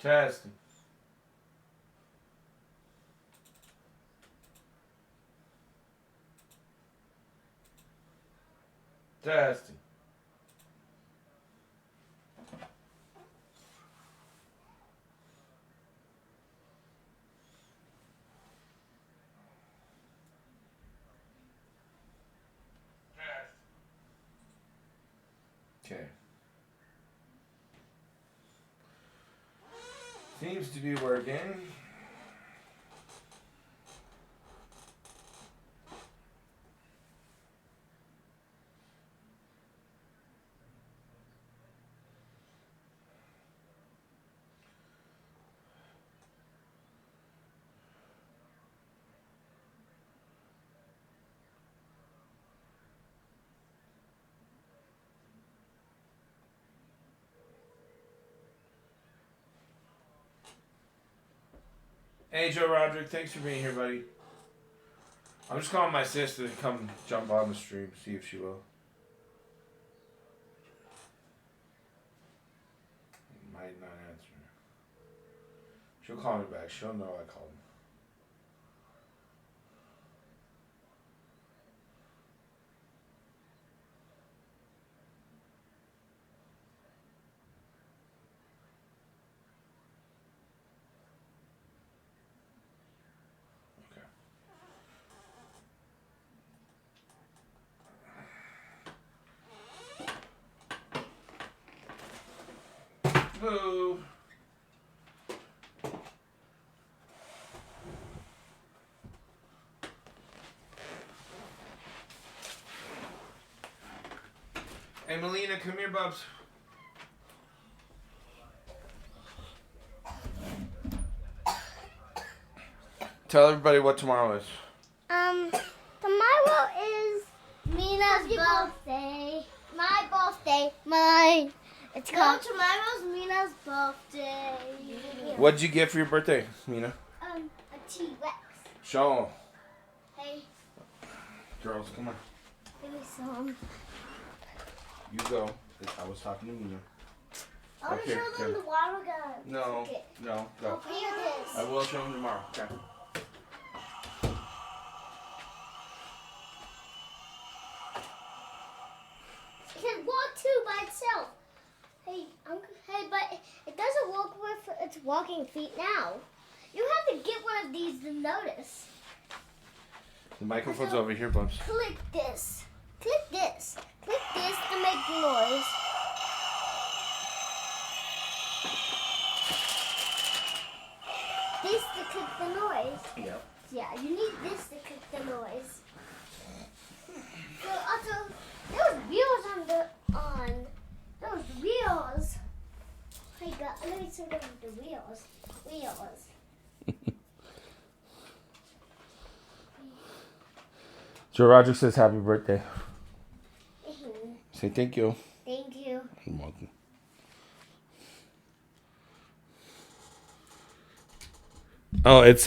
Testing. Testing. Okay. Seems to be working. Hey, Joe Roderick, thanks for being here, buddy. I'm just calling my sister to come jump on the stream, see if she will. Might not answer. She'll call me back. She'll know I called. Hello. Hey, Mileena, come here, bubs. Tell everybody what tomorrow is. Tomorrow is Mina's birthday. My birthday. Mine. It's called tomorrow's Mina's birthday. What'd you get for your birthday, Mina? A T-Rex. Show 'em. Hey. Girls, come on. Give me some. You go. I was talking to Mina. I want to show them the water gun. No, Okay. no, go. Here it is. I will show them tomorrow. Okay. It can walk too by itself. Hey, but it doesn't walk with its walking feet now. You have to get one of these to notice. The microphone's over here, bubs. Click this. Click this. Click this to make noise. This to click the noise. Yep. Yeah, you need this to click the noise. So also, there was wheels on those wheels. Hey, God, let me see the wheels. Joe Roger says happy birthday. Say thank you. Thank you. You're welcome. Oh, it's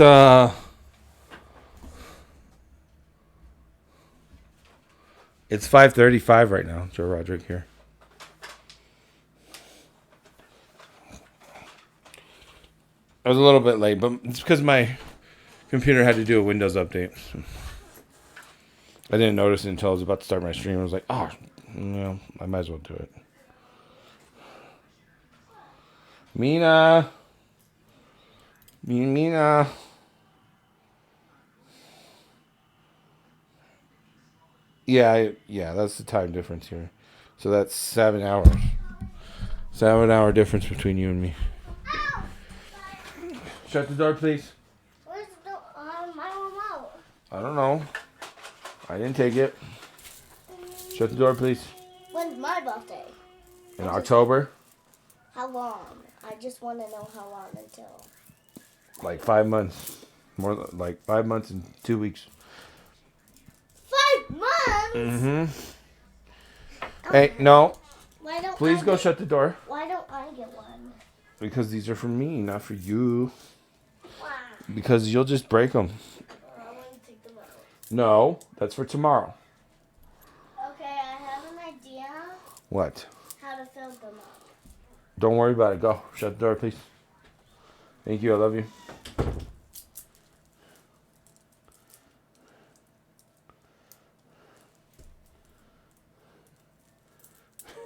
5:35 right now, Joe Roderick here. I was a little bit late, but it's because my computer had to do a Windows update. So I didn't notice it until I was about to start my stream. I was like, oh, no, I might as well do it. Mina. Mina. Yeah, that's the time difference here. So that's 7 hours. 7-hour difference between you and me. Ow! Shut the door, please. Where's my remote? I don't know. I didn't take it. Shut the door, please. When's my birthday? In October? How long? I just want to know how long until. Like 5 months. Like 5 months and 2 weeks. 5 months? Mm-hmm. Hey, no. Why don't Please I go get, shut the door. Why don't I get one? Because these are for me, not for you. Wow. Because you'll just break them. I want to take them out. No, that's for tomorrow. Okay, I have an idea What? how to fill them up. Don't worry about it. Go. Shut the door, please. Thank you. I love you.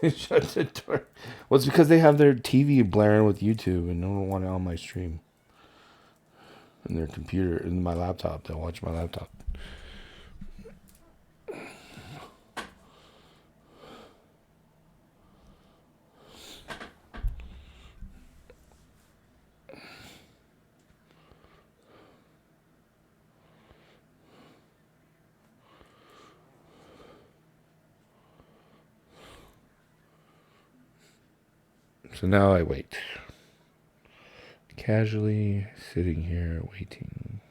Shut the door. Well, it's because they have their TV blaring with YouTube and no one want it on my stream. And their computer and my laptop. They'll watch my laptop. So now I wait. Casually sitting here waiting.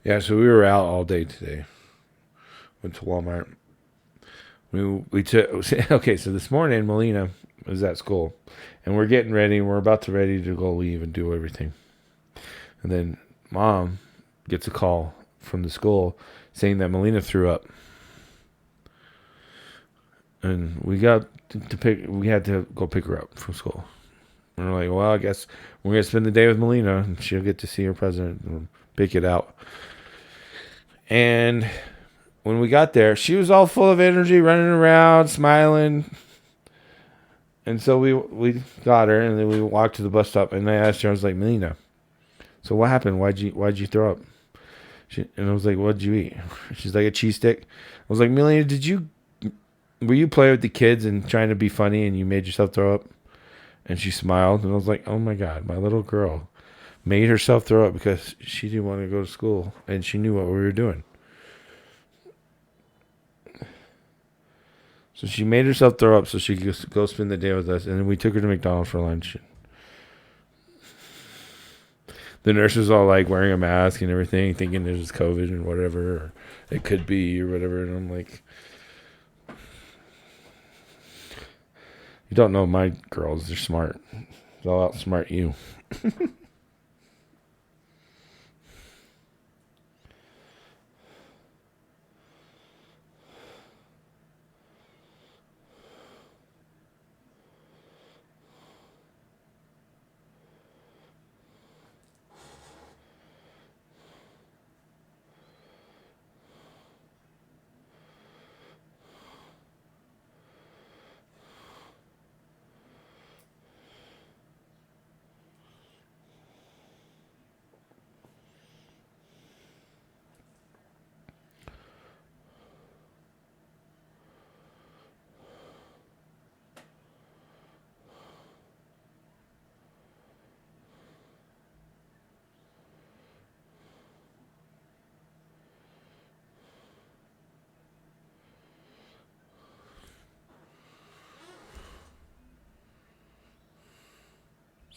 Yeah, so we were out all day today. Went to Walmart. We took okay. So this morning, Mileena was at school, and we're getting ready. We're about to ready to go leave and do everything, and then Mom gets a call from the school saying that Mileena threw up, and we got to pick. We had to go pick her up from school. And we're like, well, I guess we're gonna spend the day with Mileena, and she'll get to see her president and pick it out. And when we got there, she was all full of energy, running around, smiling. And so we got her, and then we walked to the bus stop. And I asked her, I was like, Mileena, so what happened? Why'd you throw up? And I was like, what'd you eat? She's like, a cheese stick. I was like, Mileena, were you playing with the kids and trying to be funny, and you made yourself throw up? And she smiled, and I was like, oh my God, my little girl made herself throw up because she didn't want to go to school, and she knew what we were doing. So she made herself throw up so she could go spend the day with us. And then we took her to McDonald's for lunch. The nurse was all like wearing a mask and everything, thinking it was COVID and whatever, or it could be or whatever. And I'm like, you don't know my girls. They're smart. They'll outsmart you.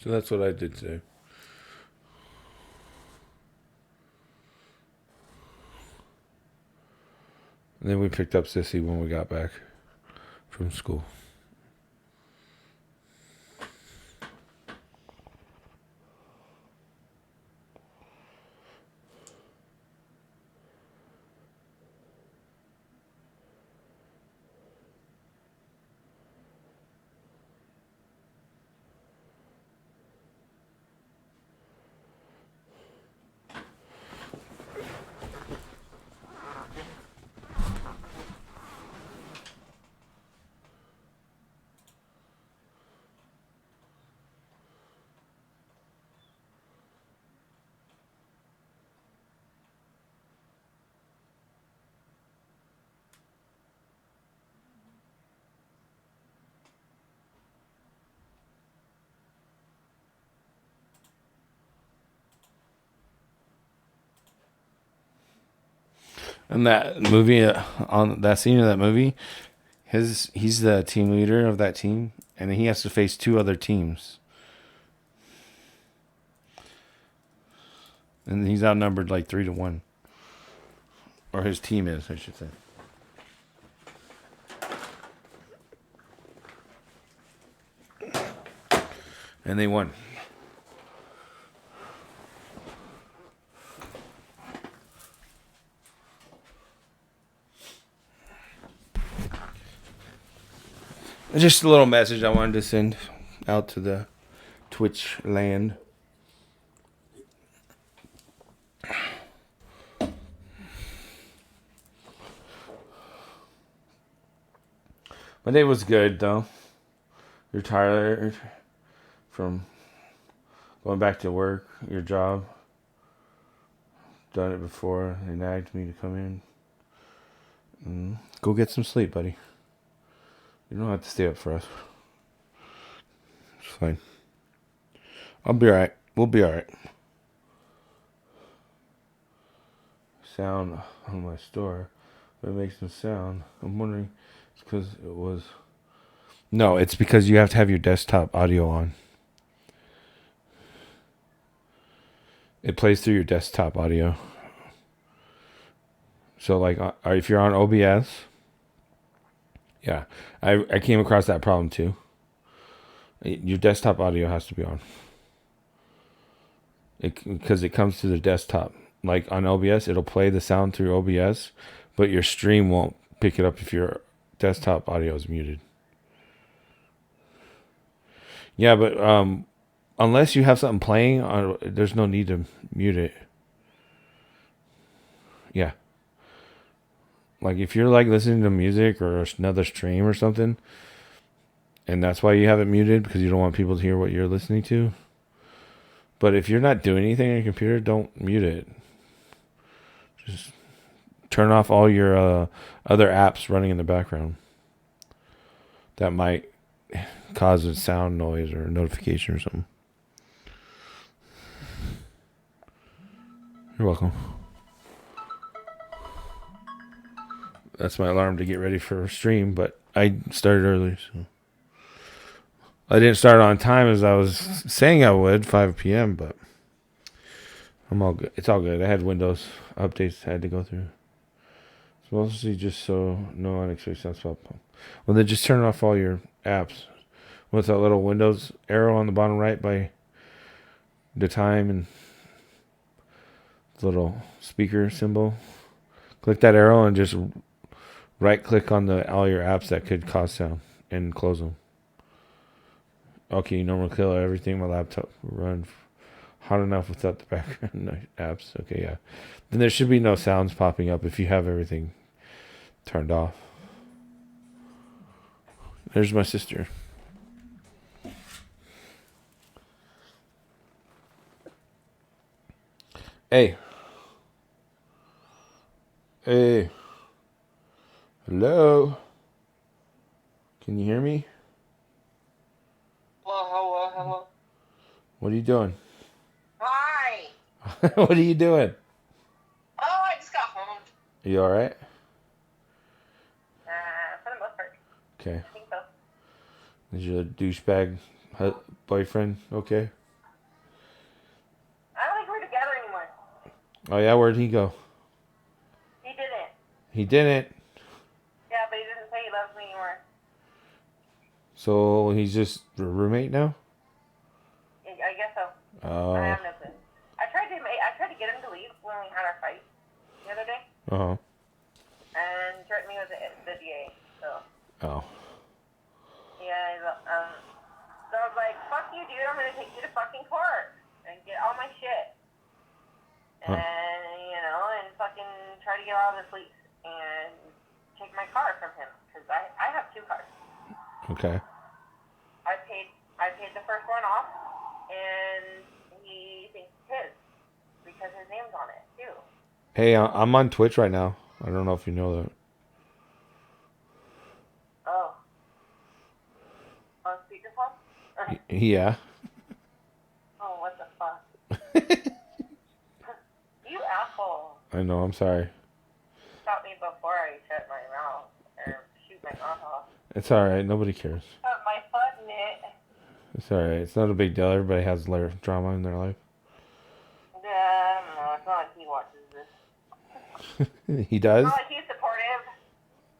So that's what I did today. And then we picked up Sissy when we got back from school. And that movie, on that scene of that movie, he's the team leader of that team, and he has to face 2 other teams, and he's outnumbered like 3-1, or his team is, I should say. And they won. Just a little message I wanted to send out to the Twitch land. My day was good though. You're tired from going back to work, your job. Done it before. They nagged me to come in. Go get some sleep, buddy. You don't have to stay up for us. It's fine. I'll be alright. We'll be alright. Sound on my store. But it makes no sound. I'm wondering, it's because it was... No, it's because you have to have your desktop audio on. It plays through your desktop audio. So, like, if you're on OBS... Yeah, I came across that problem too. Your desktop audio has to be on. Because it comes to the desktop. Like on OBS, it'll play the sound through OBS, but your stream won't pick it up if your desktop audio is muted. Yeah, but unless you have something playing, there's no need to mute it. Yeah. Like if you're like listening to music or another stream or something, and that's why you have it muted because you don't want people to hear what you're listening to. But if you're not doing anything on your computer, don't mute it. Just turn off all your other apps running in the background. That might cause a sound noise or a notification or something. You're welcome. That's my alarm to get ready for a stream, but I started early, so I didn't start on time as I was saying I would, 5 p.m., but I'm all good. It's all good. I had Windows updates I had to go through. It's mostly just so no unexpected sounds pop up. Well, then just turn off all your apps with that little Windows arrow on the bottom right by the time and the little speaker symbol. Click that arrow and just right click on all your apps that could cause sound and close them. Okay, normal killer, everything. My laptop will run hot enough without the background apps. Okay, yeah. Then there should be no sounds popping up if you have everything turned off. There's my sister. Hey. Hey. Hello. Can you hear me? Hello. What are you doing? Hi. What are you doing? Oh, I just got home. Are you alright? For the most part. Okay. I think so. Is your douchebag boyfriend okay? I don't think we're together anymore. Oh yeah, where'd he go? He didn't. He didn't. Yeah, but he didn't say he loves me anymore. So he's just a roommate now? I guess so. Oh. I have no clue. I tried to get him to leave when we had our fight the other day. Uh-huh. And he threatened me with the DA. So. Oh. Yeah. So I was like, "Fuck you, dude! I'm gonna take you to fucking court and get all my shit." And and fucking try to get all this lease and take my car from him because I have 2 cars. Okay. I paid the first one off, and he thinks it's his because his name's on it too. Hey, I'm on Twitch right now. I don't know if you know that. Oh. On speakerphone? Yeah. Oh, what the fuck? You asshole. I know, I'm sorry. It's all right. Nobody cares. Got my foot in it. It's all right. It's not a big deal. Everybody has their drama in their life. Yeah, no, it's not like he watches this. He does. Not like he's supportive.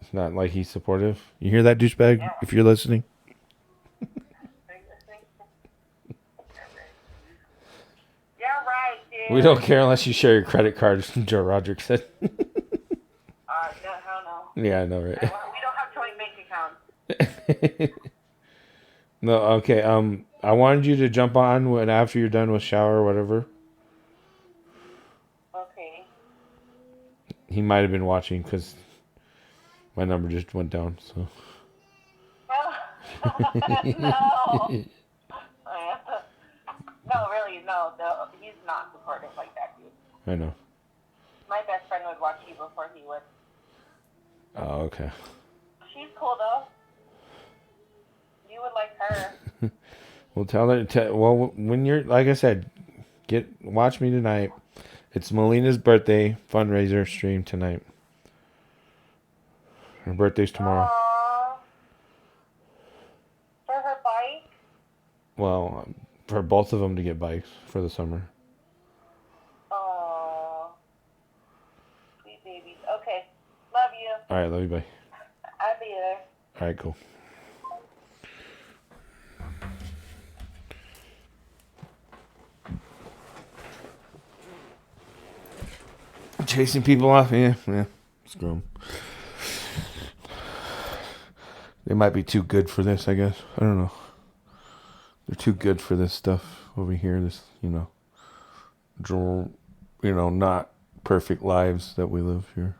It's not like he's supportive. You hear that, douchebag? Yeah. If you're listening. Yeah, right, dude. We don't care unless you share your credit card, Joe Roderick said. No, hell no. Yeah, I know, right? We don't have joint bank accounts. No, okay. I wanted you to jump on when after you're done with shower or whatever. Okay. He might have been watching because my number just went down. So. No. No, really, no. He's not supportive like that, dude. I know. My best friend would watch you before he would. Oh, okay. She's cool though. You would like her. Well, tell her. Well, when you're like I said, watch me tonight. It's Mileena's birthday fundraiser stream tonight. Her birthday's tomorrow. Aww. For her bike? Well, for both of them to get bikes for the summer. Aww. Sweet babies. Okay. Love you. All right, love you, bye. I'll be there. All right, cool. Chasing people off, yeah, screw them. They might be too good for this, I guess. I don't know. They're too good for this stuff over here. This, not perfect lives that we live here.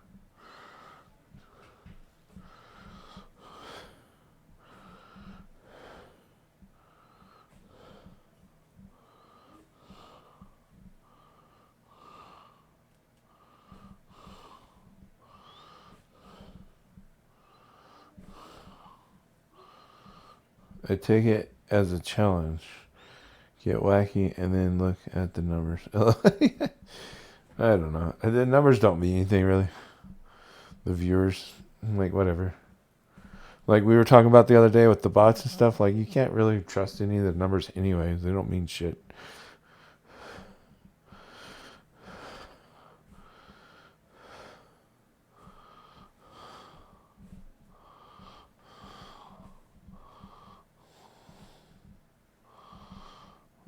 I take it as a challenge. Get wacky and then look at the numbers. I don't know. The numbers don't mean anything, really. The viewers, like, whatever. Like we were talking about the other day with the bots and stuff, like, you can't really trust any of the numbers anyways. They don't mean shit.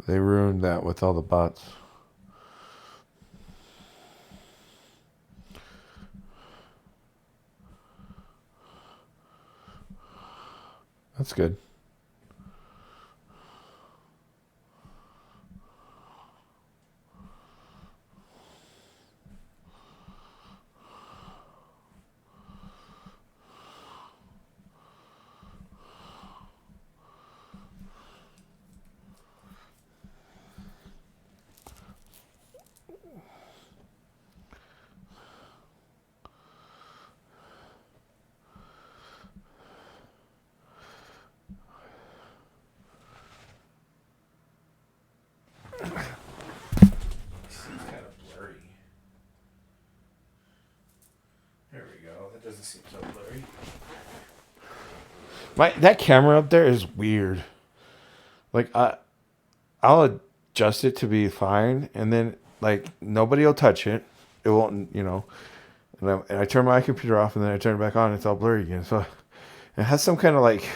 They ruined that with all the bots. That's good. Doesn't seem so blurry. That camera up there is weird. Like I'll adjust it to be fine, and then like nobody will touch it. It won't, And I turn my computer off, and then I turn it back on. It's all blurry again. So it has some kind of like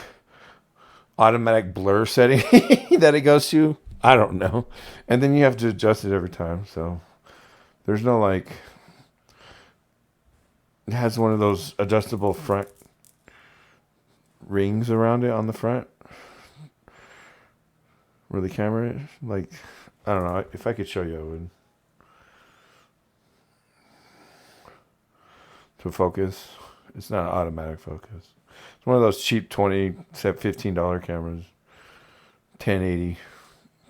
automatic blur setting that it goes to. I don't know. And then you have to adjust it every time. So there's no like. It has one of those adjustable front rings around it on the front where the camera is. Like, I don't know. If I could show you, I would. To focus. It's not an automatic focus. It's one of those cheap $20, $15 cameras. 1080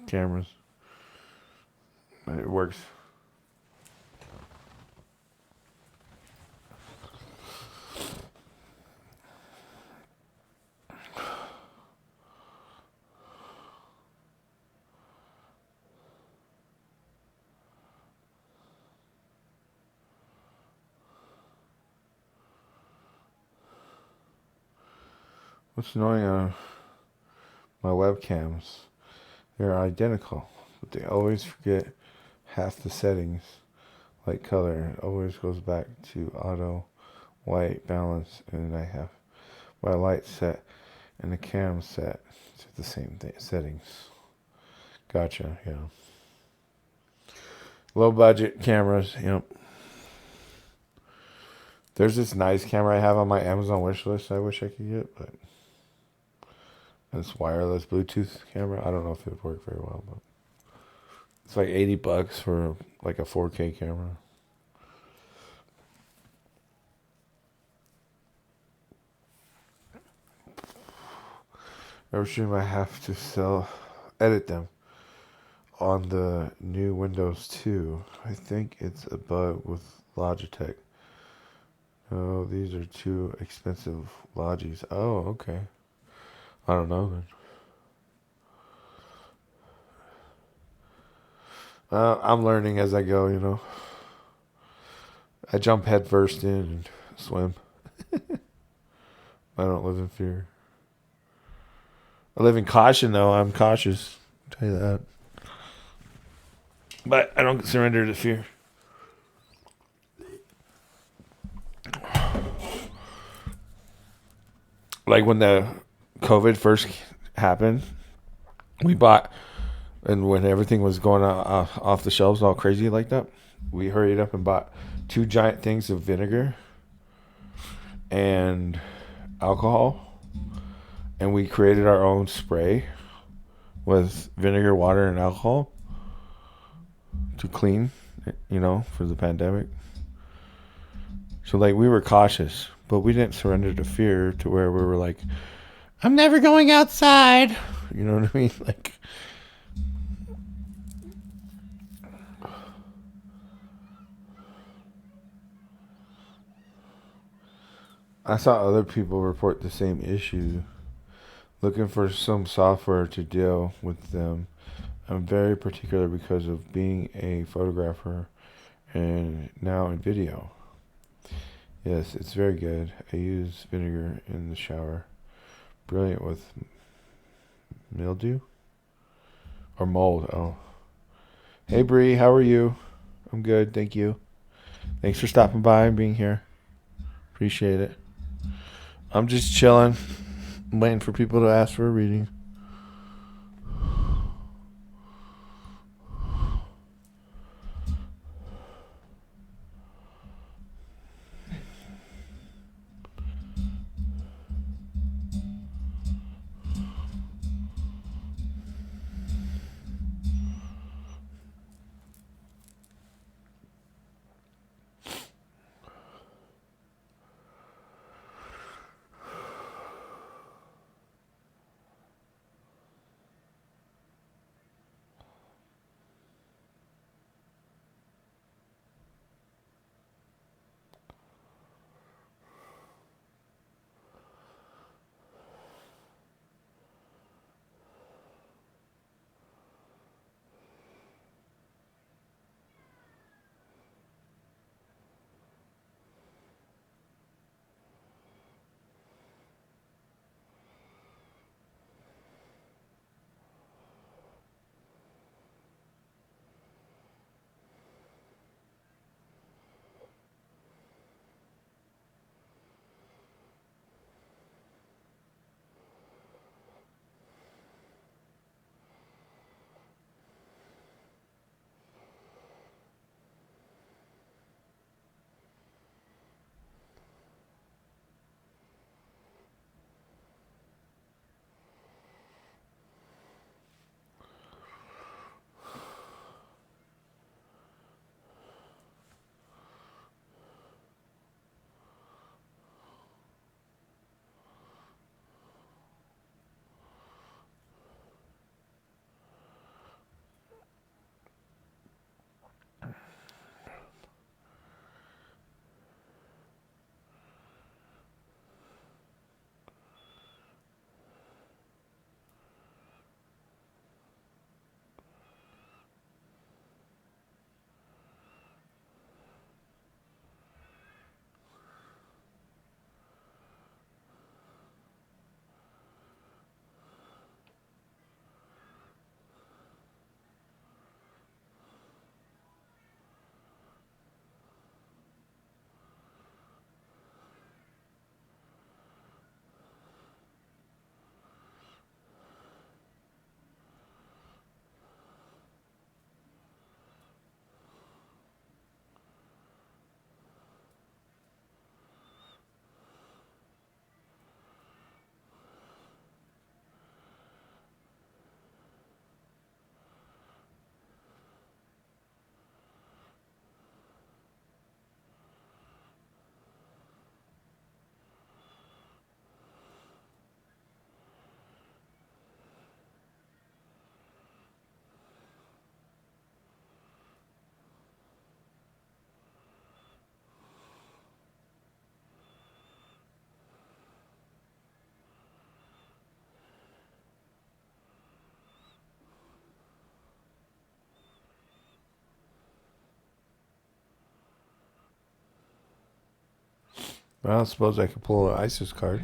cameras. But it works. What's annoying on my webcams, they're identical, but they always forget half the settings, like color. It always goes back to auto, white, balance, and I have my light set and the cam set to the same settings. Gotcha, yeah. Low budget cameras, yep. There's this nice camera I have on my Amazon wish list I wish I could get, but this wireless Bluetooth camera, I don't know if it would work very well, but it's like $80 for like a 4K camera. Every stream I have to edit them on the new Windows 2. I think it's a bug with Logitech. Oh, these are too expensive Logis. Oh, okay. I don't know then. I'm learning as I go, you know. I jump head first in and swim. I don't live in fear. I live in caution, though. I'm cautious. I'll tell you that. But I don't surrender to fear. Like when the COVID first happened, we bought, and when everything was going off the shelves all crazy like that, we hurried up and bought 2 giant things of vinegar and alcohol, and we created our own spray with vinegar, water, and alcohol to clean, you know, for the pandemic. So, like, we were cautious, but we didn't surrender to fear to where we were like, I'm never going outside. You know what I mean? Like, I saw other people report the same issue, looking for some software to deal with them. I'm very particular because of being a photographer and now in video. Yes, it's very good. I use vinegar in the shower. Brilliant with mildew or mold. Oh, hey Bree, how are you? I'm good, thank you. Thanks for stopping by and being here. Appreciate it. I'm just chilling, waiting for people to ask for a reading. Well, I suppose I could pull an ISIS card.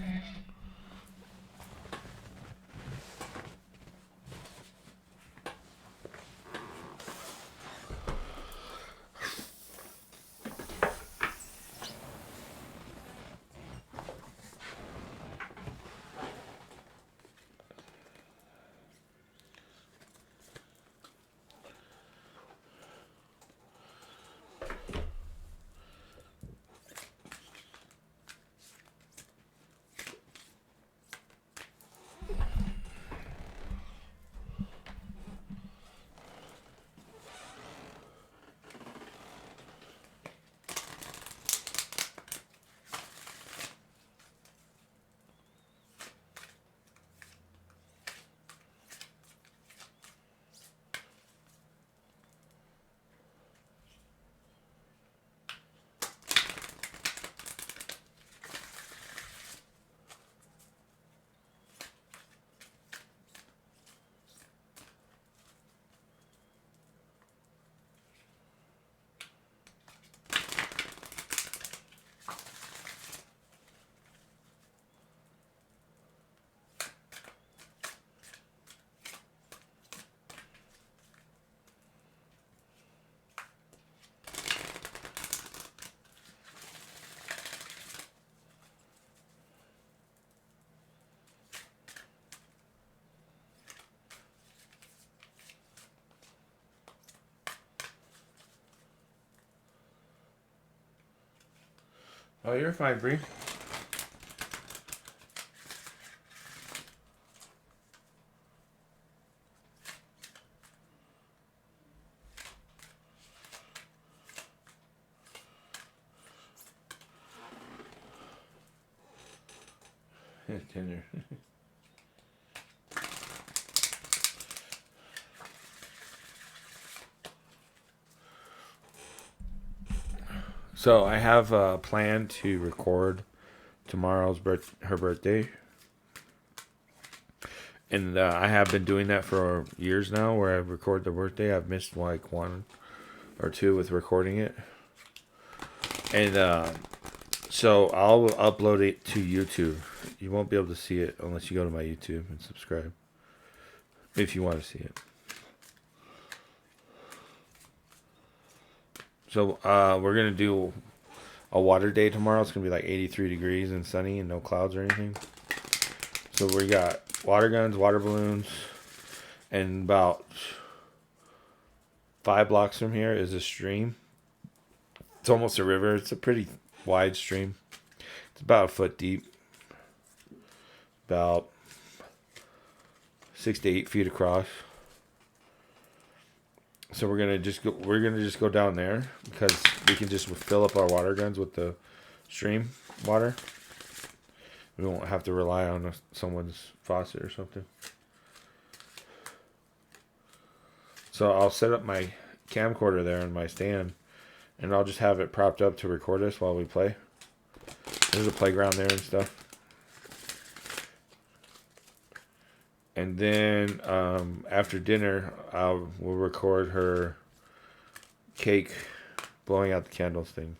Oh, you're fine, Bree. Tender. So I have a plan to record tomorrow's her birthday, and I have been doing that for years now. Where I record the birthday, I've missed like one or two with recording it, and so I'll upload it to YouTube. You won't be able to see it unless you go to my YouTube and subscribe if you want to see it. So we're gonna do a water day tomorrow. It's gonna be like 83 degrees and sunny and no clouds or anything. So we got water guns, water balloons, and about 5 blocks from here is a stream. It's almost a river. It's a pretty wide stream. It's about a foot deep, about 6 to 8 feet across. So we're gonna just go down there because we can just fill up our water guns with the stream water. We won't have to rely on someone's faucet or something. So I'll set up my camcorder there in my stand, and I'll just have it propped up to record us while we play. There's a playground there and stuff. And then after dinner, we'll record her cake blowing out the candles thing.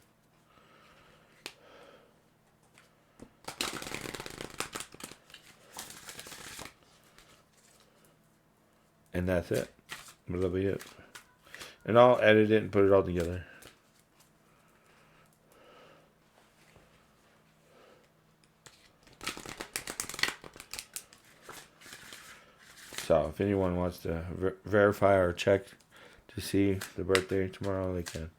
And that's it. That'll be it. And I'll edit it and put it all together. So if anyone wants to verify or check to see the birthday tomorrow, they can.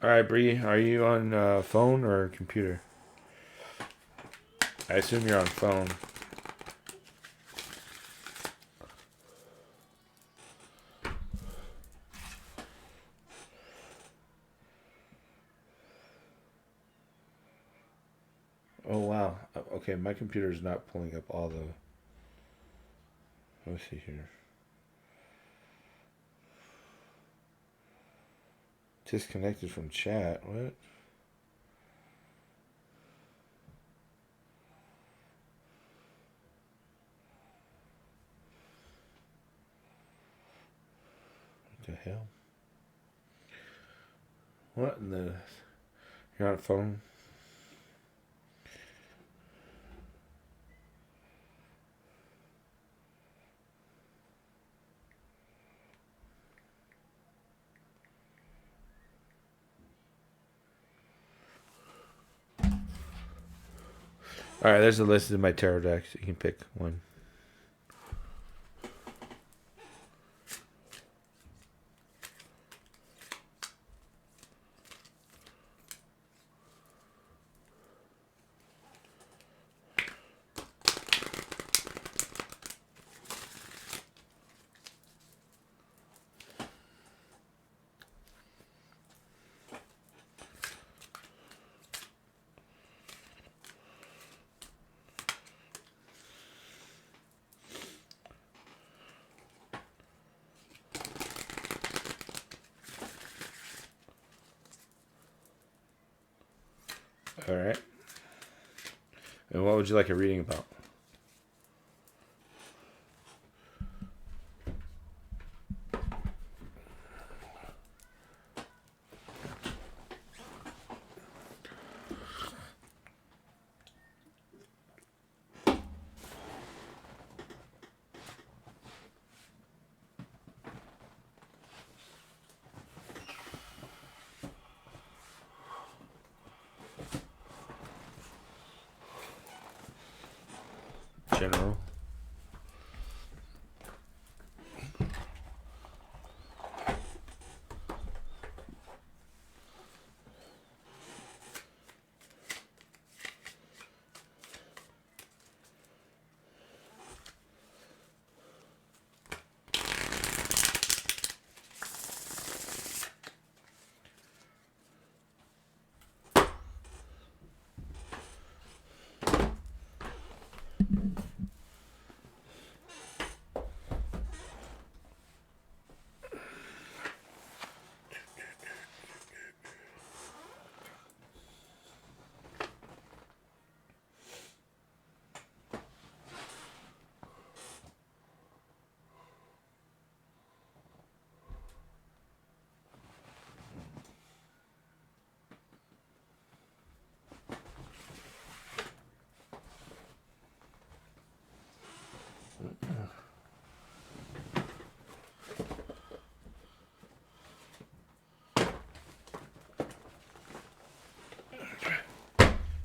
All right, Bree, are you on phone or computer? I assume you're on phone. Okay, my computer is not pulling up all the. Let's see here. Disconnected from chat. What? What the hell? What in the? You're on a phone? All right, there's a list of my tarot decks. You can pick one. All right. And what would you like a reading about? General.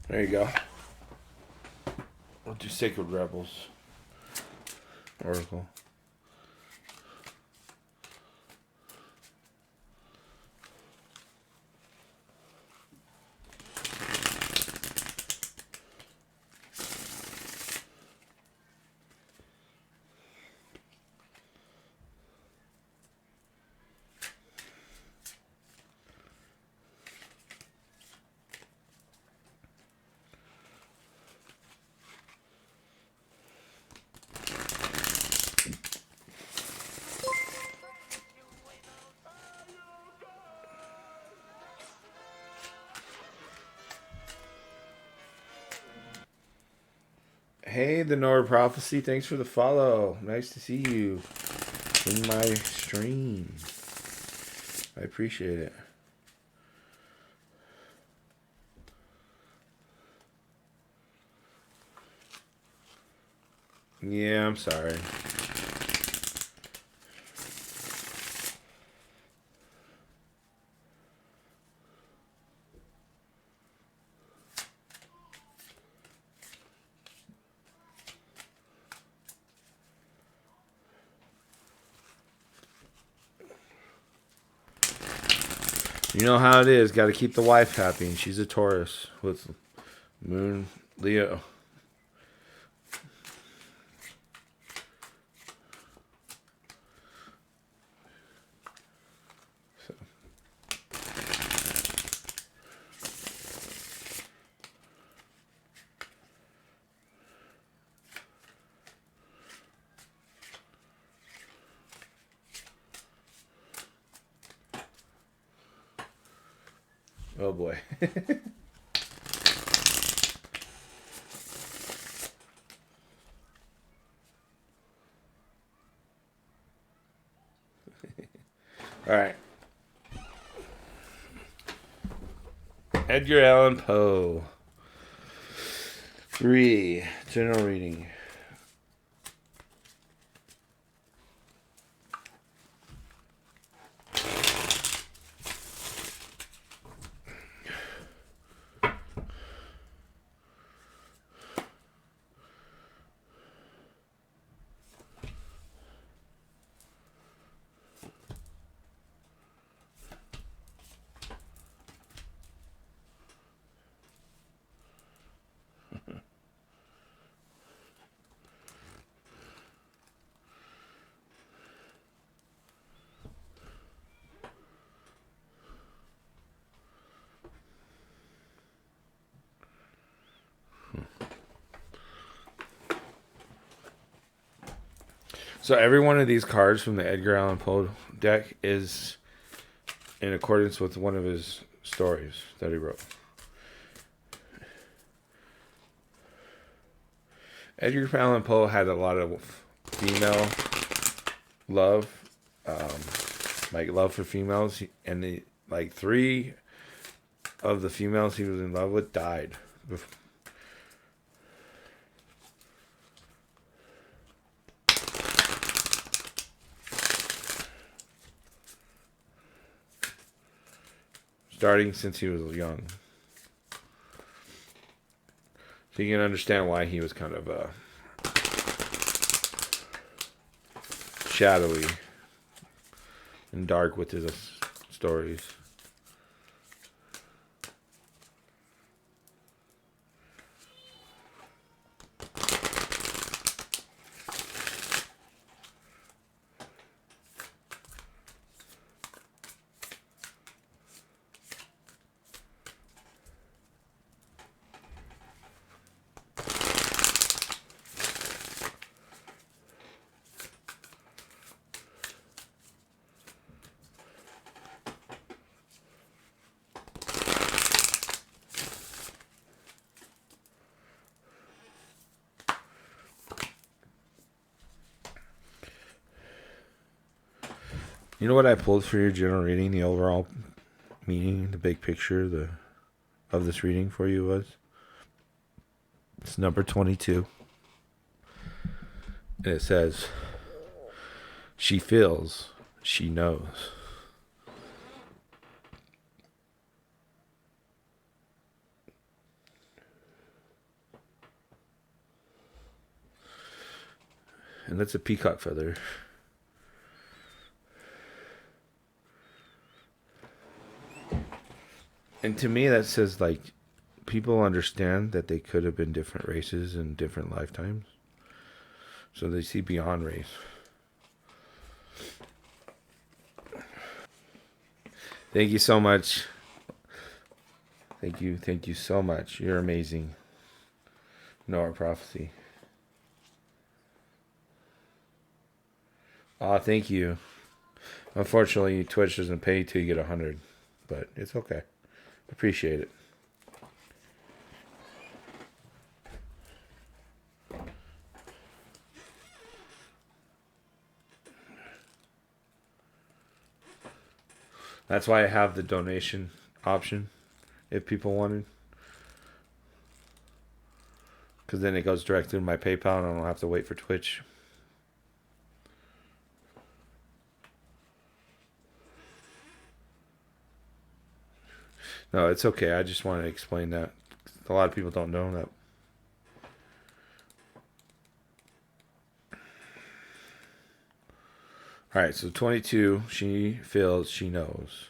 There you go. We'll do Sacred Rebels. Oracle. Hey, the Nora Prophecy. Thanks for the follow. Nice to see you in my stream. I appreciate it. Yeah, I'm sorry. You know how it is. Got to keep the wife happy, and she's a Taurus with Moon Leo. So. Oh boy. All right. Edgar Allan Poe. 3. General reading. So every one of these cards from the Edgar Allan Poe deck is in accordance with one of his stories that he wrote. Edgar Allan Poe had a lot of female love, like love for females, and like 3 of the females he was in love with died. Starting since he was young. So you can understand why he was kind of shadowy and dark with his stories. You know what I pulled for your general reading? The overall meaning, the big picture of this reading for you was? It's number 22. And it says, she feels, she knows. And that's a peacock feather. And to me, that says, like, people understand that they could have been different races in different lifetimes. So they see beyond race. Thank you so much. Thank you so much. You're amazing. Know our prophecy. Aw, thank you. Unfortunately, Twitch doesn't pay till you get 100. But it's okay. Appreciate it. That's why I have the donation option if people wanted. Because then it goes direct through my PayPal and I don't have to wait for Twitch. No, it's okay. I just want to explain that. A lot of people don't know that. All right, so 22, she feels, she knows.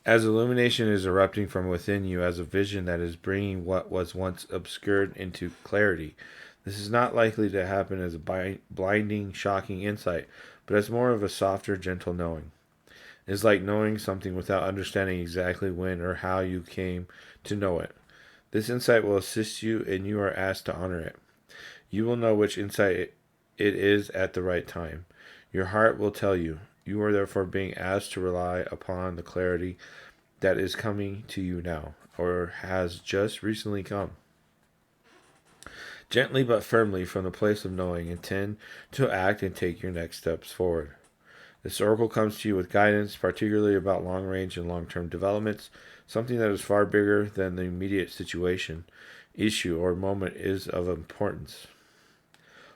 As illumination is erupting from within you as a vision that is bringing what was once obscured into clarity, this is not likely to happen as a blinding, shocking insight, but as more of a softer, gentle knowing. It is like knowing something without understanding exactly when or how you came to know it. This insight will assist you, and you are asked to honor it. You will know which insight it is at the right time. Your heart will tell you. You are therefore being asked to rely upon the clarity that is coming to you now, or has just recently come. Gently but firmly from the place of knowing, intend to act and take your next steps forward. This oracle comes to you with guidance, particularly about long range and long term developments, something that is far bigger than the immediate situation, issue, or moment is of importance.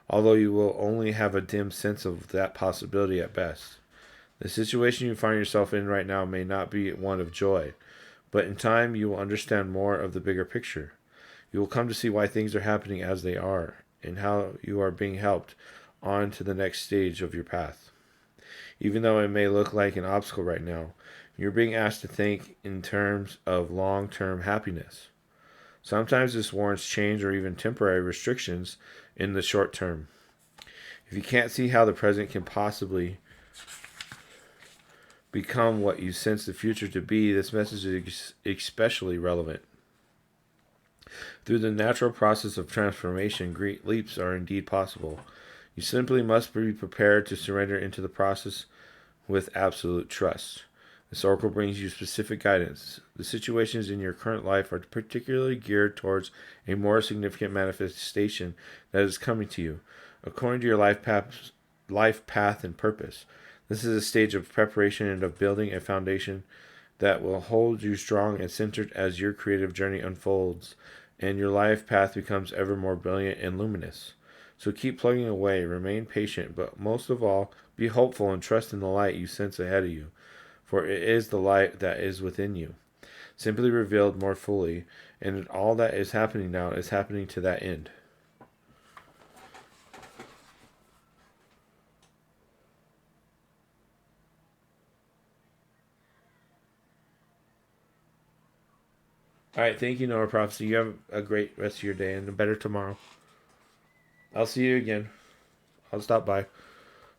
Although you will only have a dim sense of that possibility at best. The situation you find yourself in right now may not be one of joy, but in time you will understand more of the bigger picture. You will come to see why things are happening as they are, and how you are being helped on to the next stage of your path. Even though it may look like an obstacle right now, you're being asked to think in terms of long-term happiness. Sometimes this warrants change or even temporary restrictions in the short term. If you can't see how the present can possibly become what you sense the future to be, this message is especially relevant. Through the natural process of transformation, great leaps are indeed possible. You simply must be prepared to surrender into the process with absolute trust. This oracle brings you specific guidance. The situations in your current life are particularly geared towards a more significant manifestation that is coming to you, according to your life path and purpose. This is a stage of preparation and of building a foundation that will hold you strong and centered as your creative journey unfolds and your life path becomes ever more brilliant and luminous. So keep plugging away, remain patient, but most of all, be hopeful and trust in the light you sense ahead of you, for it is the light that is within you, simply revealed more fully, and all that is happening now is happening to that end. All right, thank you, Noah Prophecy. You have a great rest of your day and a better tomorrow. I'll see you again. I'll stop by.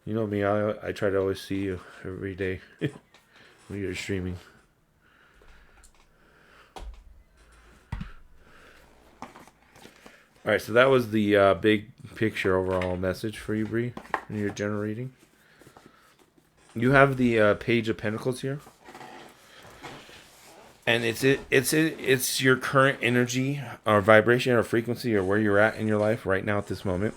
You know me, I try to always see you every day when you're streaming. All right, so that was the big picture overall message for you, Bree, in your general reading. You have the Page of Pentacles here. And it's your current energy or vibration or frequency or where you're at in your life right now at this moment.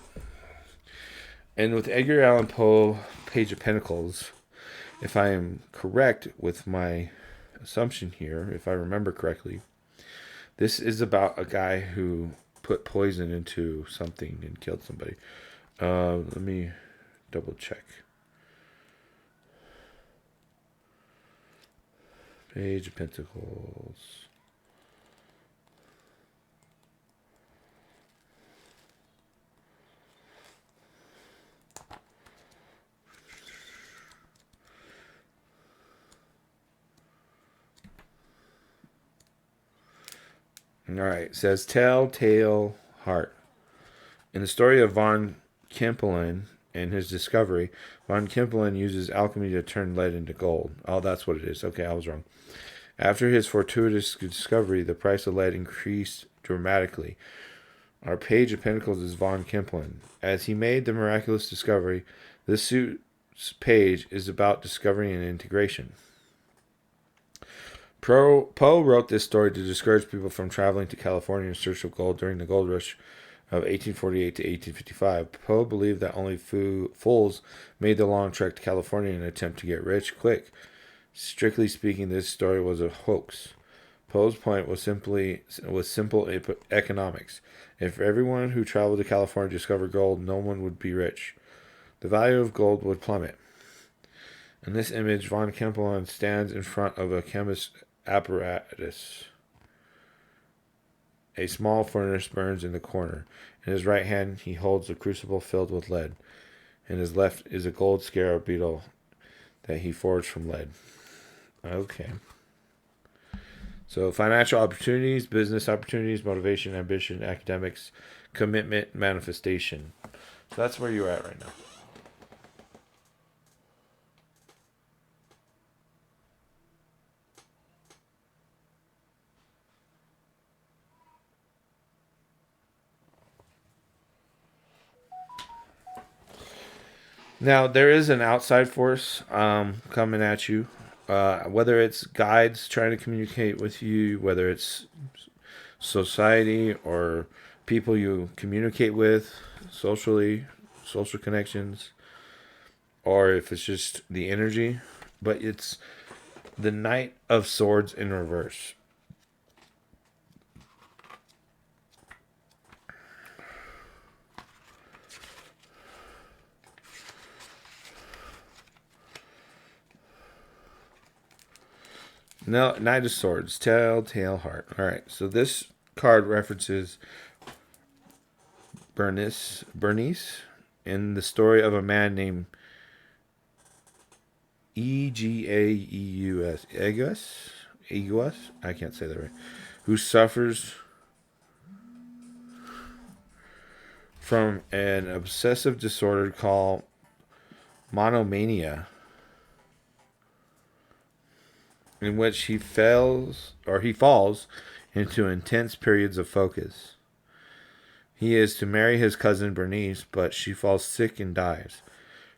And with Edgar Allan Poe, Page of Pentacles, if I am correct with my assumption here, if I remember correctly, this is about a guy who put poison into something and killed somebody. Let me double check. Page of Pentacles. All right, it says Telltale Heart. In the story of von Kempelen and his discovery, von Kempelen uses alchemy to turn lead into gold. Oh, that's what it is. Okay, I was wrong. After his fortuitous discovery, the price of lead increased dramatically. Our Page of Pentacles is von Kempelen. As he made the miraculous discovery, this suit's page is about discovery and integration. Poe wrote this story to discourage people from traveling to California in search of gold during the gold rush of 1848 to 1855. Poe believed that only fools made the long trek to California in an attempt to get rich quick. Strictly speaking, this story was a hoax. Poe's point was simple economics. If everyone who traveled to California discovered gold, no one would be rich. The value of gold would plummet. In this image, von Kempelen stands in front of a chemist's apparatus. A small furnace burns in the corner. In his right hand, he holds a crucible filled with lead. In his left is a gold scarab beetle that he forged from lead. Okay. So financial opportunities, business opportunities, motivation, ambition, academics, commitment, manifestation. So that's where you're at right now. Now there is an outside force coming at you. Whether it's guides trying to communicate with you, whether it's society or people you communicate with socially, social connections, or if it's just the energy. But it's the Knight of Swords in reverse. No, Knight of Swords, Telltale Heart. All right, so this card references Bernice in the story of a man named Egaus, I can't say that right, who suffers from an obsessive disorder called monomania, in which he falls into intense periods of focus. He is to marry his cousin Bernice, but she falls sick and dies.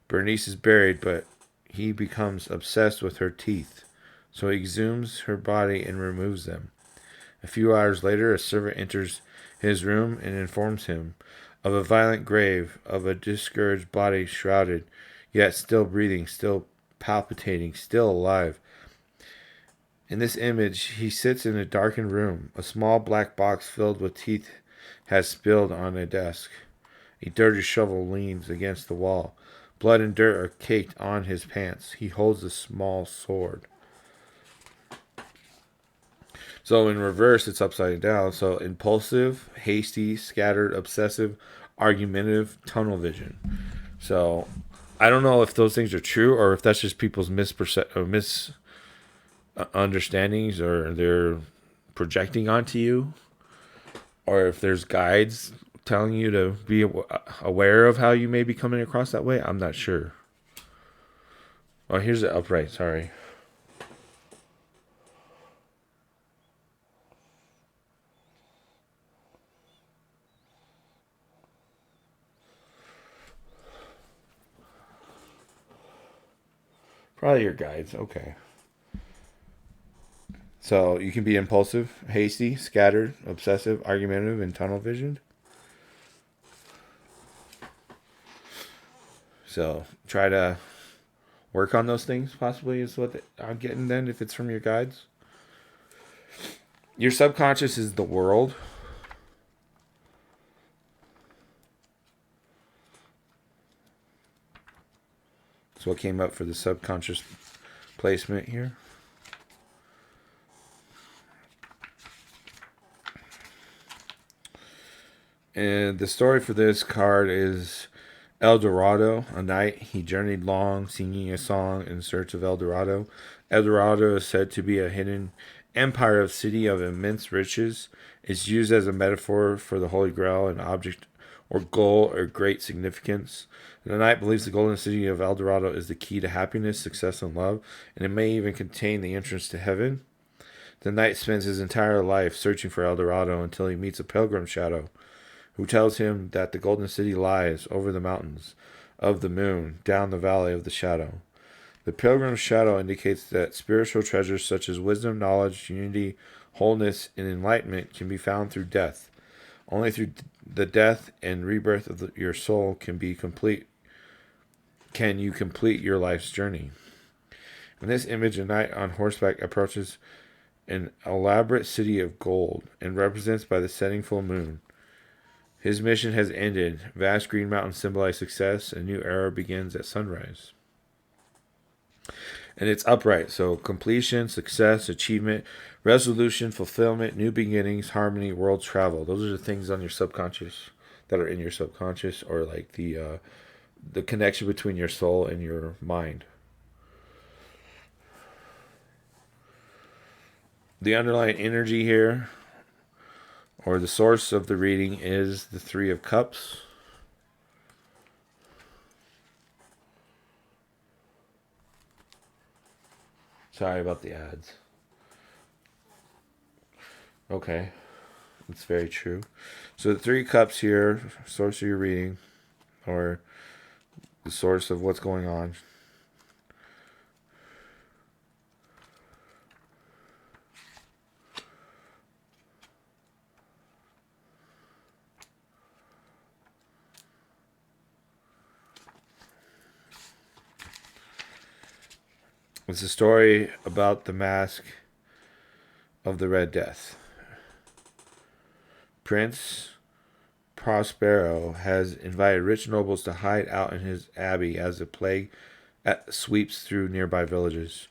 Bernice is buried, but he becomes obsessed with her teeth, so he exhumes her body and removes them. A few hours later, a servant enters his room and informs him of a violent grave, of a discouraged body shrouded, yet still breathing, still palpitating, still alive. In this image, he sits in a darkened room. A small black box filled with teeth has spilled on a desk. A dirty shovel leans against the wall. Blood and dirt are caked on his pants. He holds a small sword. So in reverse, it's upside down. So impulsive, hasty, scattered, obsessive, argumentative, tunnel vision. So I don't know if those things are true or if that's just people's misunderstandings or they're projecting onto you, or if there's guides telling you to be aware of how you may be coming across that way. I'm not sure. Oh, here's the upright. Sorry. Probably your guides. Okay. So you can be impulsive, hasty, scattered, obsessive, argumentative, and tunnel visioned. So try to work on those things, possibly, is what I'm getting then, if it's from your guides. Your subconscious is the world. That's what came up for the subconscious placement here. And the story for this card is El Dorado. A night he journeyed long, singing a song in search of El Dorado. El Dorado is said to be a hidden empire of city of immense riches. It's used as a metaphor for the Holy Grail, an object or goal or great significance. The knight believes the golden city of El Dorado is the key to happiness, success, and love, and it may even contain the entrance to heaven. The knight spends his entire life searching for El Dorado until he meets a pilgrim shadow who tells him that the golden city lies over the mountains of the moon, down the valley of the shadow. The pilgrim's shadow indicates that spiritual treasures such as wisdom, knowledge, unity, wholeness, and enlightenment can be found through death. Only through the death and rebirth of your soul can you complete your life's journey. In this image, a knight on horseback approaches an elaborate city of gold and represents by the setting full moon. His mission has ended. Vast green mountains symbolize success. A new era begins at sunrise. And it's upright. So completion, success, achievement, resolution, fulfillment, new beginnings, harmony, world travel. Those are the things on your subconscious that are in your subconscious, or like the connection between your soul and your mind. The underlying energy here, or the source of the reading, is the Three of Cups. Sorry about the ads. Okay, that's very true. So the Three Cups here, source of your reading, or the source of what's going on. It's a story about the mask of the Red Death. Prince Prospero has invited rich nobles to hide out in his abbey as the plague sweeps through nearby villages.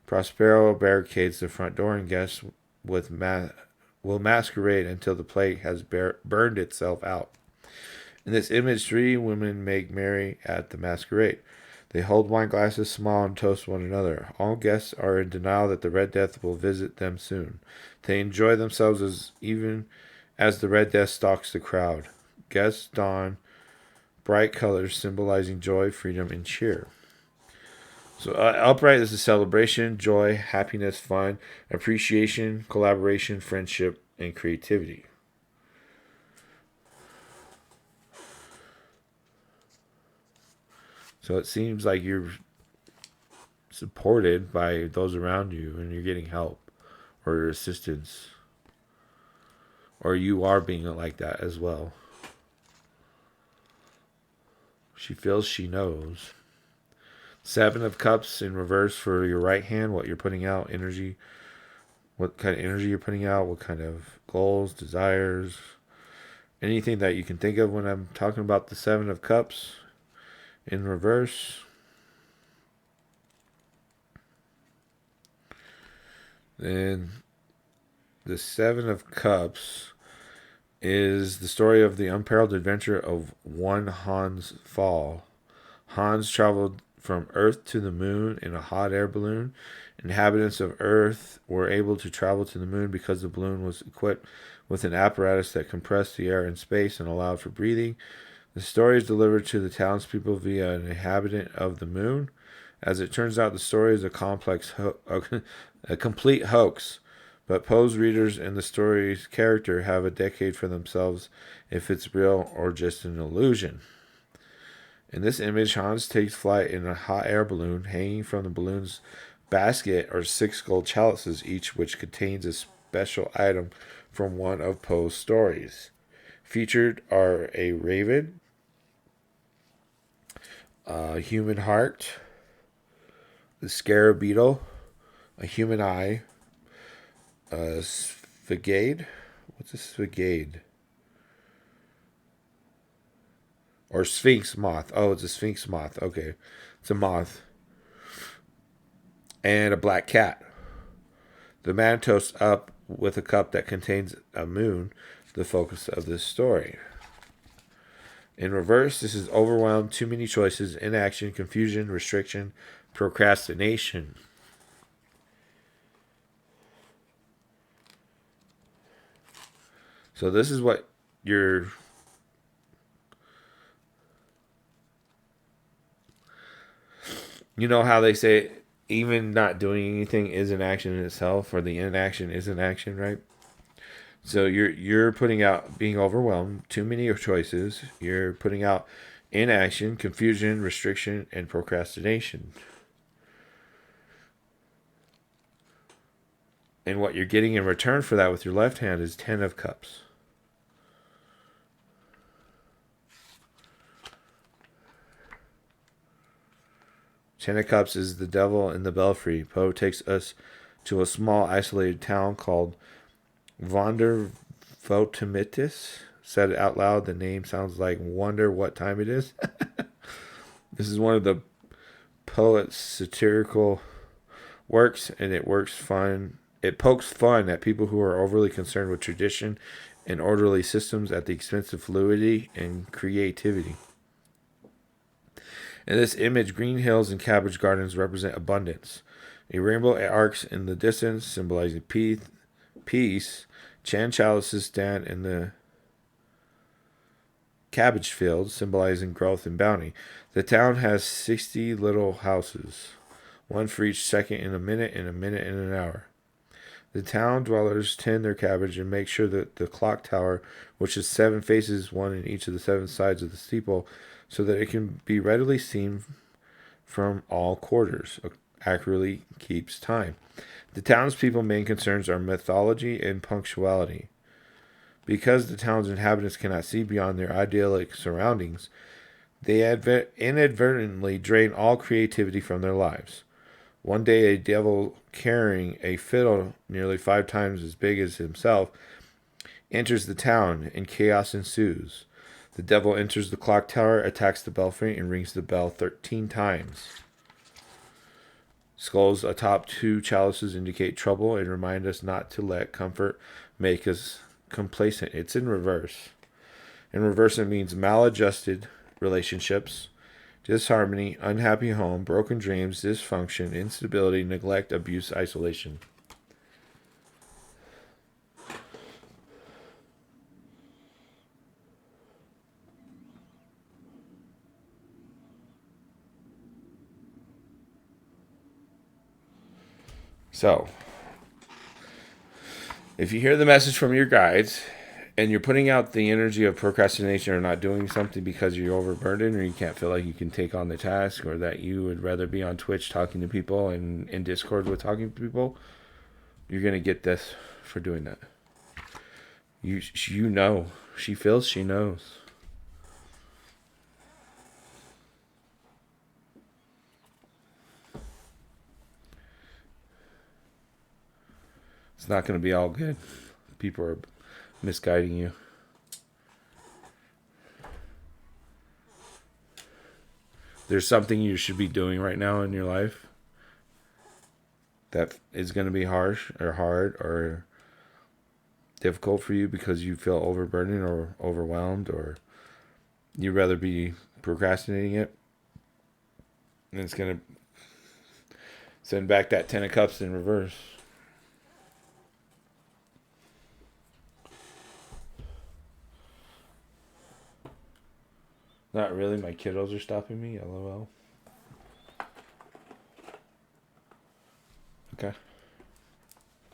Prospero barricades the front door, and guests will masquerade until the plague has burned itself out. In this image, 3 women make merry at the masquerade. They hold wine glasses, smile, and toast one another. All guests are in denial that the Red Death will visit them soon. They enjoy themselves even as the Red Death stalks the crowd. Guests don bright colors symbolizing joy, freedom, and cheer. So Upright is a celebration, joy, happiness, fun, appreciation, collaboration, friendship, and creativity. So it seems like you're supported by those around you and you're getting help or assistance. Or you are being like that as well. She feels she knows. 7 of Cups in reverse for your right hand, what you're putting out, energy. What kind of energy you're putting out, what kind of goals, desires, anything that you can think of when I'm talking about the 7 of Cups in reverse. Then the 7 of Cups is the story of the unparalleled adventure of one Hans Fall. Hans traveled from Earth to the moon in a hot air balloon. Inhabitants of Earth were able to travel to the moon because the balloon was equipped with an apparatus that compressed the air in space and allowed for breathing. The story is delivered to the townspeople via an inhabitant of the moon. As it turns out, the story is a complete hoax. But Poe's readers and the story's character have a decade for themselves if it's real or just an illusion. In this image, Hans takes flight in a hot air balloon. Hanging from the balloon's basket are 6 gold chalices, each which contains a special item from one of Poe's stories. Featured are a raven, a human heart, the scarab beetle, a human eye, a sphygade. What's a sphygade? Or sphinx moth. Oh, it's a sphinx moth. Okay. It's a moth. And a black cat. The man toasts up with a cup that contains a moon, the focus of this story. In reverse, this is overwhelmed, too many choices, inaction, confusion, restriction, procrastination. So this is what you're... You know how they say even not doing anything is an action in itself, or the inaction is an action, right? So you're putting out being overwhelmed, too many choices. You're putting out inaction, confusion, restriction, and procrastination. And what you're getting in return for that with your left hand is 10 of Cups. Ten of Cups is the devil in the belfry. Poe takes us to a small isolated town called Vondervottimitis. Said it out loud, the name sounds like wonder what time it is. This is one of the poet's satirical works, and it pokes fun at people who are overly concerned with tradition and orderly systems at the expense of fluidity and creativity. In this image, green hills and cabbage gardens represent abundance. A rainbow arcs in the distance, symbolizing peace. Chan chalices stand in the cabbage fields, symbolizing growth and bounty. The town has 60 little houses, one for each second in a minute and an hour. The town dwellers tend their cabbage and make sure that the clock tower, which has 7 faces, one in each of the 7 sides of the steeple, so that it can be readily seen from all quarters. Accurately keeps time. The townspeople's main concerns are mythology and punctuality. Because the town's inhabitants cannot see beyond their idyllic surroundings, they inadvertently drain all creativity from their lives. One day, a devil carrying a fiddle nearly 5 times as big as himself enters the town, and chaos ensues. The devil enters the clock tower, attacks the belfry, and rings the bell 13 times. Skulls atop 2 chalices indicate trouble and remind us not to let comfort make us complacent. It's in reverse. In reverse, it means maladjusted relationships, disharmony, unhappy home, broken dreams, dysfunction, instability, neglect, abuse, isolation. So, if you hear the message from your guides and you're putting out the energy of procrastination or not doing something because you're overburdened or you can't feel like you can take on the task, or that you would rather be on Twitch talking to people and in Discord with talking to people, you're going to get this for doing that. You know. She feels, she knows. It's not going to be all good. People are misguiding you. There's something you should be doing right now in your life that is going to be harsh or hard or difficult for you because you feel overburdened or overwhelmed, or you'd rather be procrastinating it. And it's going to send back that 10 of Cups in reverse. Not really. My kiddos are stopping me. LOL. Okay.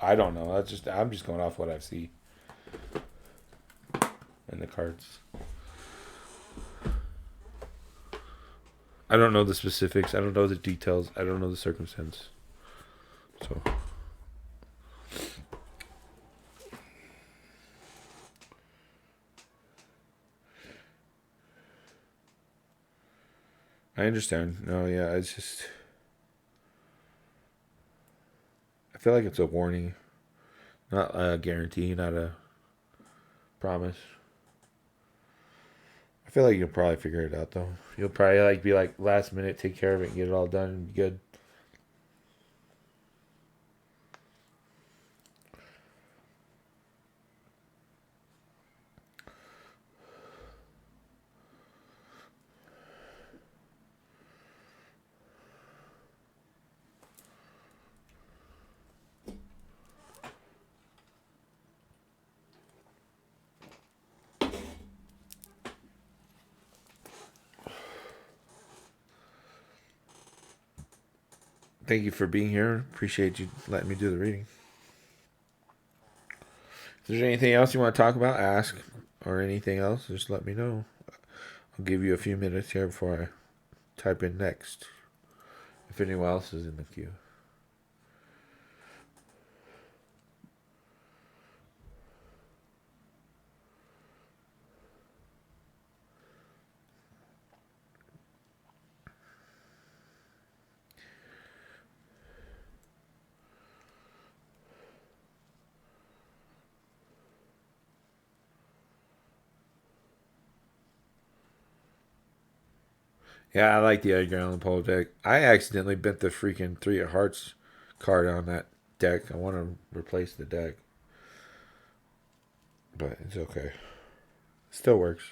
I don't know. I'm just going off what I see in the cards. I don't know the specifics. I don't know the details. I don't know the circumstance. So. I understand. No, yeah, it's just... I feel like it's a warning. Not a guarantee, not a promise. I feel like you'll probably figure it out, though. You'll probably be last minute, take care of it and get it all done and be good. Thank you for being here. Appreciate you letting me do the reading. If there's anything else you want to talk about, ask, or anything else, just let me know. I'll give you a few minutes here before I type in next, if anyone else is in the queue. Yeah, I like the Edgar Allan Poe deck. I accidentally bent the freaking 3 of Hearts card on that deck. I want to replace the deck. But it's okay. Still works.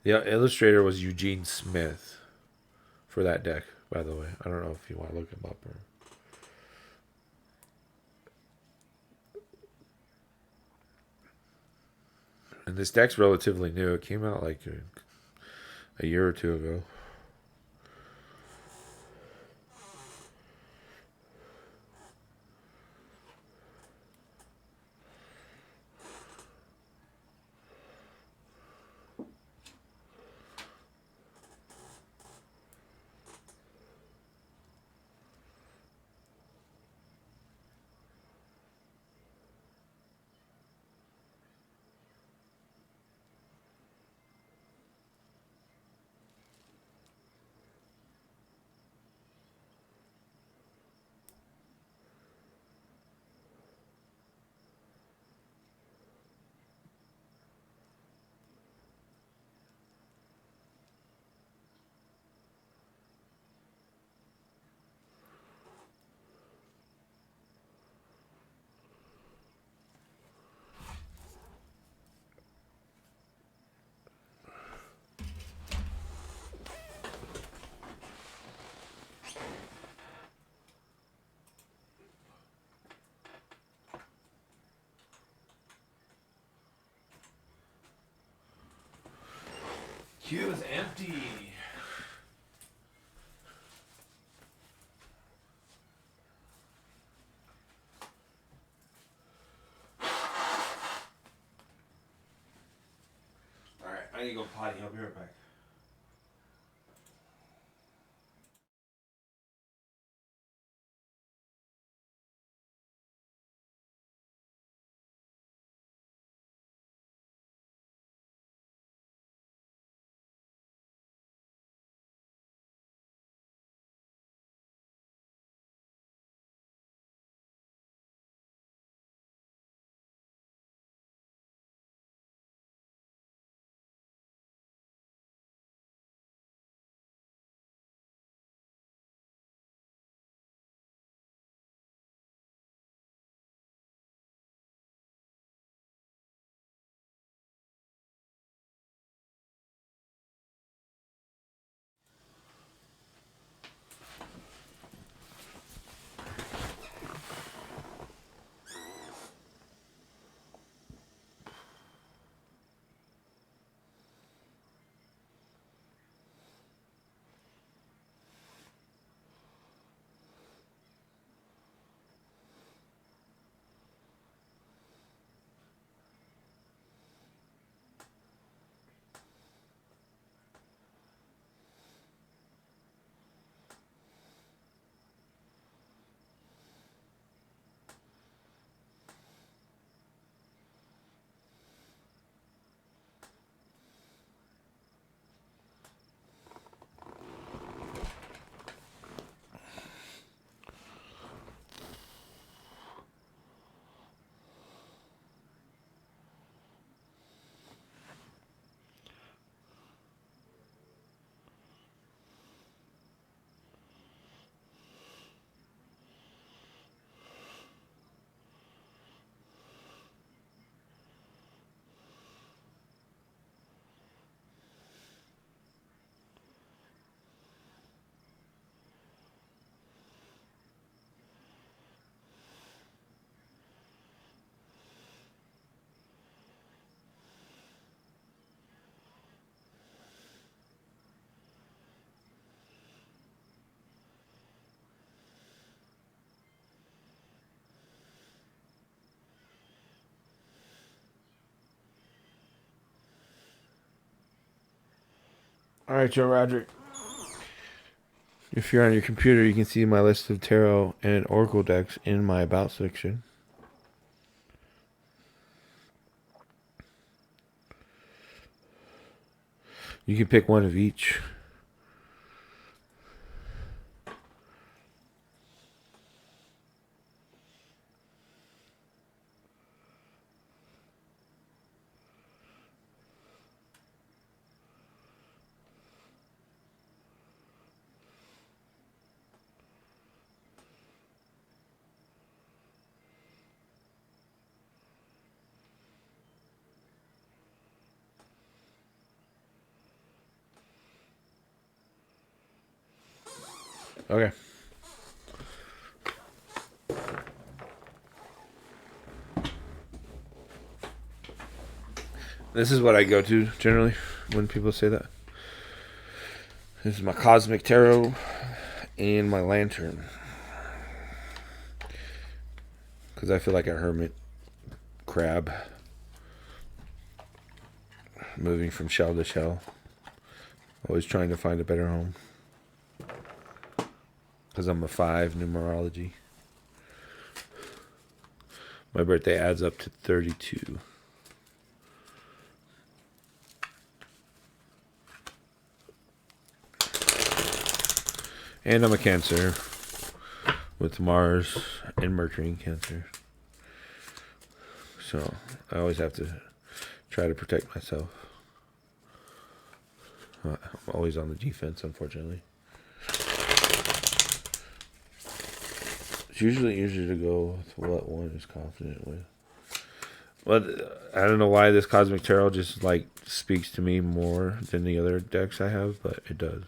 The illustrator was Eugene Smith for that deck, by the way. I don't know if you want to look him up or. And this deck's relatively new. It came out like a year or two ago. Queue is empty. Alright, I need to go potty. I'll be right back. All right, Joe Roderick. If you're on your computer, you can see my list of tarot and oracle decks in my about section. You can pick one of each. Okay. This is what I go to generally when people say that. This is my Cosmic Tarot and my lantern. Because I feel like a hermit crab moving from shell to shell. Always trying to find a better home. Because I'm a 5 numerology. My birthday adds up to 32. And I'm a Cancer with Mars and Mercury in Cancer. So I always have to try to protect myself. I'm always on the defense, unfortunately. It's usually easier to go with what one is confident with. But I don't know why this Cosmic Tarot just like speaks to me more than the other decks I have, but it does.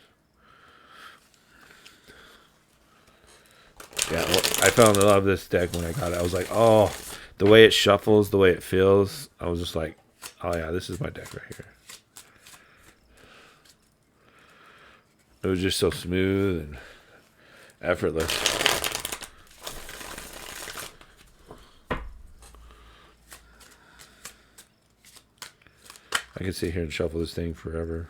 Yeah, well, I fell in love with this deck when I got it. I was like, oh, the way it shuffles, the way it feels. I was just like, oh yeah, this is my deck right here. It was just so smooth and effortless. I could sit here and shuffle this thing forever.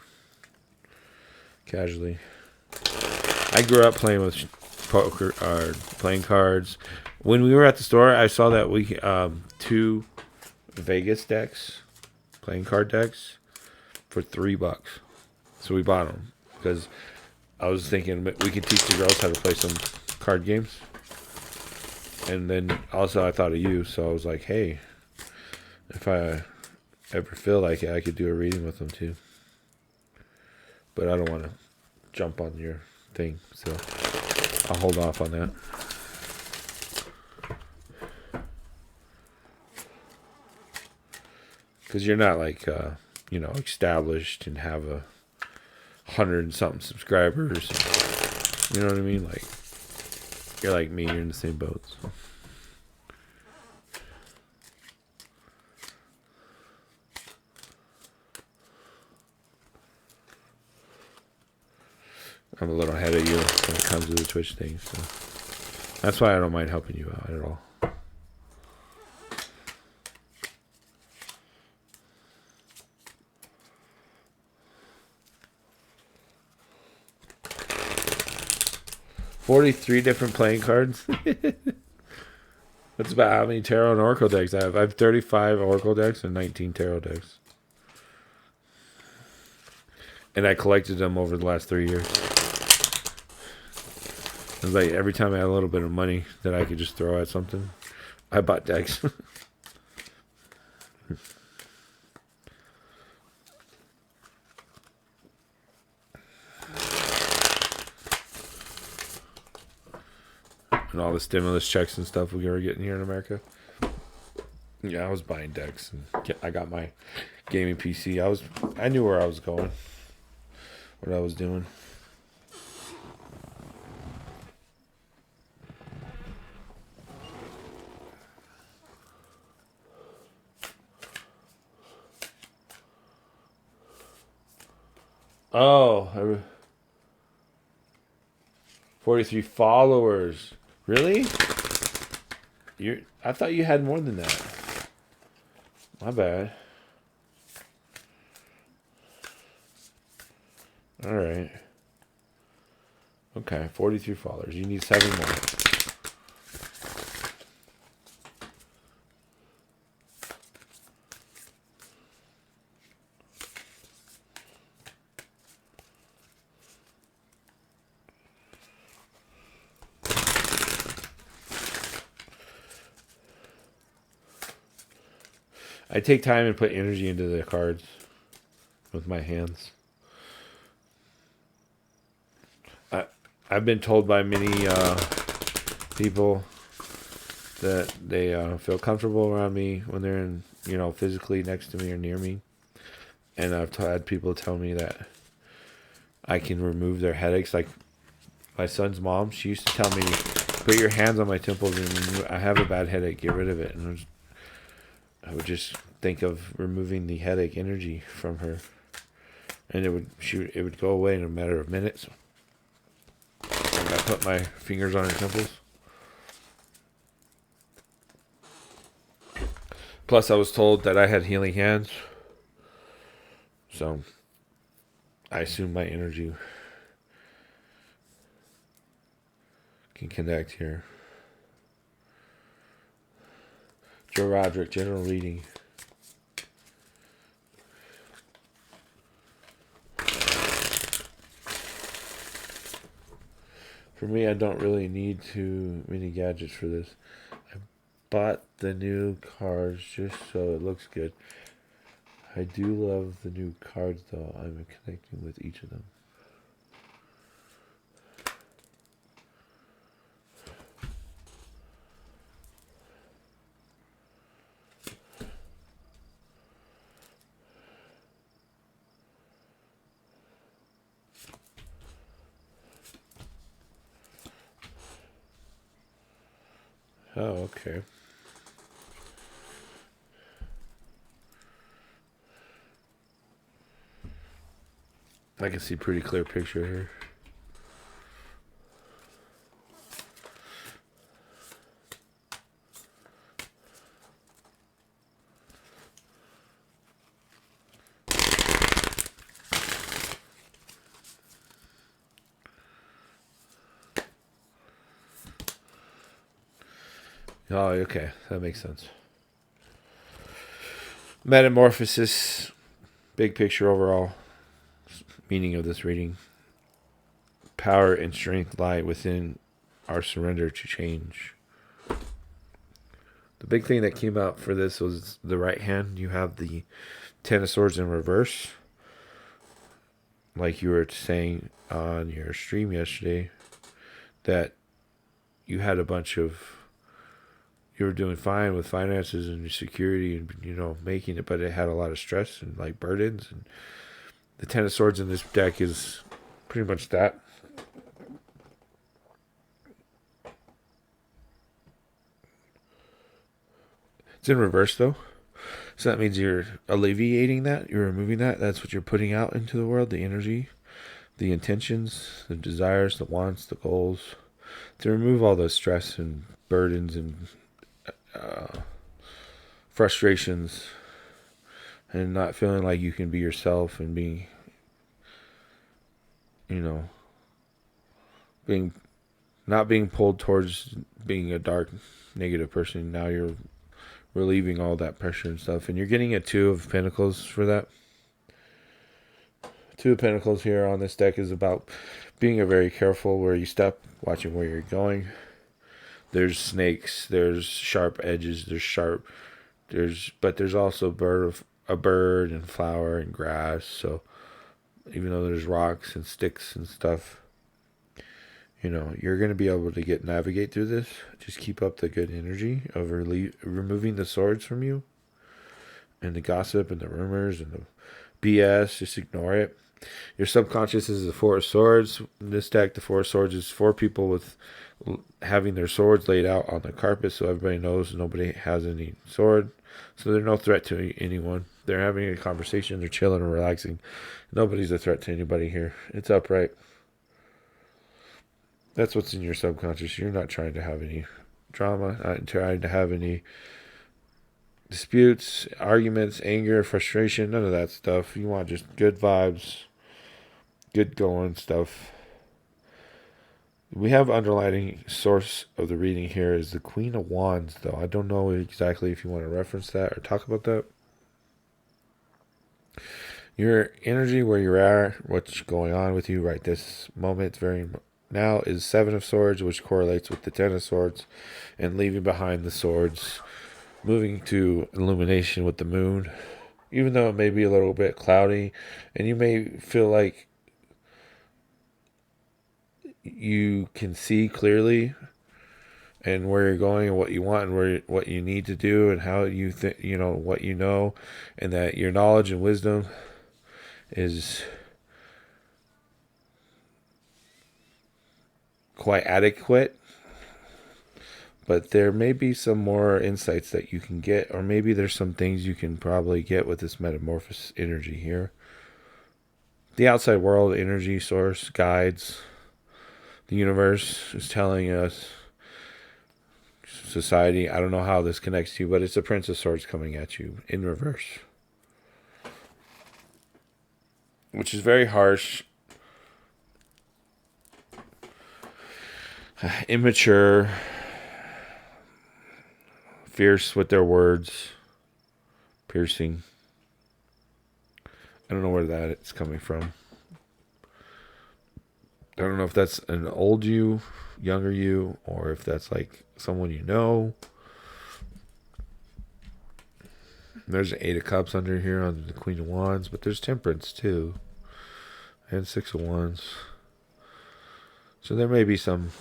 Casually. I grew up playing with poker or playing cards. When we were at the store, I saw that we 2 Vegas decks, playing card decks, for $3. So we bought them because I was thinking we could teach the girls how to play some card games. And then also I thought of you, so I was like, hey, if I ever feel like it, I could do a reading with them too. But I don't want to jump on your thing, so I'll hold off on that. Because you're not like, established and have 100-something subscribers. You know what I mean? Like, you're like me, you're in the same boat. So. I'm a little ahead of you when it comes to the Twitch thing, so that's why I don't mind helping you out at all. $43 different playing cards. That's about how many tarot and oracle decks I have. I have 35 oracle decks and 19 tarot decks. And I collected them over the last 3 years. It was like every time I had a little bit of money that I could just throw at something, I bought decks. And all the stimulus checks and stuff we were getting here in America. Yeah, I was buying decks, and I got my gaming PC. I knew where I was going, what I was doing. Oh, 43 followers. Really? I thought you had more than that. My bad. All right. Okay, 43 followers. You need 7 more. I take time and put energy into the cards with my hands. I've been told by many people that they feel comfortable around me when they're in, physically next to me or near me. And I've had people tell me that I can remove their headaches. Like, my son's mom, she used to tell me, put your hands on my temples and I have a bad headache, get rid of it. And I would just think of removing the headache energy from her, and it would go away in a matter of minutes. And I put my fingers on her temples. Plus, I was told that I had healing hands, so I assume my energy can connect here. Joe Roderick, general reading. For me, I don't really need too many gadgets for this. I bought the new cards just so it looks good. I do love the new cards though. I'm connecting with each of them. Oh, okay. I can see a pretty clear picture here. Oh, okay. That makes sense. Metamorphosis, big picture overall. Meaning of this reading. Power and strength lie within our surrender to change. The big thing that came out for this was the right hand. You have the Ten of Swords in reverse. Like you were saying on your stream yesterday, that you had a bunch of, you were doing fine with finances and your security and, you know, making it, but it had a lot of stress and like burdens. And the Ten of Swords in this deck is pretty much that. It's in reverse though. So that means you're alleviating that, you're removing that. That's what you're putting out into the world, the energy, the intentions, the desires, the wants, the goals. To remove all the stress and burdens and frustrations, and not feeling like you can be yourself and be, you know, not being pulled towards being a dark, negative person. Now you're relieving all that pressure and stuff. And you're getting a Two of Pentacles for that. Two of Pentacles here on this deck is about being very careful where you step, watching where you're going. There's snakes, there's sharp edges, but there's also a bird and flower and grass. So even though there's rocks and sticks and stuff, you know, you're going to be able to navigate through this. Just keep up the good energy of removing the swords from you and the gossip and the rumors and the BS. Just ignore it. Your subconscious is the Four of Swords. In this deck, the Four of Swords is four people with having their swords laid out on the carpet so everybody knows nobody has any sword. So they're no threat to anyone. They're having a conversation. They're chilling and relaxing. Nobody's a threat to anybody here. It's upright. That's what's in your subconscious. You're not trying to have any drama, not trying to have any disputes, arguments, anger, frustration, none of that stuff. You want just good vibes, good going stuff. We have underlining source of the reading here is the Queen of Wands, though. I don't know exactly if you want to reference that or talk about that. Your energy, where you're at, what's going on with you right this moment, now is Seven of Swords, which correlates with the Ten of Swords, and leaving behind the swords, moving to illumination with the moon, even though it may be a little bit cloudy, and you may feel like you can see clearly and where you're going and what you want and what you need to do and how you think, you know, what you know, and that your knowledge and wisdom is quite adequate. But there may be some more insights that you can get, or maybe there's some things you can probably get with this metamorphosis energy here. The outside world, energy source, guides, the universe is telling us, society, I don't know how this connects to you, but it's the Prince of Swords coming at you in reverse. Which is very harsh, immature, fierce with their words, piercing. I don't know where that is coming from. I don't know if that's an old you, younger you, or if that's like someone you know. There's an 8 of Cups under here under the Queen of Wands, but there's Temperance too. And 6 of Wands. So there may be some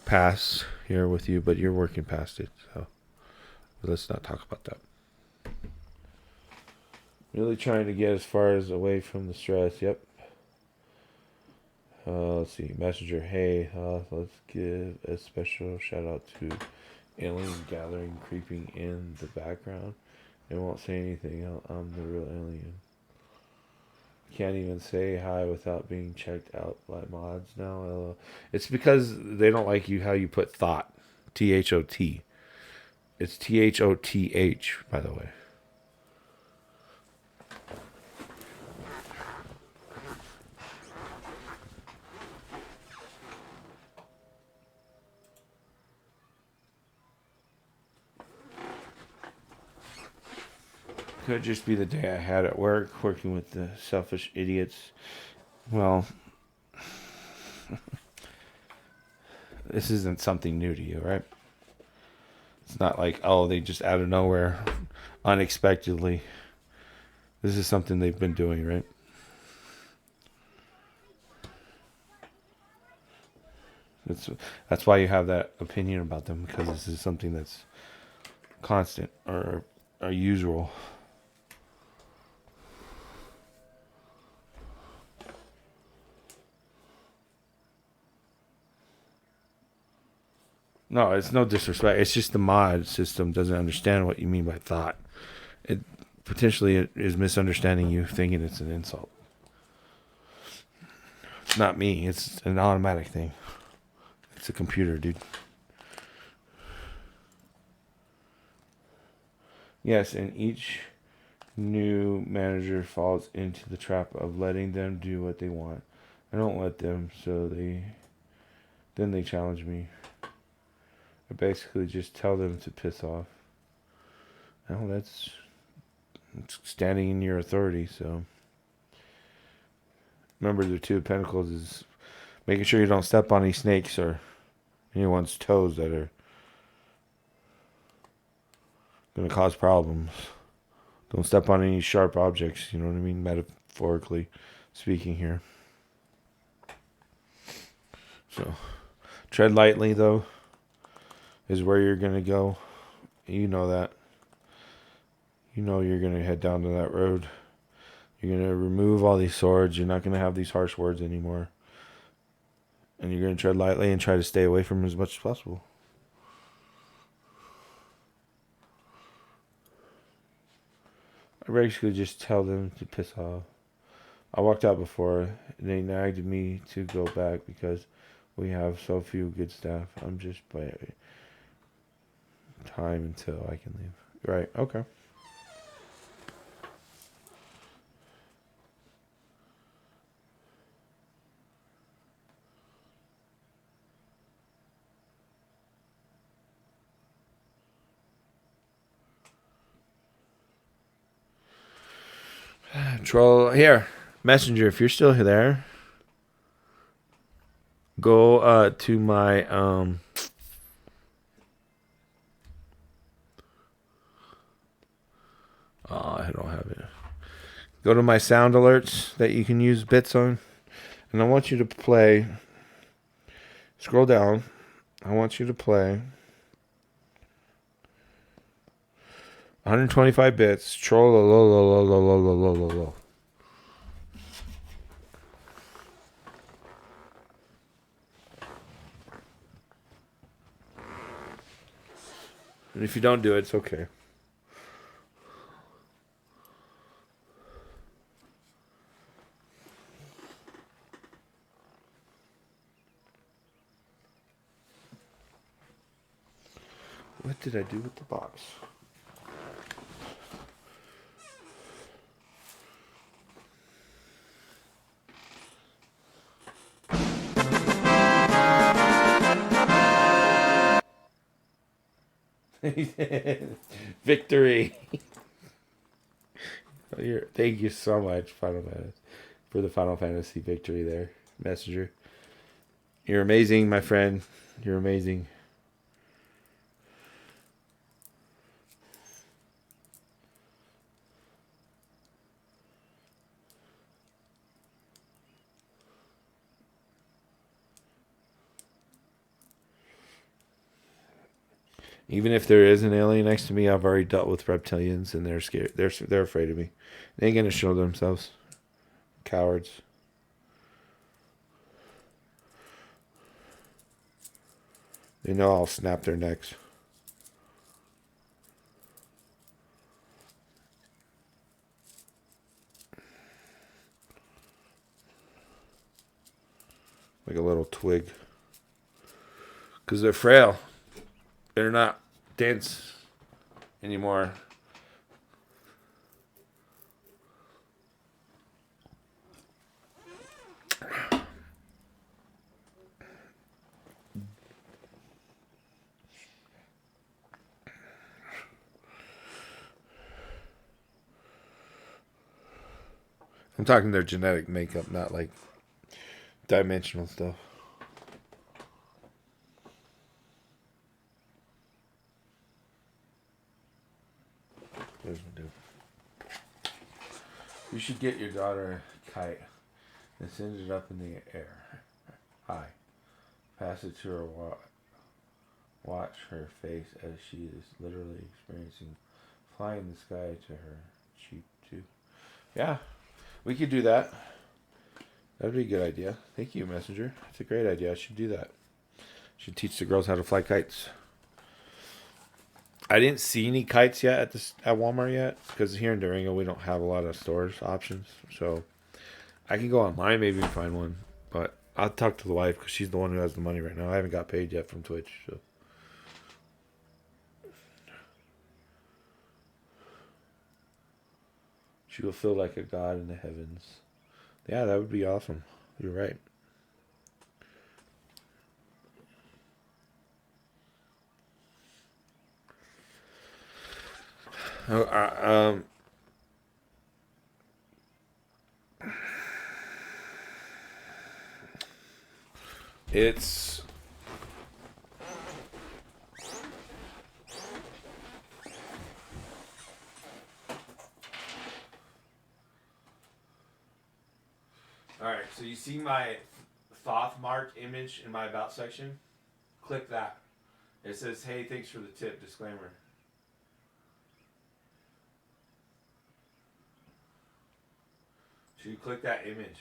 past here with you, but you're working past it. So let's not talk about that. Really trying to get as far as away from the stress. Yep. Let's see. Messenger. Hey, let's give a special shout out to Alien Gathering creeping in the background. It won't say anything. I'm the real alien. Can't even say hi without being checked out by mods now. LOL. It's because they don't like you how you put thought. T-H-O-T. It's T-H-O-T-H, by the way. Could just be the day I had at work, working with the selfish idiots. Well, this isn't something new to you, right? It's not like, oh, they just out of nowhere, unexpectedly. This is something they've been doing, right? That's why you have that opinion about them, because this is something that's constant or usual. No, it's no disrespect. It's just the mod system doesn't understand what you mean by thought. It potentially is misunderstanding you, thinking it's an insult. It's not me. It's an automatic thing. It's a computer, dude. Yes, and each new manager falls into the trap of letting them do what they want. I don't let them, so then they challenge me. I basically just tell them to piss off. Well, that's standing in your authority, so. Remember, the 2 of Pentacles is making sure you don't step on any snakes or anyone's toes that are going to cause problems. Don't step on any sharp objects, you know what I mean? Metaphorically speaking here. So, tread lightly, though, is where you're going to go. You know that. You know you're going to head down to that road. You're going to remove all these swords. You're not going to have these harsh words anymore. And you're going to tread lightly and try to stay away from them as much as possible. I basically just tell them to piss off. I walked out before. And they nagged me to go back because we have so few good staff. I'm just by time until I can leave. Right, okay. Troll here. Messenger, if you're still there, go to my oh, I don't have it. Go to my sound alerts that you can use bits on, and I want you to play. Scroll down. I want you to play 125 bits. Troll lo lo lo lo lo lo lo lo lo. And if you don't do it, it's okay. What did I do with the box? Victory. Thank you so much, Final Fantasy, for the Final Fantasy victory there, Messenger. You're amazing, my friend. You're amazing. Even if there is an alien next to me, I've already dealt with reptilians, and they're scared. They're afraid of me. They ain't gonna show themselves. Cowards. They know I'll snap their necks. Like a little twig. Because they're frail. They're not dense anymore. I'm talking their genetic makeup, not like dimensional stuff. There's my dude. You should get your daughter a kite and send it up in the air. High. Pass it to her. Watch her face as she is literally experiencing flying the sky to her cheek too. Yeah, we could do that. That'd be a good idea. Thank you, Messenger. It's a great idea. I should do that. Should teach the girls how to fly kites. I didn't see any kites yet at Walmart yet because here in Durango we don't have a lot of stores options. So I can go online maybe and find one, but I'll talk to the wife because she's the one who has the money right now. I haven't got paid yet from Twitch. So. She will feel like a god in the heavens. Yeah, that would be awesome. You're right. It's all right. So you see my Thoth marked image in my about section? Click that. It says, "Hey, thanks for the tip." Disclaimer. So you click that image.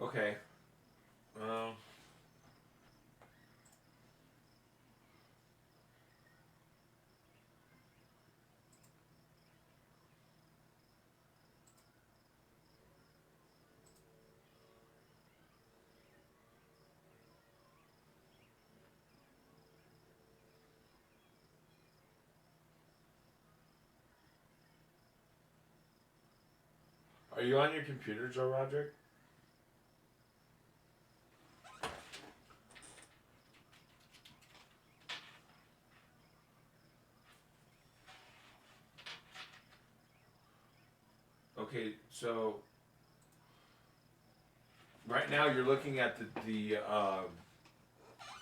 Okay. Are you on your computer, Joe Roderick? Okay, so right now you're looking at the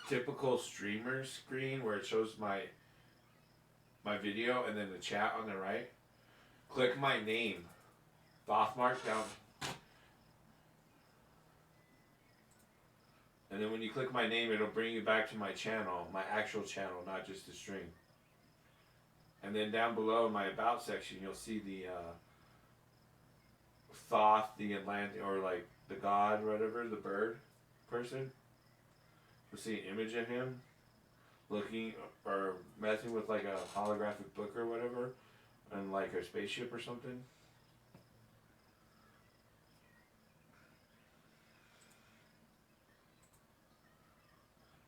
typical streamer screen where it shows my my video and then the chat on the right, click my name, Thoth mark down. And then when you click my name, it'll bring you back to my channel, my actual channel, not just the stream. And then down below in my about section, you'll see the Thoth, the Atlantic, or like the god, or whatever, the bird person. You'll see an image of him looking or messing with like a holographic book or whatever, and like a spaceship or something.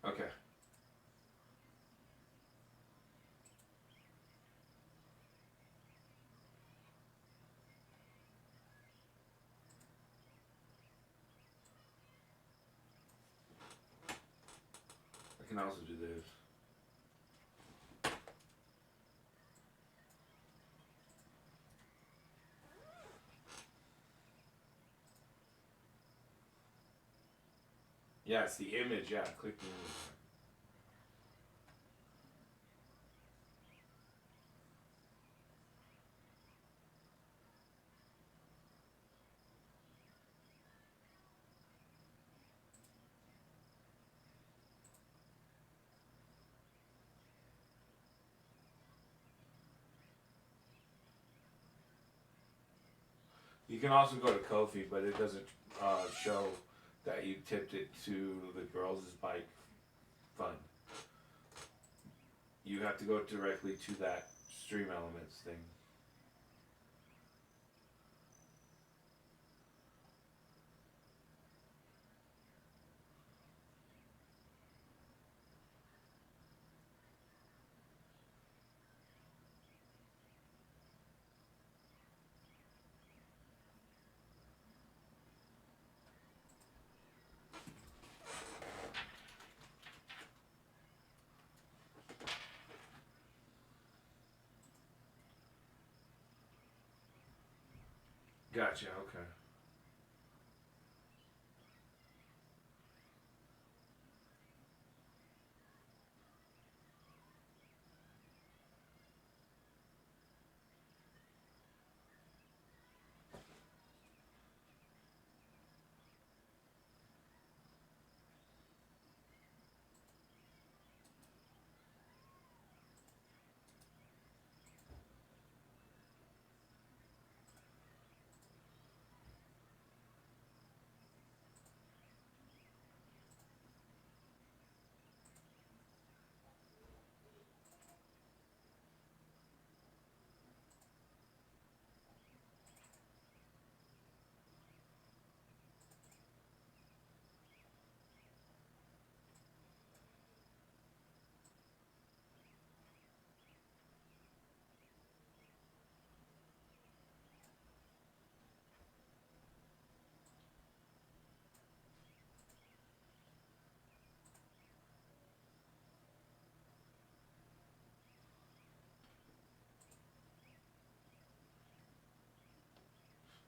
Okay. I can also do this. Yeah, it's the image. Yeah, click the image. You can also go to Kofi, but it doesn't show that you tipped it to the girls' bike fund. You have to go directly to that Stream Elements thing. Gotcha, okay.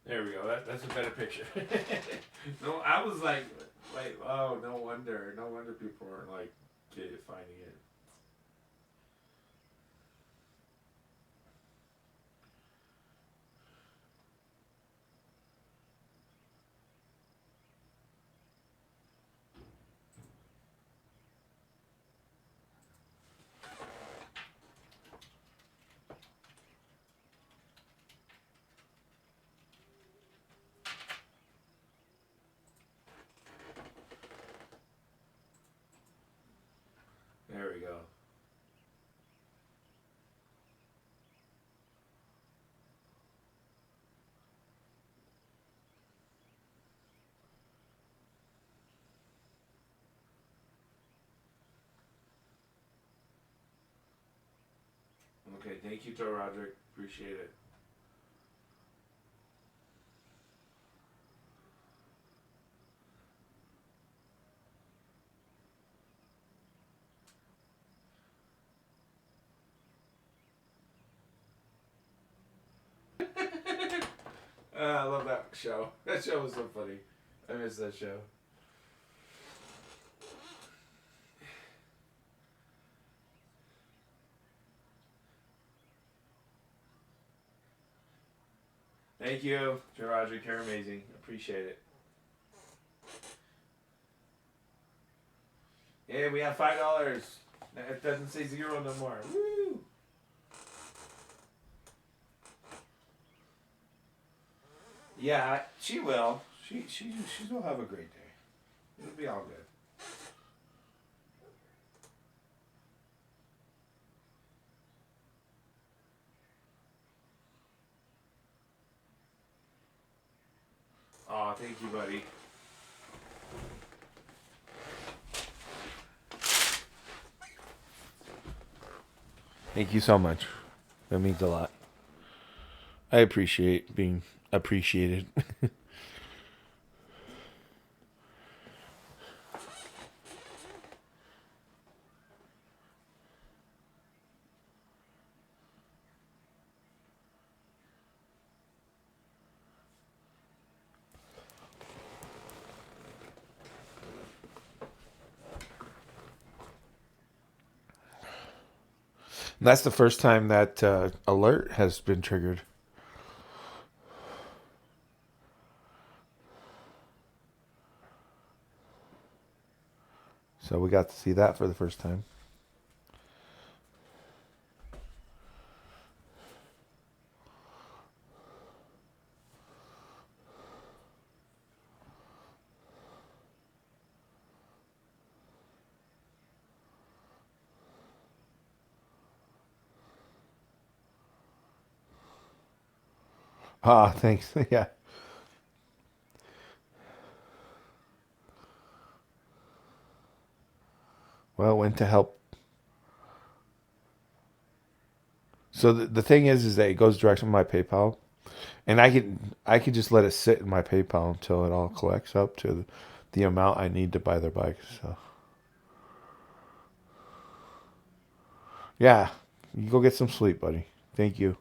There we go. That's a better picture. No, I was like, oh, no wonder people aren't like finding it. There we go. Okay, thank you, Joe Roderick. Appreciate it. I love that show. That show was so funny. I miss that show. Thank you, Roderick. You're amazing. Appreciate it. Yeah, we have $5. It doesn't say zero no more. Woo! Yeah, she will. She will have a great day. It'll be all good. Oh, thank you, buddy. Thank you so much. That means a lot. I appreciate being appreciated. That's the first time that alert has been triggered. So we got to see that for the first time. Ah, thanks. Yeah. Well, it went to help. So the thing is that it goes direct to my PayPal, and I could just let it sit in my PayPal until it all collects up to the amount I need to buy their bike. So yeah, you go get some sleep, buddy. Thank you.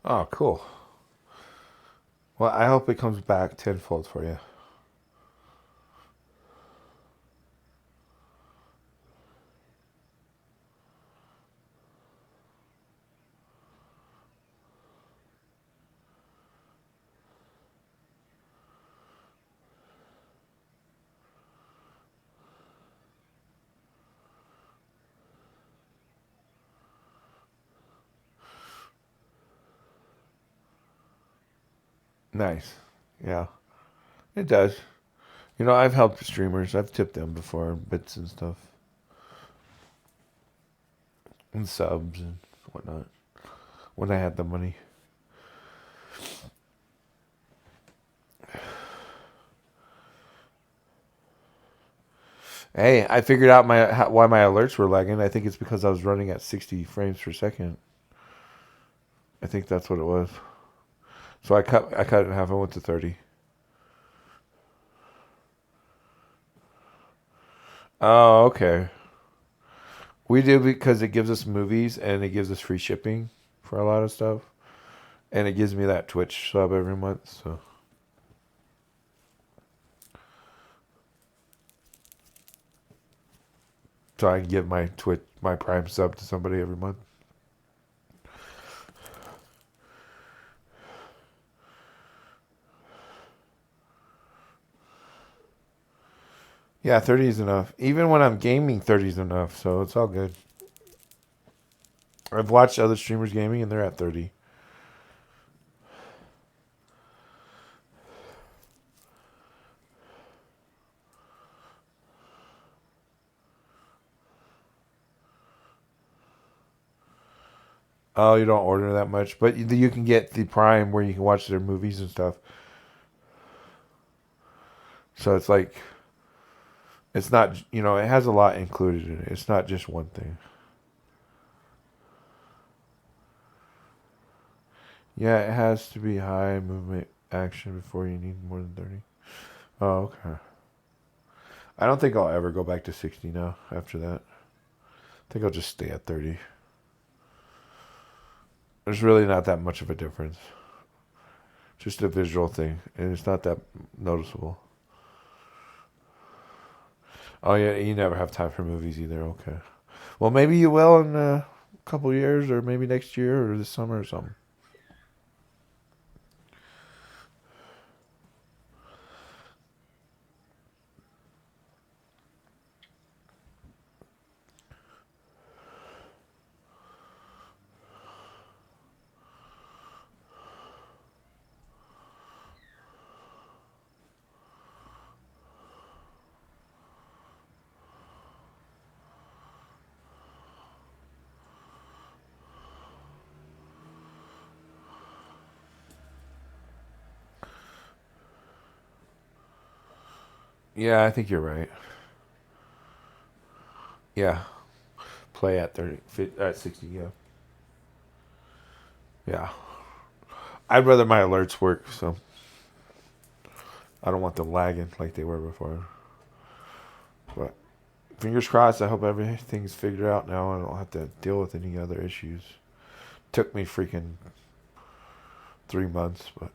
Oh, cool. Well, I hope it comes back tenfold for you. Nice. Yeah, it does. You know, I've helped streamers. I've tipped them before, bits and stuff, and subs and whatnot when I had the money. Hey, I figured out why my alerts were lagging. I think it's because I was running at 60 frames per second. I think that's what it was. So I cut it in half. I went to 30. Oh, okay. We do because it gives us movies and it gives us free shipping for a lot of stuff, and it gives me that Twitch sub every month. So I can give my Prime sub to somebody every month. Yeah, 30 is enough. Even when I'm gaming, 30 is enough, so it's all good. I've watched other streamers gaming and they're at 30. Oh, you don't order that much, but you can get the Prime where you can watch their movies and stuff. So it's like, it's not, it has a lot included in it. It's not just one thing. Yeah, it has to be high movement action before you need more than 30. Oh, okay. I don't think I'll ever go back to 60 now after that. I think I'll just stay at 30. There's really not that much of a difference. Just a visual thing, and it's not that noticeable. Oh, yeah, you never have time for movies either. Okay. Well, maybe you will in a couple years, or maybe next year, or this summer or something. Yeah, I think you're right. Yeah. Play at 30, at 60, yeah. Yeah. I'd rather my alerts work, so I don't want them lagging like they were before. But fingers crossed, I hope everything's figured out now. I don't have to deal with any other issues. Took me freaking 3 months, but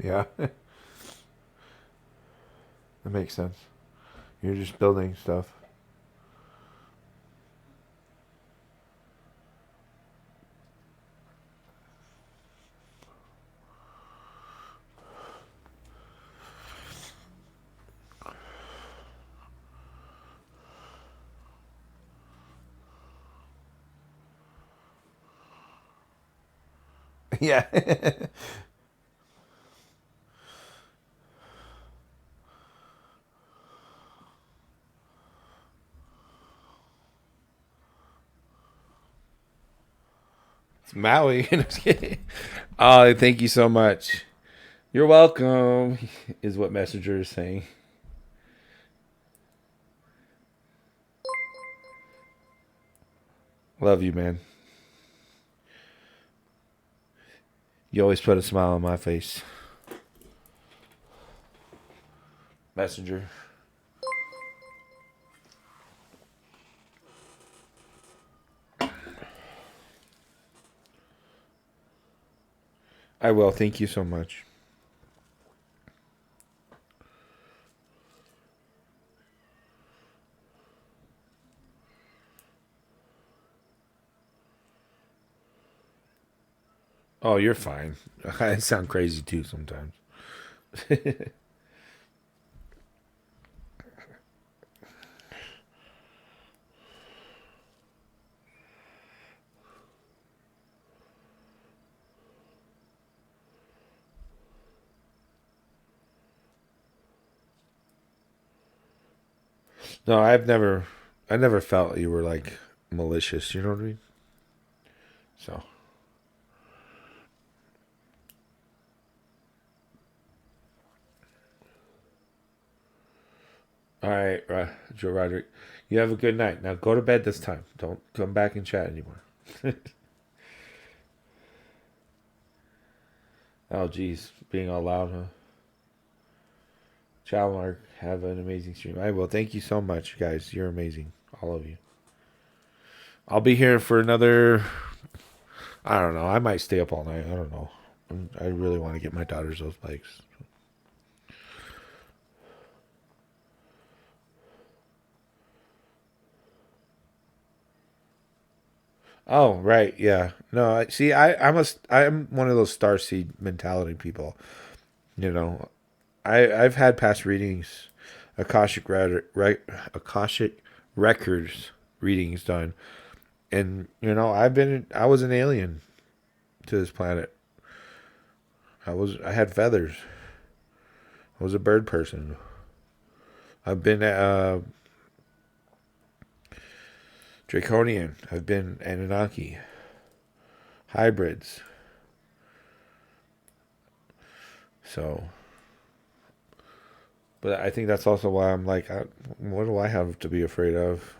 yeah. That makes sense. You're just building stuff. Yeah. It's Maui. Just kidding. Oh, thank you so much. You're welcome, is what Messenger is saying. Love you, man. You always put a smile on my face. Messenger. I will. Thank you so much. Oh, you're fine. I sound crazy too sometimes. No, I never felt you were like malicious. You know what I mean? So, all right, Joe Roderick, you have a good night. Now go to bed this time. Don't come back and chat anymore. Oh, geez, being all loud, huh? Ciao, Mark. Have an amazing stream. I will. Thank you so much, guys. You're amazing, all of you. I'll be here for another. I don't know. I might stay up all night. I don't know. I really want to get my daughters those bikes. Oh, right. Yeah. No, see, I'm one of those starseed mentality people. You know, I've had past readings, Akashic records readings done, and I was an alien to this planet. I had feathers. I was a bird person. I've been Draconian. I've been Anunnaki. Hybrids. So, but I think that's also why I'm like, what do I have to be afraid of?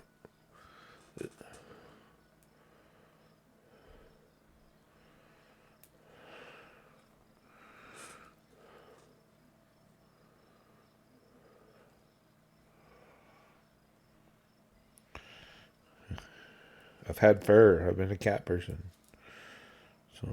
I've had fur. I've been a cat person. So.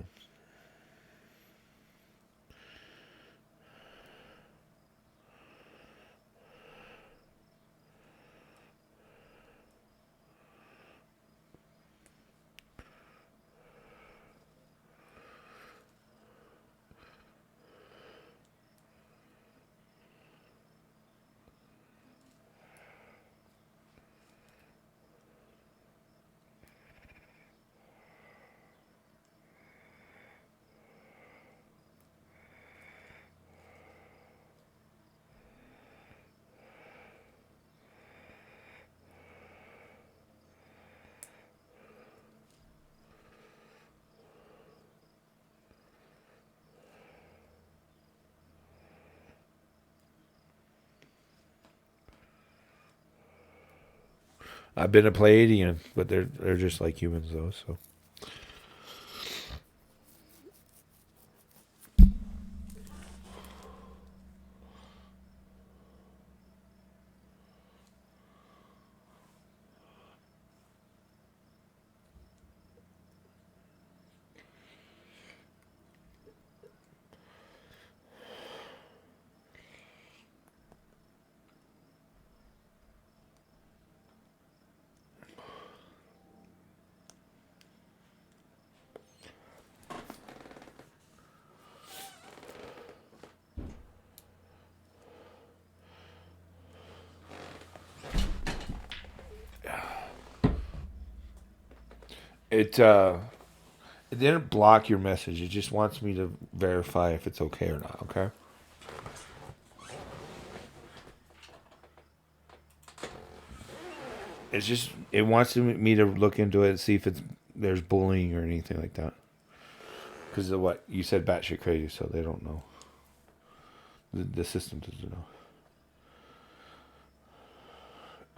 I've been a Pleiadian, but they're just like humans though. So it didn't block your message. It just wants me to verify if it's okay or not. Okay. It's just it wants me to look into it and see if there's bullying or anything like that. Because of what you said, batshit crazy, so they don't know. The system doesn't know.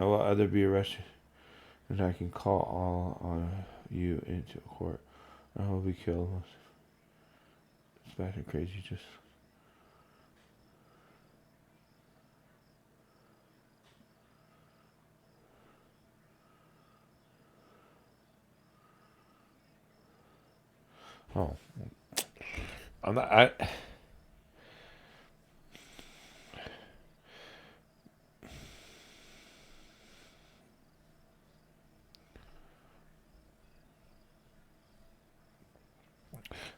I will either be arrested, and I can call all on you into court, or I will be killed. It's batshit crazy, just. Oh, I'm not.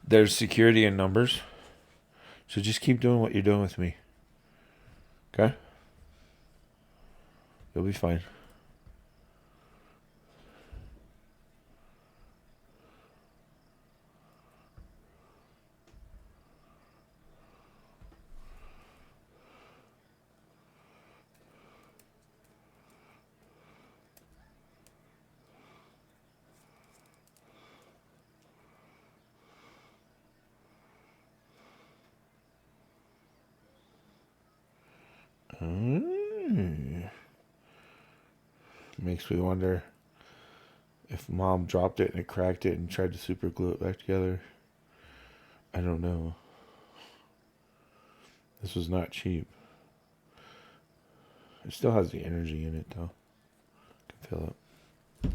There's security in numbers, so just keep doing what you're doing with me. Okay, you'll be fine. Makes me wonder if Mom dropped it and it cracked it and tried to super glue it back together. I don't know. This was not cheap. It still has the energy in it though. I can feel it.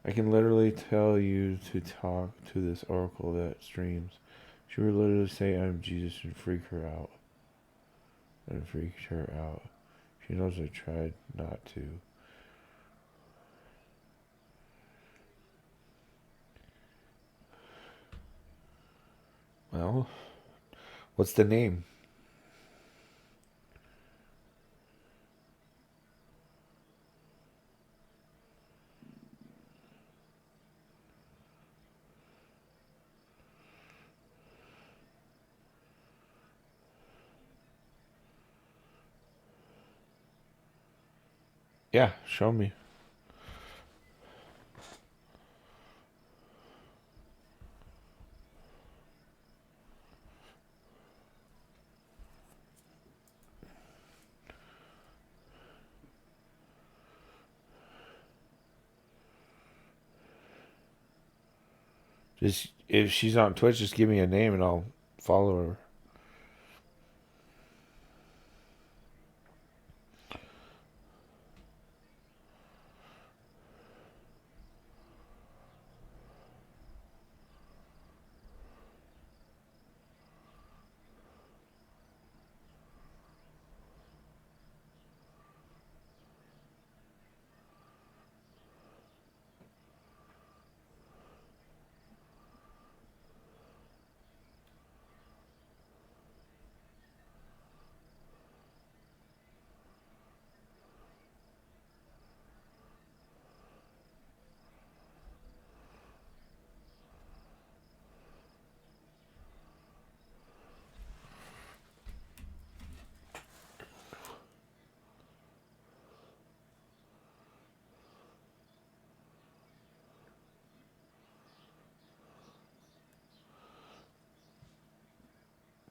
I can literally tell you to talk to this oracle that streams. She would literally say I'm Jesus and freak her out. And freaked her out. She knows I tried not to. Well, what's the name? Yeah, show me. Just if she's on Twitch, just give me a name and I'll follow her.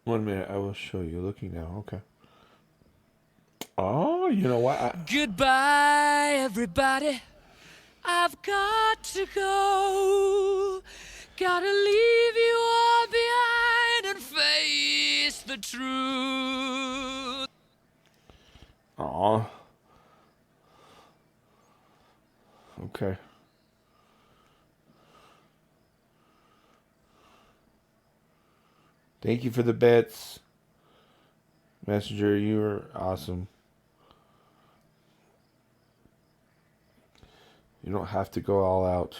One minute, I will show you. Looking now, okay. Oh, you know what? Goodbye, everybody. I've got to go. Gotta leave you all behind and face the truth. Oh. Okay. Thank you for the bits. Messenger, you are awesome. You don't have to go all out.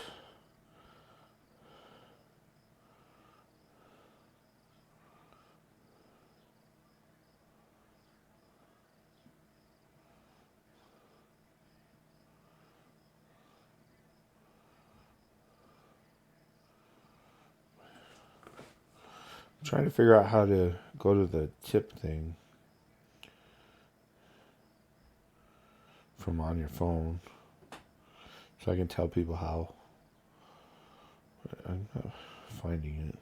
I'm trying to figure out how to go to the tip thing from on your phone so I can tell people how. I'm not finding it.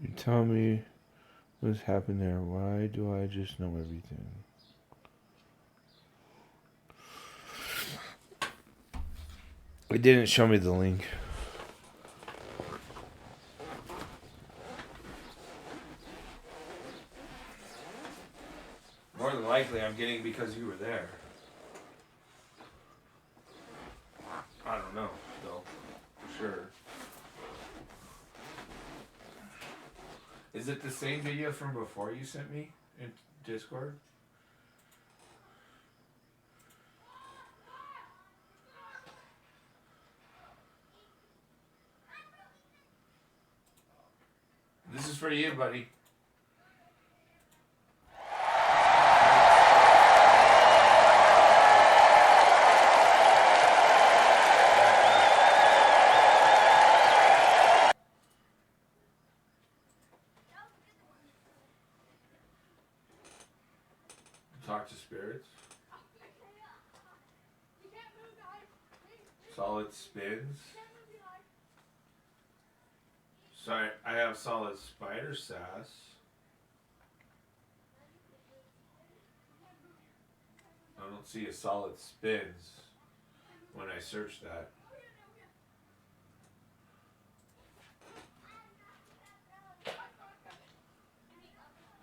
You tell me what's happened there. Why do I just know everything? It didn't show me the link. More than likely, I'm getting because you were there. I don't know, though, for sure. Is it the same video from before you sent me in Discord? This is for you, buddy. Talk to spirits. Solid spins. Sorry, I have solid spider sass. I don't see a solid spins when I search that.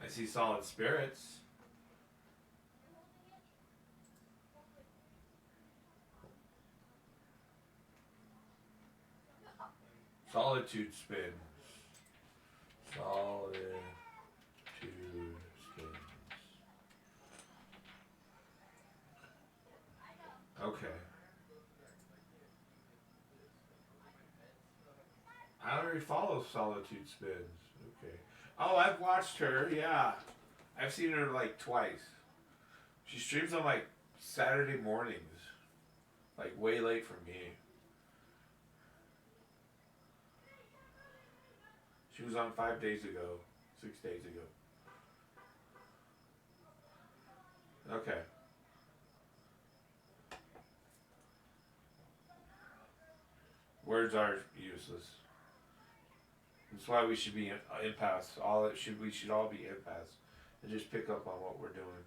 I see solid spirits. Solitude spins. Solitude spins. Okay. I already follow Solitude Spins. Okay. Oh, I've watched her. Yeah, I've seen her like twice. She streams on like Saturday mornings, like way late for me. She was on 5 days ago, 6 days ago. Okay. Words are useless. That's why we should be empaths. We should all be empaths and just pick up on what we're doing.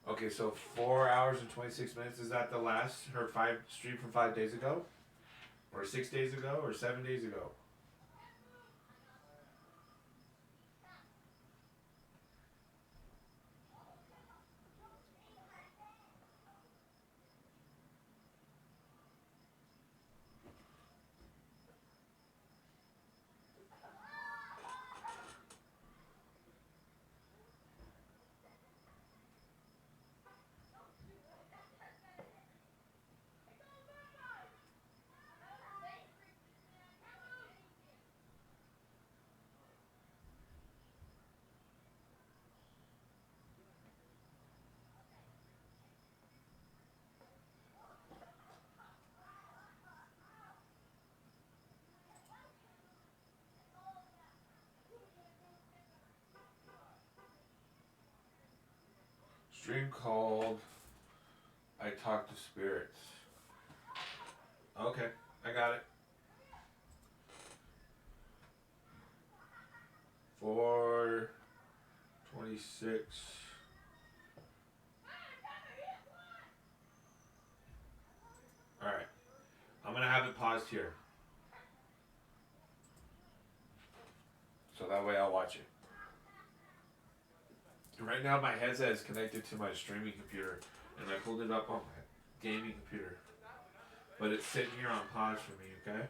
Okay, so 4 hours and 26 minutes. Is that the last her stream from 5 days ago, or 6 days ago, or 7 days ago? Stream called I Talk to Spirits. Okay, I got it. 4:26. All right, I'm gonna have it paused here, so that way I'll watch it. Right now my headset is connected to my streaming computer, and I pulled it up on my gaming computer, but it's sitting here on pause for me. Okay.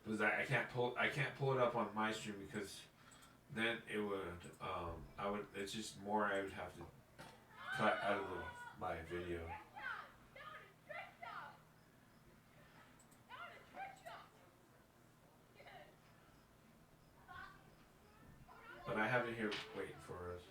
Because I can't pull it up on my stream because then it would it's just more I would have to cut out of my video. But I have it here waiting for us.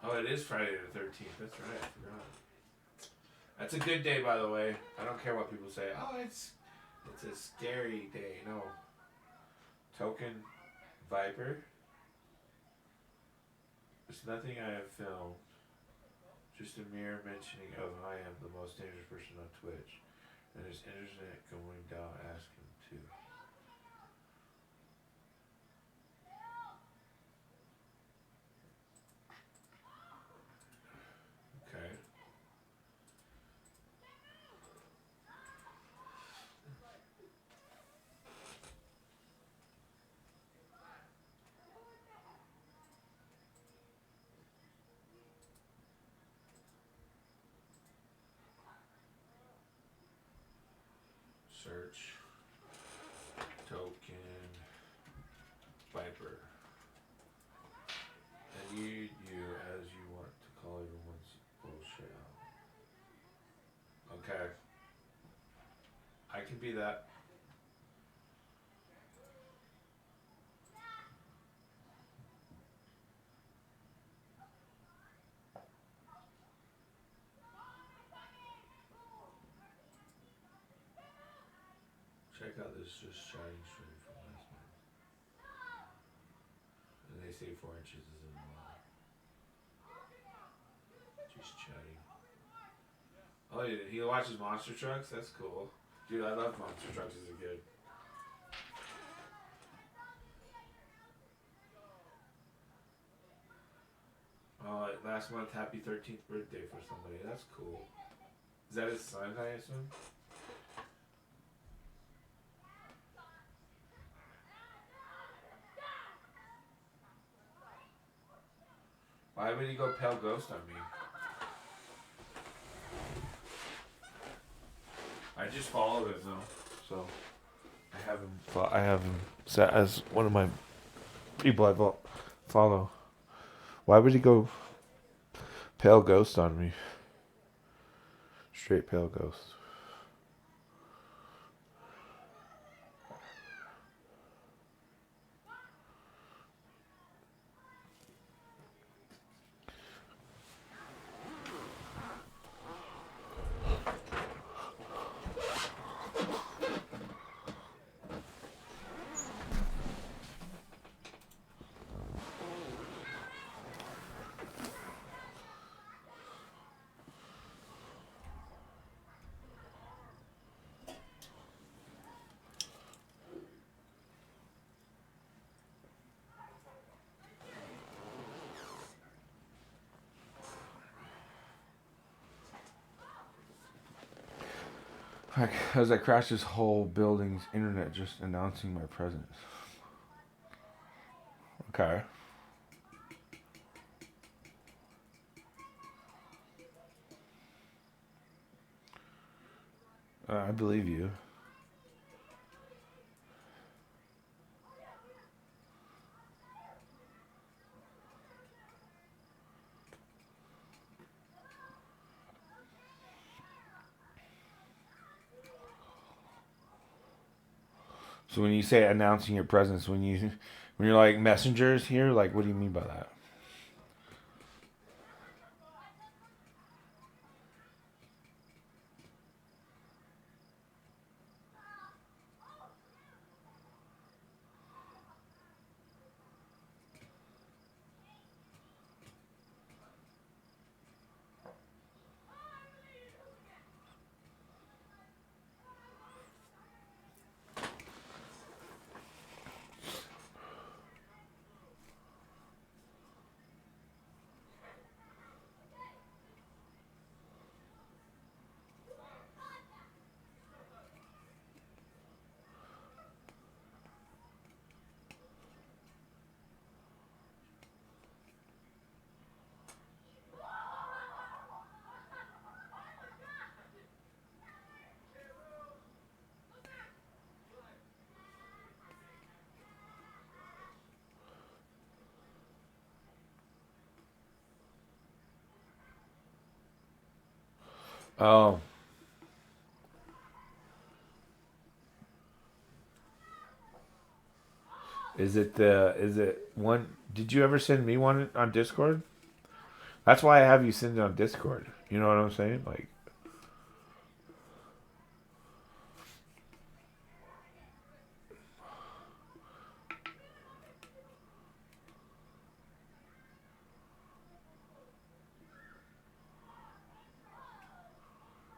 Oh, it is Friday the 13th. That's right. I forgot. That's a good day, by the way. I don't care what people say. Oh, it's a scary day. No. Token Viper. There's nothing I have filmed. Just a mere mentioning of I am the most dangerous person on Twitch. And his internet going down asking to. Okay. Search Token Viper. And you as you want to call everyone's bullshit out. Okay. I can be that. check out this just chatting stream from last month. And they say 4 inches isn't a lot. Just chatting. Oh, he watches Monster Trucks? That's cool. Dude, I love Monster Trucks as a kid. Oh, last month, happy 13th birthday for somebody. That's cool. Is that his son, I assume? Why would he go pale ghost on me? I just followed him though, so I have him set as one of my people I follow. Why would he go pale ghost on me? Straight pale ghost. As I crash this whole building's internet just announcing my presence. Okay. I believe you. So when you say announcing your presence, when you're like messengers here, like what do you mean by that? Oh. Is it one? Did you ever send me one on Discord? That's why I have you send it on Discord. You know what I'm saying? Like,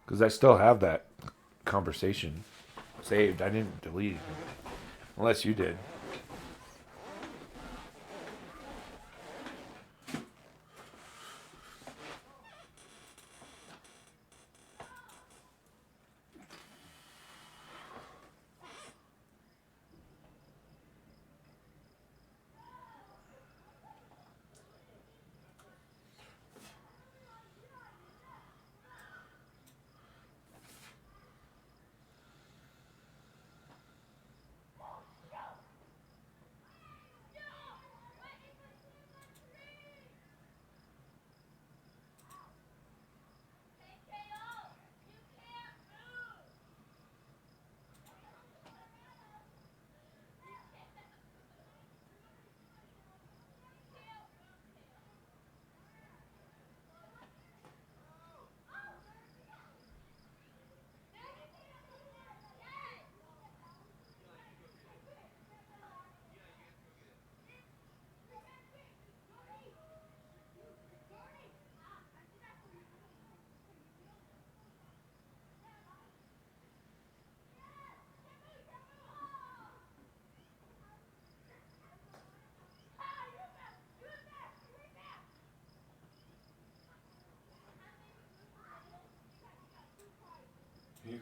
because I still have that conversation saved. I didn't delete it. Unless you did.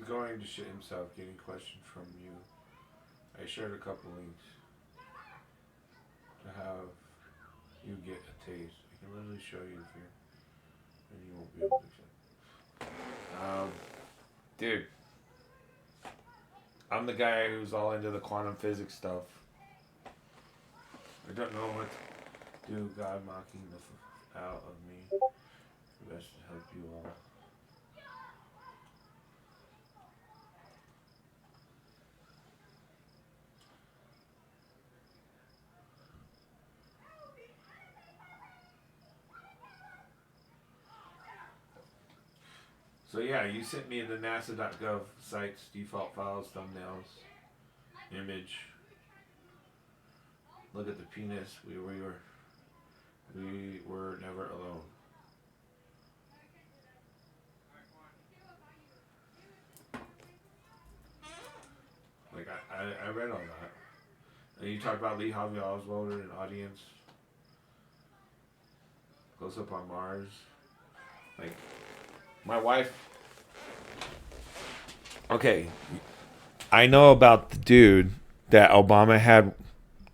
going to shit himself, getting questions from you. I shared a couple links to have you get a taste. I can literally show you if you're, and you won't be able to accept. Dude, I'm the guy who's all into the quantum physics stuff. I don't know what to do. God mocking the out of me. The best to help you all. So yeah, you sent me the NASA.gov sites, default files, thumbnails, image. Look at the penis. We were never alone. Like I read all that. And you talk about Lee Harvey Oswald in an audience. Close up on Mars. Like my wife. Okay, I know about the dude that Obama had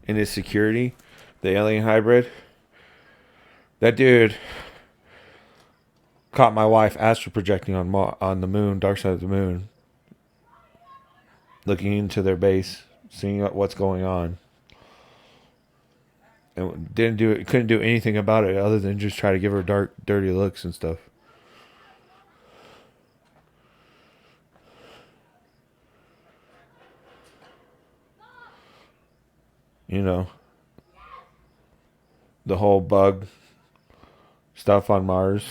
in his security, the alien hybrid. That dude caught my wife astral projecting on the moon, dark side of the moon, looking into their base, seeing what's going on, and couldn't do anything about it other than just try to give her dark, dirty looks and stuff. You know, the whole bug stuff on Mars,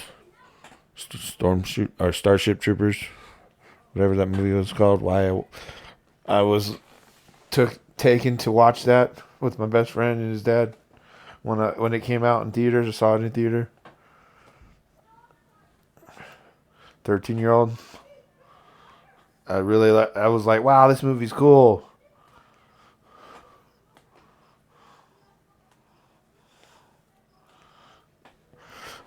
Starship Troopers, whatever that movie was called. Why I was taken to watch that with my best friend and his dad when it came out in theaters. I saw it in theater. 13-year-old. I was like, wow, this movie's cool.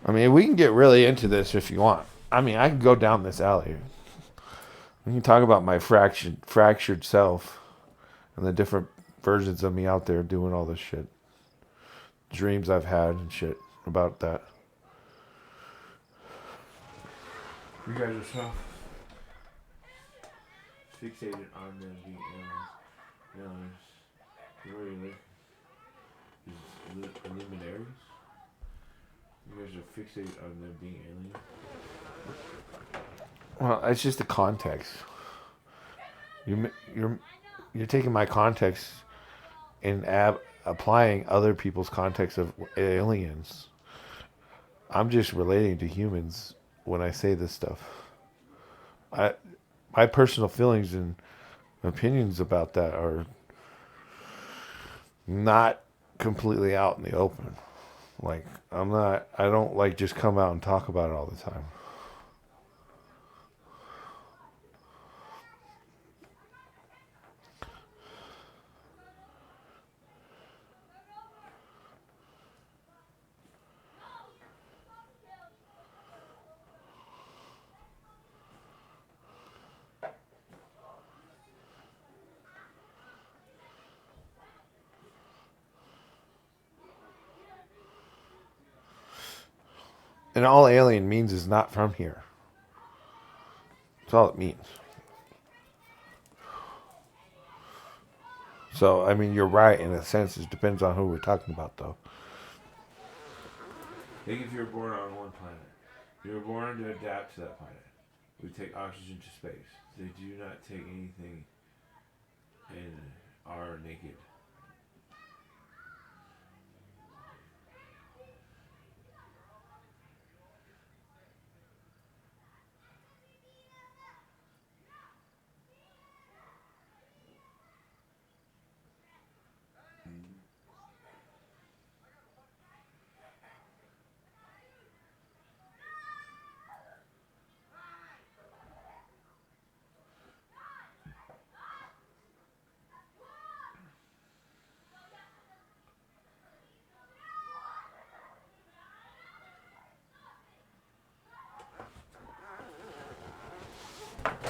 I mean, we can get really into this if you want. I mean, I can go down this alley. We can talk about my fractured self and the different versions of me out there doing all this shit. Dreams I've had and shit about that. You guys are so fixated on them being aliens. You really luminaries? You guys are fixated on them being aliens? Well, it's just the context. You're taking my context and applying other people's context of aliens. I'm just relating to humans when I say this stuff. My personal feelings and opinions about that are not completely out in the open. Like, I don't like just come out and talk about it all the time. And all alien means is not from here. That's all it means. So, I mean, you're right in a sense. It depends on who we're talking about, though. Think if you're born on one planet. You were born to adapt to that planet. We take oxygen to space. They do not take anything and are naked.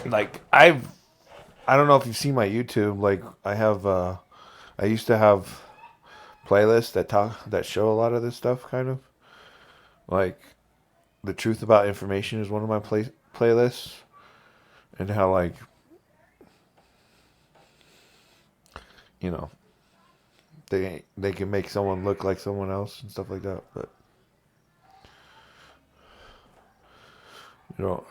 like I don't know if you've seen my YouTube. Like I used to have playlists that show a lot of this stuff, kind of like the truth about information is one of my playlists, and how like you know they can make someone look like someone else and stuff like that. But you know,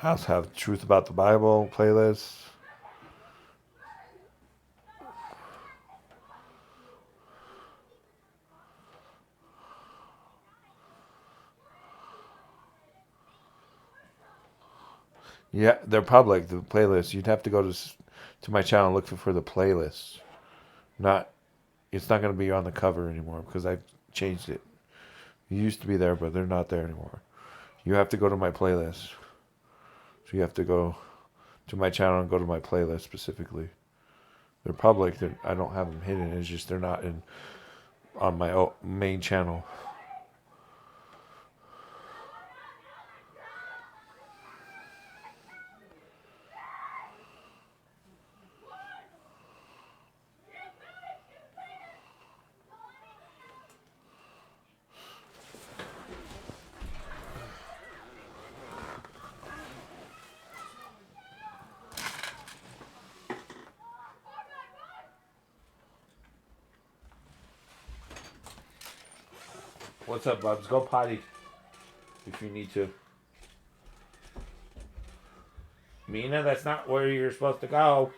I also have truth about the Bible playlists. Yeah, they're public. The playlists. You'd have to go to my channel and look for the playlists. Not, it's not going to be on the cover anymore because I've changed it. It used to be there, but they're not there anymore. You have to go to my playlist. So you have to go to my channel and go to my playlist specifically. They're public. I don't have them hidden. It's just they're not in on my main channel. What's up, Bubs? Go potty if you need to. Mina, that's not where you're supposed to go.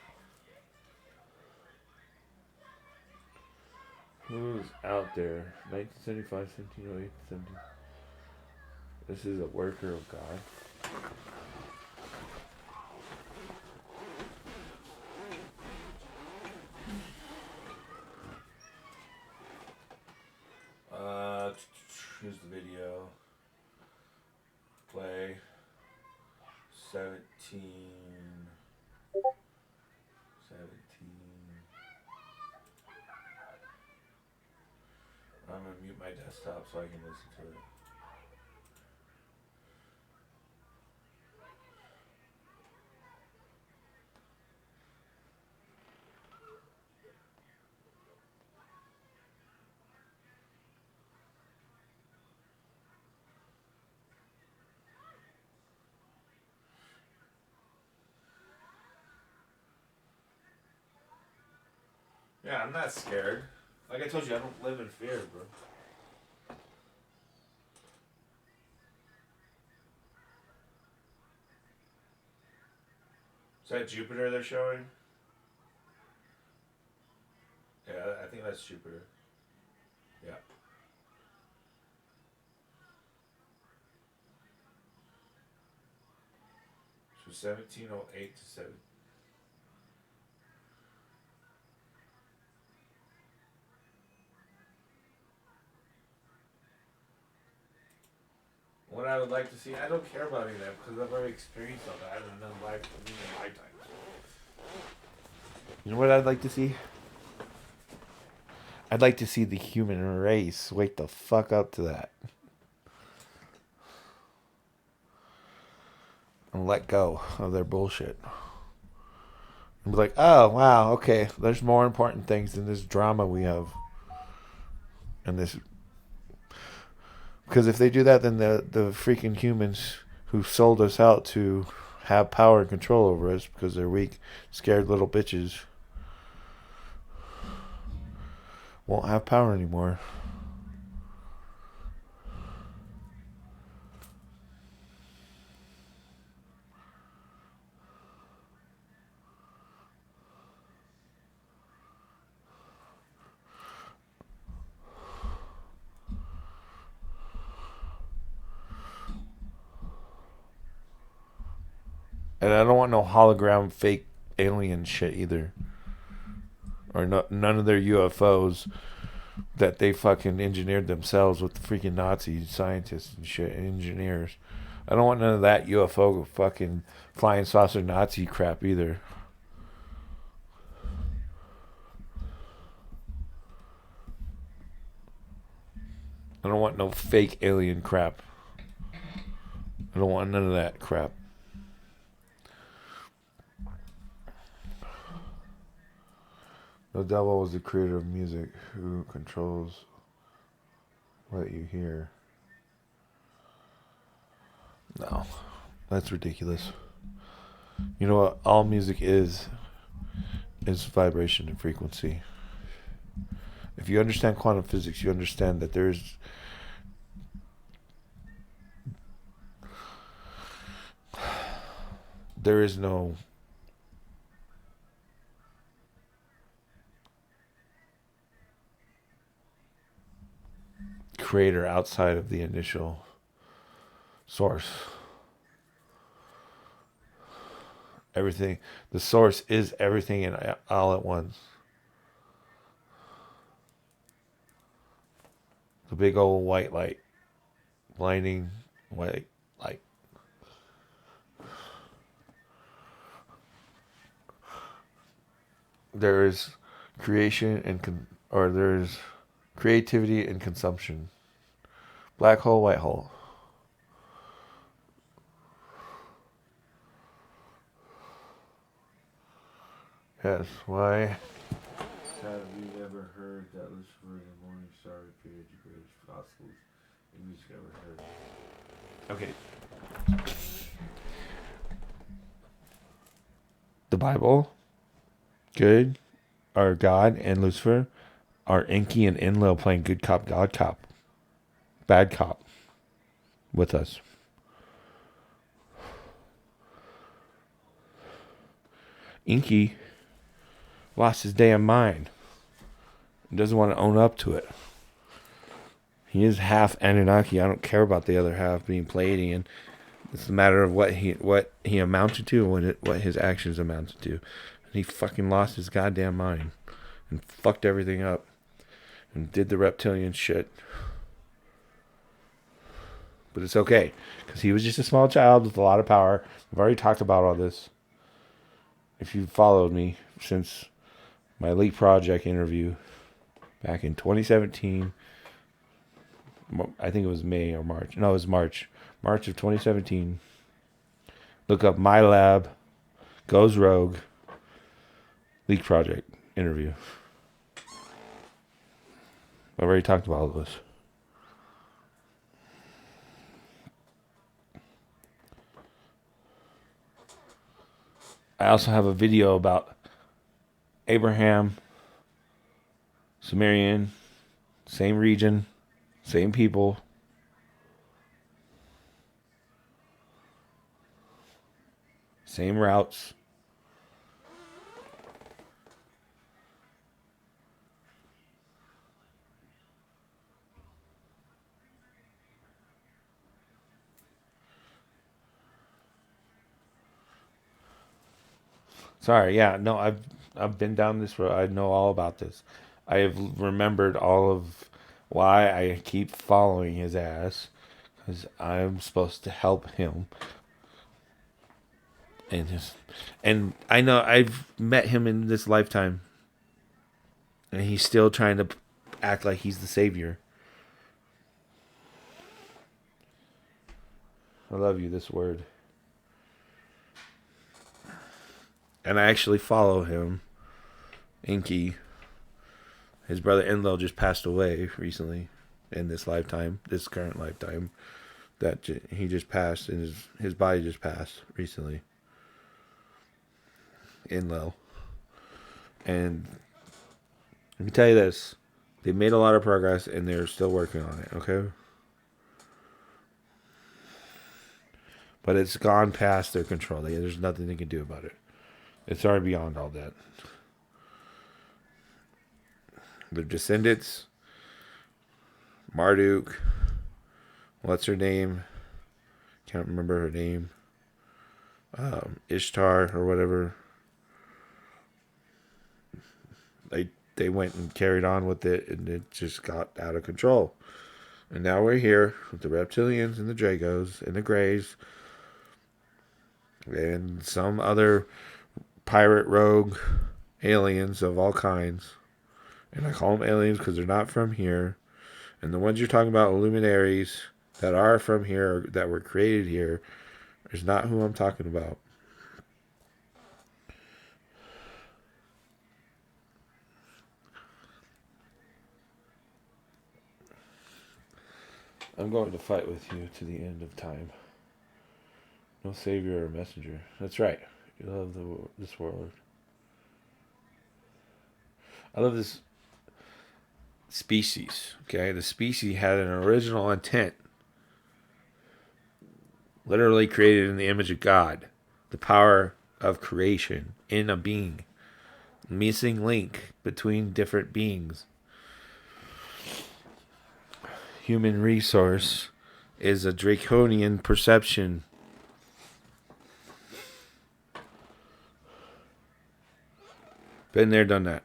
Who's out there? 1975, 1708, 17. This is a worker of God. Here's the video. Play. 17. 17. I'm gonna mute my desktop so I can listen to it. Yeah, I'm not scared. Like I told you, I don't live in fear, bro. Is that Jupiter they're showing? Yeah, I think that's Jupiter. Yeah. So 1708 to 7. What I would like to see, I don't care about any of that because I've already experienced all that in another life, in my lifetime. You know what I'd like to see? I'd like to see the human race wake the fuck up to that. And let go of their bullshit. And be like, oh, wow, okay, there's more important things than this drama we have. And this. Because if they do that, then the freaking humans who sold us out to have power and control over us because they're weak, scared little bitches won't have power anymore. And I don't want no hologram fake alien shit either. Or none of their UFOs that they fucking engineered themselves with the freaking Nazi scientists and shit, engineers. I don't want none of that UFO fucking flying saucer Nazi crap either. I don't want no fake alien crap. I don't want none of that crap. The devil was the creator of music who controls what you hear. No, that's ridiculous. You know what all music is vibration and frequency. If you understand quantum physics, you understand that there is no creator outside of the initial source. Everything, the source is everything and all at once. The big old white light, blinding white light. There is creation and there's creativity and consumption. Black hole, white hole. Yes, why have you ever heard that Lucifer and the Morning Star created the greatest gospels in music ever heard? Okay. The Bible, good, our God and Lucifer are Enki and Enlil playing good cop, God cop, bad cop with us. Enki lost his damn mind. He doesn't want to own up to it. He is half Anunnaki. I don't care about the other half being Pleiadian. It's a matter of what he amounted to and what his actions amounted to. And he fucking lost his goddamn mind and fucked everything up and did the reptilian shit. But it's okay because he was just a small child with a lot of power. I've already talked about all this. If you've followed me since my Leak Project interview back in 2017, I think it was May or March. No, it was March. March of 2017. Look up My Lab Goes Rogue Leak Project interview. I've already talked about all of this. I also have a video about Abraham, Sumerian, same region, same people. Same routes. Sorry, yeah, no, I've been down this road. I know all about this. I have remembered all of why I keep following his ass, because I'm supposed to help him. And I know I've met him in this lifetime, and he's still trying to act like he's the savior. I love you, this word. And I actually follow him. Enki. His brother Enlil just passed away recently in this lifetime, this current lifetime. That he just passed, and his body just passed recently. Enlil. And let me tell you this. They made a lot of progress, and they're still working on it, okay? But it's gone past their control. There's nothing they can do about it. It's already beyond all that. Their descendants, Marduk, what's her name? Can't remember her name. Ishtar or whatever. They went and carried on with it, and it just got out of control. And now we're here with the reptilians and the Dragos and the Greys and some other pirate rogue aliens of all kinds. And I call them aliens because they're not from here. And the ones you're talking about, luminaries that are from here, that were created here, is not who I'm talking about. I'm going to fight with you to the end of time. No savior or messenger. That's right. You love this world. I love this species. Okay, the species had an original intent. Literally created in the image of God. The power of creation in a being. Missing link between different beings. Human resource is a draconian perception. Been there, done that.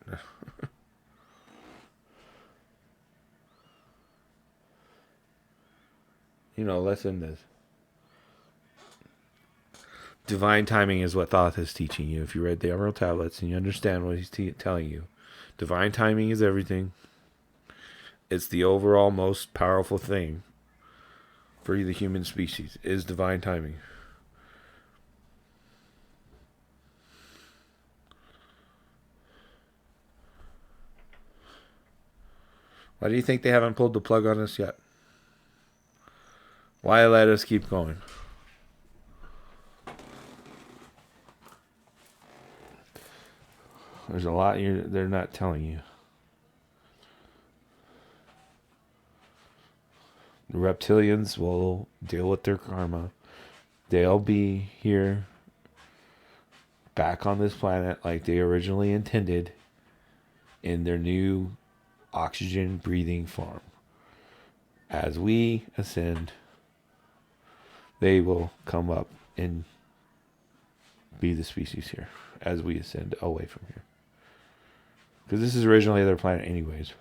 Let's end this. Divine timing is what Thoth is teaching you. If you read the Emerald Tablets and you understand what he's telling you. Divine timing is everything. It's the overall most powerful thing for the human species, is divine timing. Why do you think they haven't pulled the plug on us yet? Why let us keep going? There's a lot they're not telling you. The reptilians will deal with their karma. They'll be here back on this planet like they originally intended in their new oxygen breathing form. As we ascend, they will come up and be the species here as we ascend away from here. Because this is originally their planet anyways.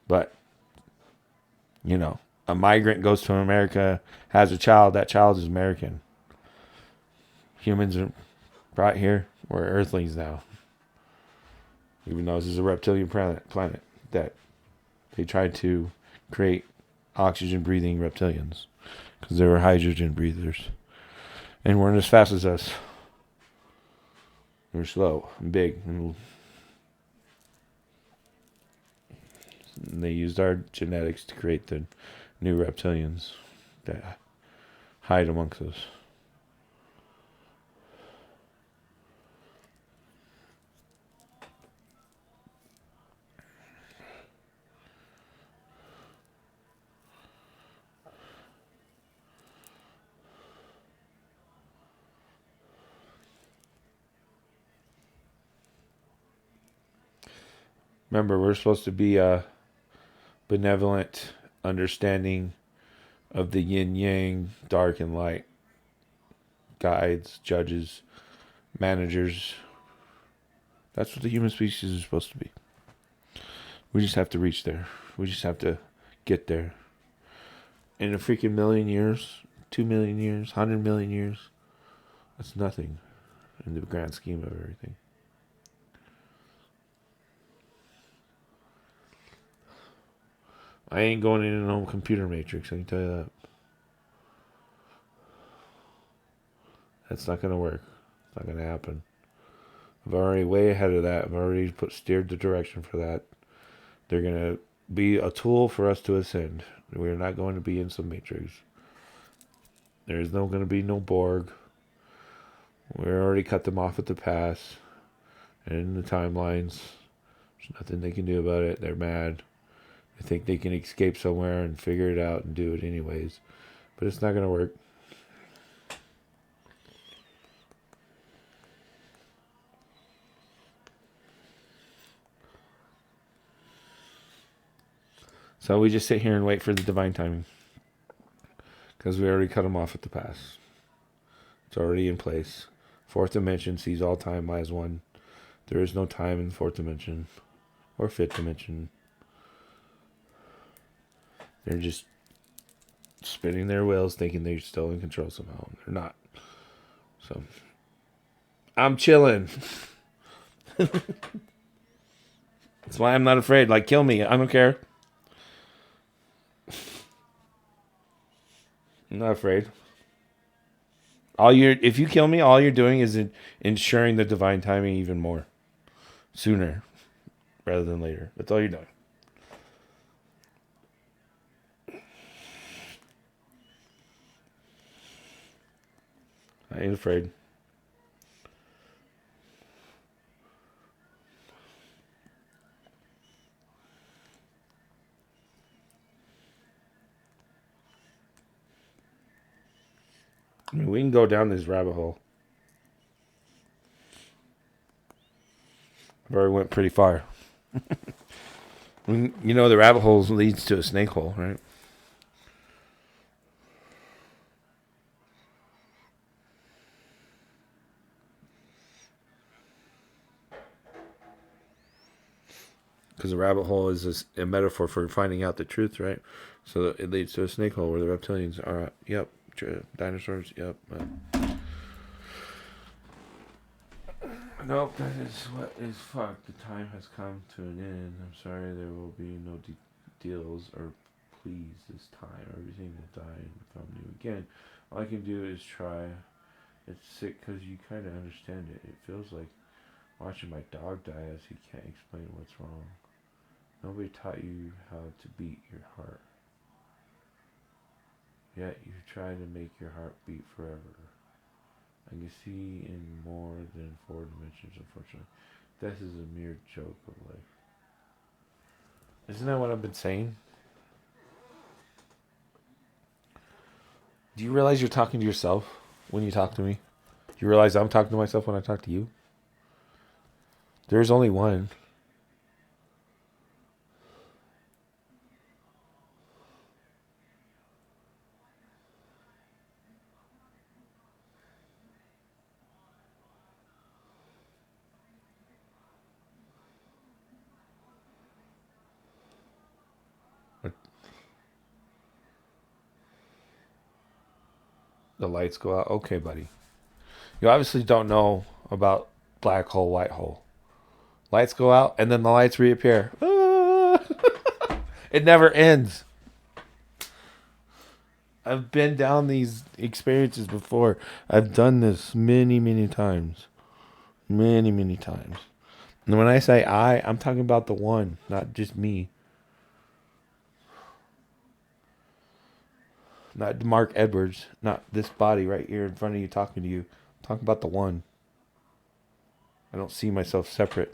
But, a migrant goes to America, has a child, that child is American. Humans are brought here, we're Earthlings now. Even though this is a reptilian planet that they tried to create oxygen-breathing reptilians. Because they were hydrogen breathers. And weren't as fast as us. They're slow and big. And they used our genetics to create the new reptilians that hide amongst us. Remember, we're supposed to be a benevolent understanding of the yin yang, dark and light, guides, judges, managers. That's what the human species is supposed to be. We just have to reach there. We just have to get there. In a freaking million years, 2 million years, 100 million years, that's nothing in the grand scheme of everything. I ain't going in no computer matrix, I can tell you that. That's not going to work. It's not going to happen. I've already way ahead of that. I've already steered the direction for that. They're going to be a tool for us to ascend. We're not going to be in some matrix. There's going to be no Borg. We already cut them off at the pass. And in the timelines, there's nothing they can do about it. They're mad. They think they can escape somewhere and figure it out and do it anyways. But it's not going to work. So we just sit here and wait for the divine timing. Because we already cut them off at the pass. It's already in place. Fourth dimension sees all time as one. There is no time in the fourth dimension. Or fifth dimension. They're just spinning their wheels thinking they're still in control somehow. They're not. So I'm chilling. That's why I'm not afraid. Like, kill me. I don't care. I'm not afraid. If you kill me, all you're doing is ensuring the divine timing even more. Sooner rather than later. That's all you're doing. I ain't afraid. I mean, we can go down this rabbit hole. I've already went pretty far. You know, the rabbit hole leads to a snake hole, right? Because a rabbit hole is a metaphor for finding out the truth, right? So it leads to a snake hole where the reptilians are. Yep, dinosaurs. Yep. Nope, that is what is fucked. The time has come to an end. I'm sorry, there will be no deals or please this time. Everything will die and become new again. All I can do is try. It's sick because you kind of understand it. It feels like watching my dog die as he can't explain what's wrong. Nobody taught you how to beat your heart. Yet you try to make your heart beat forever. I can see in more than 4 dimensions, unfortunately. Death is a mere joke of life. Isn't that what I've been saying? Do you realize you're talking to yourself when you talk to me? Do you realize I'm talking to myself when I talk to you? There's only one. The lights go out. Okay, buddy. You obviously don't know about black hole, white hole. Lights go out and then the lights reappear. Ah! It never ends. I've been down these experiences before. I've done this many, many times. Many, many times. And when I say I'm talking about the one, not just me. Not Mark Edwards, not this body right here in front of you talking to you. I'm talking about the one. I don't see myself separate.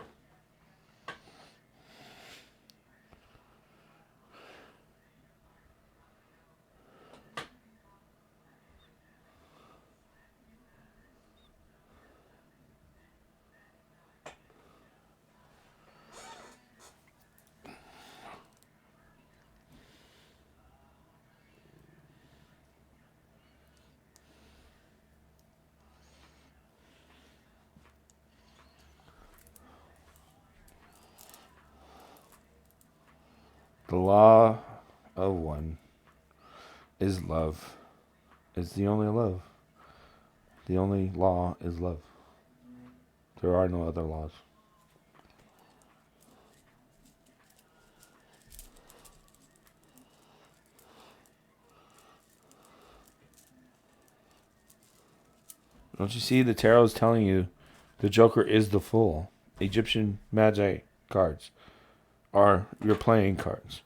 The law of one is love. It's the only love. The only law is love. There are no other laws. Don't you see the tarot is telling you the Joker is the fool? Egyptian Magi cards are your playing cards.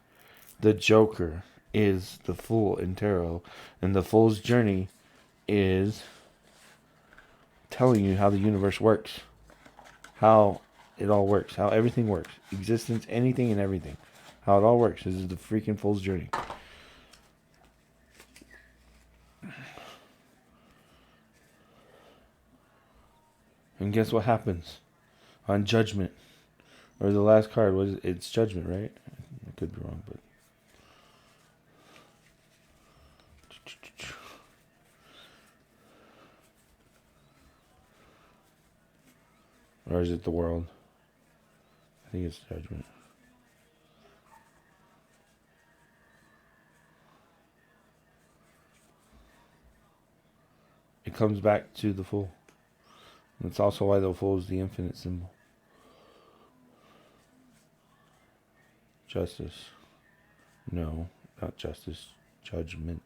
The Joker is the fool in tarot, and the fool's journey is telling you how the universe works, how it all works, how everything works, existence, anything and everything, how it all works. This is the freaking fool's journey. And guess what happens on Judgment, or the last card was it's Judgment, right? I could be wrong, but. Or is it the world? I think it's Judgment. It comes back to the fool. That's also why the fool is the infinite symbol. Justice. No, not justice. Judgment.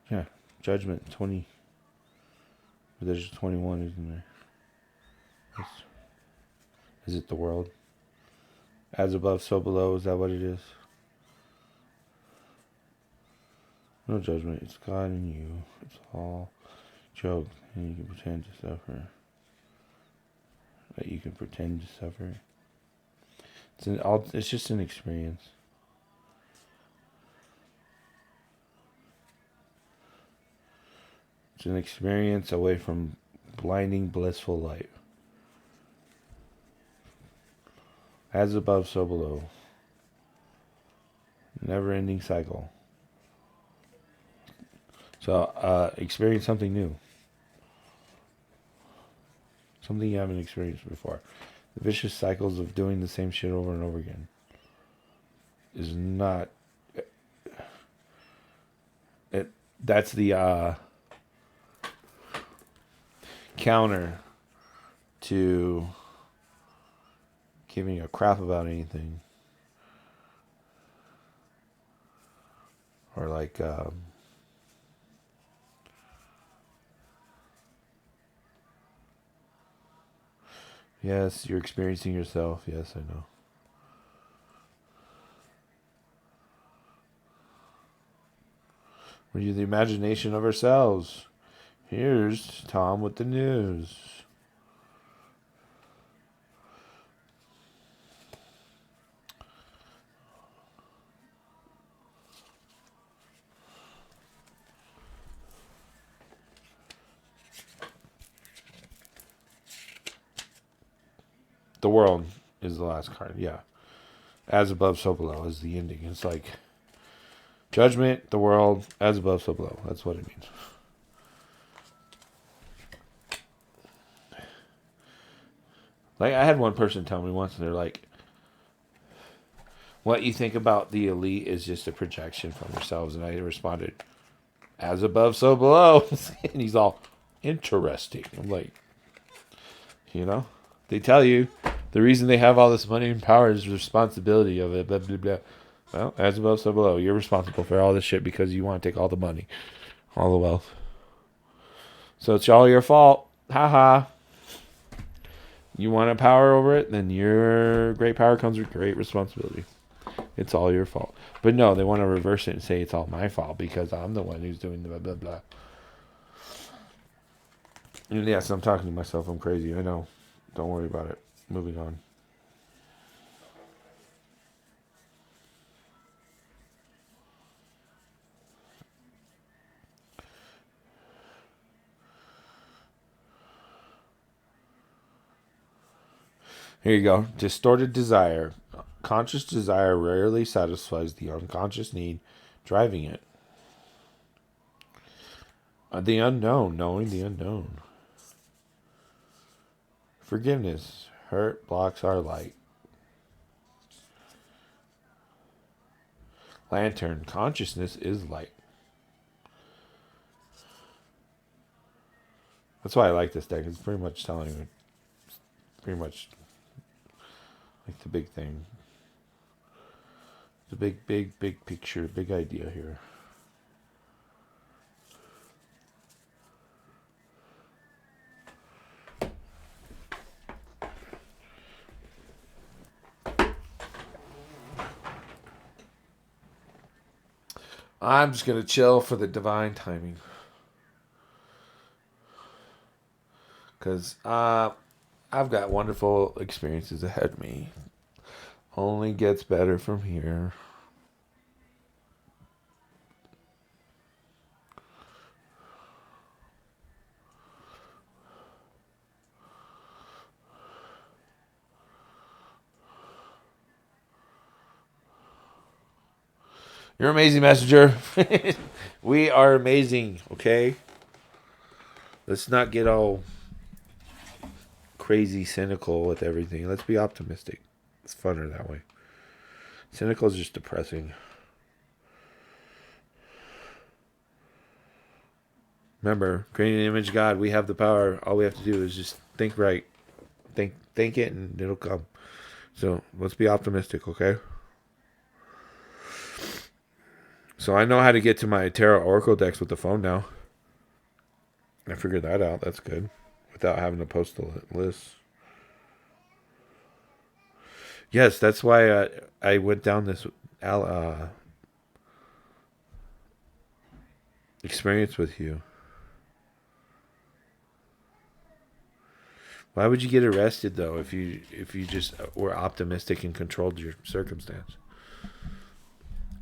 Yeah, judgment. 20. But there's 21, isn't there? Is it the world? As above, so below. Is that what it is? No judgment. It's God and you. It's all joke. And you can pretend to suffer. That you can pretend to suffer. It's just an experience. It's an experience away from blinding, blissful light. As above, so below. Never-ending cycle. So, experience something new. Something you haven't experienced before. The vicious cycles of doing the same shit over and over again is not... That's the counter to giving a crap about anything. Or like... yes, you're experiencing yourself. Yes, I know. We're the imagination of ourselves. Here's Tom with the news. The world is the last card, yeah. As above, so below is the ending. It's like judgment, the world, as above, so below. That's what it means. Like, I had one person tell me once, and they're like, what you think about the elite is just a projection from yourselves. And I responded, as above, so below. And he's all, interesting. I'm like, you know, they tell you the reason they have all this money and power is the responsibility of it, blah, blah, blah. Well, as above, so below. You're responsible for all this shit because you want to take all the money, all the wealth. So it's all your fault. Ha. You want a power over it, then your great power comes with great responsibility. It's all your fault. But no, they want to reverse it and say it's all my fault because I'm the one who's doing the blah, blah, blah. And yes, I'm talking to myself. I'm crazy. I know. Don't worry about it. Moving on. Here you go. Distorted desire. Conscious desire rarely satisfies the unconscious need driving it. The unknown. Knowing the unknown. Forgiveness. Hurt blocks our light. Lantern. Consciousness is light. That's why I like this deck. It's pretty much telling you. Pretty much like the big thing. The big picture. Big idea here. I'm just going to chill for the divine timing. Because I've got wonderful experiences ahead of me. Only gets better from here. You're amazing, messenger. We are amazing, okay? Let's not get all crazy cynical with everything. Let's be optimistic. It's funner that way. Cynical is just depressing. Remember, creating an image of God, we have the power. All we have to do is just think right. Think it and it'll come. So let's be optimistic, okay? So I know how to get to my Tarot Oracle decks with the phone now. I figured that out. That's good. Without having to post the list. Yes, that's why I went down this experience with you. Why would you get arrested though if you just were optimistic and controlled your circumstance?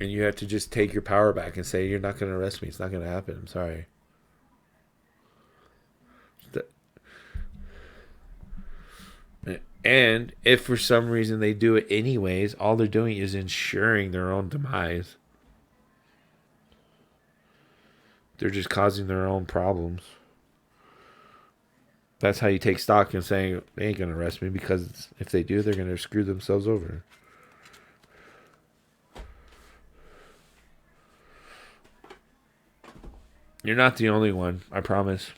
And you had to just take your power back and say, you're not going to arrest me. It's not going to happen. I'm sorry. And if for some reason they do it anyways, all they're doing is ensuring their own demise. They're just causing their own problems. That's how you take stock in saying they ain't going to arrest me, because if they do, they're going to screw themselves over. You're not the only one, I promise.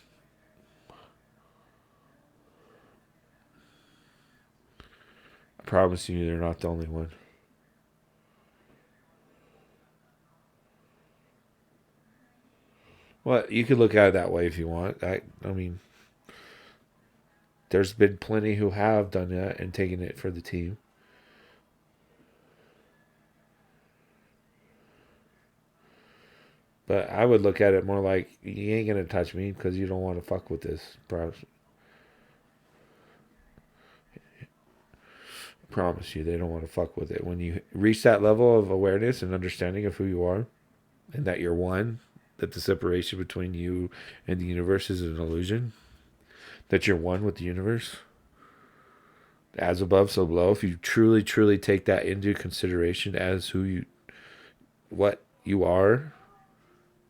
I promise you, they're not the only one. Well, you could look at it that way if you want. I mean, there's been plenty who have done that and taken it for the team. But I would look at it more like, you ain't going to touch me because you don't want to fuck with this. Promise you, they don't want to fuck with it. When you reach that level of awareness and understanding of who you are, and that you're one, that the separation between you and the universe is an illusion, that you're one with the universe, as above, so below. If you truly, truly take that into consideration as what you are,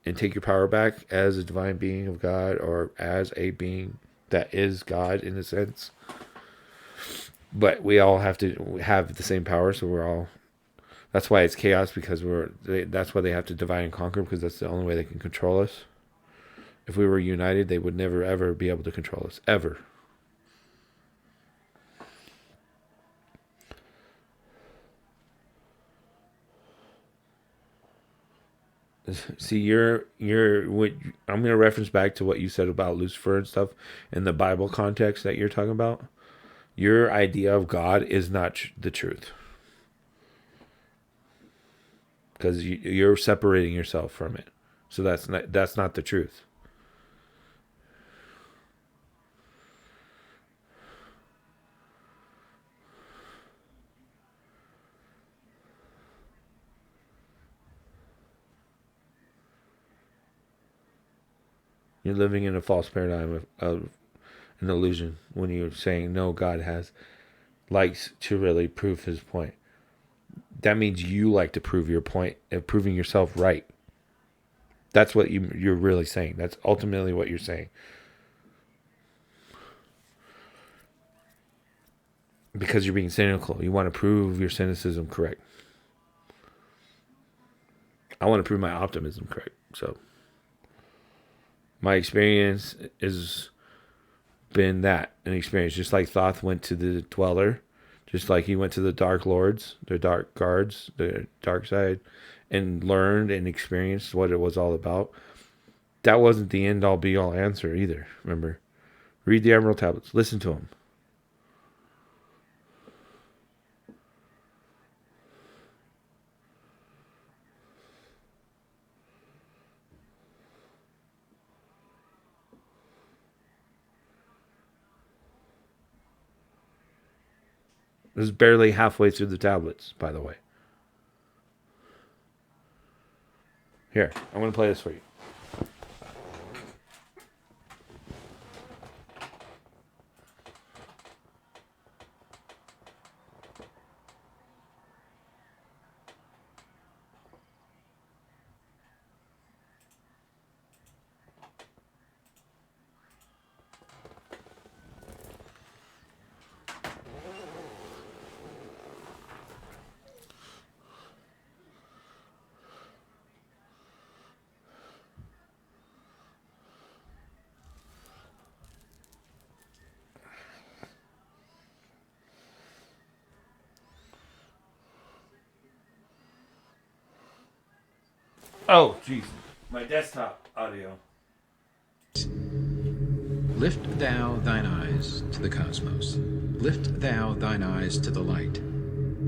and take your power back as a divine being of God, or as a being that is God in a sense. But we all have to have the same power, so we're all... That's why it's chaos, because that's why they have to divide and conquer, because that's the only way they can control us. If we were united, they would never, ever be able to control us. Ever. See, I'm going to reference back to what you said about Lucifer and stuff in the Bible context that you're talking about. Your idea of God is not the truth, because you're separating yourself from it. So that's not the truth. You're living in a false paradigm of an illusion when you're saying, no, God likes to really prove his point. That means you like to prove your point, proving yourself right. That's what you're really saying. That's ultimately what you're saying. Because you're being cynical. You want to prove your cynicism correct. I want to prove my optimism correct. So my experience has been that, an experience. Just like Thoth went to the Dweller, just like he went to the Dark Lords, the Dark Guards, the Dark Side, and learned and experienced what it was all about. That wasn't the end all be all answer either. Remember, read the Emerald Tablets, listen to them. This is barely halfway through the tablets, by the way. Here, I'm going to play this for you. Oh, jeez. My desktop audio. Lift thou thine eyes to the cosmos. Lift thou thine eyes to the light.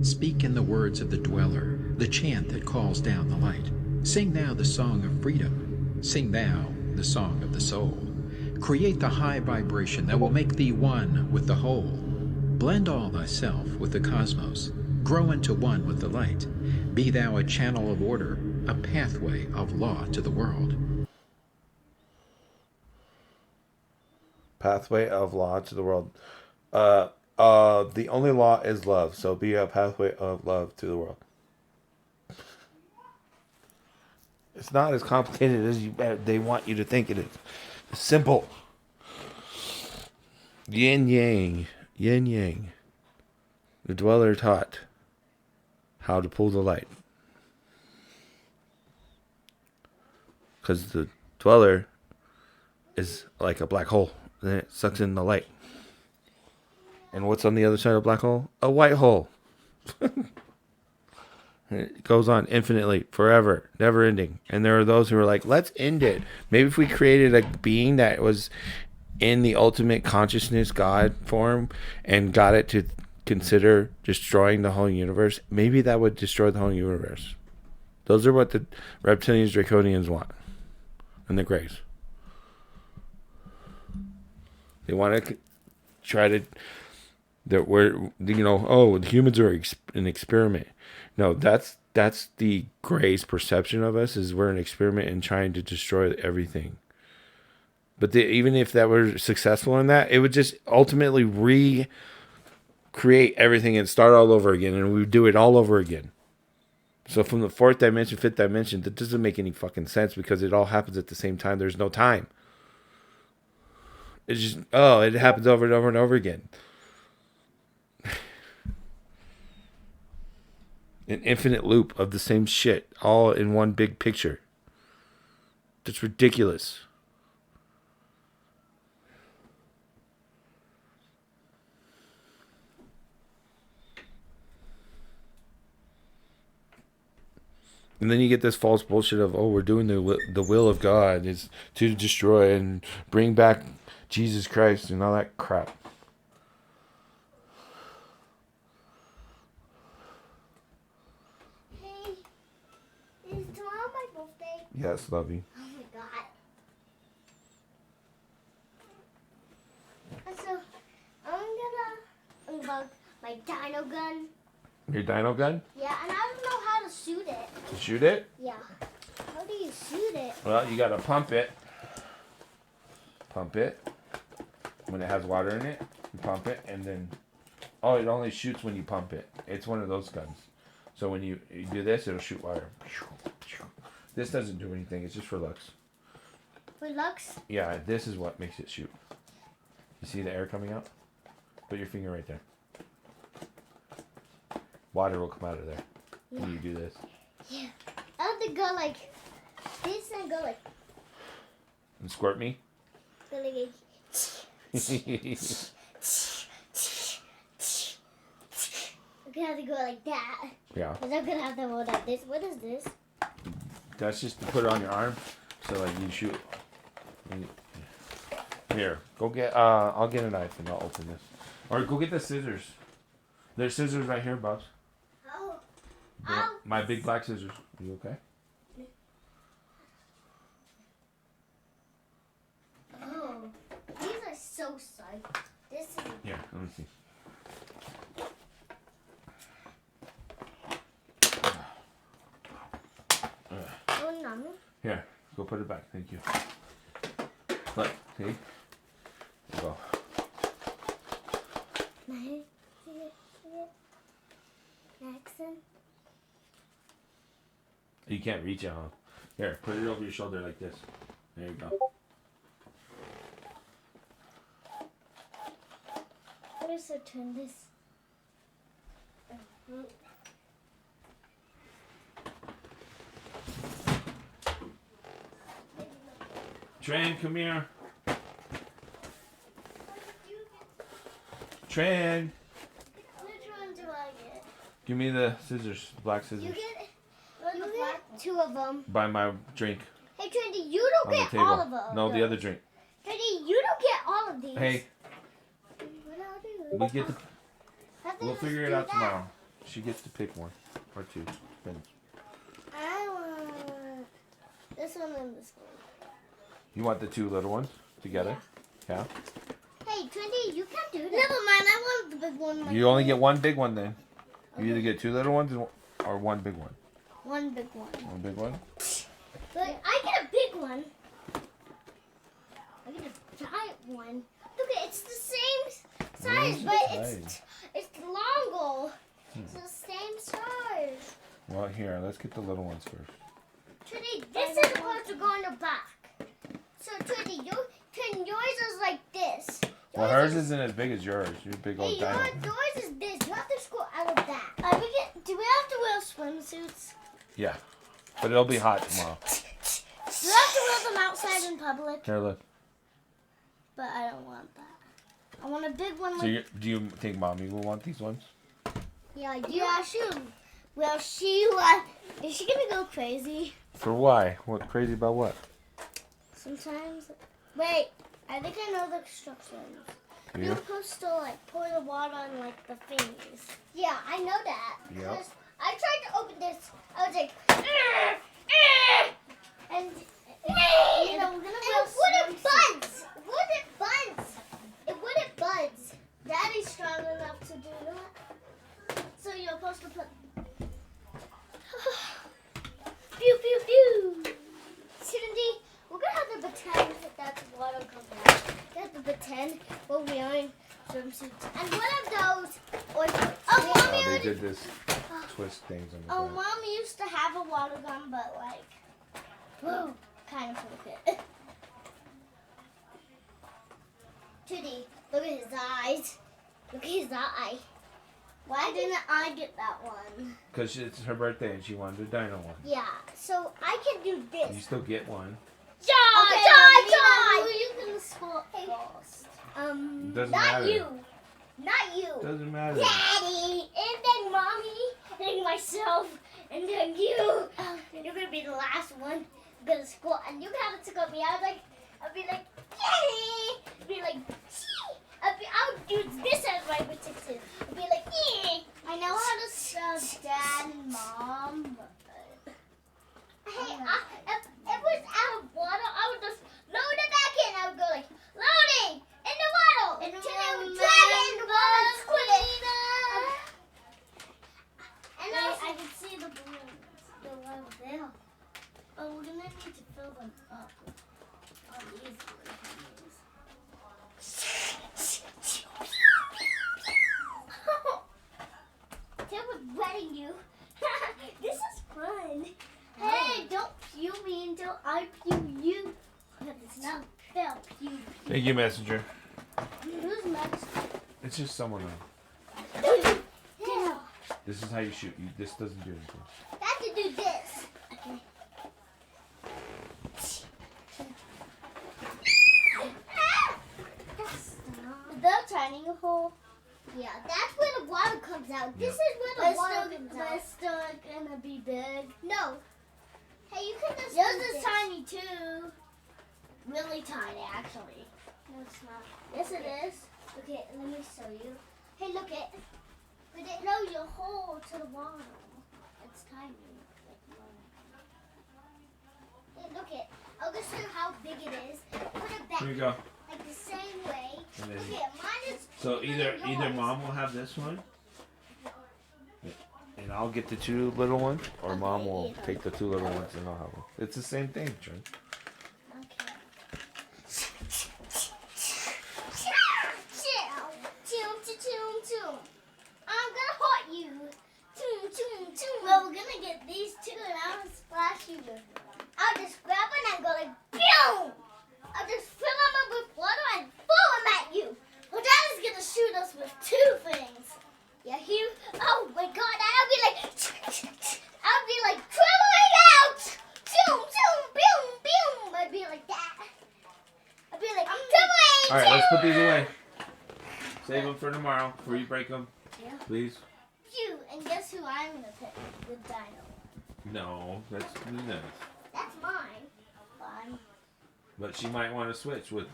Speak in the words of the dweller, the chant that calls down the light. Sing thou the song of freedom. Sing thou the song of the soul. Create the high vibration that will make thee one with the whole. Blend all thyself with the cosmos. Grow into one with the light. Be thou a channel of order, a pathway of law to the world. Pathway of law to the world. The only law is love, so be a pathway of love to the world. It's not as complicated as they want you to think it is. It's simple. Yin yang, yin yang. The dweller taught how to pull the light. Because the dweller is like a black hole. Then it sucks in the light. And what's on the other side of a black hole? A white hole. It goes on infinitely, forever, never ending. And there are those who are like, let's end it. Maybe if we created a being that was in the ultimate consciousness, God form, and got it to consider destroying the whole universe, maybe that would destroy the whole universe. Those are what the reptilians, draconians want. And the Greys. They want to try to, that we're, you know, oh, the humans are an experiment. No, that's the Greys' perception of us, is we're an experiment and trying to destroy everything. But even if that were successful in that, it would just ultimately recreate everything and start all over again, and we would do it all over again. So from the fourth dimension, fifth dimension, that doesn't make any fucking sense because it all happens at the same time. There's no time. It's just, it happens over and over and over again. An infinite loop of the same shit, all in one big picture. That's ridiculous. And then you get this false bullshit of, we're doing the will of God is to destroy and bring back Jesus Christ and all that crap. Hey, is tomorrow my birthday? Yes, lovey. Oh my god. So, I'm gonna unbox my dino gun. Your dino gun? Yeah, and I don't know how to shoot it. To shoot it? Yeah. How do you shoot it? Well, you gotta pump it. Pump it. When it has water in it, you pump it, and then, it only shoots when you pump it. It's one of those guns. So when you do this, it'll shoot water. This doesn't do anything. It's just for looks. For looks? Yeah, this is what makes it shoot. You see the air coming out? Put your finger right there. Water will come out of there when you do this. Yeah. I have to go like this and go like. And squirt me? Go like. I'm gonna have to go like that. Yeah. Because I'm gonna have to go like this. What is this? That's just to put it on your arm, so like you shoot. Here, go get. I'll get a knife and I'll open this, or go get the scissors. There's scissors right here, Bubs. Oh. My big black scissors. Are you okay? Oh. These are so psyched. This is. Here, let me see. Oh, no. Here, go put it back. Thank you. Look, see? Go. Jackson. You can't reach it, huh? Here, put it over your shoulder like this. There you go. How does I turn this? Tran, come here. Tran, Which one do I get? give me the scissors, black scissors. You get the black 2 of them. Buy my drink Hey, Trinity, you don't on the get table. all of them. No, the other drink. Trinity, you don't get all of these. Hey, What I'll do? we get the. Have We'll them figure it do out that. tomorrow. She gets to pick one or 2. Depends. I want this one and this one. You want the 2 little ones together? Yeah. Hey, Trinity, you can't do that. Never mind, I want the big one. Like You only get 1 big one then. You either get 2 little ones or 1 big one. one big one. 1 big one. But I get a big one. I get a giant one. Look, it's the same size, Where's but the it's longer. It's the same size. Well, here, let's get the little ones first. Trinity, this is supposed to go in the back. So, Trinity, yours is like this. Well, hers isn't as big as yours. You're a big Hey, old dino. yours is this. You have to scroll out of that. Do we have to wear swimsuits? Yeah. But it'll be hot tomorrow. Do we have to wear them outside in public? Here, look. But I don't want that. I want a big one So do you think Mommy will want these ones? Yeah, I do. Yeah, she will. Is she gonna go crazy? For why? What crazy about what? Sometimes. Wait, I think I know the instructions. Yeah. You're supposed to like pour the water on like the thingies. Yeah, I know that. Yep. Because I tried to open this. I was like, and you know, we're gonna it wouldn't budge. It wouldn't budge. Daddy's strong enough to do that. So you're supposed to put. Pew pew pew. Cindy, we're gonna have to pretend that the water comes out. We have to pretend we're wearing swimsuits. And one of those, Oh, they did this twist things on the Oh, back. Mom used to have a water gun, but like, whoa, kind of broke it. Judy, look at his eyes. Look at his eye. Why didn't I get that one? Because it's her birthday and she wanted a dino one. Yeah, so I can do You this. still get one. Die! Who are you gonna score first? Doesn't not matter. you. Not you. Doesn't matter. Daddy, and then Mommy, and then myself, and then you. You're gonna be the last one. I'm gonna score, and you have to score me. I'd be like, Daddy. I'd be like, Gee. I would do this as my protection. I'd be like, yeah. I know how to spell Dad and Mom. Hey, if it was out of water, I would just load it back in. I would go like, loading in the water. And then I would drag it in the water and squid it. And I can see the balloons. They're right there. But we're going to need to fill them up with all these balloons. Tim was wetting you. This is fun. Hey, don't pew me until I pew you. No, Phil, pew. Thank you, Messenger. Who's next? It's just someone else. Tim. This is how you shoot. This doesn't do anything. I have to do this. Okay. Is that a tiny hole? Yeah, that's where the water comes out. This is where the water comes out. But it's still gonna be big. No. Hey, you can just. Yours is tiny too. Really tiny, actually. No, it's not. Yes, it is. Okay, let me show you. Hey, look it. But it knows your hole to the water. It's tiny. Hey, look it. I'll just show you how big it is. Put it back. Here you go. Like the same way. And then- Okay, mine is. So bigger than either yours. Mom will have this one, and I'll get the 2 little ones, or Mom will either. take the 2 little ones and I'll have one. It's the same thing, Trent. Okay. I'm gonna hurt you. Well, we're gonna get these 2 and I'm gonna splash you with them. I'll just grab one and go like, boom! I'll just fill them up with water and throw them at you. Well, Daddy's gonna shoot us with 2 things. Yeah, oh my God, I'll be like traveling out. Boom, boom, boom, boom. I'd be like that. I'd be like, I'm traveling. All right, let's put these away. Save them for tomorrow before you break them. Yeah. Please. You, and guess who I'm gonna pick? The dino. No, that's Nina's. That's mine. Fine. But she might want to switch with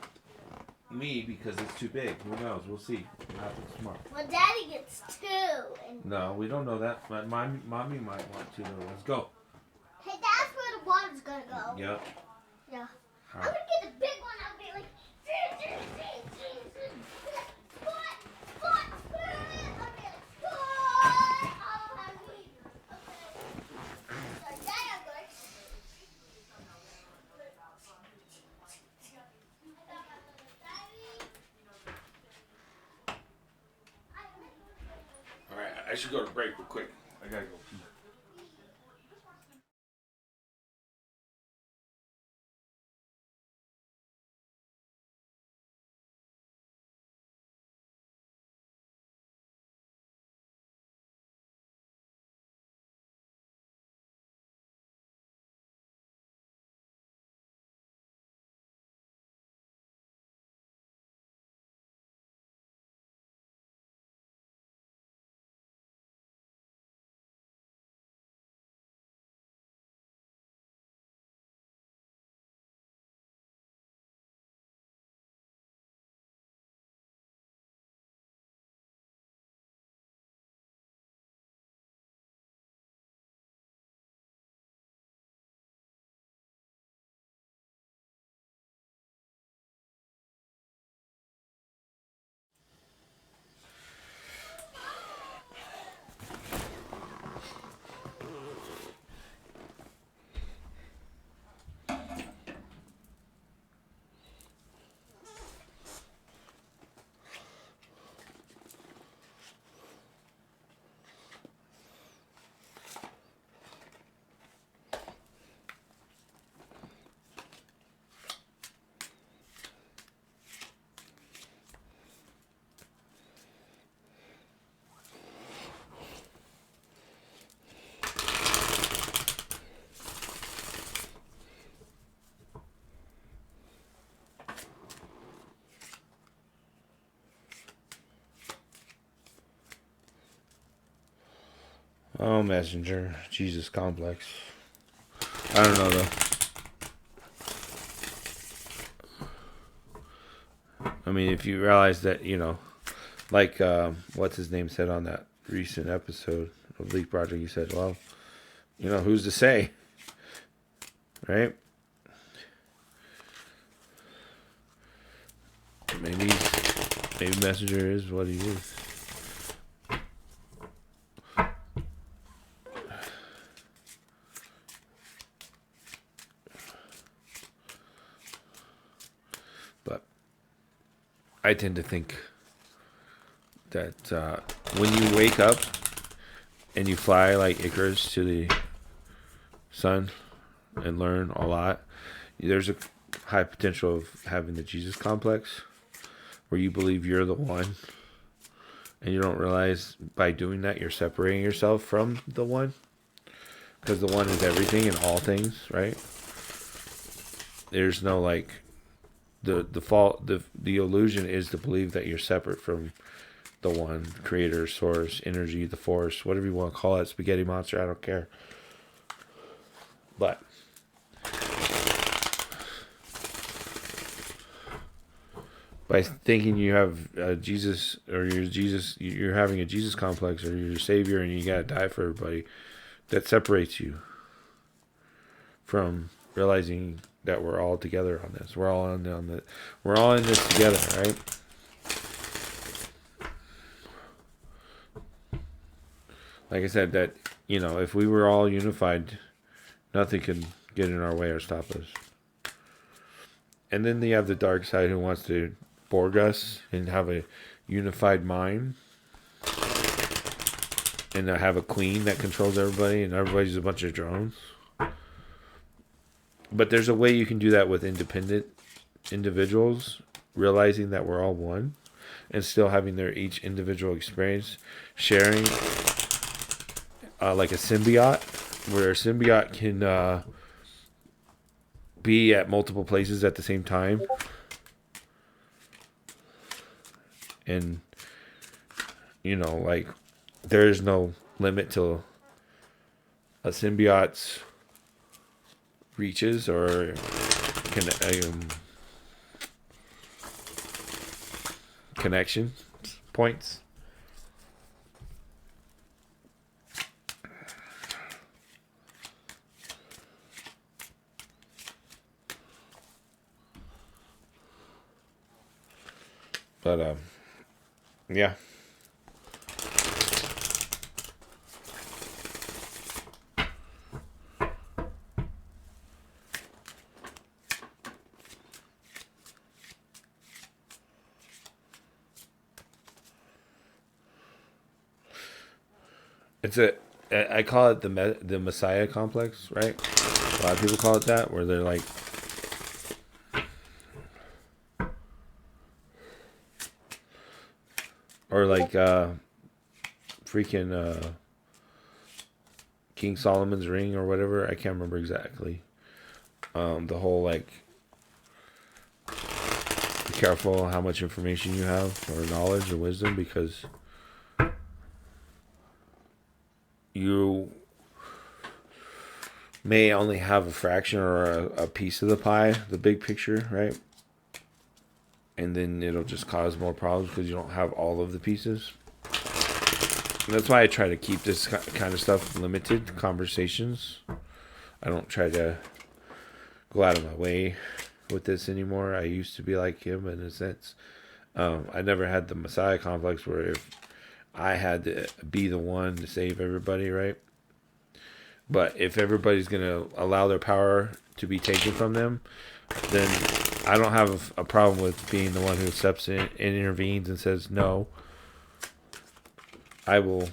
me because it's too big. Who knows? We'll see what happens tomorrow. Well, Daddy gets two. And No, we don't know that. But mommy might want to. Though. Let's go. hey, that's where the water's gonna go. Yep. Yeah. All I'm right. gonna get the big one. I'll be like, foot. I'll be like, foot. I'll have me. Okay. So Daddy, I'm like. All right. I should go to break real quick. I gotta go pee. Oh, messenger, Jesus complex. I don't know though. I mean, if you realize that, like what's his name said on that recent episode of Leak Project, he said, well, who's to say, right? Maybe messenger is what he is. But I tend to think that when you wake up and you fly like Icarus to the sun and learn a lot, there's a high potential of having the Jesus complex where you believe you're the one and you don't realize by doing that you're separating yourself from the one, because the one is everything and all things, right? There's no like the illusion is to believe that you're separate from the one, creator, source, energy, the force, whatever you want to call it, spaghetti monster, I don't care. But by thinking you have Jesus, or you're having a Jesus complex, or you're a savior and you gotta die for everybody, that separates you from realizing that we're all together on this. We're all we're all in this together, right? Like I said, that if we were all unified, nothing can get in our way or stop us. And then you have the dark side who wants to Borg us and have a unified mind, and have a queen that controls everybody, and everybody's a bunch of drones. But there's a way you can do that with independent individuals, realizing that we're all one, and still having their each individual experience, sharing, like a symbiote, where a symbiote can be at multiple places at the same time, and like there is no limit to a symbiote's reaches or connection points. But yeah. I call it the Messiah complex, right? A lot of people call it that, where they're like, or like freaking King Solomon's ring or whatever. I can't remember exactly. The whole like, be careful how much information you have or knowledge or wisdom, because you may only have a fraction or a piece of the pie, the big picture, right? And then it'll just cause more problems because you don't have all of the pieces. And that's why I try to keep this kind of stuff limited conversations. I don't try to go out of my way with this anymore. I used to be like him in a sense. I never had the Messiah complex where if I had to be the one to save everybody, right? But if everybody's going to allow their power to be taken from them, then I don't have a problem with being the one who steps in and intervenes and says, no, I will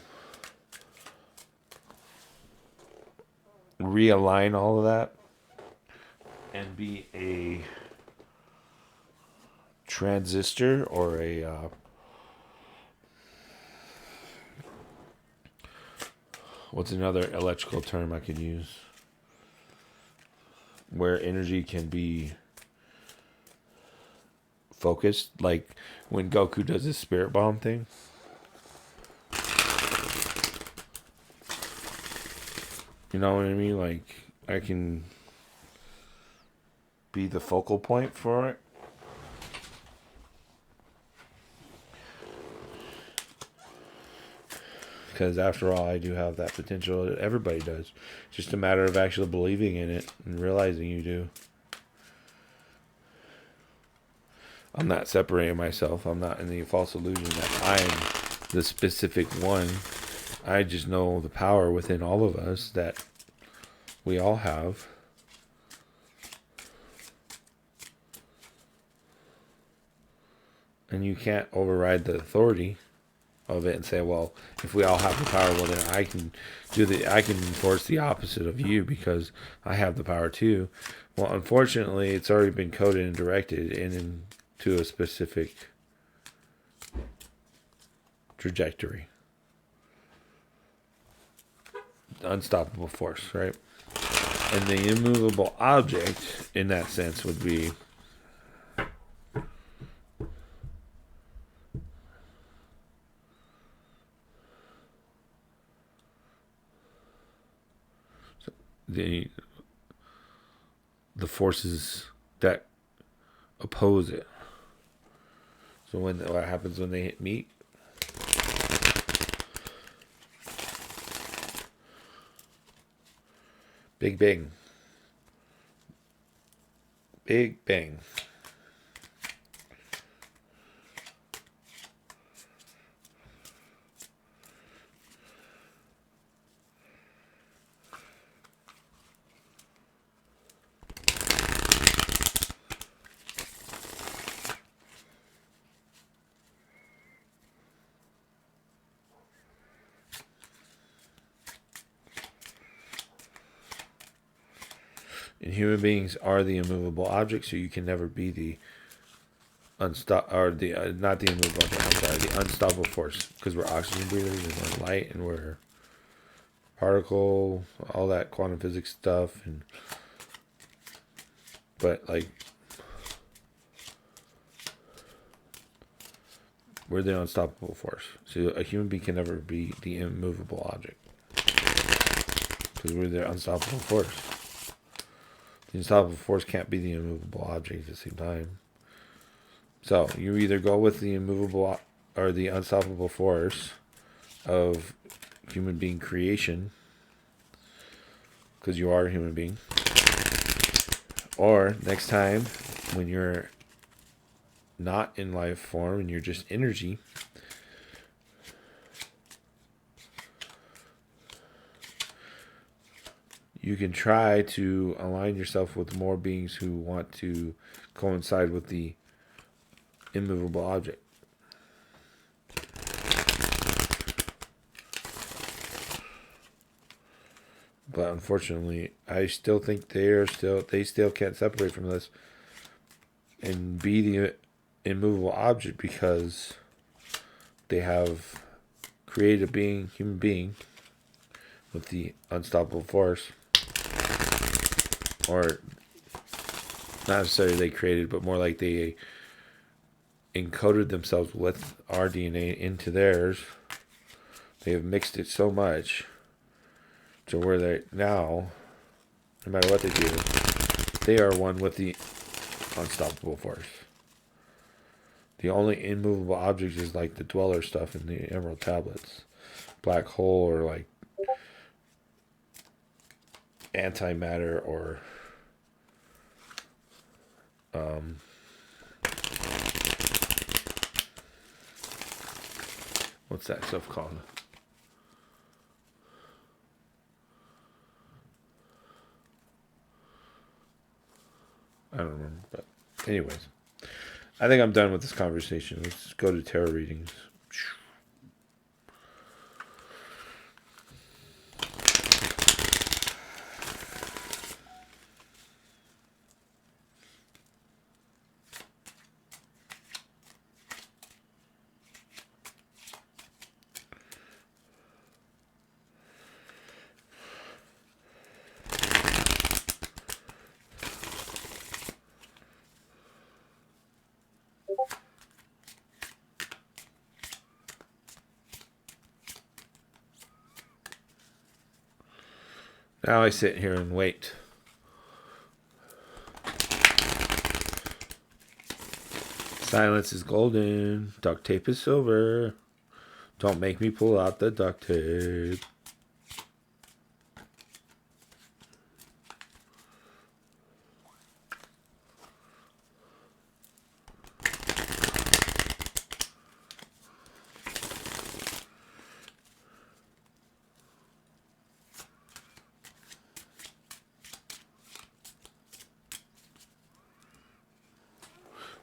realign all of that and be a transistor or a what's another electrical term I could use? Where energy can be focused, like when Goku does his spirit bomb thing. You know what I mean? Like, I can be the focal point for it. Because after all, I do have that potential. Everybody does. It's just a matter of actually believing in it and realizing you do. I'm not separating myself. I'm not in the false illusion that I'm the specific one. I just know the power within all of us that we all have. And you can't override the authority of it and say, well, if we all have the power, well then I can enforce the opposite of you because I have the power too. Well, unfortunately, it's already been coded and directed into a specific trajectory. Unstoppable force, right? And the immovable object in that sense would be the forces that oppose it. So what happens when they meet? Big bang. Big bang. And human beings are the immovable object, so you can never be the not the immovable object, I'm sorry, the unstoppable force, because we're oxygen breathers and we're light and we're particle, all that quantum physics stuff, but like we're the unstoppable force. So a human being can never be the immovable object. Because we're the unstoppable force. The unstoppable force can't be the immovable object at the same time. So you either go with the immovable or the unstoppable force of human being creation, because you are a human being, or next time when you're not in life form and you're just energy, you can try to align yourself with more beings who want to coincide with the immovable object. But unfortunately, I still think they still can't separate from this and be the immovable object, because they have created a human being with the unstoppable force. Or not necessarily they created, but more like they encoded themselves with our DNA into theirs. They have mixed it so much to where they now, no matter what they do, they are one with the unstoppable force. The only immovable object is like the dweller stuff in the Emerald Tablets. Black hole, or like antimatter, or what's that stuff called? I don't remember, but anyways, I think I'm done with this conversation. Let's go to tarot readings. Now I sit here and wait. Silence is golden. Duct tape is silver. Don't make me pull out the duct tape.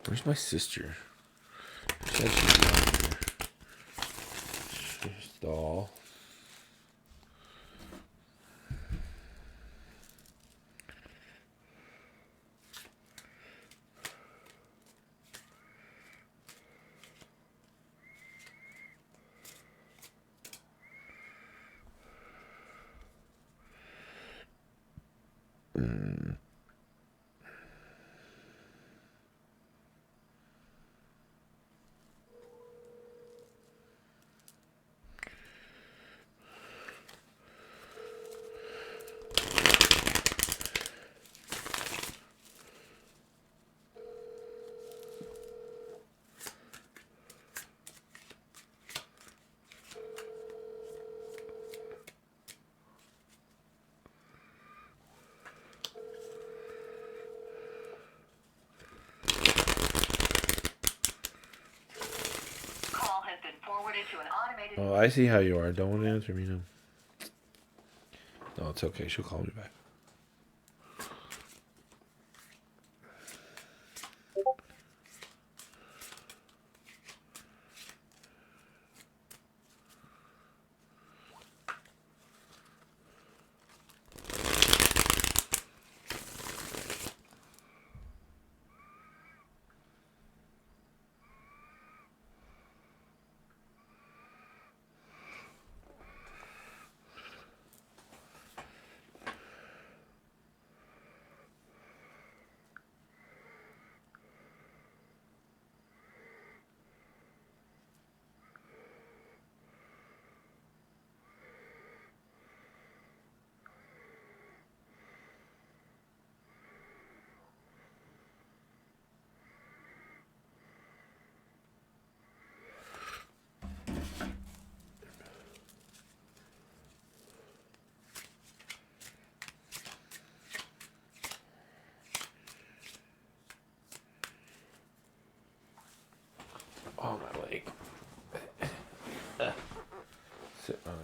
Where's my sister? She said she'd be on here. She's doll. Oh, I see how you are. Don't want to answer me now. No, it's okay. She'll call me back.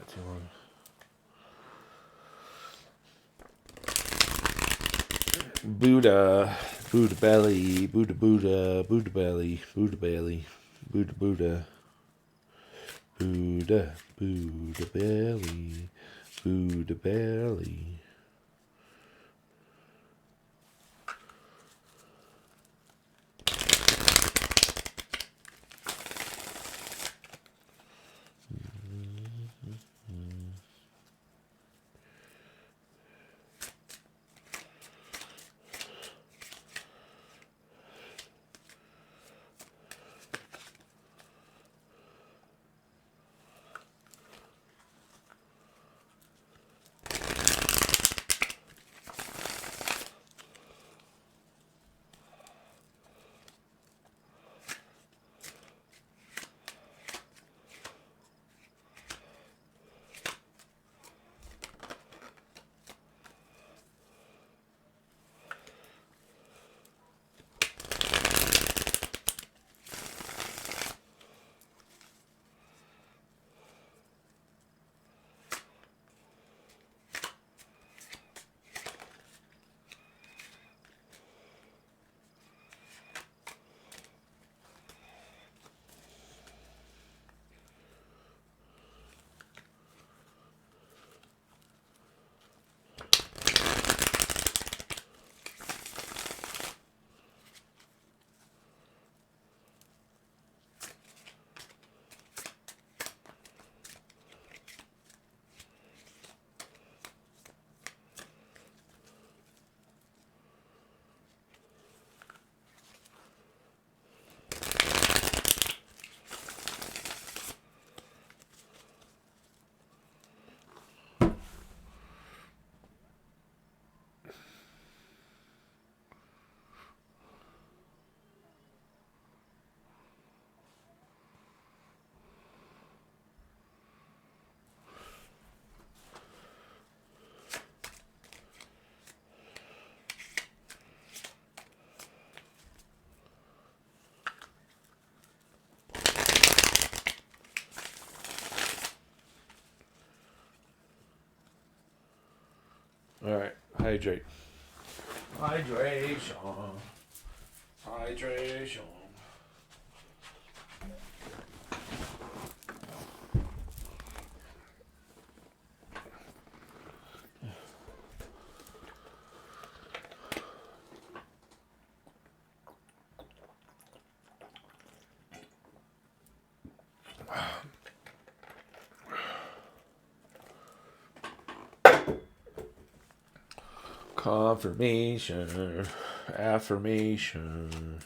too long. Buddha, Buddha belly, Buddha Buddha, Buddha belly, Buddha belly, Buddha Buddha, Buddha, Buddha belly, Buddha belly. All right, hydrate. Hydration. Hydration. Confirmation. Affirmation.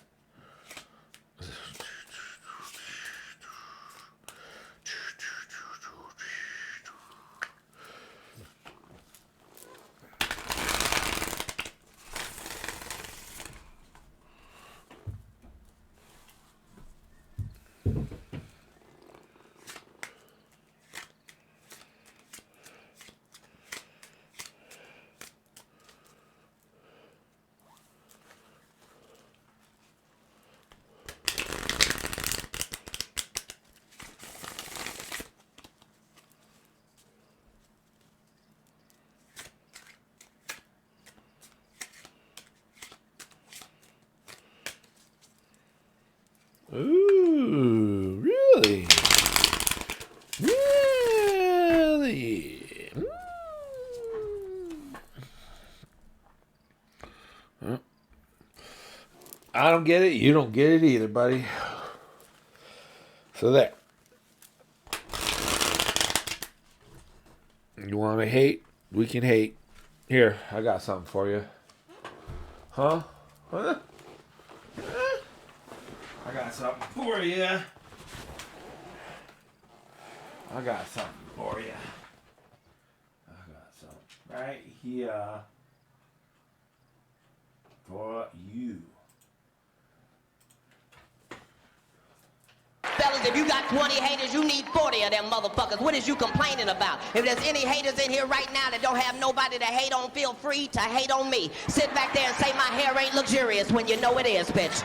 Ooh, really? Really? Well, I don't get it. You don't get it either, buddy. So there. You want to hate? We can hate. Here, I got something for you. Huh? Huh? I got something for you. I got something for you. I got something right here for you. Fellas, if you got 20 haters, you need 40 of them motherfuckers. What is you complaining about? If there's any haters in here right now that don't have nobody to hate on, feel free to hate on me. Sit back there and say my hair ain't luxurious when you know it is, bitch.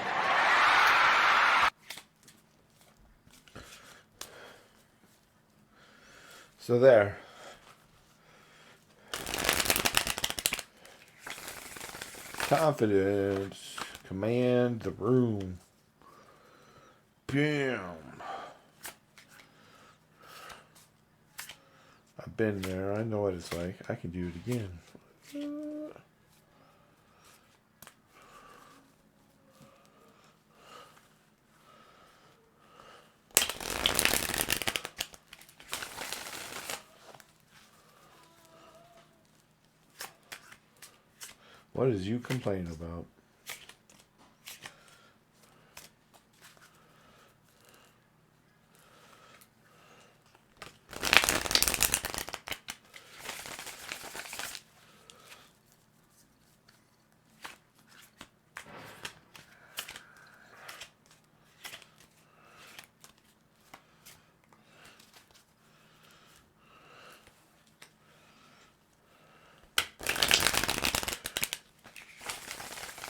So there. Confidence. Command the room. Bam. I've been there. I know what it's like. I can do it again. What is you complaining about?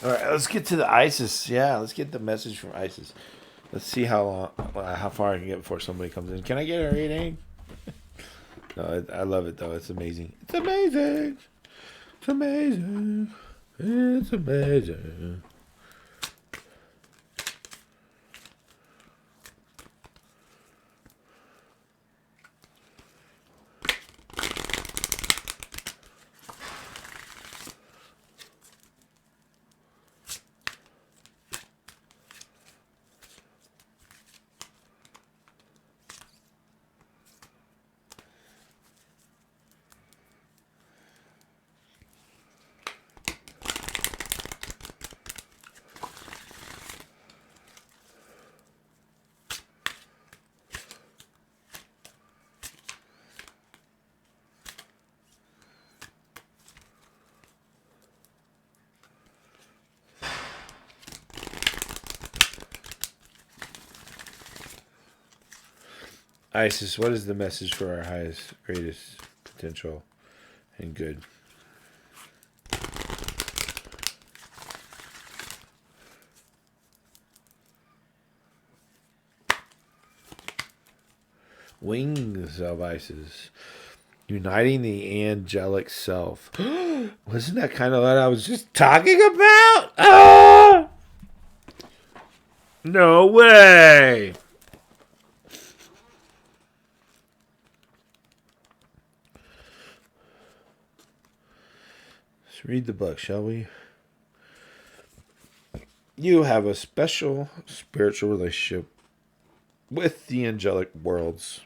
All right, let's get to the ISIS. Yeah, let's get the message from ISIS. Let's see how far I can get before somebody comes in. Can I get a reading? No, I love it though. It's amazing. It's amazing. It's amazing. It's amazing. ISIS, what is the message for our highest, greatest potential and good? Wings of ISIS. Uniting the angelic self. Wasn't that kind of what I was just talking about? Ah! No way! Let's read the book, shall we? You have a special spiritual relationship with the angelic worlds.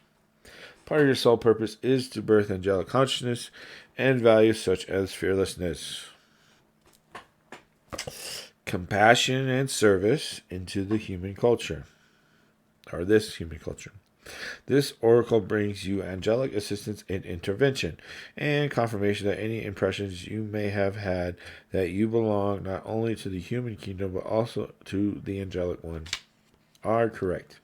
Part of your soul purpose is to birth angelic consciousness and values such as fearlessness, compassion, and service into the human culture, or this human culture. This oracle brings you angelic assistance and intervention, and confirmation that any impressions you may have had that you belong not only to the human kingdom but also to the angelic one are correct.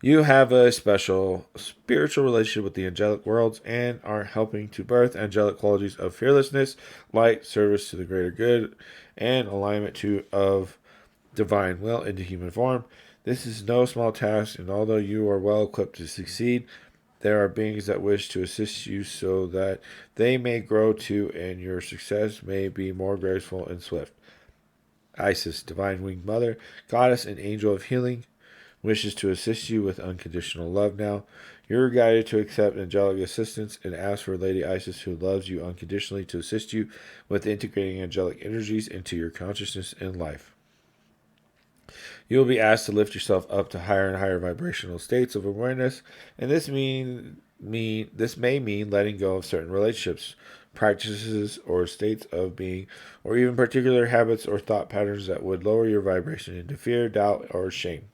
You have a special spiritual relationship with the angelic worlds and are helping to birth angelic qualities of fearlessness, light, service to the greater good, and alignment of divine will into human form. This is no small task, and although you are well equipped to succeed, there are beings that wish to assist you so that they may grow too, and your success may be more graceful and swift. Isis, Divine Winged Mother, Goddess and Angel of Healing, wishes to assist you with unconditional love now. You're guided to accept angelic assistance and ask for Lady Isis, who loves you unconditionally, to assist you with integrating angelic energies into your consciousness and life. You will be asked to lift yourself up to higher and higher vibrational states of awareness, and this may mean letting go of certain relationships, practices, or states of being, or even particular habits or thought patterns that would lower your vibration into fear, doubt, or shame.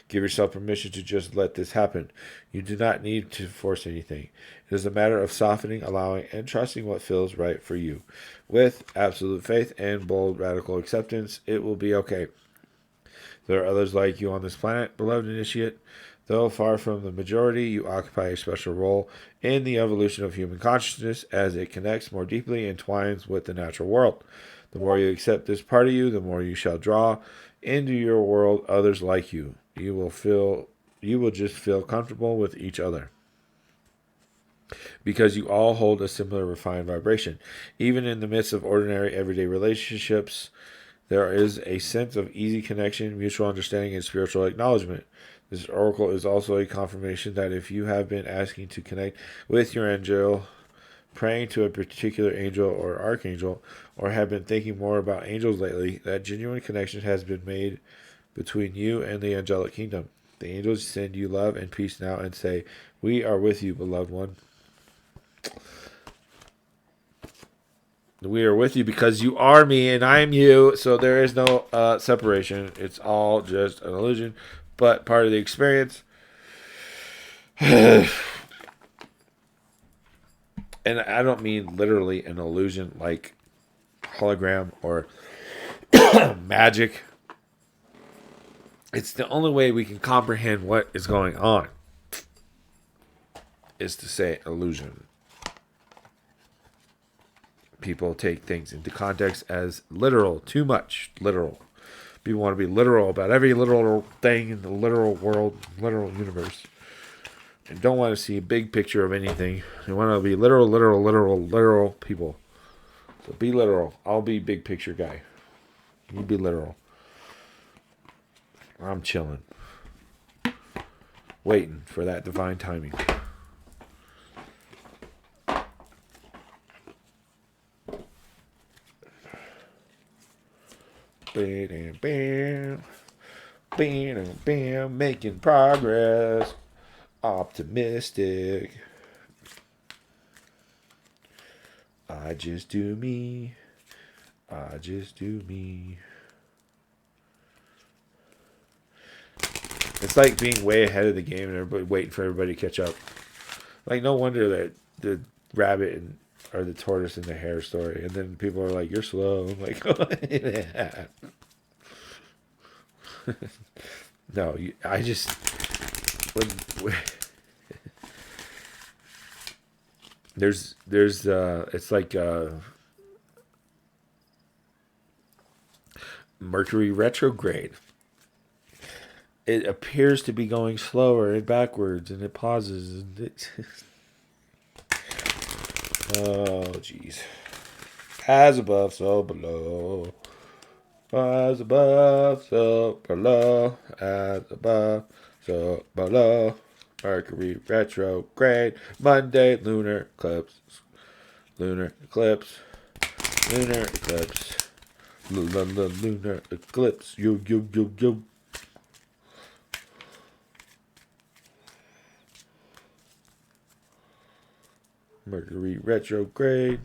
Give yourself permission to just let this happen. You do not need to force anything. It is a matter of softening, allowing, and trusting what feels right for you. With absolute faith and bold, radical acceptance, it will be okay. There are others like you on this planet, beloved initiate. Though far from the majority, you occupy a special role in the evolution of human consciousness as it connects more deeply and entwines with the natural world. The more you accept this part of you, the more you shall draw into your world others like you. You will feel you will just feel comfortable with each other. Because you all hold a similar refined vibration. Even in the midst of ordinary everyday relationships, there is a sense of easy connection, mutual understanding, and spiritual acknowledgement. This oracle is also a confirmation that if you have been asking to connect with your angel, praying to a particular angel or archangel, or have been thinking more about angels lately, that genuine connection has been made between you and the angelic kingdom. The angels send you love and peace now and say, "We are with you, beloved one. We are with you because you are me and I am you." So there is no separation. It's all just an illusion, but part of the experience. And I don't mean literally an illusion like hologram or magic. It's the only way we can comprehend what is going on is to say illusion. People take things into context as literal, too much literal. People want to be literal about every literal thing in the literal world, literal universe. And don't want to see a big picture of anything. They want to be literal people. So be literal. I'll be big picture guy. You be literal. I'm chilling. Waiting for that divine timing. Bam, bam, bam, bam, making progress. Optimistic. I just do me. I just do me. It's like being way ahead of the game and everybody waiting for everybody to catch up. Like, no wonder that the rabbit and or the tortoise and the hare story, and then people are like, "You're slow." I'm like, yeah. No, I just when there's it's like Mercury retrograde. It appears to be going slower and backwards, and it pauses, and it. Oh, jeez. As above, so below. As above, so below. As above, so below. Mercury retrograde. Monday, lunar eclipse. Lunar eclipse. Lunar eclipse. Lunar eclipse. Yo, yo, yo, yo. Mercury retrograde.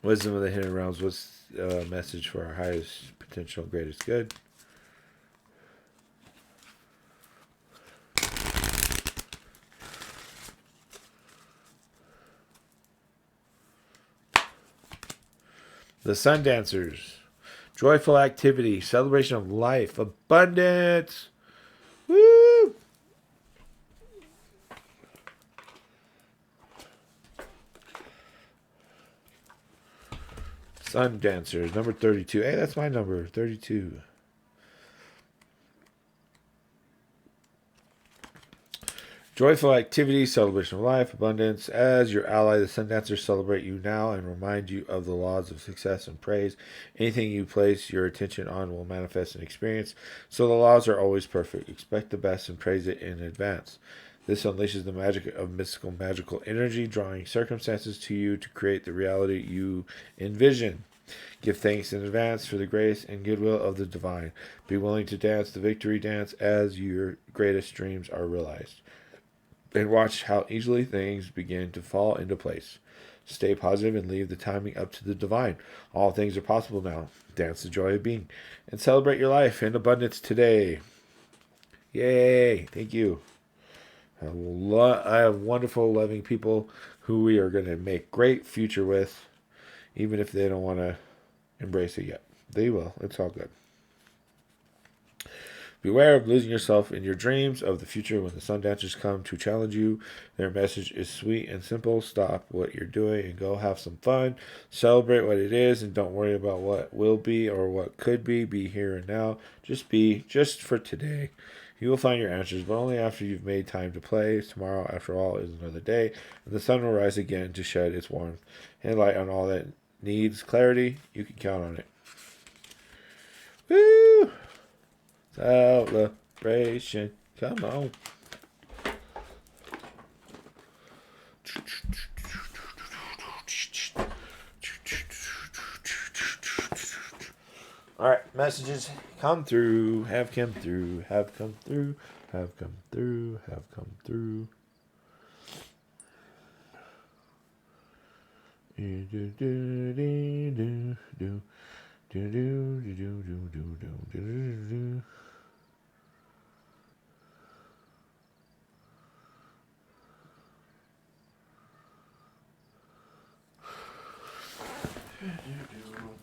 Wisdom of the Hidden Realms. What's a message for our highest potential, greatest good? The Sun Dancers. Joyful activity, celebration of life, abundance. Woo! Sun Dancers, number 32. Hey, that's my number, 32. Joyful activity, celebration of life, abundance. As your ally, the Sun Dancers celebrate you now and remind you of the laws of success and praise. Anything you place your attention on will manifest and experience. So the laws are always perfect. Expect the best and praise it in advance. This unleashes the magic of magical energy, drawing circumstances to you to create the reality you envision. Give thanks in advance for the grace and goodwill of the divine. Be willing to dance the victory dance as your greatest dreams are realized. And watch how easily things begin to fall into place. Stay positive and leave the timing up to the divine. All things are possible now. Dance the joy of being. And celebrate your life in abundance today. Yay. Thank you. I have wonderful, loving people who we are going to make great future with. even if they don't want to embrace it yet. They will. It's all good. Beware of losing yourself in your dreams of the future when the sun dancers come to challenge you. Their message is sweet and simple. Stop what you're doing and go have some fun. Celebrate what it is and don't worry about what will be or what could be. Be here and now. Just be, just for today. You will find your answers, but only after you've made time to play. Tomorrow, after all, is another day, and the sun will rise again to shed its warmth and light on all that needs clarity. You can count on it. Woo! Celebration. Come on. All right, messages come through, have come through, have come through, have come through, have come through.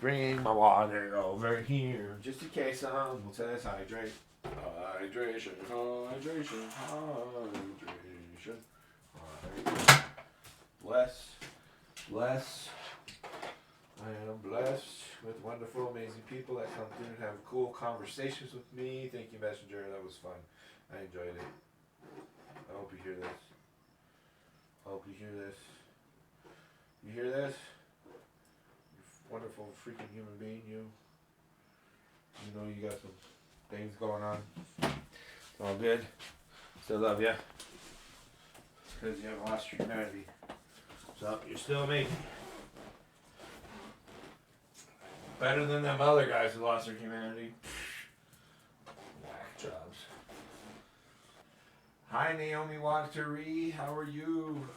Bring my water over here, just in case someone says hydrate. Hydration, hydration, hydration. Hydration. Bless. I am blessed with wonderful, amazing people that come through and have cool conversations with me. Thank you, Messenger. That was fun. I enjoyed it. I hope you hear this. You hear this? Wonderful freaking human being, you know you got some things going on. It's all good. Still love you. Because you haven't lost your humanity. So you're still me. Better than them other guys who lost their humanity. Whack jobs. Hi Naomi Watery, how are you?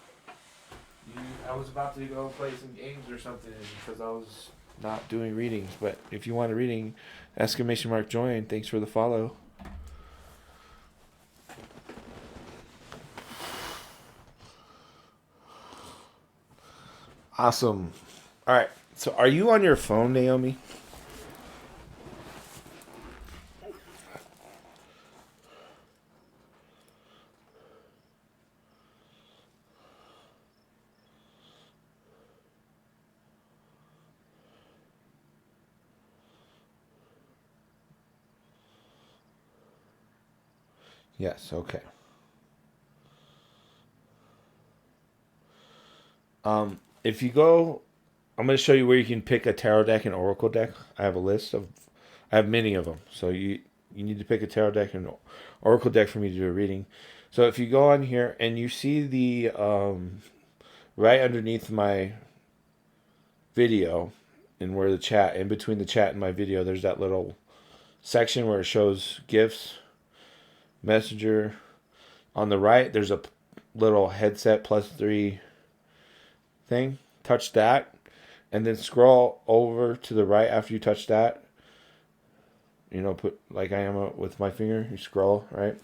I was about to go play some games or something because I was not doing readings. But if you want a reading, !join. Thanks for the follow. Awesome. All right. So are you on your phone, Naomi? Yes, okay. If you go, I'm going to show you where you can pick a tarot deck and oracle deck. I have many of them. So you need to pick a tarot deck and oracle deck for me to do a reading. So if you go on here and you see the, right underneath my video and where the chat, in between the chat and my video, there's that little section where it shows gifts. Messenger. On the right, there's a little headset +3 thing. Touch that, and then scroll over to the right after you touch that. Put like I am with my finger. You scroll right,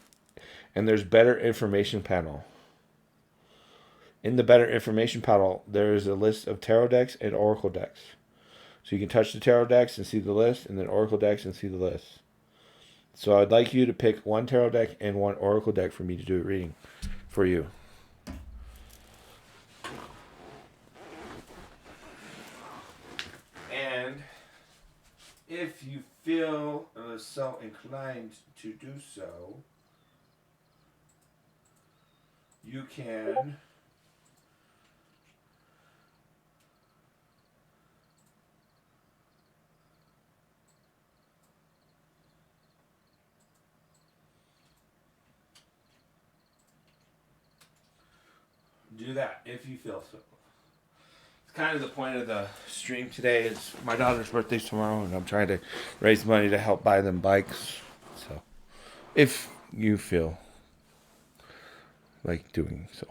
and there's better information panel. In the better information panel, there is a list of tarot decks and oracle decks. So you can touch the tarot decks and see the list, and then oracle decks and see the list. So I'd like you to pick one tarot deck and one oracle deck for me to do a reading for you. And if you feel so inclined to do so, you can do that if you feel so. It's kind of the point of the stream today. Is my daughter's birthday's tomorrow, and I'm trying to raise money to help buy them bikes. So, if you feel like doing so.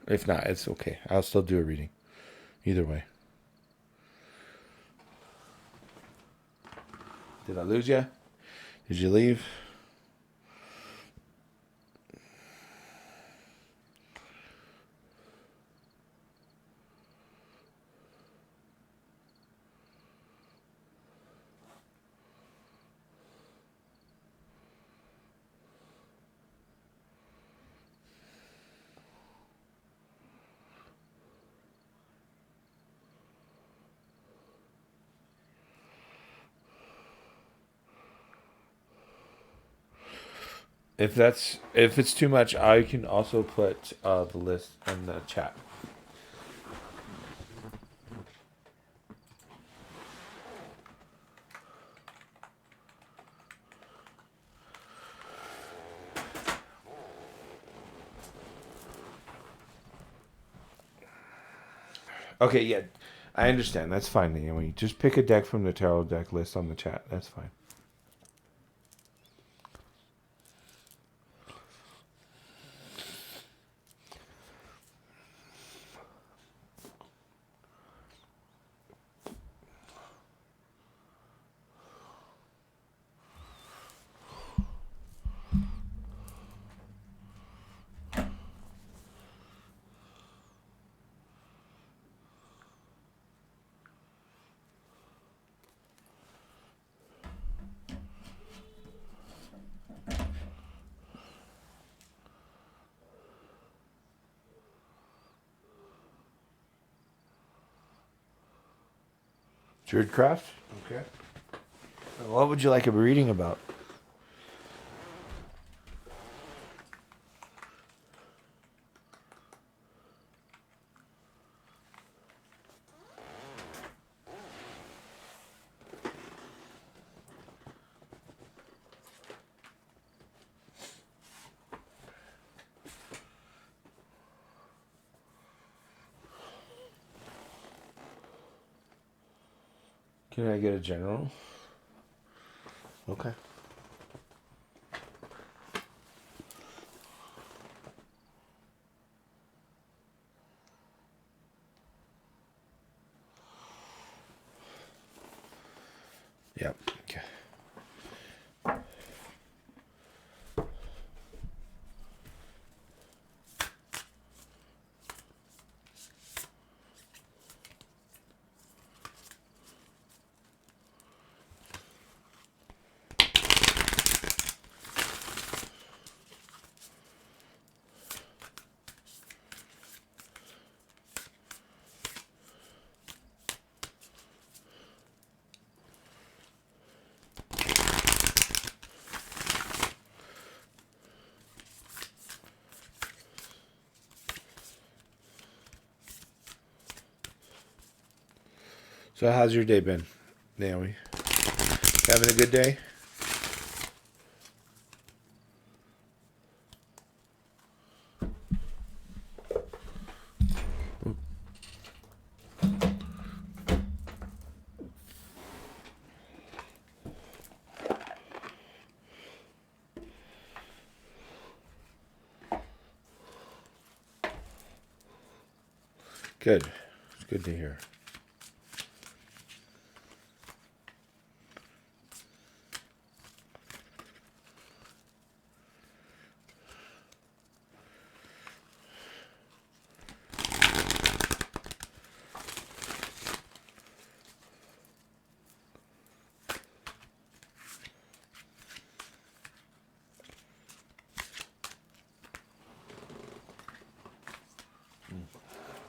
If not, it's okay. I'll still do a reading. Either way. Did I lose you? Did you leave? If it's too much, I can also put the list in the chat. Okay, yeah, I understand. That's fine, Naomi. Just pick a deck from the tarot deck list on the chat. That's fine. Druidcraft? Okay. What would you like a reading about? Can I get a general? Okay. Yep. Okay. So how's your day been, Naomi? Having a good day? Good. It's good to hear.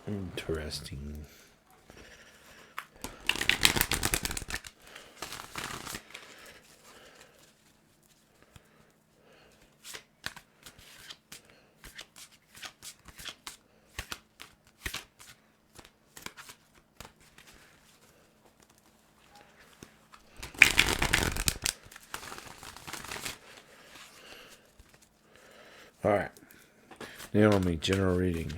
Interesting. All right. Naomi, general reading.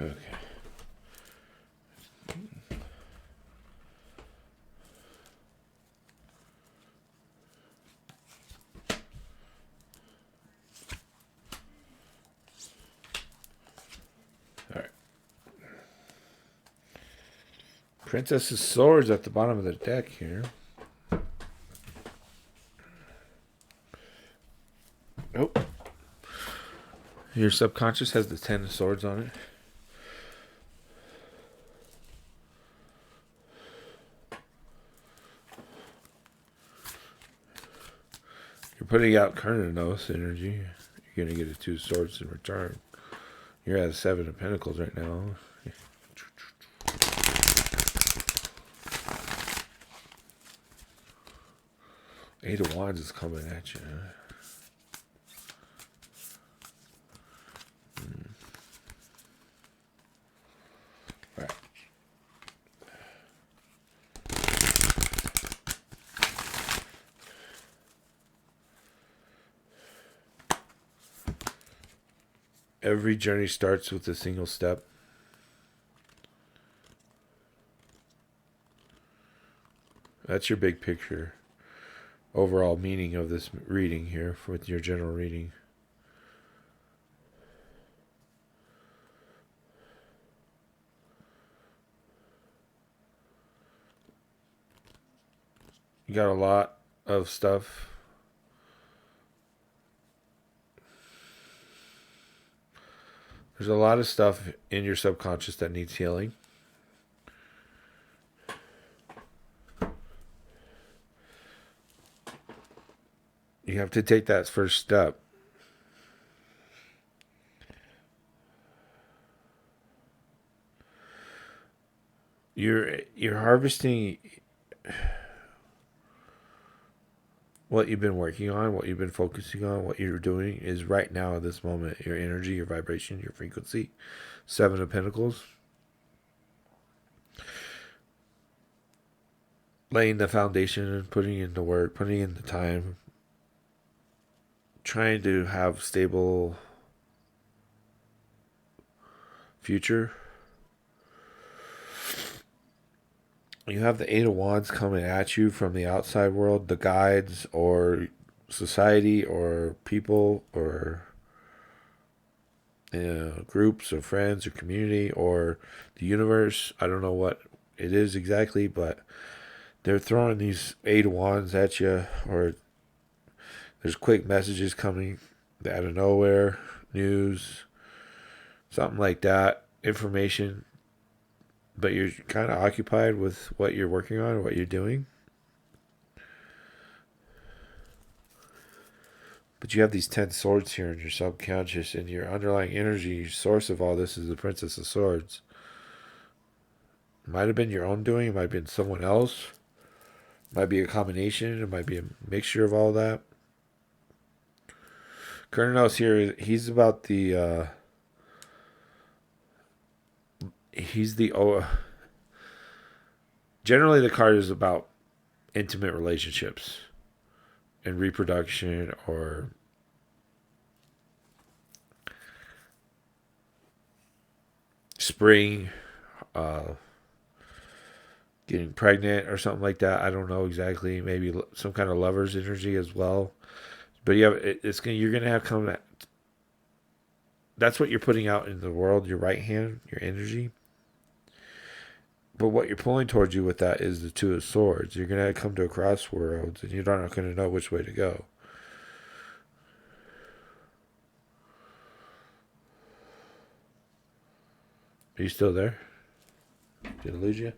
Okay. All right. Princess's Swords at the bottom of the deck here. Oh. Your subconscious has the 10 of Swords on it. Your putting out Kurnos energy. You're going to get a 2 swords in return. You're at a 7 of Pentacles right now. Eight of Wands is coming at you. Right. Every journey starts with a single step. That's your big picture. Overall meaning of this reading here with your general reading. You got a lot of stuff. There's a lot of stuff in your subconscious that needs healing. You have to take that first step. You're harvesting what you've been working on, what you've been focusing on, what you're doing is right now at this moment. Your energy, your vibration, your frequency. 7 of Pentacles. Laying the foundation and putting in the work, putting in the time. Trying to have stable future. You have the 8 of Wands coming at you from the outside world, the guides or society or people or groups or friends or community or the universe. I don't know what it is exactly, but they're throwing these 8 of Wands at you, or there's quick messages coming out of nowhere, news, something like that, information. But you're kind of occupied with what you're working on, or what you're doing. But you have these 10 swords here in your subconscious, and your underlying energy, your source of all this is the Princess of Swords. It might have been your own doing, it might have been someone else. It might be a combination, it might be a mixture of all that. Kurnos here, he's about the... generally the card is about intimate relationships and reproduction, or spring, getting pregnant or something like that. I don't know exactly. Maybe some kind of lover's energy as well. But you have you're gonna have come. That's what you're putting out in the world. Your right hand, your energy. But what you're pulling towards you with that is the 2 of Swords. You're going to come to a crossroads, and you're not going to know which way to go. Are you still there? Did I lose you?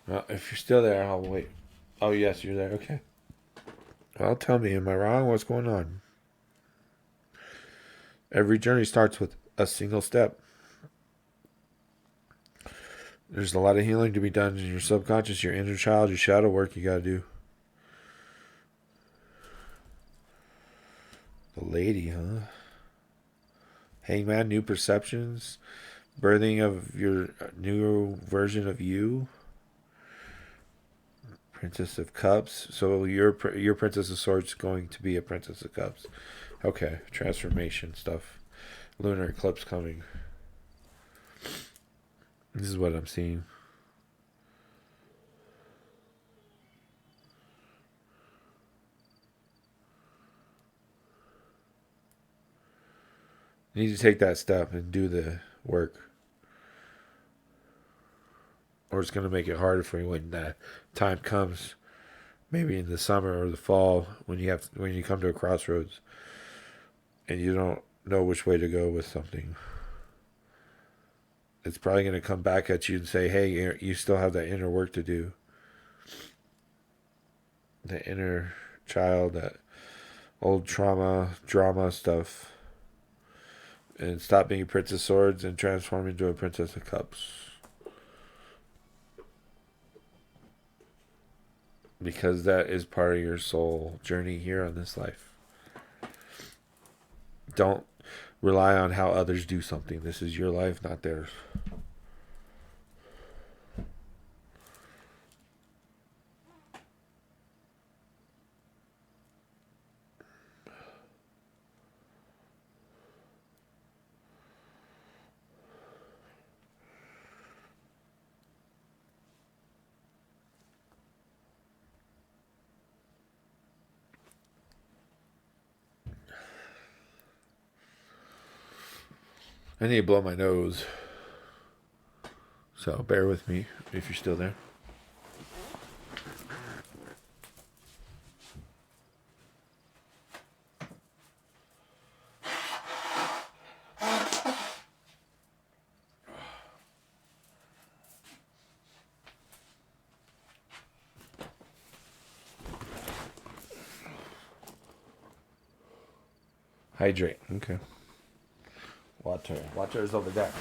Well, if you're still there, I'll wait. Oh, yes, you're there. Okay. Well, tell me, am I wrong? What's going on? Every journey starts with a single step. There's a lot of healing to be done in your subconscious, your inner child, your shadow work you got to do. The lady, huh? Hangman, new perceptions. Birthing of your new version of you. Princess of Cups. So your Princess of Swords is going to be a Princess of Cups. Okay, transformation stuff. Lunar eclipse coming. This is what I'm seeing. You need to take that step and do the work. Or it's going to make it harder for you when that time comes. maybe in the summer or the fall when you come to a crossroads and you don't know which way to go with something. It's probably going to come back at you and say, hey, you still have that inner work to do. The inner child, that old trauma, drama stuff. And stop being Princess Swords and transform into a Princess of Cups. Because that is part of your soul journey here on this life. Don't rely on how others do something. This is your life, not theirs. I need to blow my nose. So bear with me if you're still there. Hydrate. Okay. Water. Water is over there.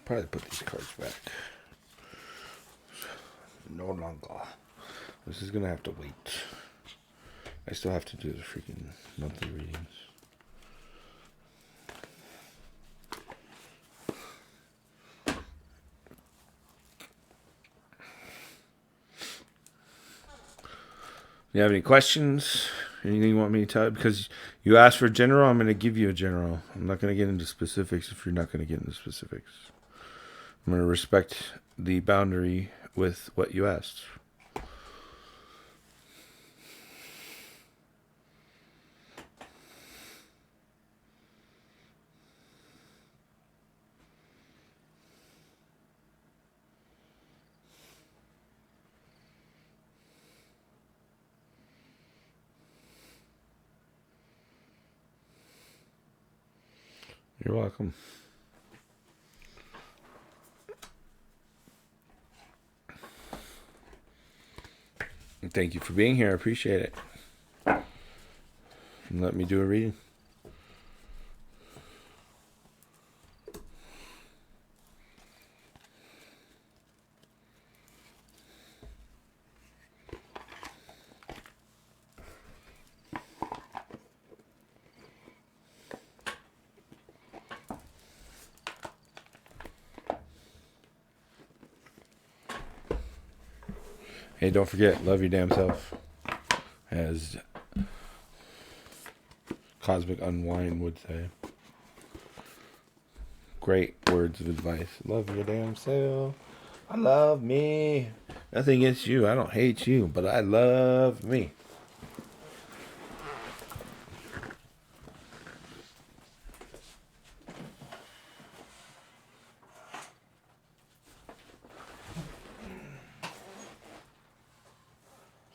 Probably put these cards back. No longer. This is gonna have to wait. I still have to do the freaking monthly readings. You have any questions? Anything you want me to tell you? Because you asked for a general, I'm going to give you a general. I'm not going to get into specifics if you're not going to get into specifics. I'm going to respect the boundary with what you asked. You're welcome. And thank you for being here. I appreciate it. And let me do a reading. Hey, don't forget, love your damn self. As Cosmic Unwind would say. Great words of advice. Love your damn self. I love me. Nothing against you. I don't hate you, but I love me.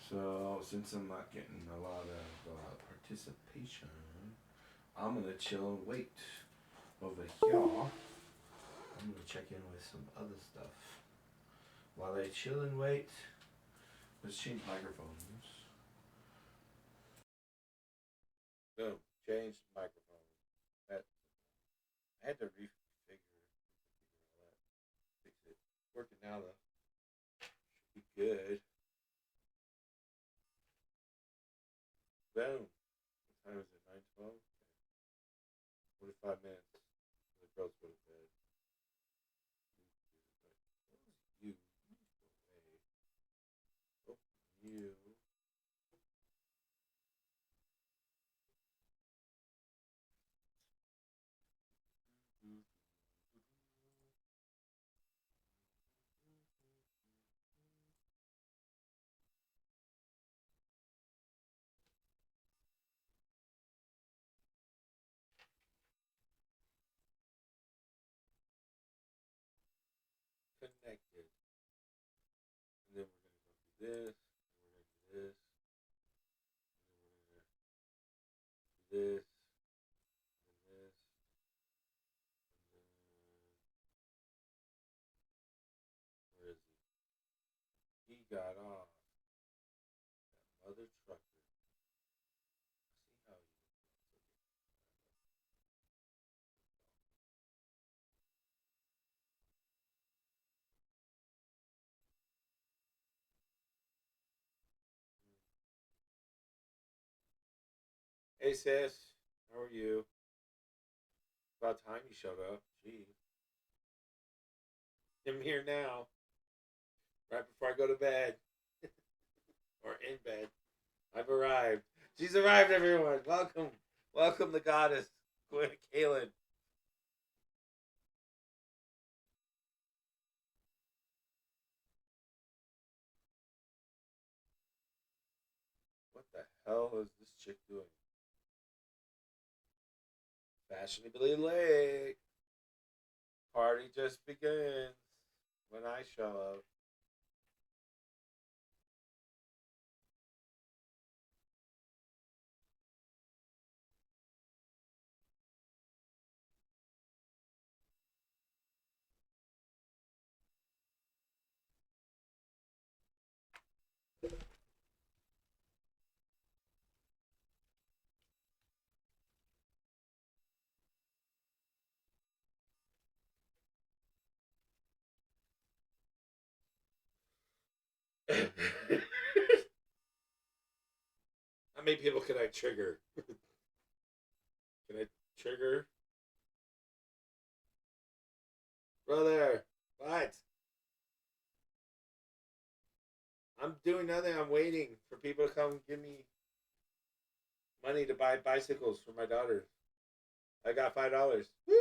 So, since I'm not getting a lot of participation, I'm going to chill and wait. Over here, I'm going to check in with some other stuff. While I chill and wait, let's change microphones. Boom, change microphone. I had to refigure all that. Fix it. Working now though. Should be good. Boom. What time is it? 9:12? 45 minutes. The girls go to bed. You. Oh, you. this. We're gonna do this. We're gonna do this. And this. Where is he? He got off. That mother trucker. See how he Hey sis, how are you? About time you showed up. Gee. I'm here now. Right before I go to bed. Or in bed. I've arrived. She's arrived, everyone. Welcome. Welcome the goddess. Gwen Kalen. What the hell is this chick doing? Fashionably late. Party just begins when I show up. How many people can I trigger? Can I trigger? Brother, what? I'm doing nothing. I'm waiting for people to come give me money to buy bicycles for my daughter. I got $5. Woo!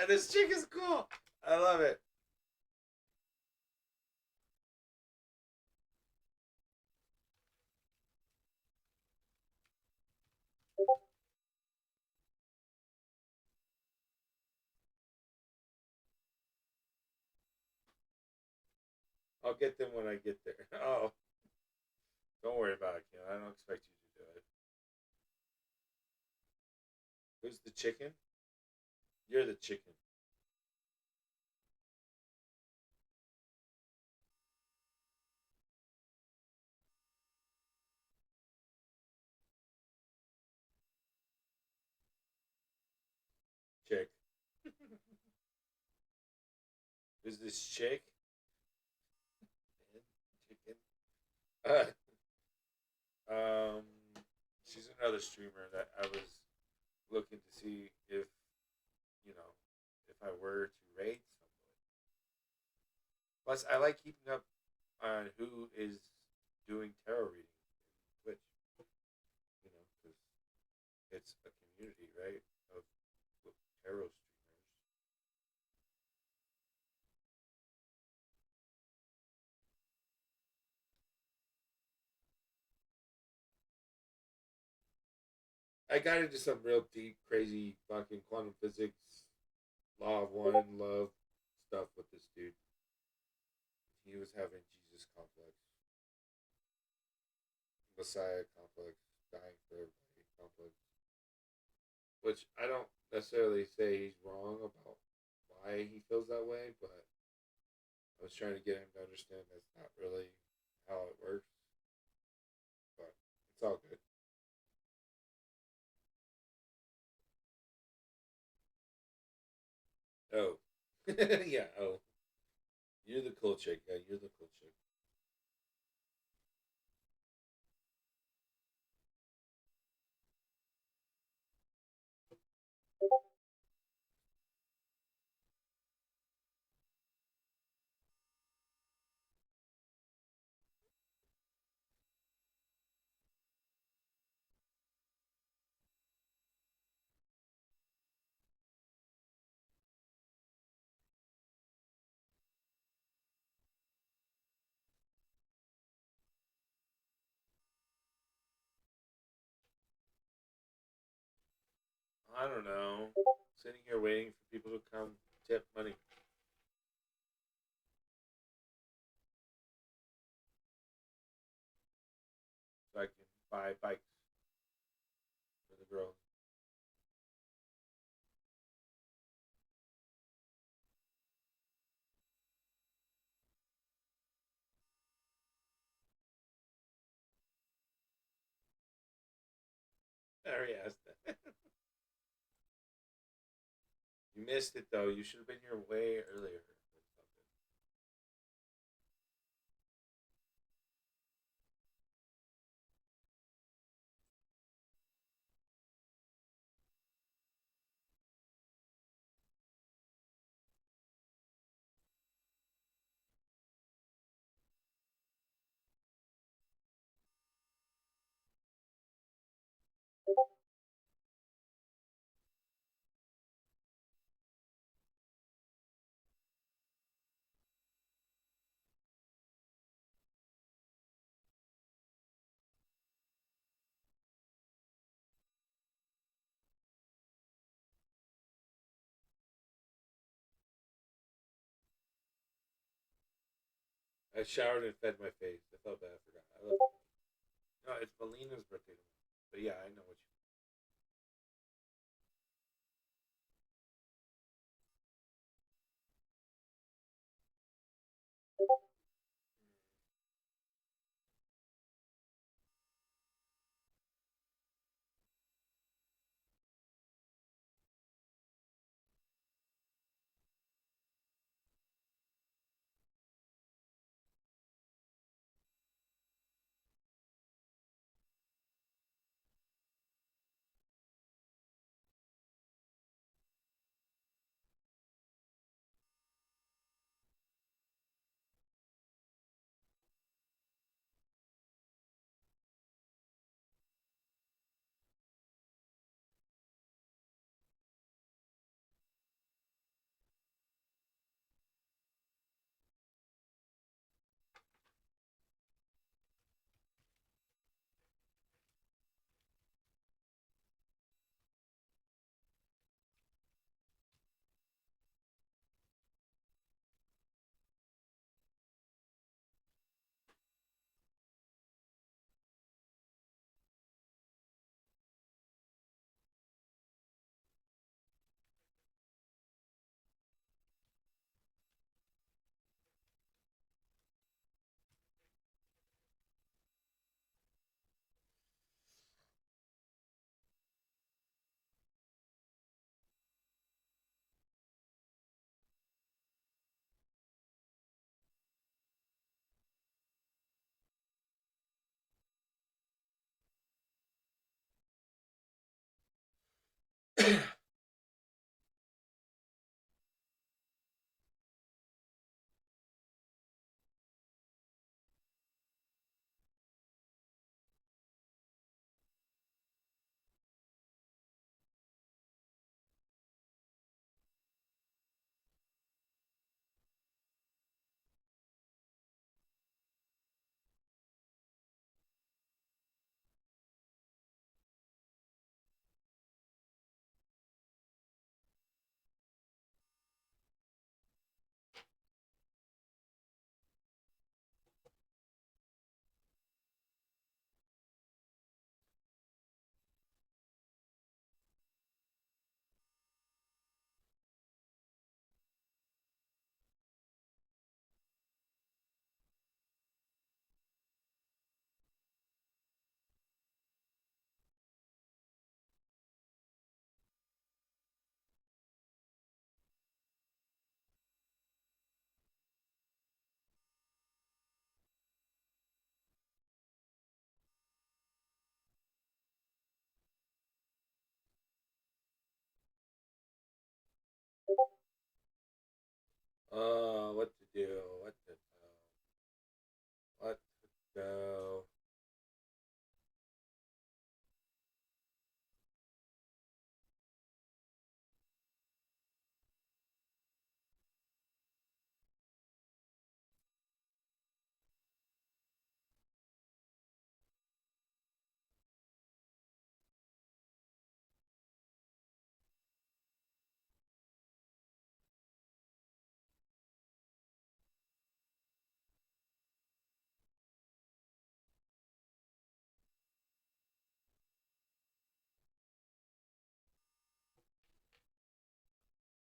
This chick is cool. I love it. I'll get them when I get there. Oh, don't worry about it, Kim. I don't expect you to do it. Who's the chicken? You're the chicken. Chick. Who's this chick? Chicken. Um, she's another streamer that I was looking to see if, if I were to raid someone. Plus, I like keeping up on who is doing tarot reading in Twitch. Because it's a community, right, of tarot streamers. I got into some real deep, crazy fucking quantum physics, law of one, love stuff with this dude. He was having Jesus complex, Messiah complex, dying for everybody complex. Which I don't necessarily say he's wrong about why he feels that way, but I was trying to get him to understand that's not really how it works. But it's all good. Oh. Yeah, oh. You're the cool chick. Yeah, you're the cool chick. I don't know. Sitting here waiting for people to come tip money. So I can buy bikes for the girls. There he asked that. You missed it though. You should have been here way earlier. I showered and fed my face. I felt bad. I forgot. I love it. No, it's Mileena's birthday tomorrow. But yeah, I know what you.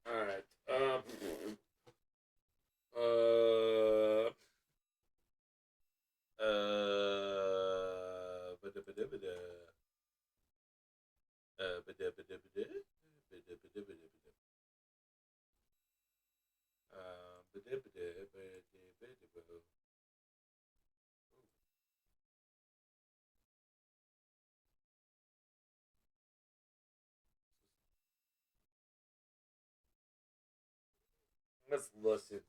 All right. Uh. Ba-da-ba-da-ba-da. Ba-da-ba-da-ba-da. Ba-da-ba-da-ba-da. Ba-da-ba-da-ba-da-ba-da. Let's listen.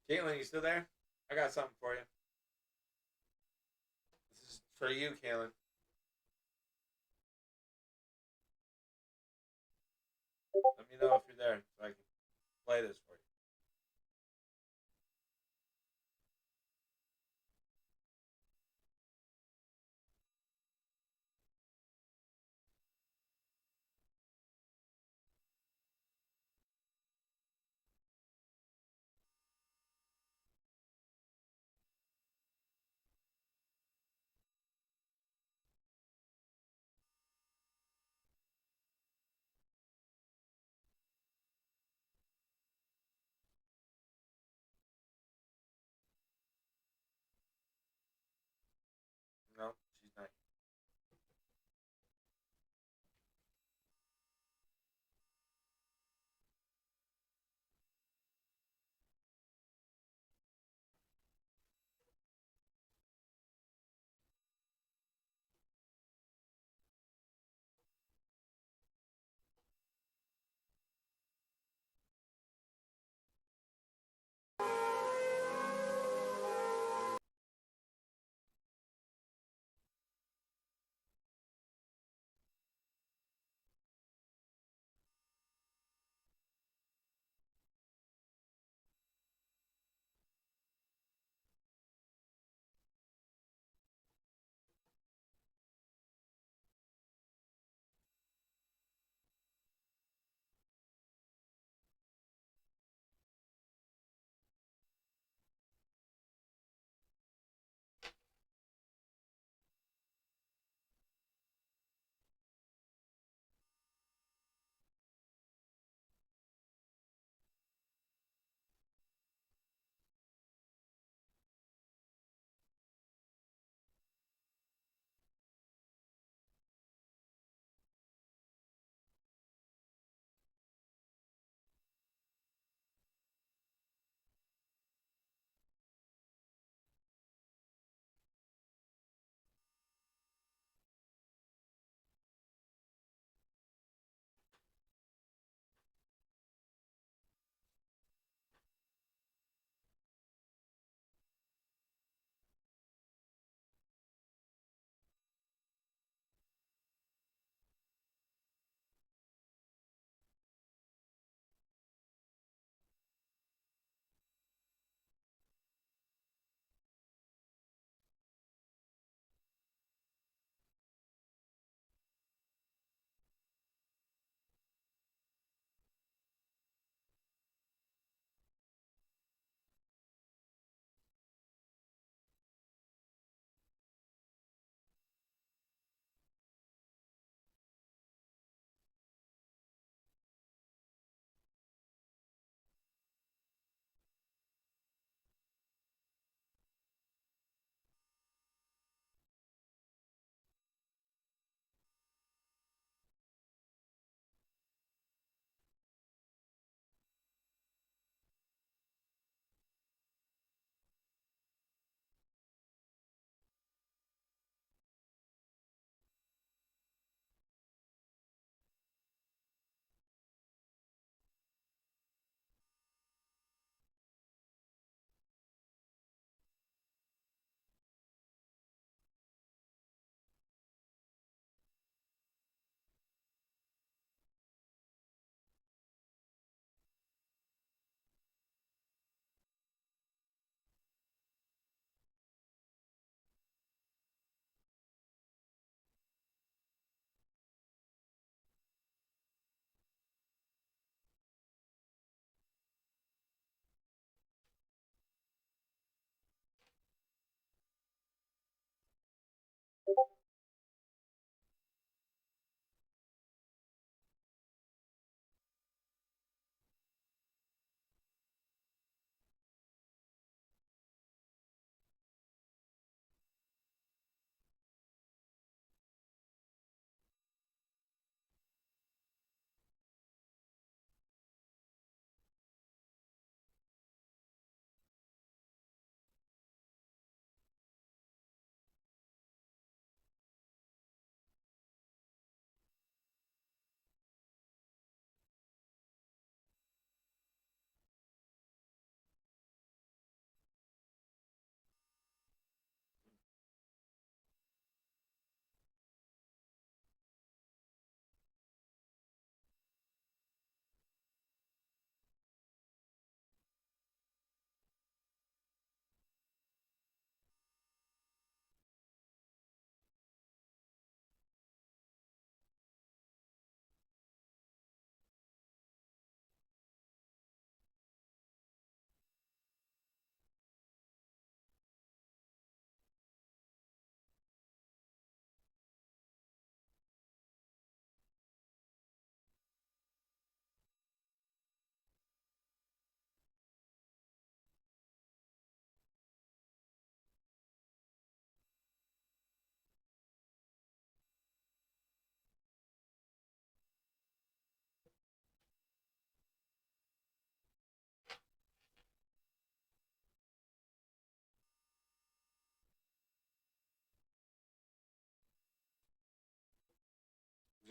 Caitlin, you still there? I got something for you. This is for you, Caitlin. Let me know if you're there so I can play this for you.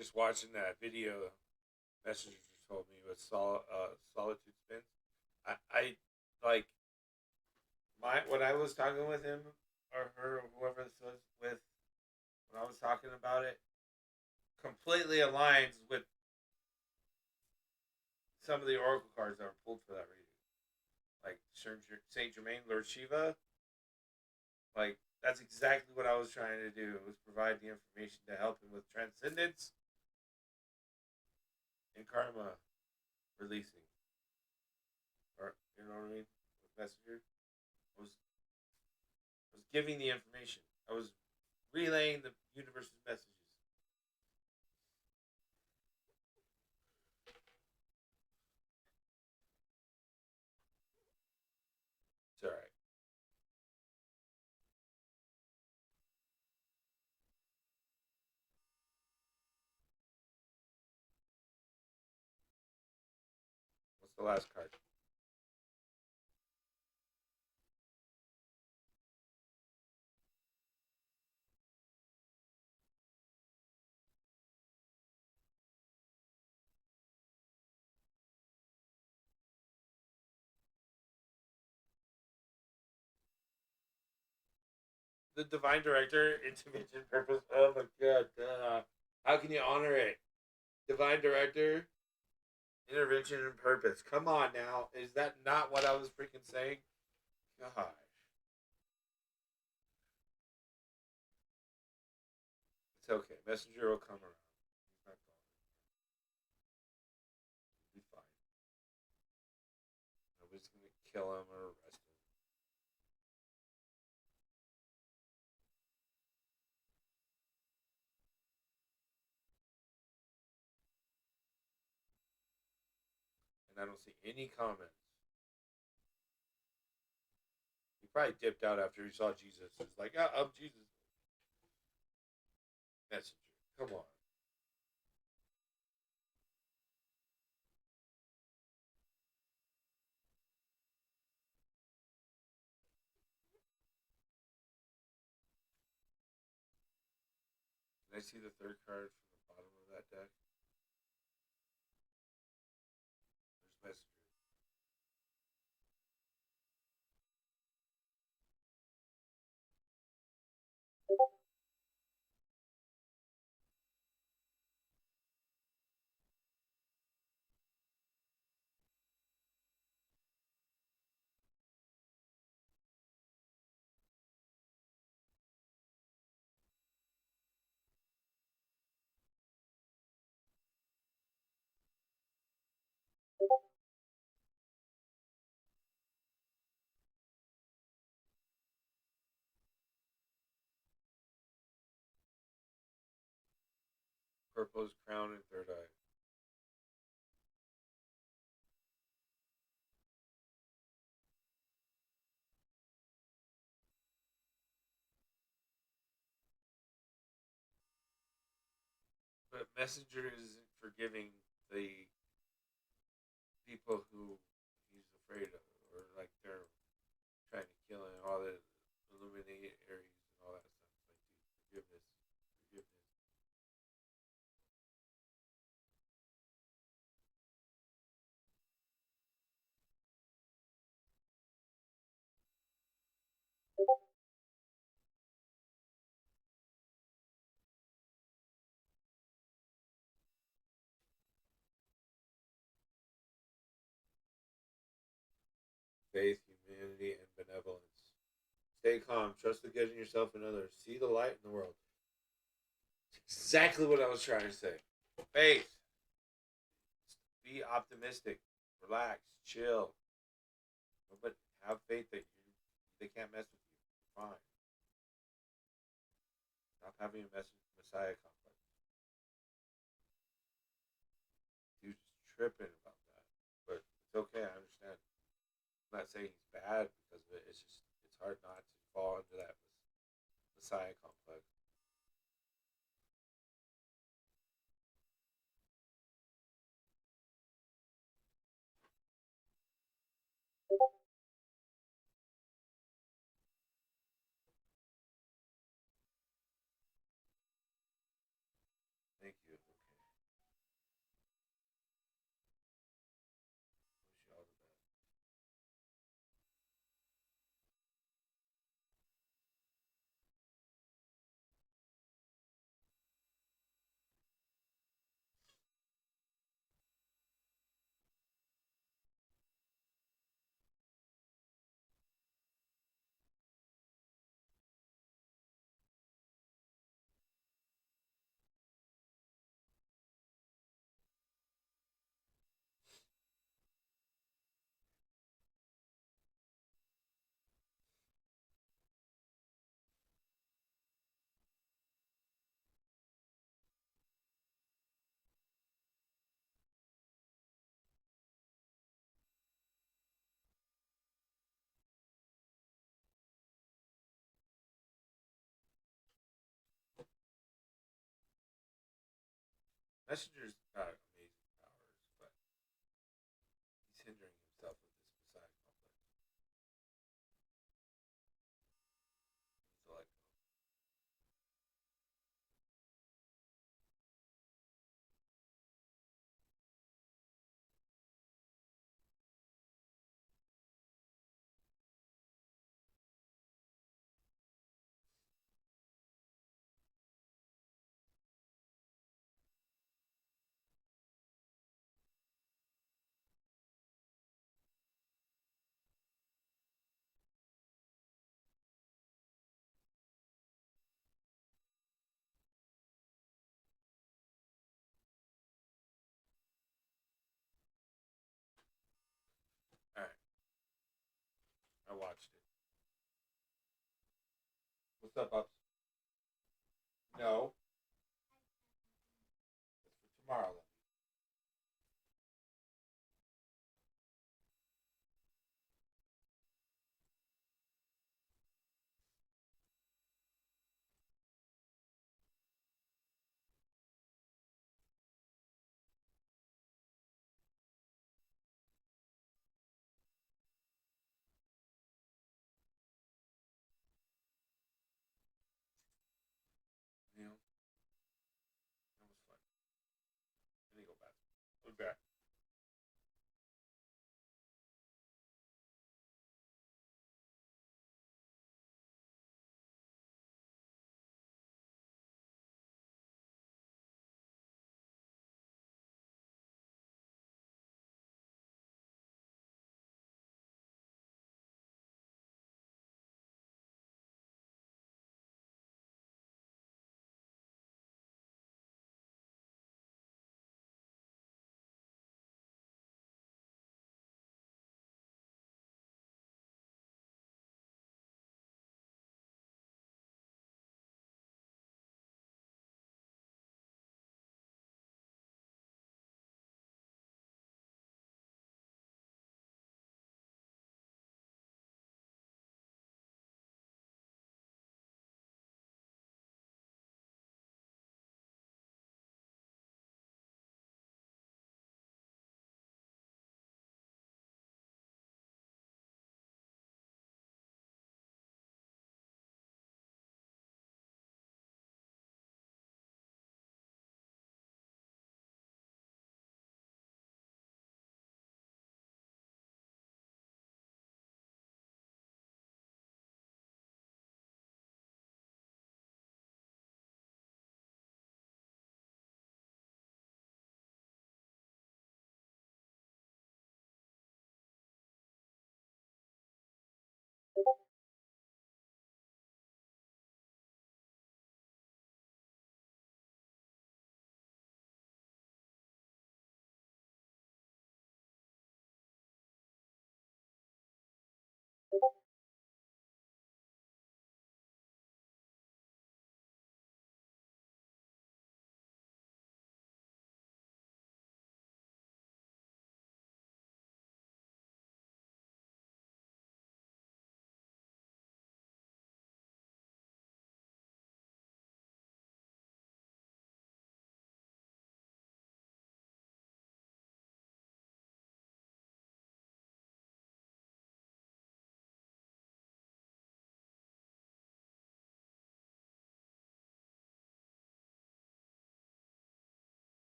just watching that video. Messenger just told me with solitude spins. I like when I was talking with him or her or whoever this was with when I was talking about it completely aligns with some of the oracle cards that were pulled for that reading. Like Saint Germain, Lord Shiva. Like that's exactly what I was trying to do was provide the information to help him with transcendence and karma releasing. Or you know what I mean? With Messenger. I was giving the information. I was relaying the universe's messages. It's alright. What's the last card? The divine director, intervention, purpose. Oh my god! How can you honor it? Divine director, intervention, and purpose. Come on now, is that not what I was freaking saying? Gosh. It's okay. Messenger will come around. He's not gone. He'll be fine. Nobody's gonna kill him or arrest him. And I don't see any comments. He probably dipped out after he saw Jesus. It's like, oh, I'm Jesus. Messenger, come on. Can I see the third card from the bottom of that deck? There's Messenger. Purple's crown and third eye. But Messenger isn't forgiving the people who he's afraid of, or like they're trying to kill him, all the Illuminati Aries and all that stuff. It's like, dude, forgiveness, forgiveness. Faith, humanity, and benevolence. Stay calm. Trust the good in yourself and others. See the light in the world. Exactly what I was trying to say. Faith. Be optimistic. Relax. Chill. But have faith that they can't mess with you. You're fine. Stop having a messiah complex. Dude's tripping about that. But it's okay. I understand. I'm not saying he's bad because of it. It's just it's hard not to fall into that messiah complex. Thank you. Okay. Messenger's got amazing powers, but he's hindering himself with this Messiah complex. He's like, all right, I watched it. What's up, ups? No, that's for tomorrow. Then. You know, that was fun. I need to go back. Okay.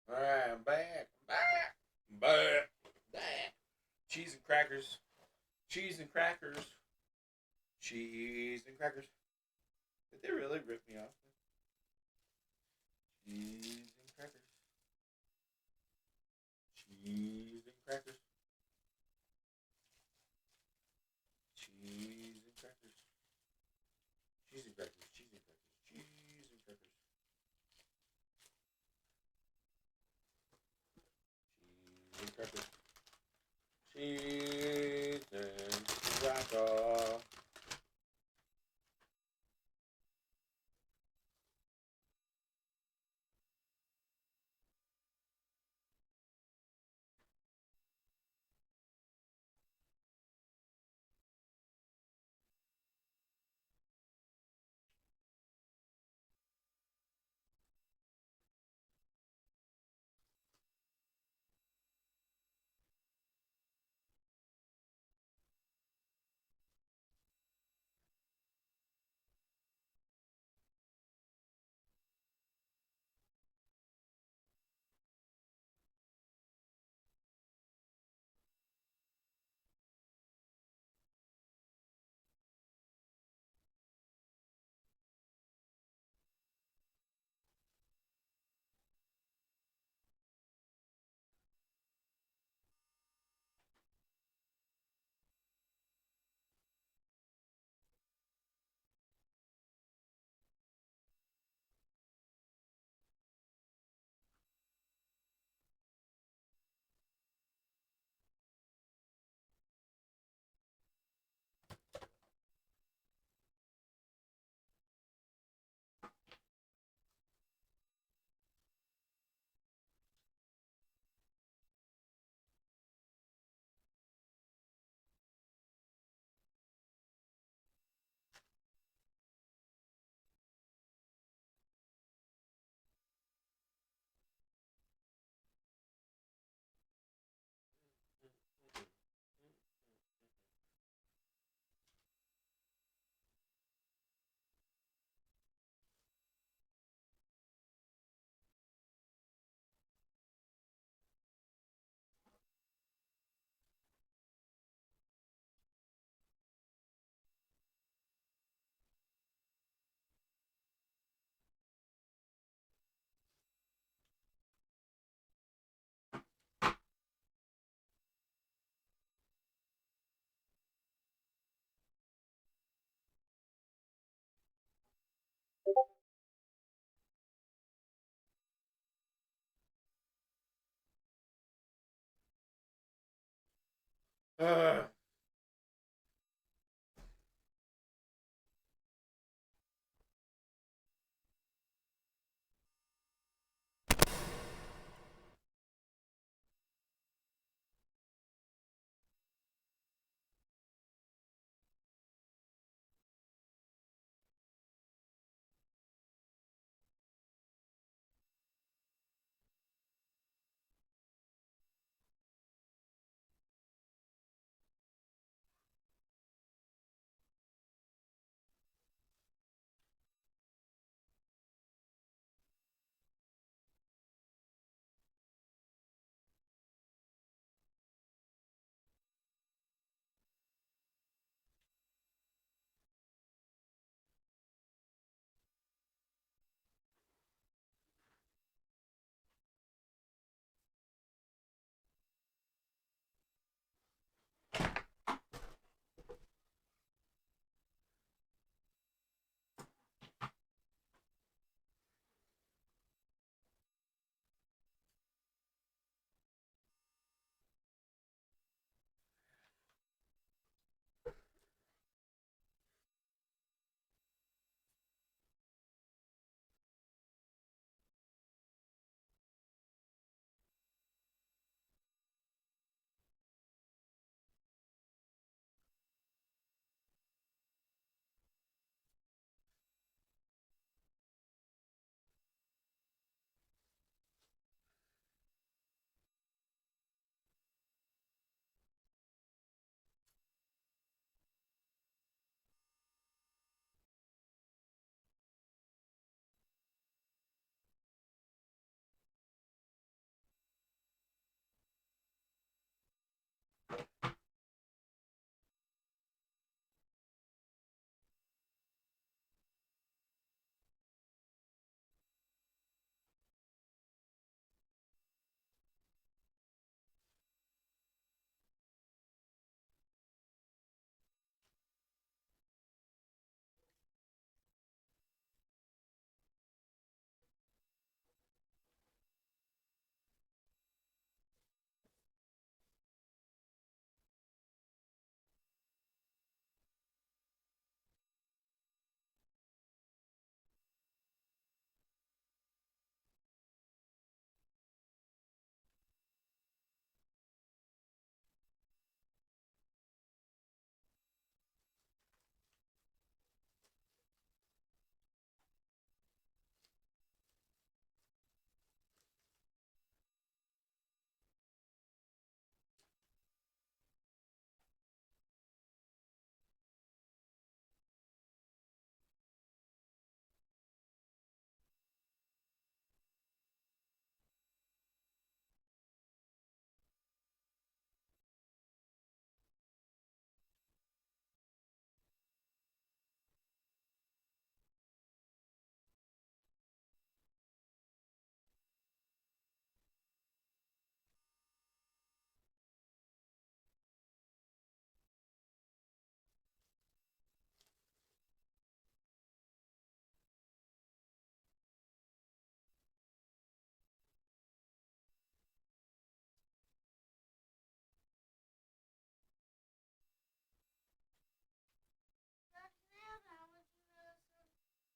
All right, I'm back. I'm back. Back. Cheese and crackers. Cheese and crackers. Cheese and crackers. Did they really rip me off? Cheese and crackers. Cheese and crackers. Cheese and crackers. Cheese and crackers. Cheese and crackers. Cheese and crackers. Cheese and crackers. Cheese and crackers.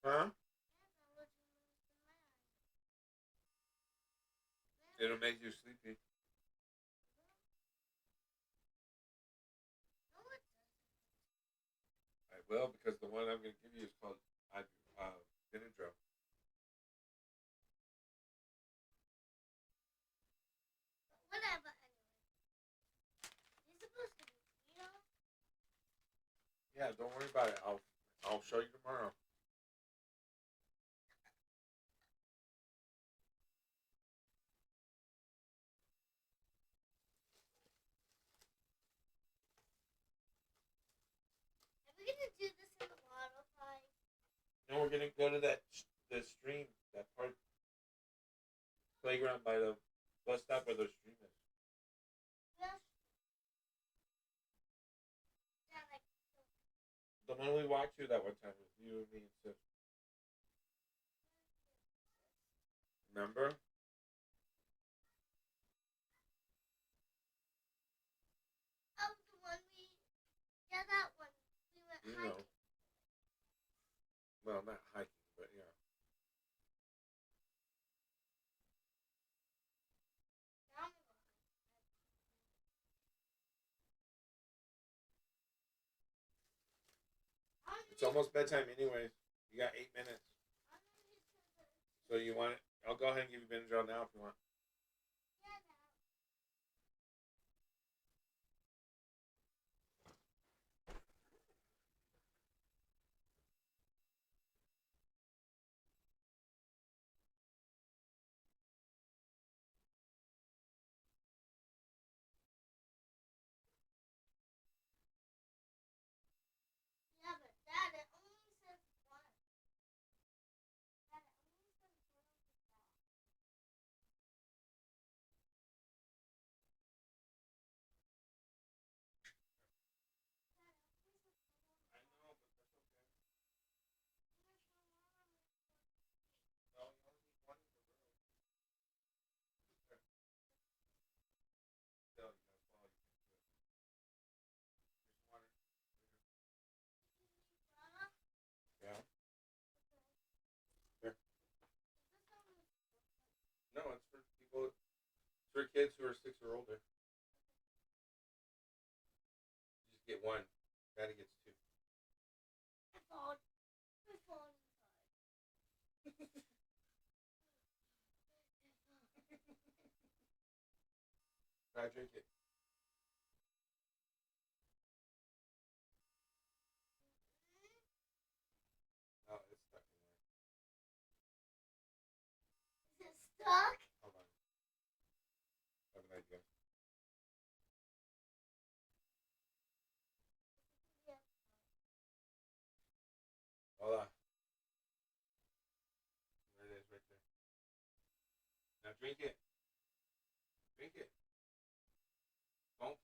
Huh? It'll make you sleepy. I will, because the one I'm going to give you is called Benadryl. Whatever, anyway. You're supposed to be, you know? Yeah, don't worry about it. I'll show you tomorrow. Are we gonna do this in the water fight? No, we're going to go to the stream, that part playground by the bus stop where the stream is. Yes. Yeah, like, The one we walked to that one time with you and me and Sis. Remember? oh, the one we, yeah, that one. We went You hiking. know. Well, not hiking, but yeah. Now I'm gonna go hiking. It's almost bedtime anyways. You got 8 minutes. So you want it? I'll go ahead and give you Benadryl now if you want. Yeah, now. Yeah, but Dad, it only says one. Dad, it only says one on the top. Dad, it only says one on the top. I know, but that's okay. There's no one on the top. No, you only need one in the room. There. Still, you gotta swallow. You can't do it. Here's water. You need water? Yeah. Okay. Here. Is this on the No, it's for people. It's for kids who are 6 or older. You just get one. Daddy gets 2. My phone. My phone inside. I drink it. No, it's stuck in there. Is it stuck? Hold on. I have an idea. Drink it. Drink it. Don't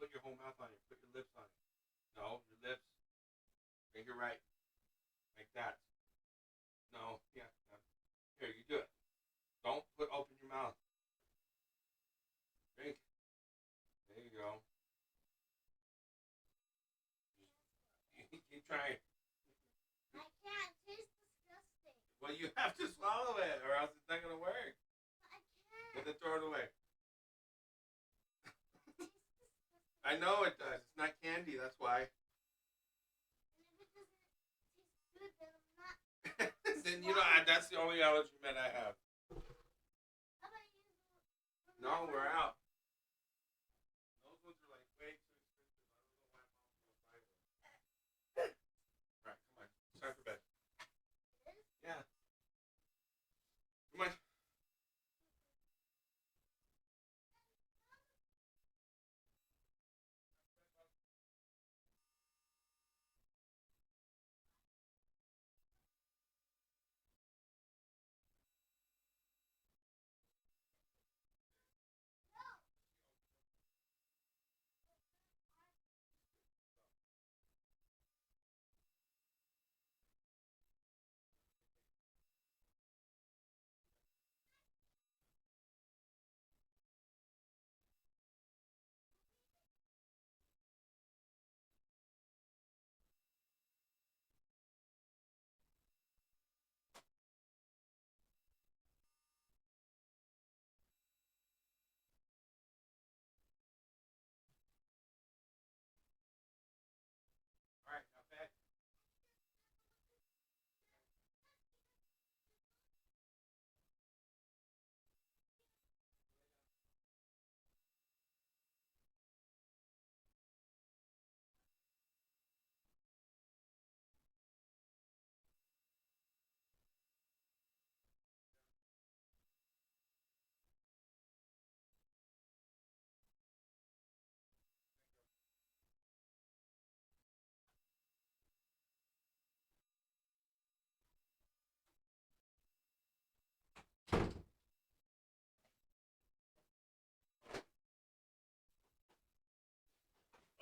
put your whole mouth on it. Put your lips on it. No, your lips. Drink it right. Like that. No, yeah. Here, you do it. Don't open your mouth. Drink. There you go. Keep trying. I can't. Tastes disgusting. Well, you have to swallow it, or else it's not gonna work. I can't. And then throw it away. It tastes disgusting. I know it does. It's not candy. That's why. And if it doesn't taste good, then I'm not. Then that's the only allergy med I have. How about you? No, we're out. Those ones are like way too expensive. I don't know why mom's gonna buy them. All right, come on. It's time for bed. It is? Yeah. Come on. All right, now bed.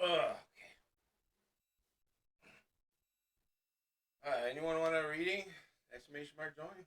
Ugh. Anyone want a reading? Exclamation mark join.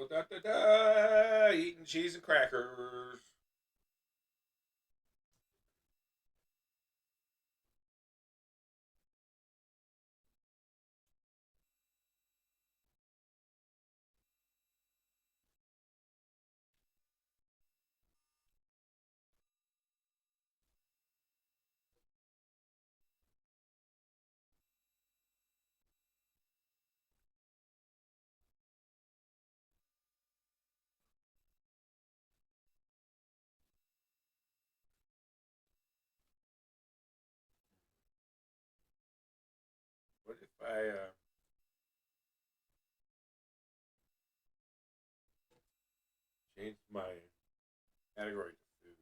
da da da, eating cheese and crackers. What if I change my category to food?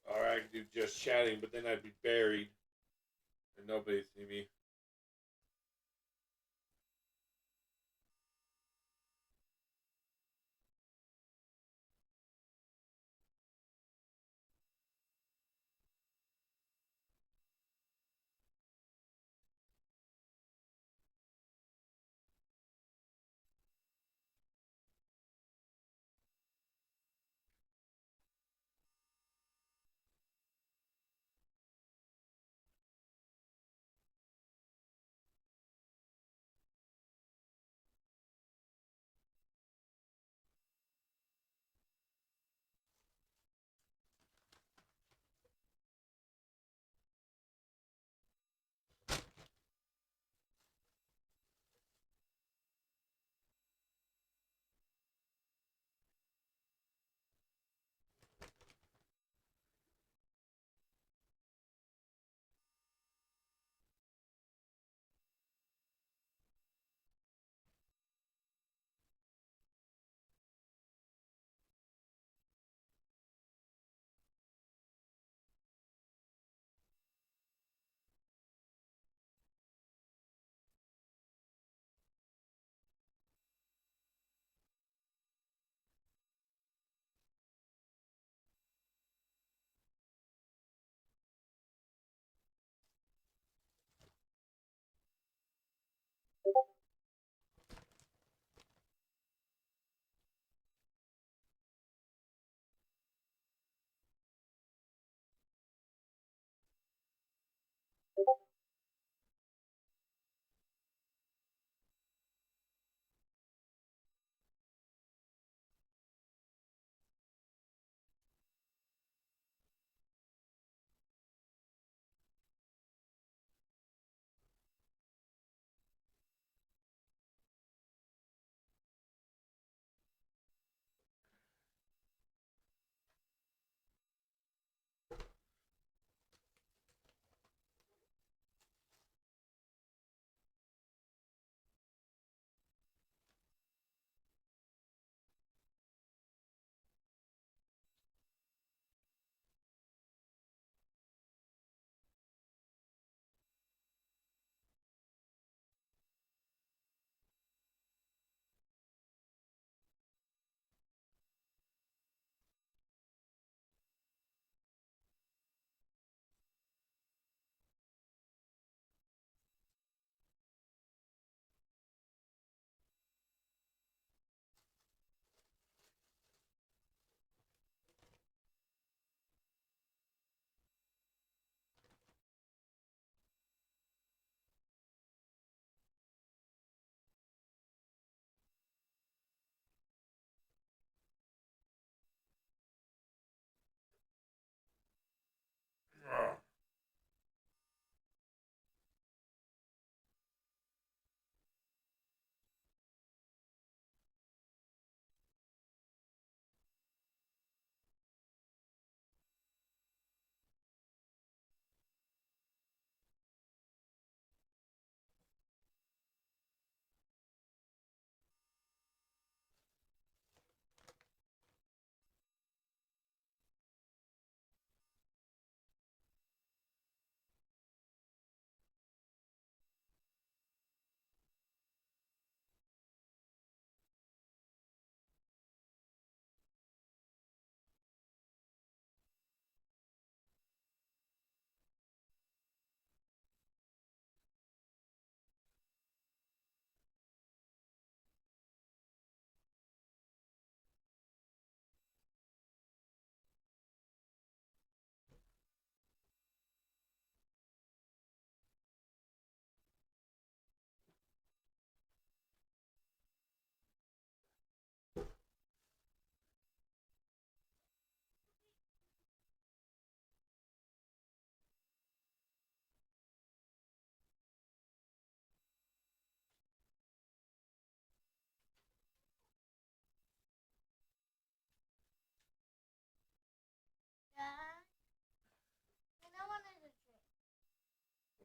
Or I could do just chatting, but then I'd be buried and nobody'd see me.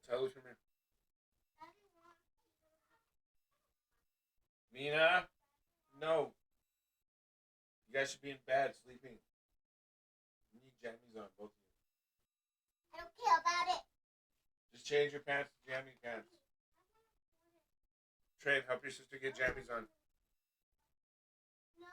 Tyler, come here. Mina? No. You guys should be in bed sleeping. You need jammies on, both of you. I don't care about it. Just change your pants to jammy pants. Trey, help your sister get jammies on. No.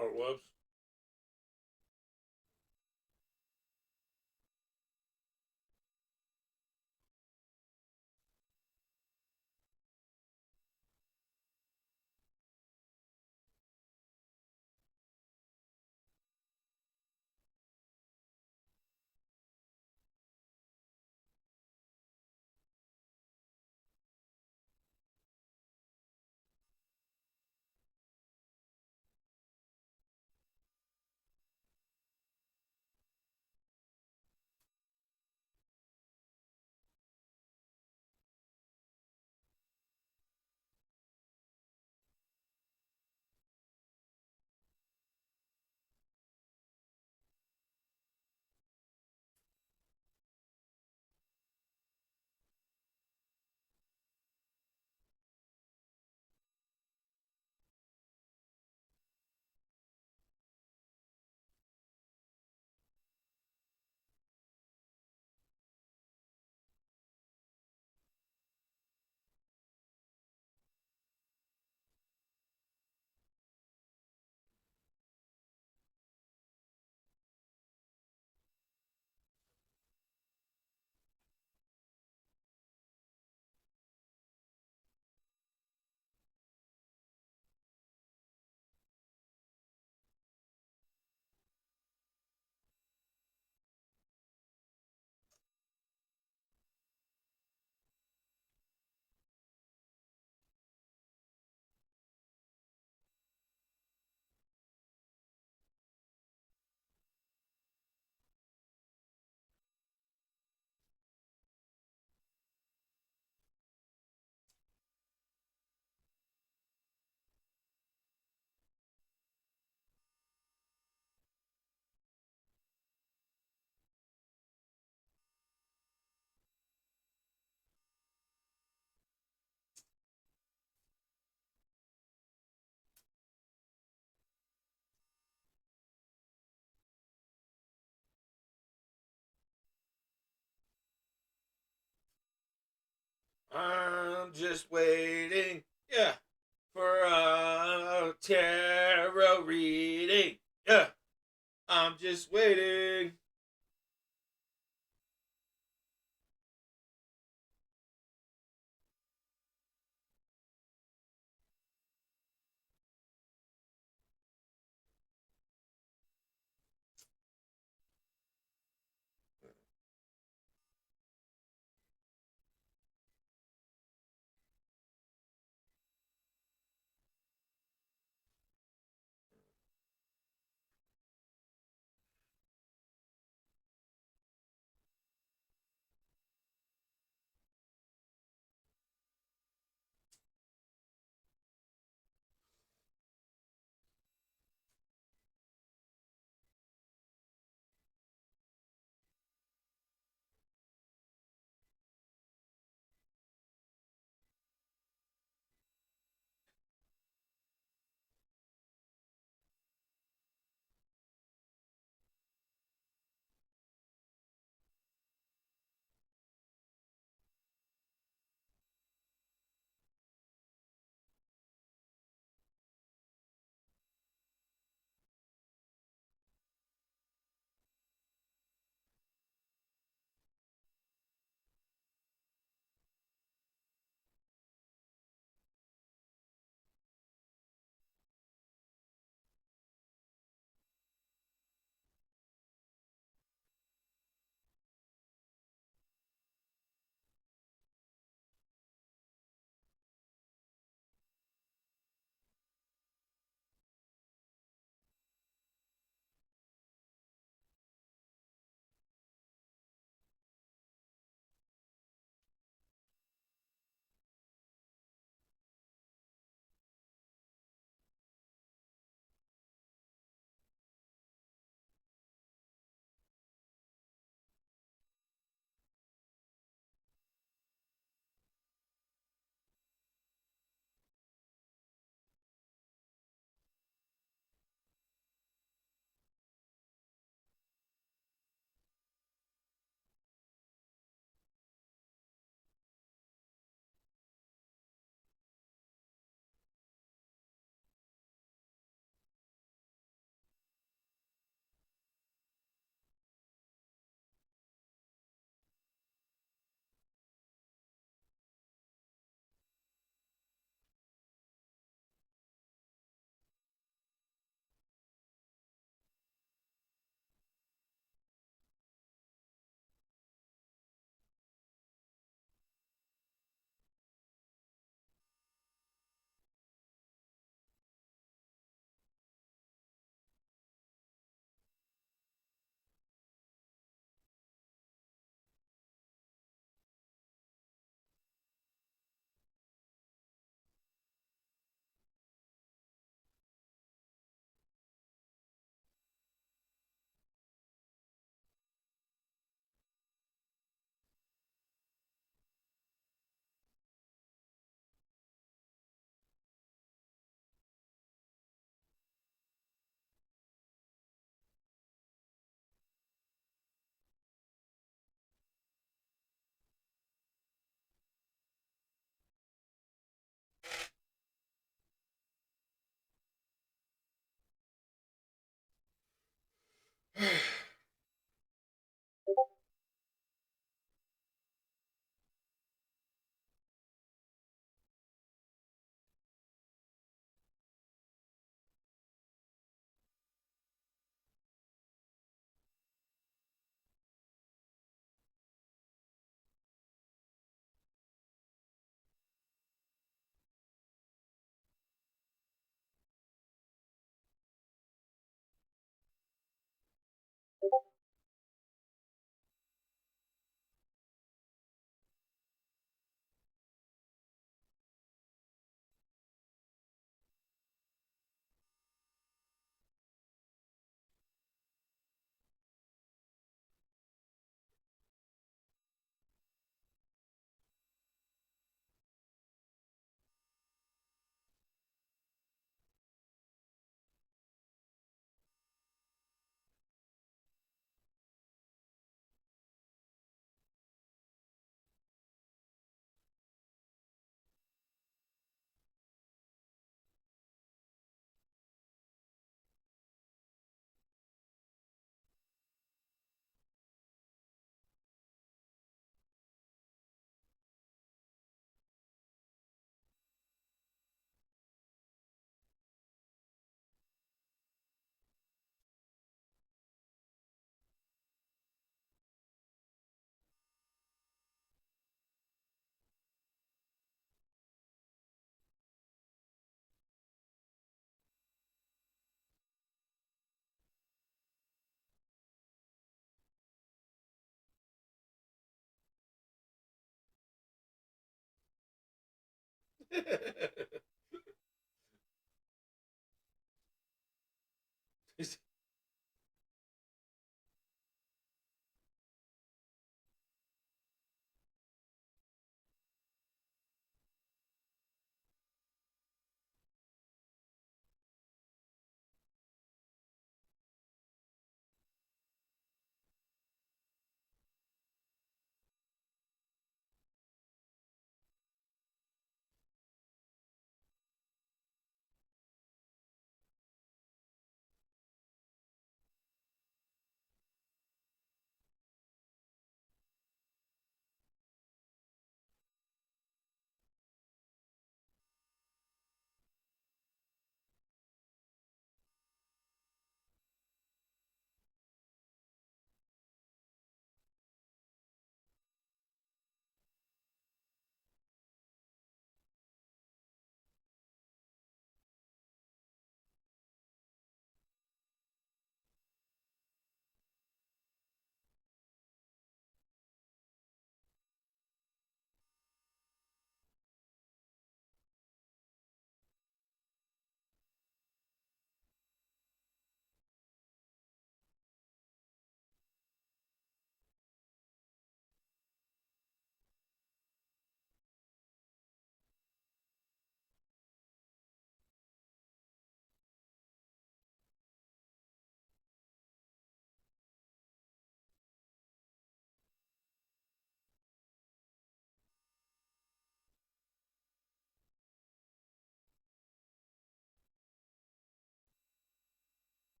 Oh, whoops. I'm just waiting, yeah, for a tarot reading. Yeah, I'm just waiting.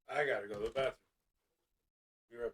I gotta go to the bathroom. Be right back.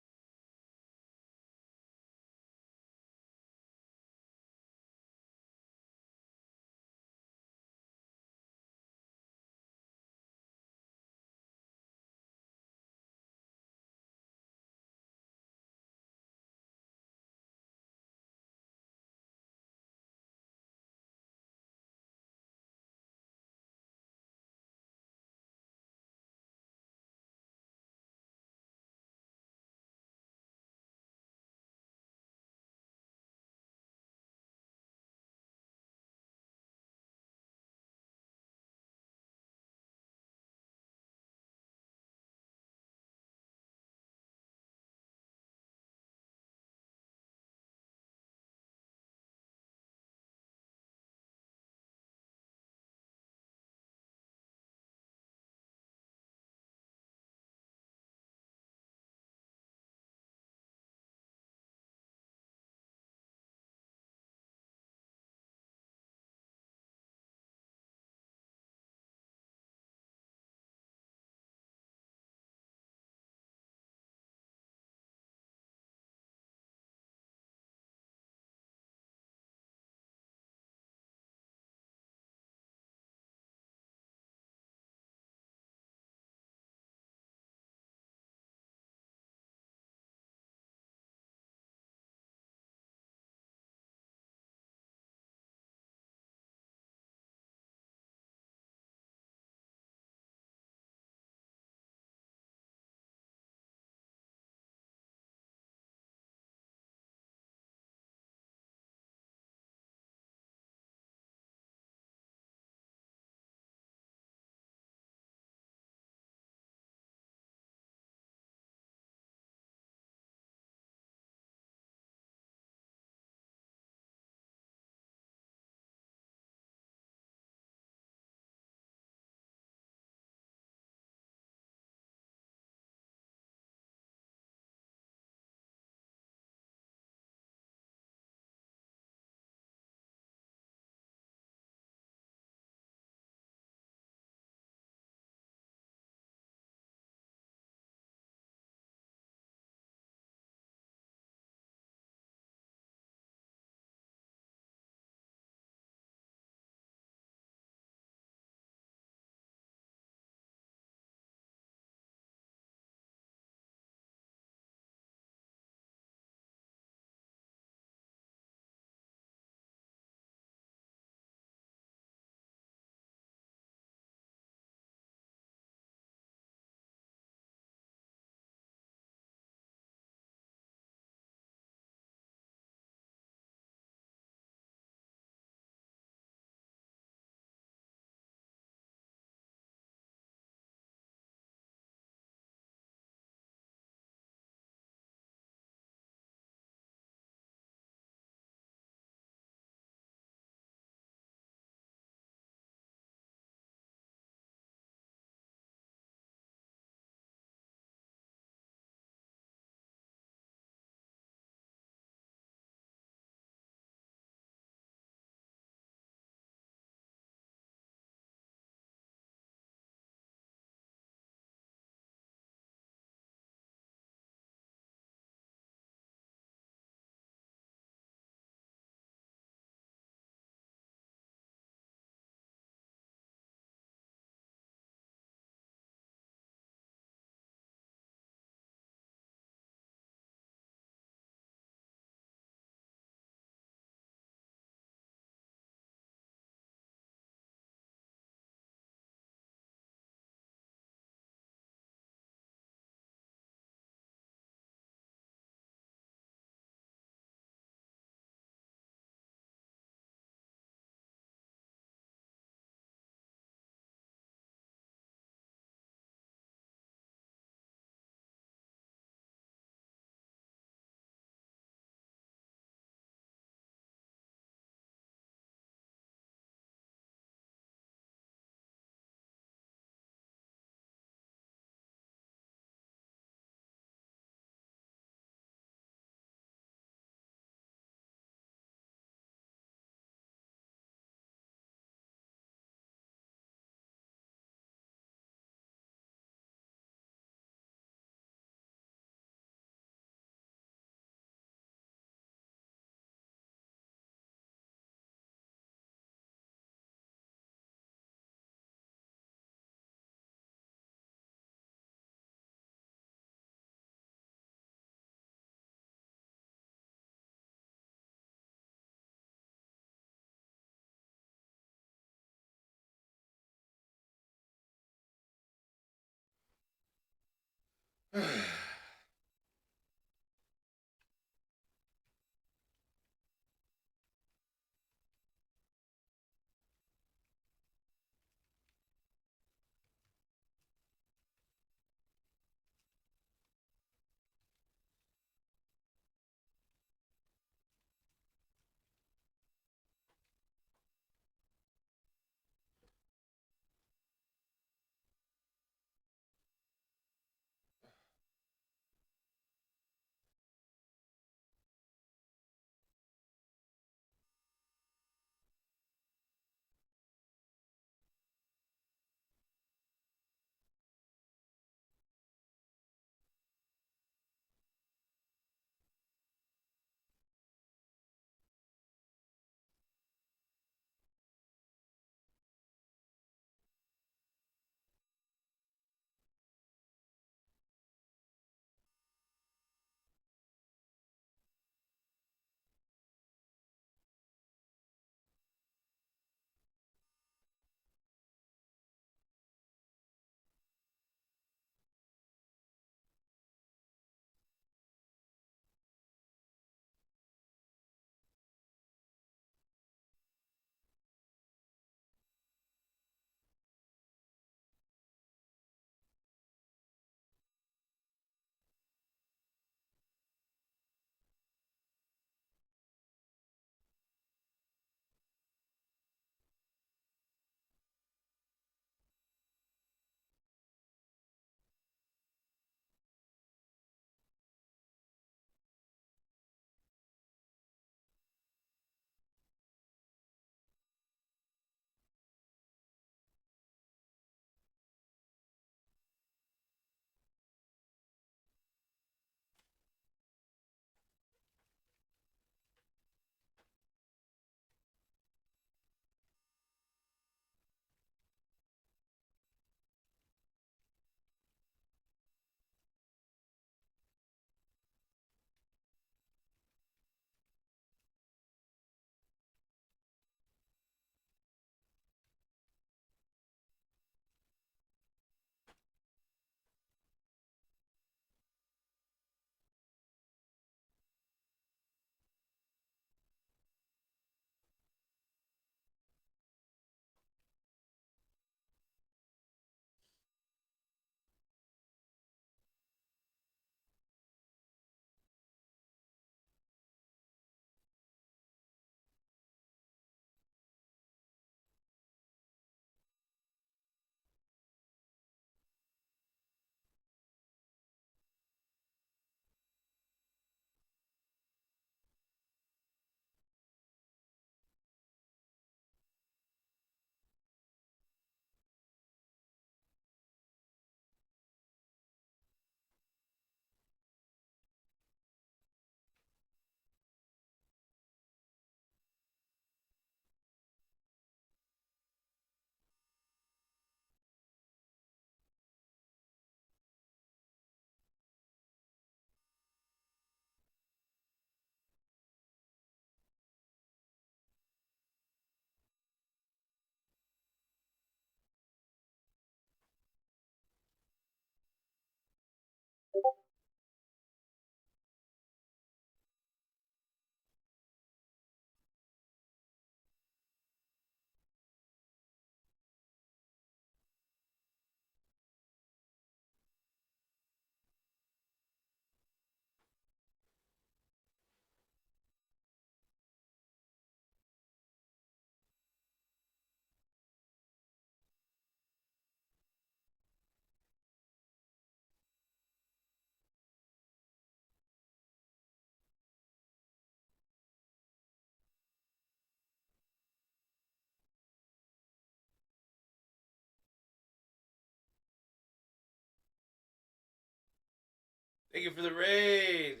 Thank you for the raid.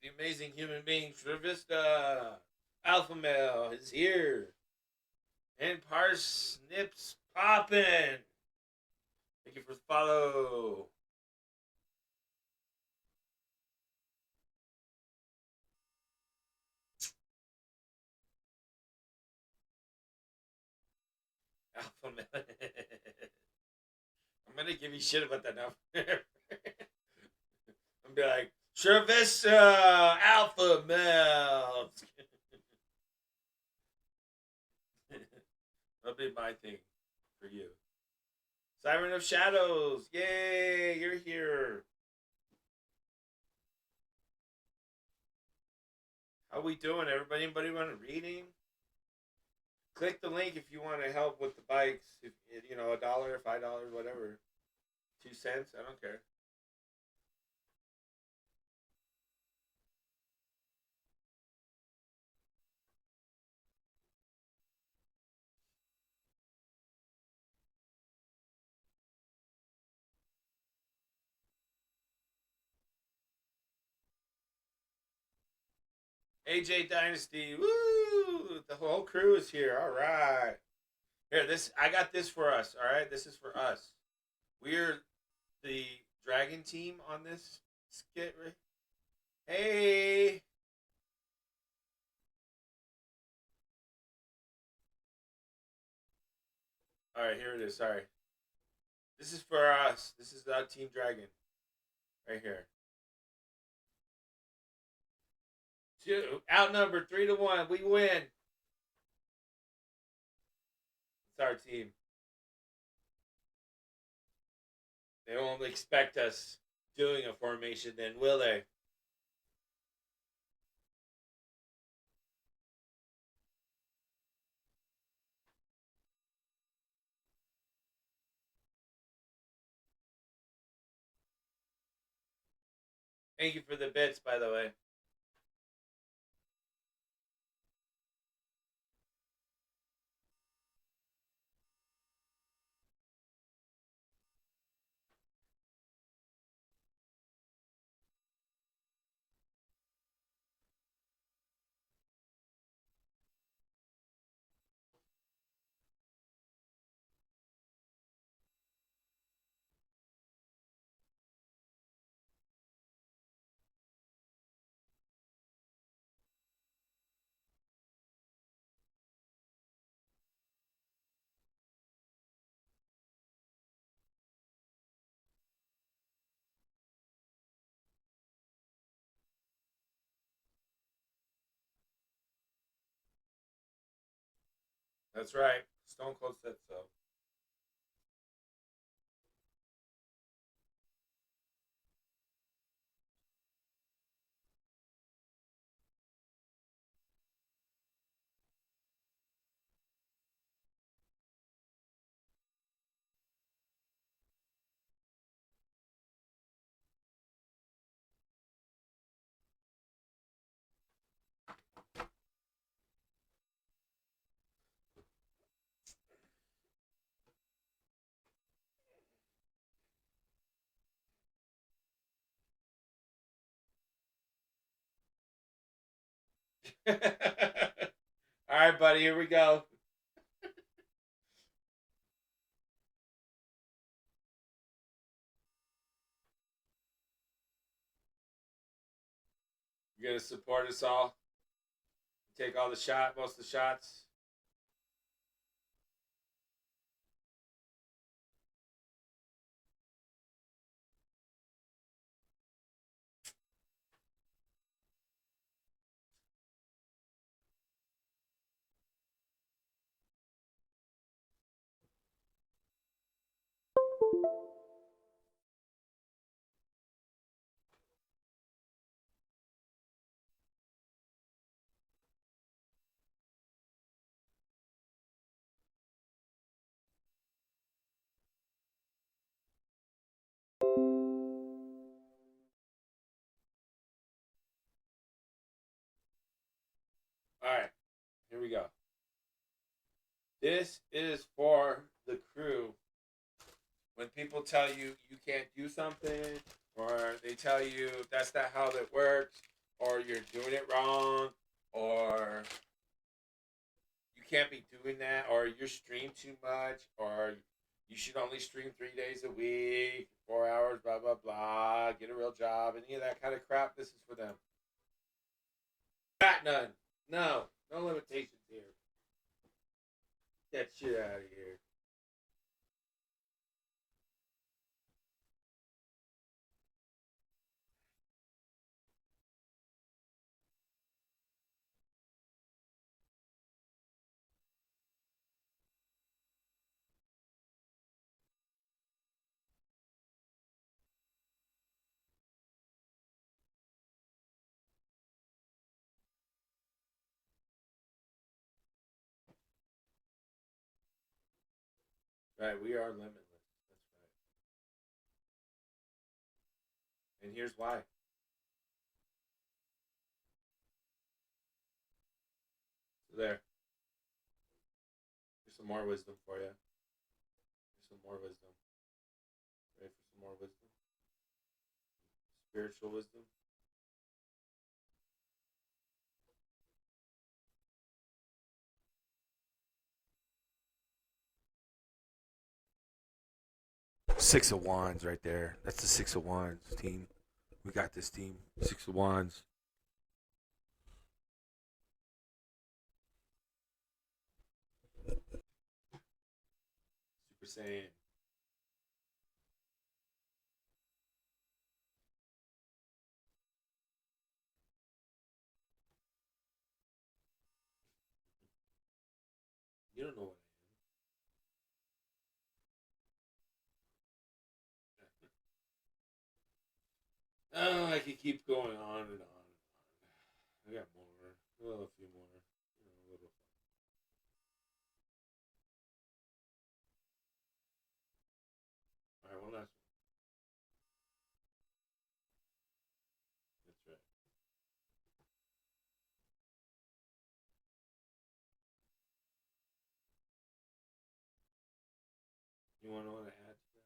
The amazing human being Travista. Alpha Male is here. And Parsnips poppin'. Thank you for the follow. Alpha Male. I'm gonna give you shit about that now. be like, Cerveza Alpha Male. That'll be my thing for you. Siren of Shadows. Yay, you're here. How we doing, everybody? Anybody want a reading? Click the link if you want to help with the bikes. If you know, $1, $5, whatever. 2 cents, I don't care. AJ Dynasty, woo! The whole crew is here. All right. Here, I got this for us. All right, this is for us. We're the dragon team on this skit. Right? Hey. All right, here it is. Sorry. This is for us. This is Team Dragon. Right here. Outnumbered 3-1. We win. It's our team. They won't expect us doing a formation then, will they? Thank you for the bits, by the way. That's right. Stone Cold said so. All right, buddy. Here we go. You're gonna support us all. Take all the most of the shots. All right, here we go. This is for the crew. When people tell you you can't do something, or they tell you that's not how that works, or you're doing it wrong, or you can't be doing that, or you stream too much, or you should only stream 3 days a week, 4 hours, blah, blah, blah, get a real job, any of that kind of crap, this is for them. Got none. No limitations here. Get that shit out of here. Right, we are limitless. That's right. And here's why. So there. Here's some more wisdom for you. Here's some more wisdom. Ready for some more wisdom? Spiritual wisdom. Six of Wands right there. That's the Six of Wands team. We got this team. Six of Wands. Super Saiyan. You don't know what I am. Oh, I could keep going on and on and on. I got more. Well, a few more. A little. All right, one last one. That's right. You want to add to that?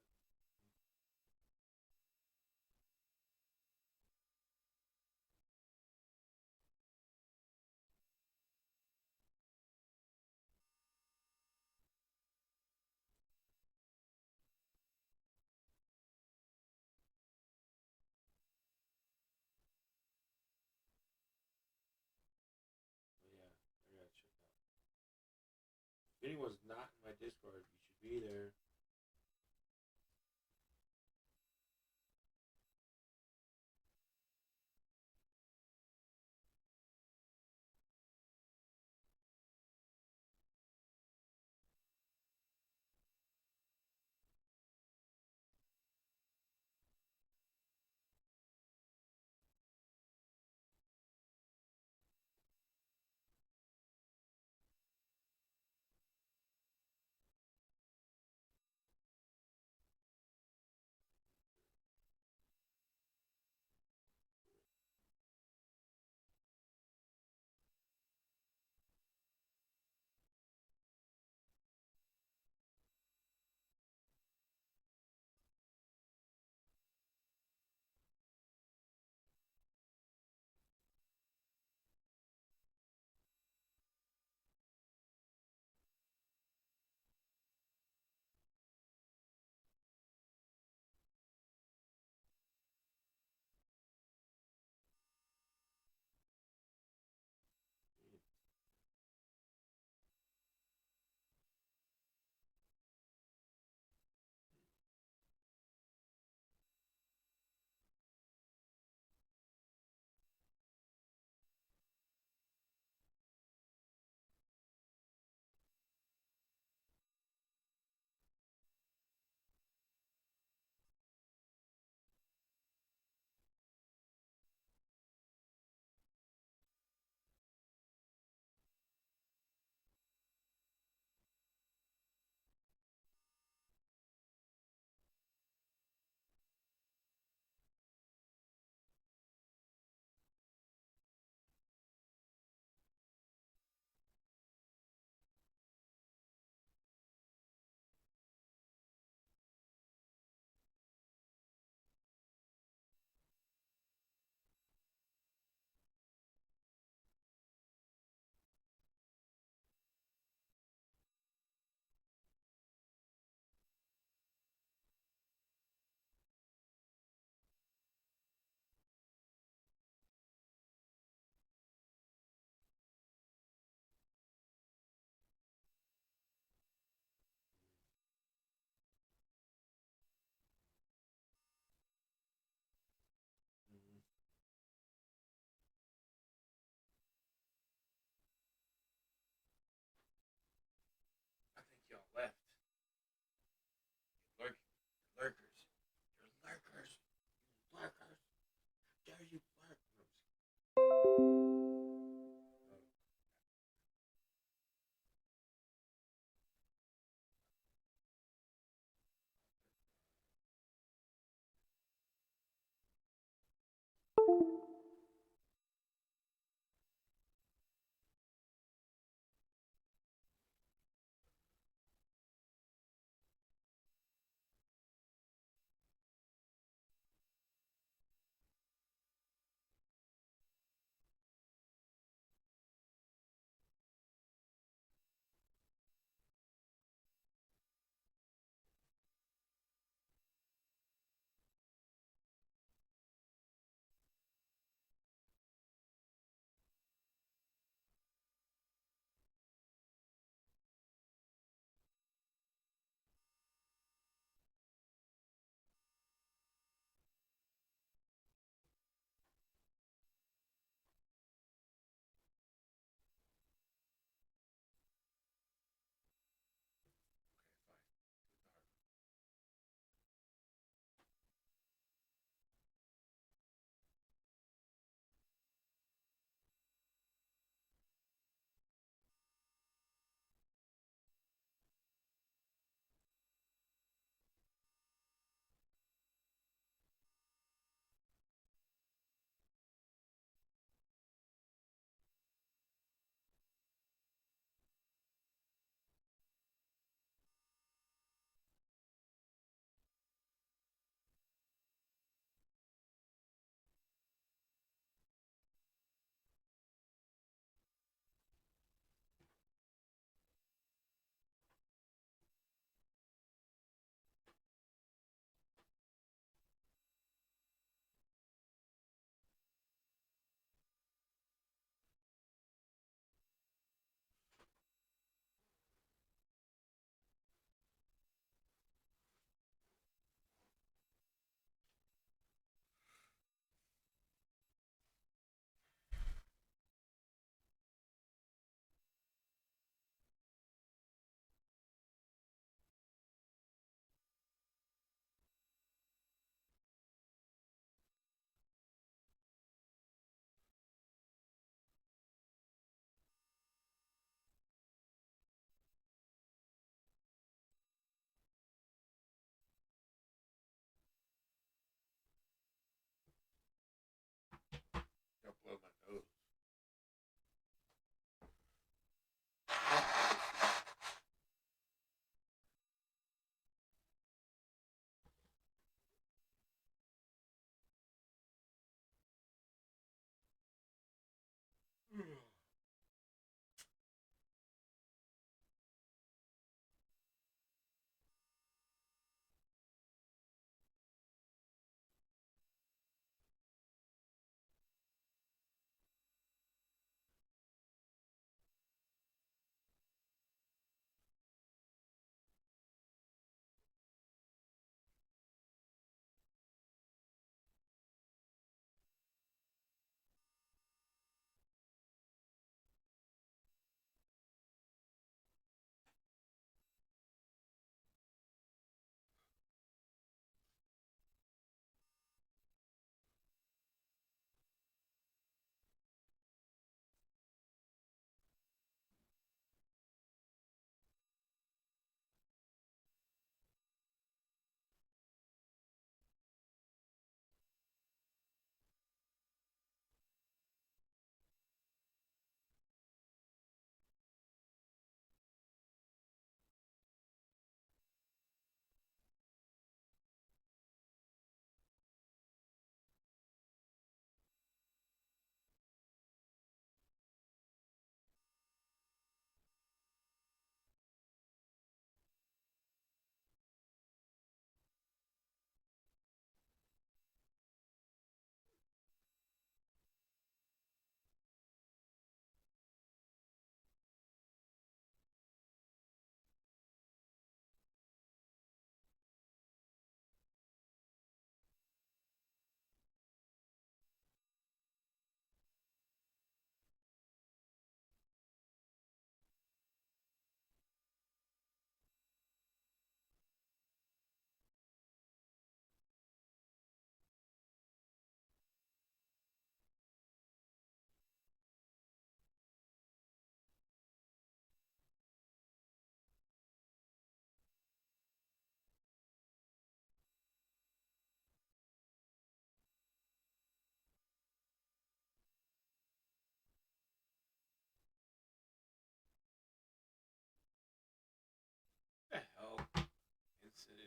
Oh, yeah, I gotta check out. If anyone's not in my Discord, you should be there.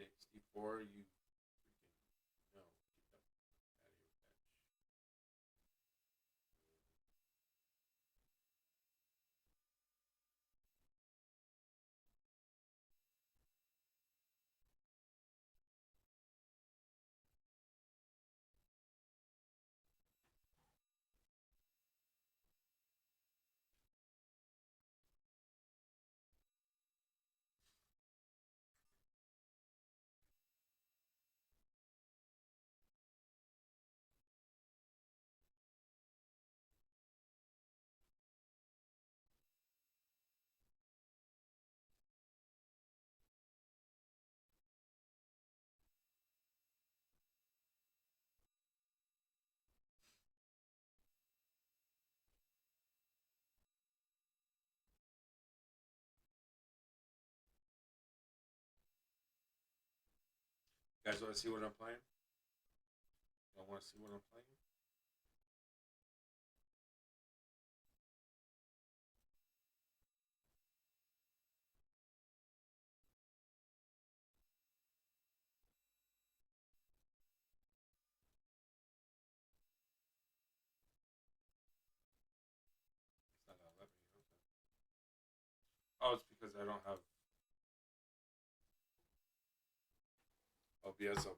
at 64, you freaking no. Get the out of your bench. You guys want to see what I'm playing? Y'all want to see what I'm playing? It's not gonna let me. Okay. Oh, it's because I don't have OBS open.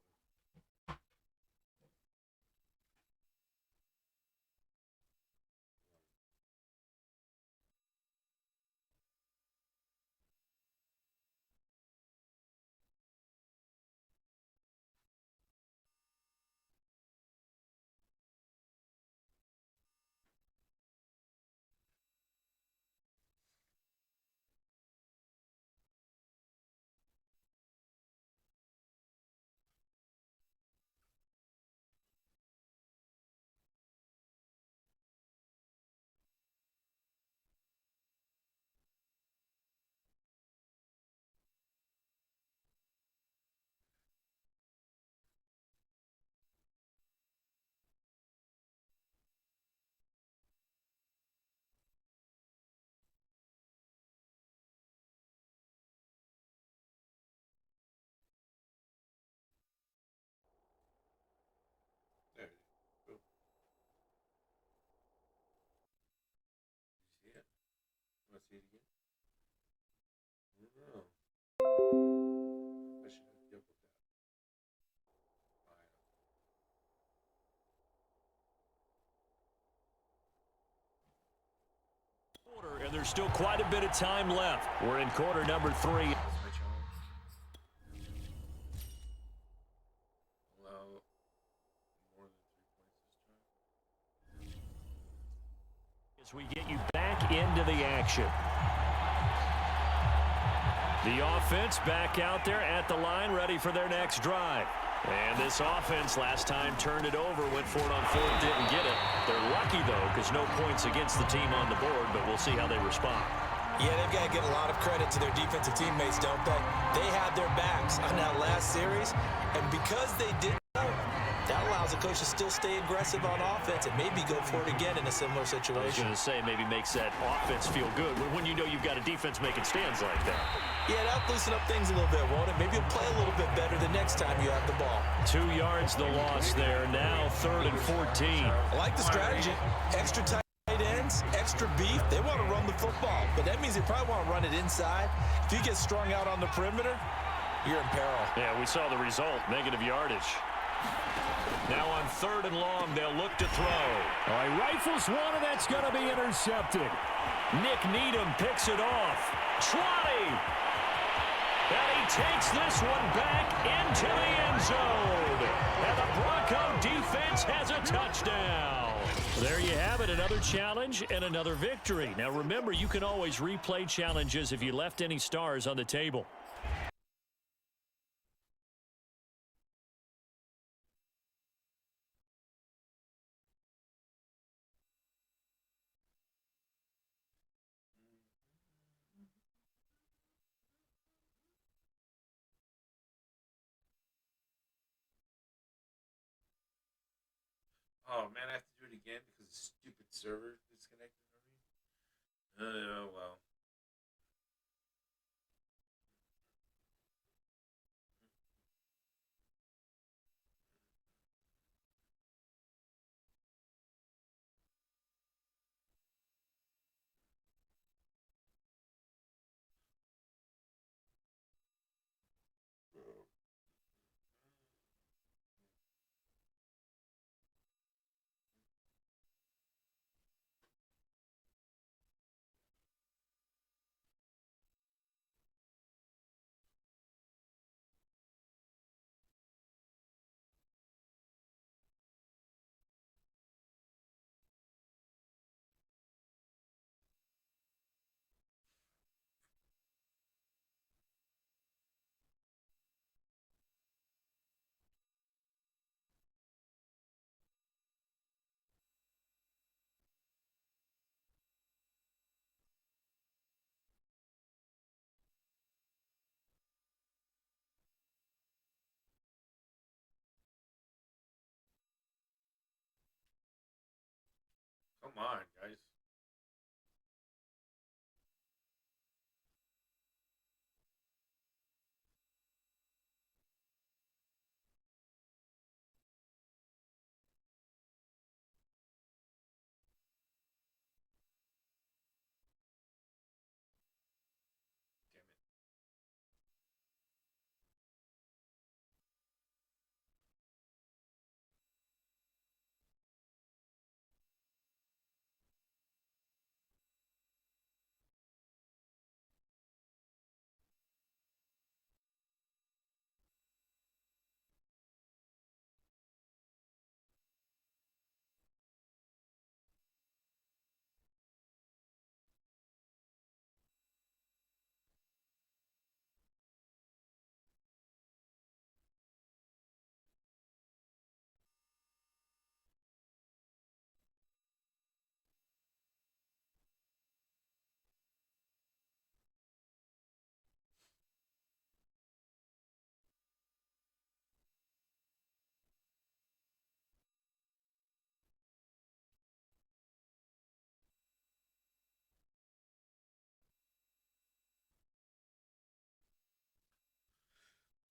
There it is. Boom. Did you see it? You want to see it again? I don't know. I should hook you up with that. Fine. Quarter, and there's still quite a bit of time left. We're in quarter number 3. That's my challenge. Allow more than 3 points this time. As we get you back into the action. The offense back out there at the line, ready for their next drive. And this offense last time turned it over, went for it on 4th, didn't get it. They're lucky, though, because no points against the team on the board, but we'll see how they respond. Yeah, they've got to give a lot of credit to their defensive teammates, don't they? They had their backs on that last series, and because they did that allows the coach to still stay aggressive on offense and maybe go for it again in a similar I was situation. going to say maybe makes that offense feel good when you know you've got a defense making stands like that. Yeah, that'll loosen up things a little bit, won't it? Maybe you'll play a little bit better the next time you have the ball. 2 yards the loss there. Now 3rd and 14. I like the strategy. Extra tight ends, extra beef. They want to run the football, but that means they probably want to run it inside. If you get strung out on the perimeter, you're in peril. Yeah, we saw the result, negative yardage. Now on 3rd and long, they'll look to throw. All right, rifles one, and that's going to be intercepted. Nick Needham picks it off. Trotty! And he takes this one back into the end zone. And the Bronco defense has a touchdown. There you have it, another challenge and another victory. Now remember, you can always replay challenges if you left any stars on the table. Oh man, I have to do it again because the stupid server disconnected on me. Oh well. Come on, guys. Damn it.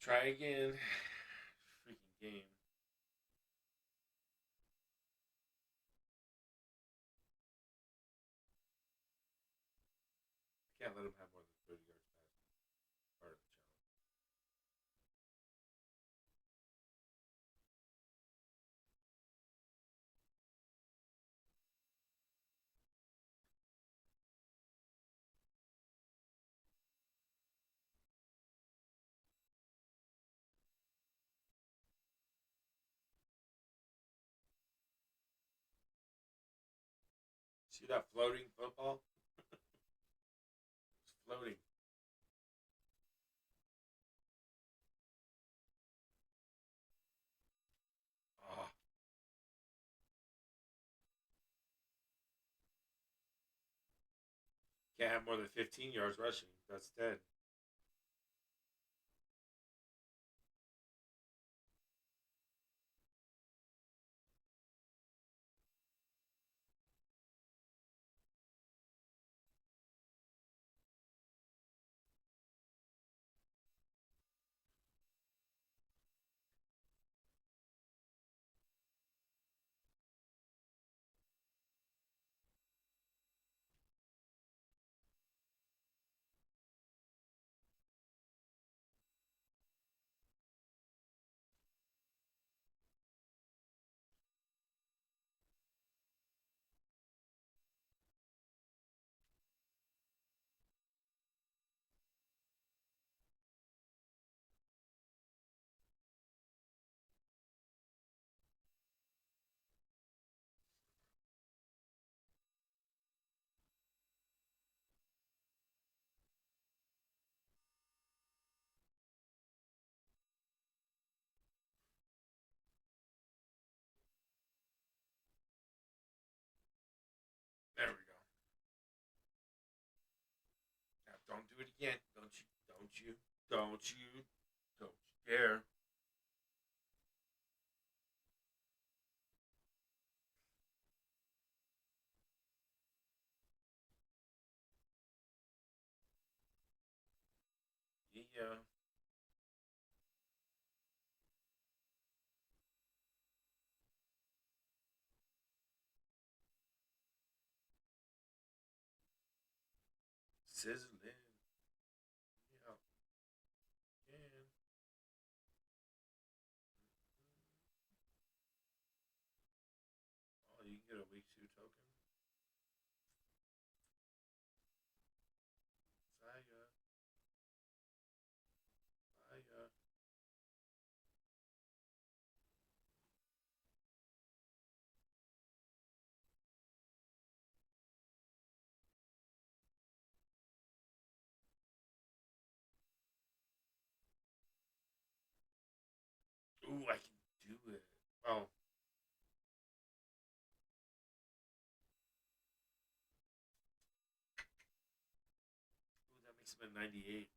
Try again. Freaking game. Can't let him have more than 30 yards past part of the challenge. See that floating football? It's floating. Oh, can't have more than 15 yards rushing. That's dead. There we go. Now don't do it again. Don't you? Don't you? Don't you? Don't you dare. Yeah. Sizzling. Yeah. Yeah. Oh, you can get a week 2 token. Fire. Fire. Ooh, I can do it. Well, ooh, that makes him a 98.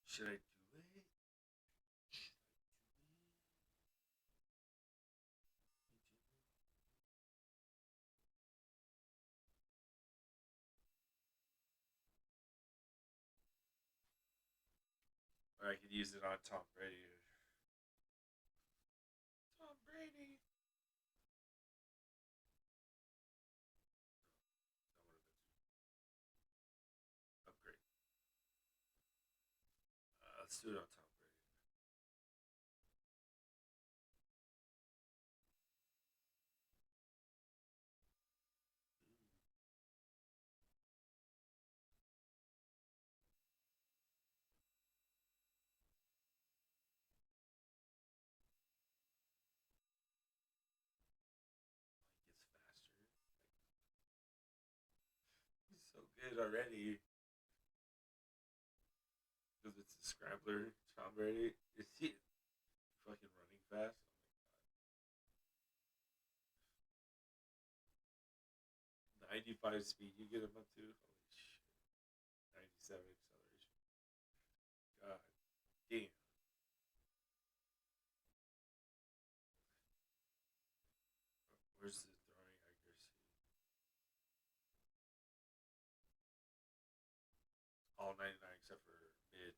Should I do it? Or I could use it on Tom Brady. Tom Brady. That would have been upgrade. Let's do it on Tom Brady. He gets faster. He's so good already. Because it's a scrambler, Tom Brady. Is he fucking running fast? Oh my god. 95 speed you get him up to? Holy shit. 97 acceleration. God damn. Where's the throwing accuracy? All 99 except for mid. Would be 95.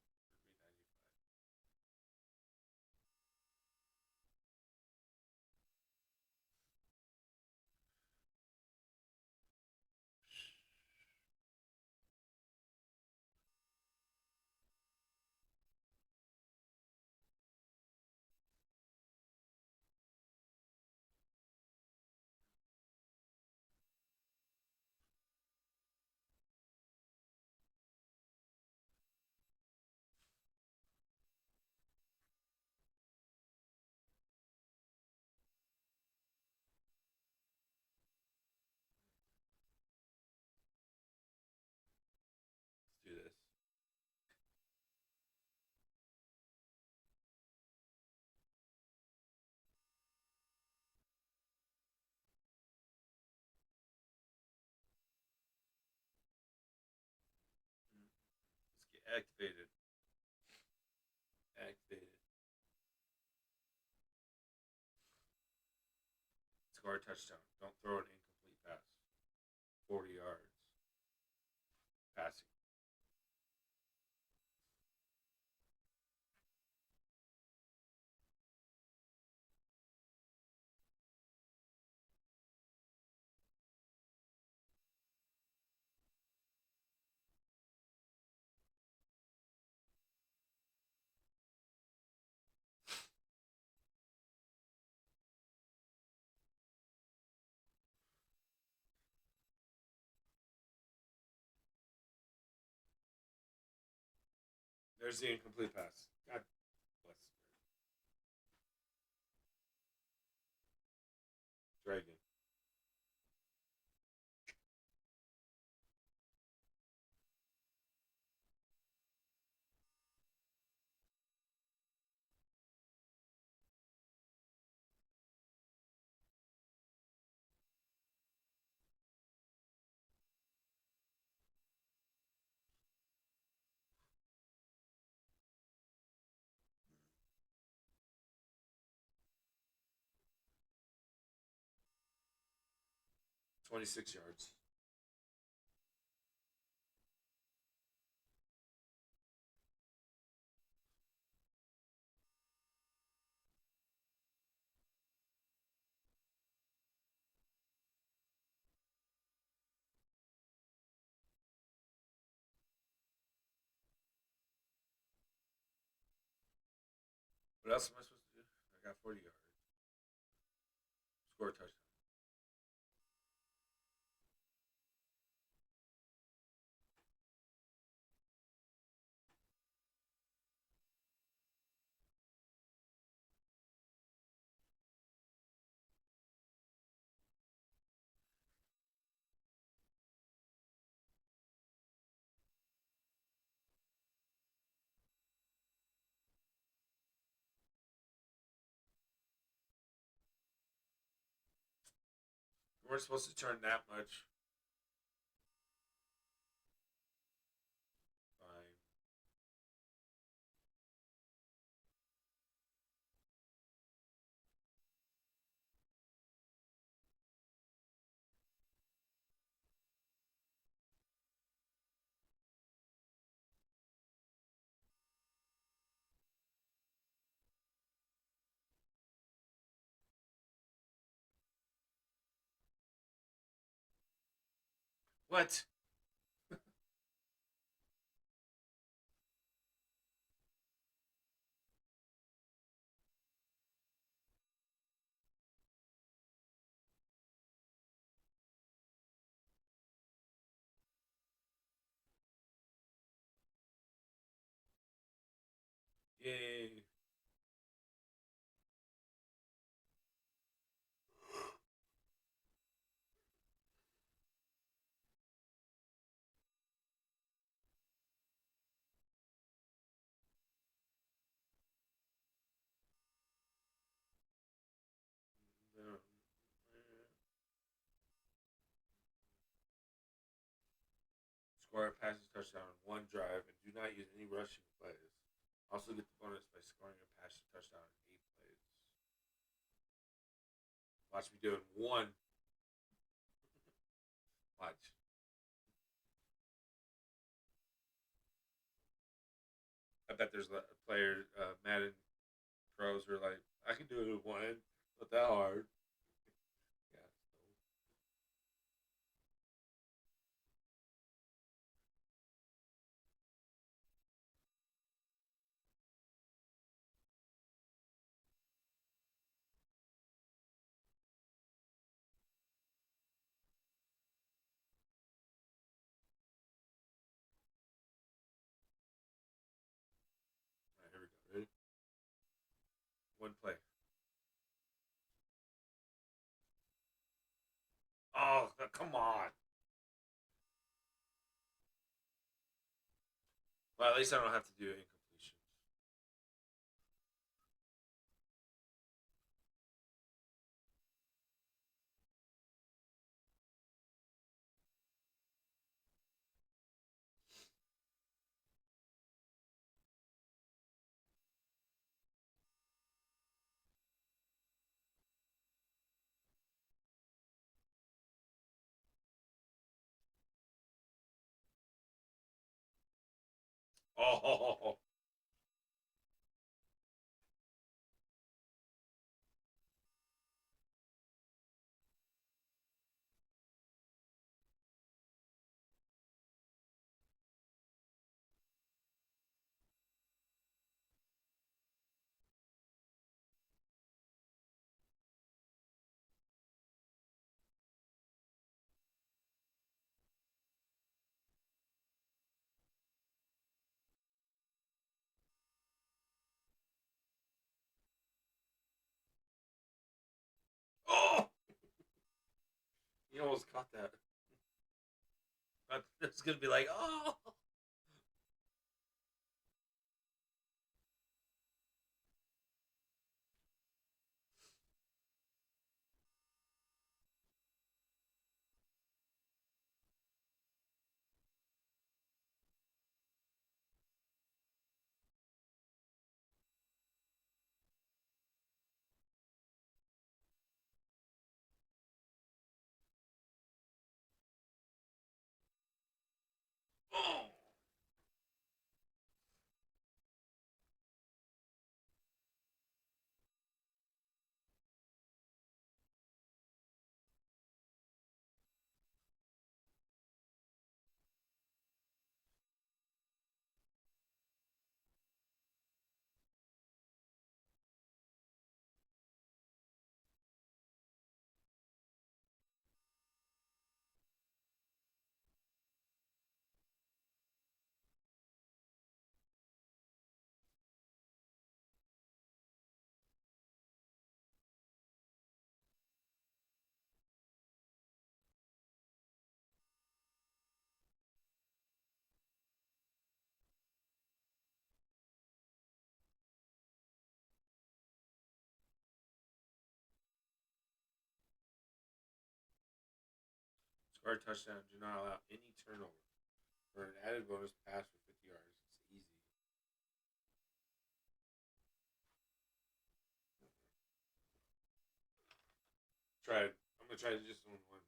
Let's do this. Let's get activated. Activated. Score a touchdown. Don't throw an incomplete pass. 40 yards. Passing. There's the incomplete pass. God bless. Dragon. $26. What else am I supposed to do? I got 40 yards. Score a touchdown. We weren't supposed to turn that much. Fine. What? Yay. Score a passing touchdown on one drive and do not use any rushing plays. Also get the bonus by scoring a passing touchdown in 8 plays. Watch me do it in one. Watch. I bet there's a player, Madden pros who are like, I can do it in one. Not that hard. Yeah. All right, here we go. Ready? One play. Oh, come on. Well, at least I don't have to do incompletions. Oh, oh! You almost caught that. It's gonna be like, oh. Oh. Score a touchdown. Do not allow any turnover. For an added bonus, pass for 50 yards. It's easy. Try it. I'm gonna try just on one.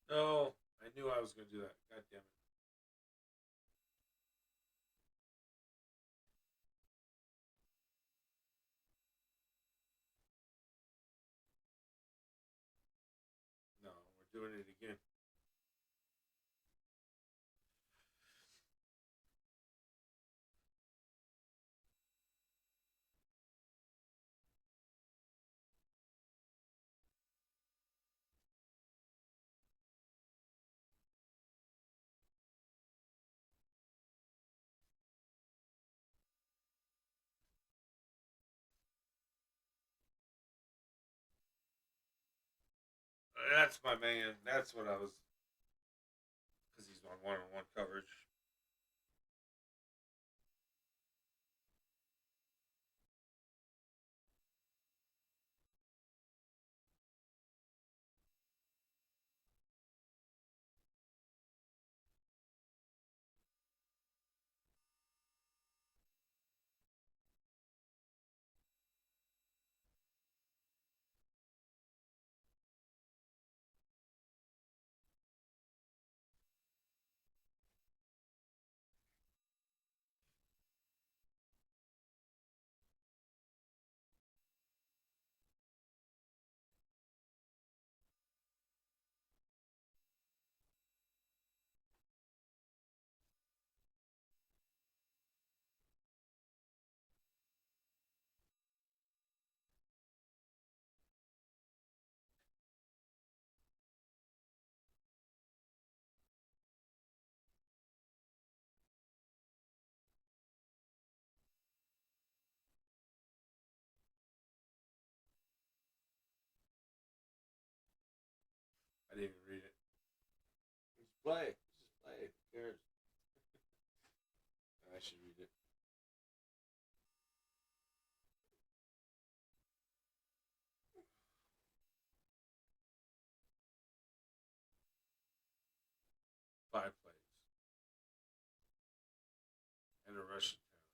No, I knew I was going to do that. God damn it. No, we're doing it again. That's my man. That's what I was. Because he's on one-on-one coverage. I didn't even read it. Just play. Just play. Who cares? I should read it. Five plays. And a rushing touchdown.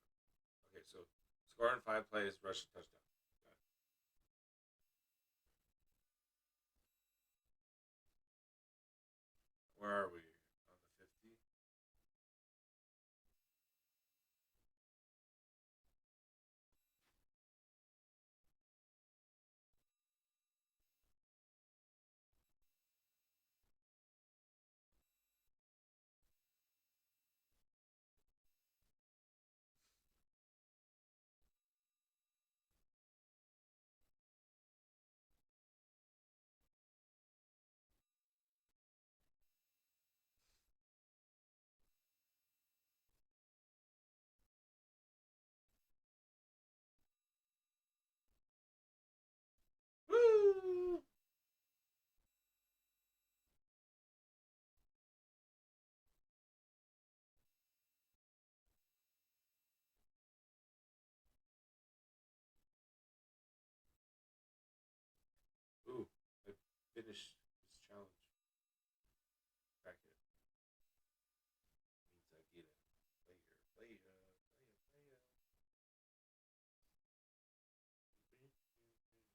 Okay, so score in 5 plays, rushing touchdown. Where are we? On the 50? Woo! Ooh, I finished this challenge. Crack it. Means I get it. Play it. Okay.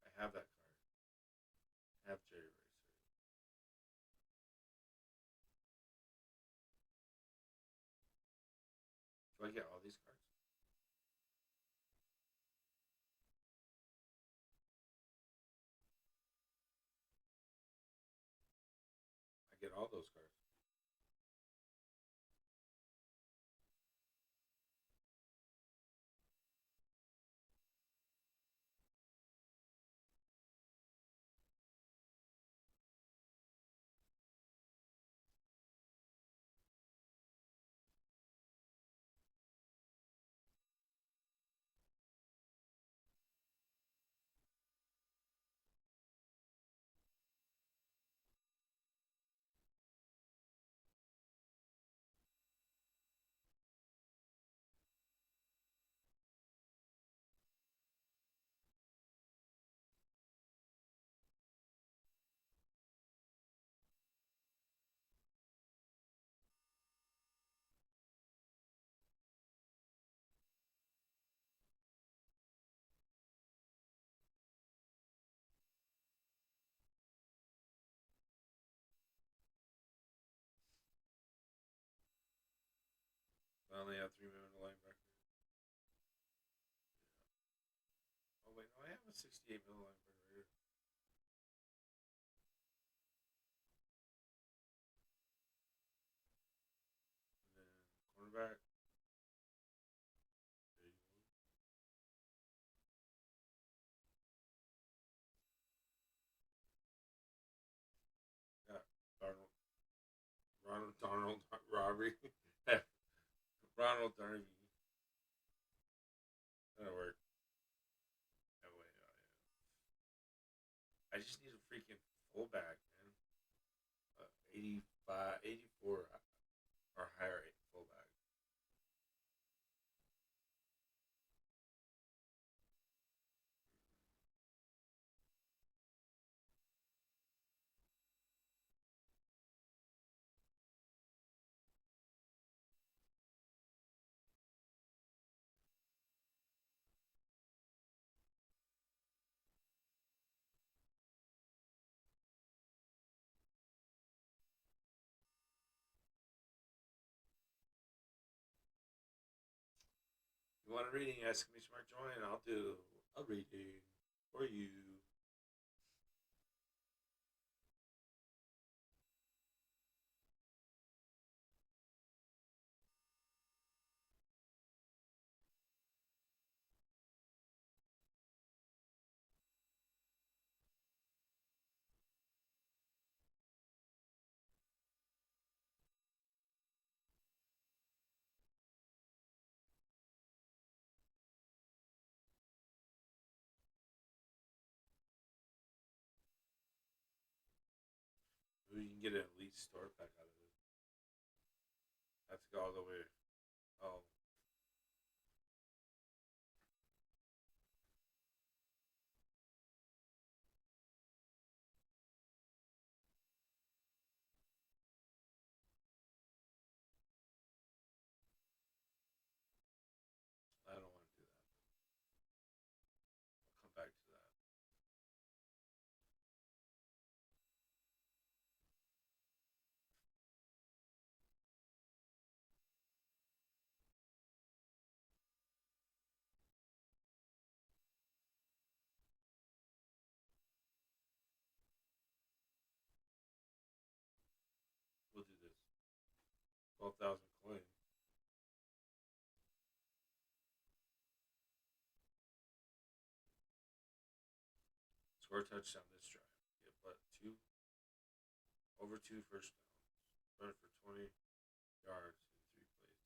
I have that card. I have Jerry Racer. Do I get all these cards? I get all those cards. only have 3 middle linebackers. Oh wait, no, I have a 68 middle linebacker right here. And then cornerback. There you go. Got Ronald Donald Robbie. Ronald Darby. That'll work. That way, yeah. I just need a freaking fullback, man. 85, 84 or higher fullback. You want a reading? Ask me, smart join. I'll do a reading for you. Maybe you can get an elite store pack out of it. I have to go all the way. Oh, I don't want to do that. I'll come back to that. We'll do this. 12,000 coins. Score a touchdown this drive. Get but over two first downs. Run for 20 yards in 3 plays.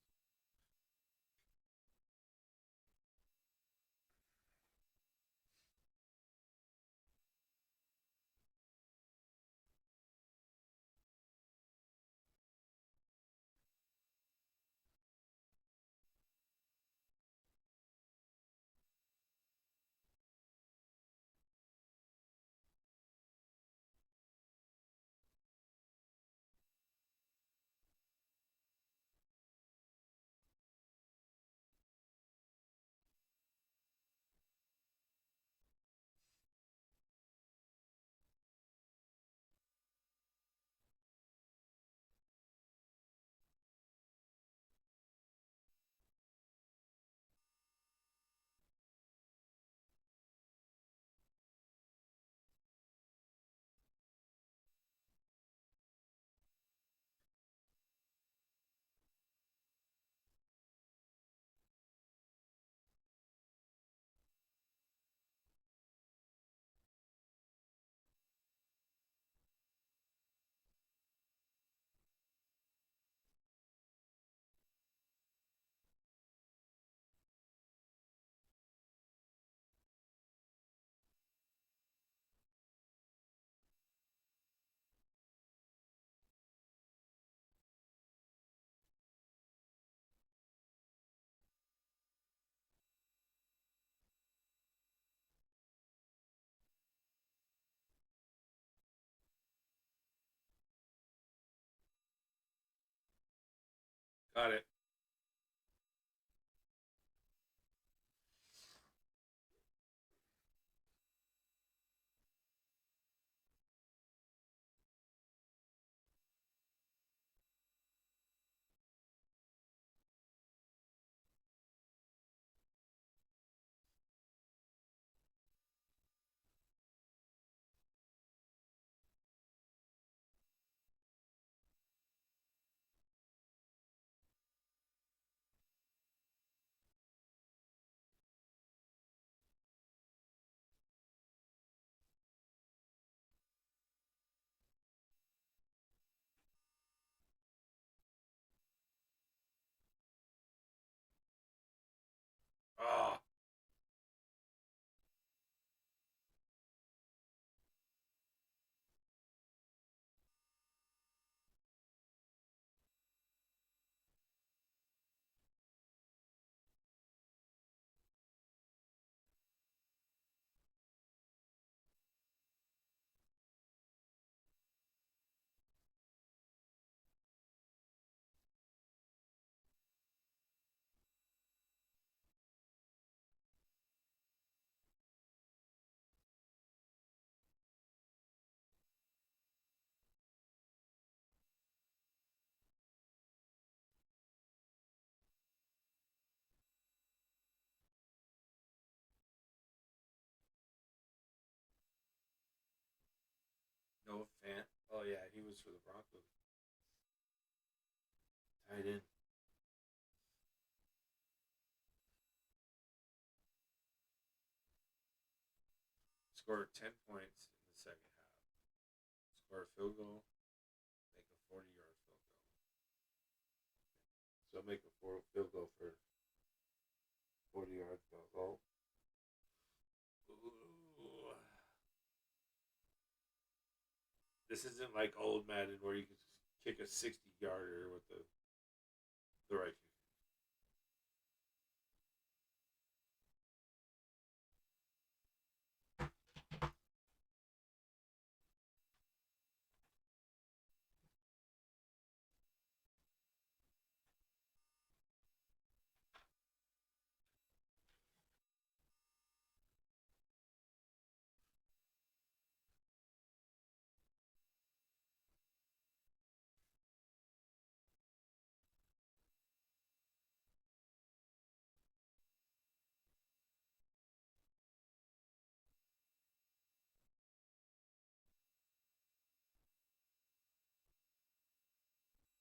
Got it. Noah Fant. Oh yeah, he was for the Broncos. Tight end. Scored 10 points in the second half. Score a field goal. Make a 40-yard field goal. So make a field goal for 40-yard field goal. Ooh. This isn't like old Madden where you can kick a 60-yarder with the right kick.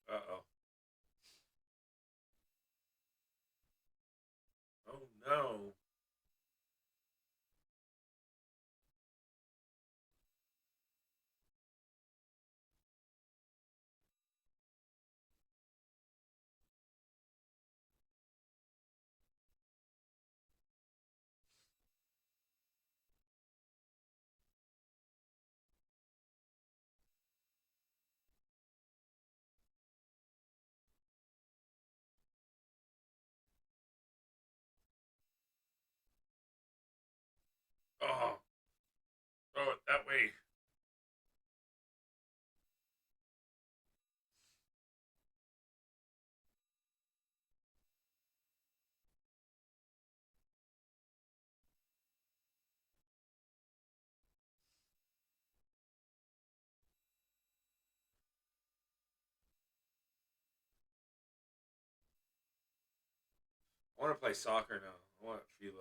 Uh-oh. Oh, no. Oh, throw it that way. I want to play soccer now. I want Fila.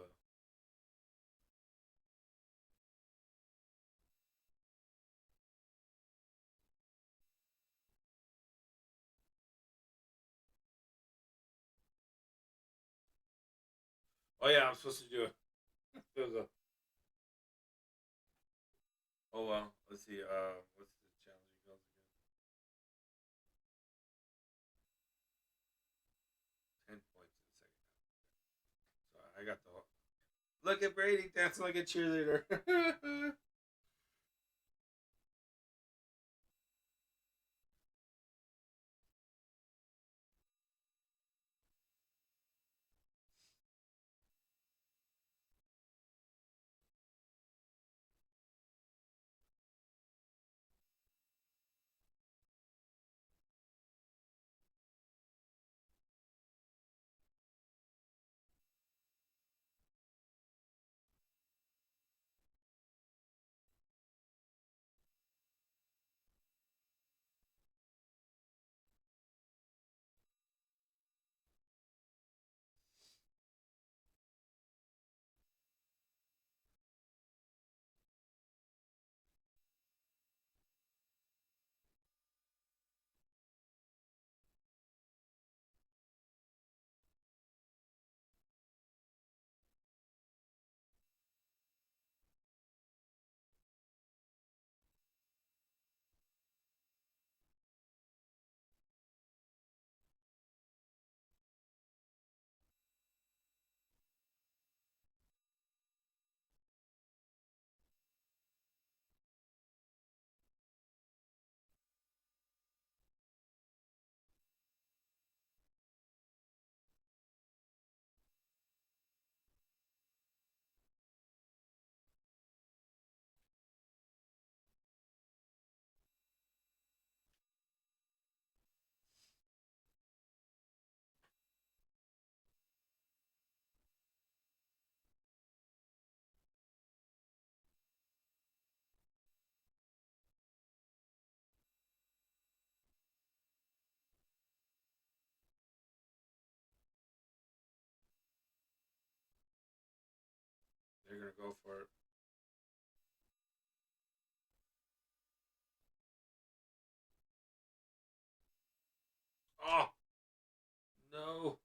Oh, yeah, I'm supposed to do it. There we go. Oh, well. Let's see. What's the challenging goals again? 10 points in the second half. So I got the. Look at Brady dancing like a cheerleader. They're going to go for it. No.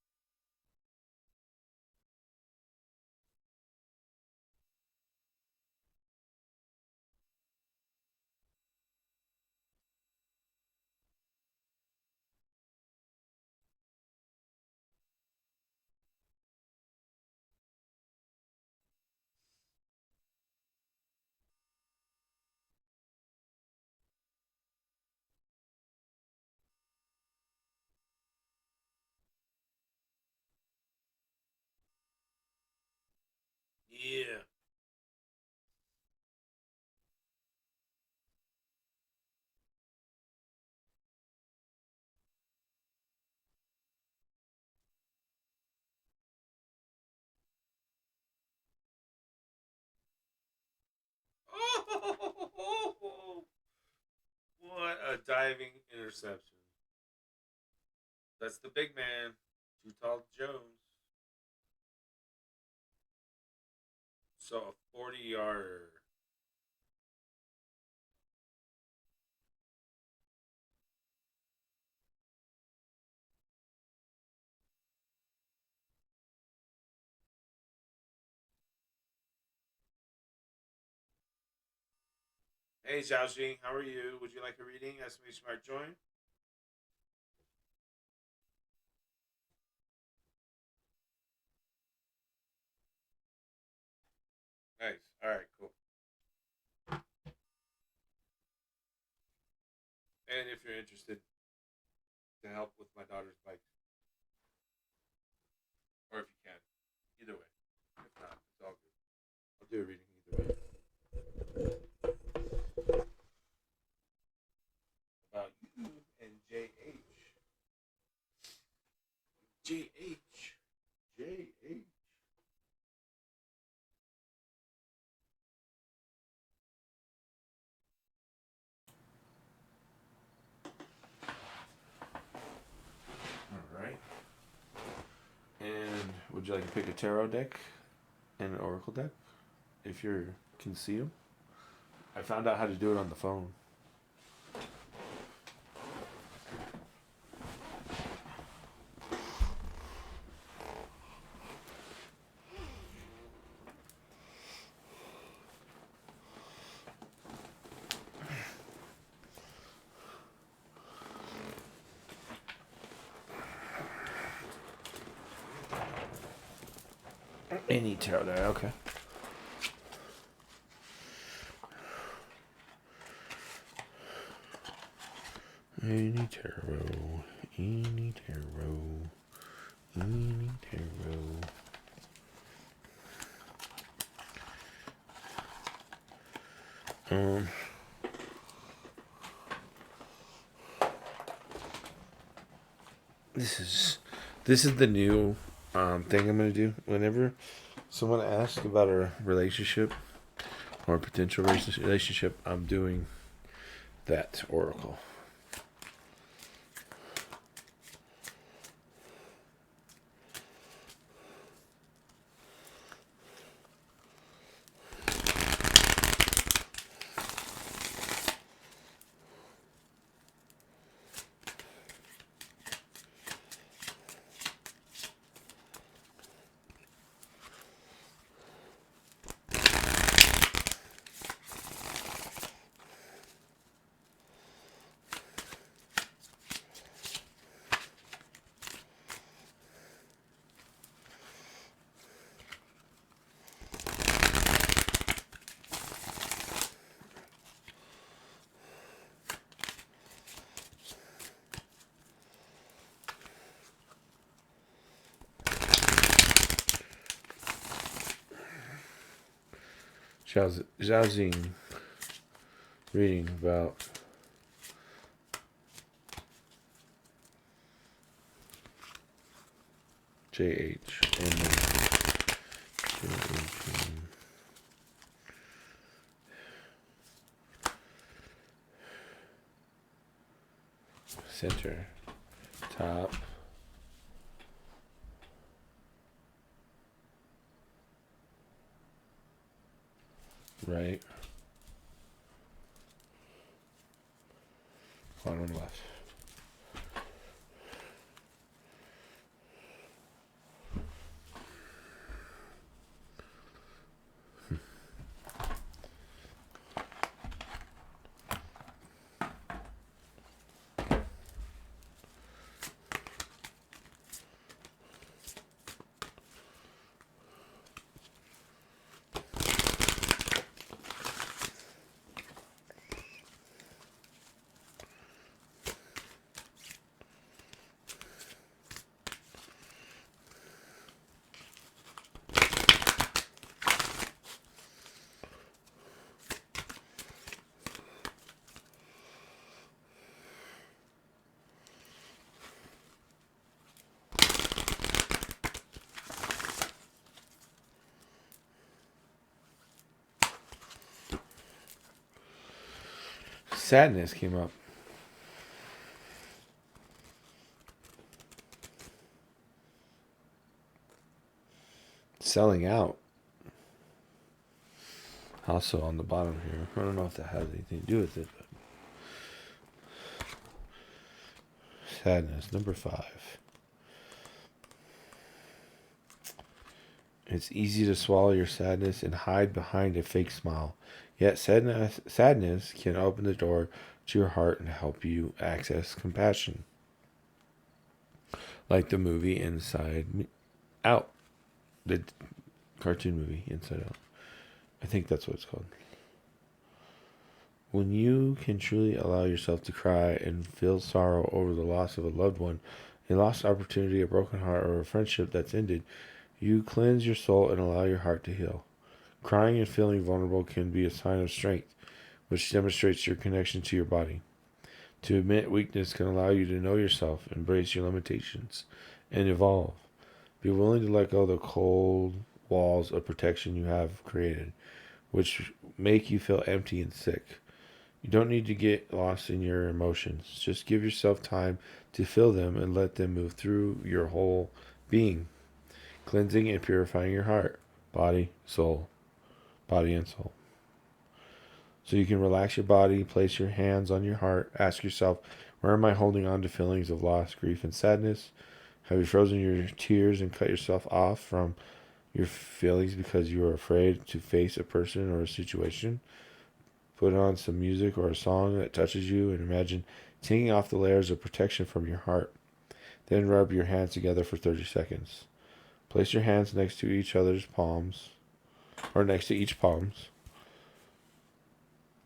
Yeah. Oh, what a diving interception. That's the big man. Too tall Jones. So a 40-yarder. Hey, Xiaoxing, how are you? Would you like a reading? Exclamation mark join. Nice. All right, cool. And if you're interested to help with my daughter's bike, or if you can, either way. If not, it's all good. I'll do a reading either way. About you and JH. JH. JH. All right. And would you like to pick a tarot deck and an oracle deck if you can see them? I found out how to do it on the phone. Any tarot deck, okay. Any tarot, any tarot, any tarot. This is the new thing I'm gonna do. Whenever someone asks about a relationship or a potential relationship, I'm doing that oracle. Zhaozing reading about JH and center, top, right, bottom left. Sadness came up. Selling out. Also on the bottom here. I don't know if that has anything to do with it, but sadness, number 5. It's easy to swallow your sadness and hide behind a fake smile. Yet sadness can open the door to your heart and help you access compassion. Like the movie Inside Out. The cartoon movie Inside Out. I think that's what it's called. When you can truly allow yourself to cry and feel sorrow over the loss of a loved one, a lost opportunity, a broken heart, or a friendship that's ended, you cleanse your soul and allow your heart to heal. Crying and feeling vulnerable can be a sign of strength, which demonstrates your connection to your body. To admit weakness can allow you to know yourself, embrace your limitations, and evolve. Be willing to let go of the cold walls of protection you have created, which make you feel empty and sick. You don't need to get lost in your emotions. Just give yourself time to feel them and let them move through your whole being, cleansing and purifying your heart, body, and soul. So you can relax your body, place your hands on your heart, ask yourself, where am I holding on to feelings of loss, grief, and sadness? Have you frozen your tears and cut yourself off from your feelings because you are afraid to face a person or a situation? Put on some music or a song that touches you and imagine taking off the layers of protection from your heart. Then rub your hands together for 30 seconds. Place your hands next to each other's palms, or next to each palms,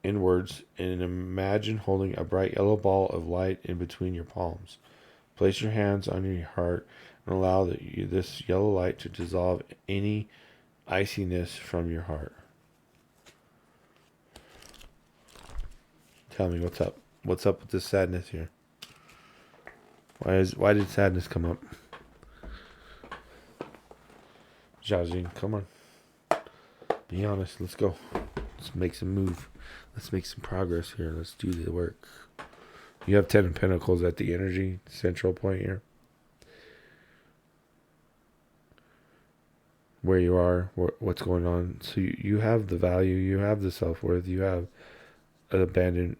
inwards, and imagine holding a bright yellow ball of light in between your palms. Place your hands on your heart and allow this yellow light to dissolve any iciness from your heart. Tell me what's up. What's up with this sadness here? Why did sadness come up? Jazine, come on. Be honest. Let's go. Let's make some move. Let's make some progress here. Let's do the work. You have 10 of Pentacles at the energy central point here. Where you are, what's going on. So you have the value, you have the self-worth, you have abundance.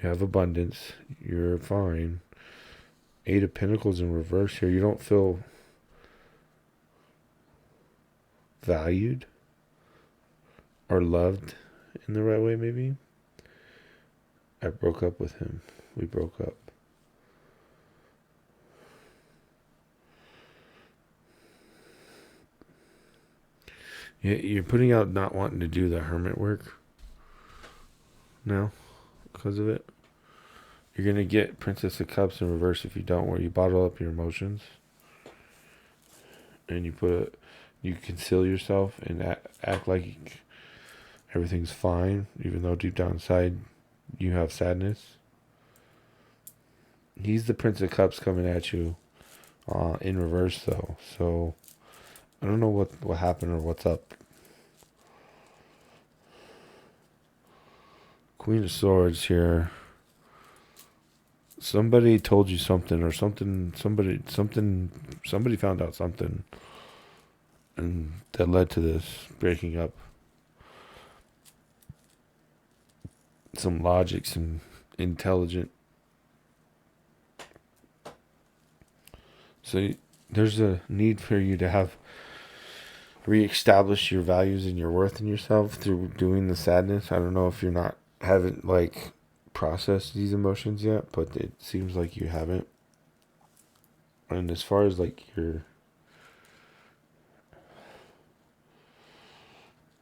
You have abundance. You're fine. 8 of Pentacles in reverse here. You don't feel valued or loved in the right way, maybe. I broke up with him. We broke up. You're putting out not wanting to do the hermit work now because of it. You're going to get Princess of Cups in reverse if you don't, where you bottle up your emotions and you conceal yourself and act like everything's fine, even though deep down inside you have sadness. He's the Prince of Cups coming at you in reverse, though. So I don't know what happened or what's up. Queen of Swords here. Somebody told you something, or somebody found out something, and that led to this breaking up. Some logic, some intelligent. So there's a need for you to reestablish your values and your worth in yourself through doing the sadness. I don't know if haven't processed these emotions yet, but it seems like you haven't. And as far as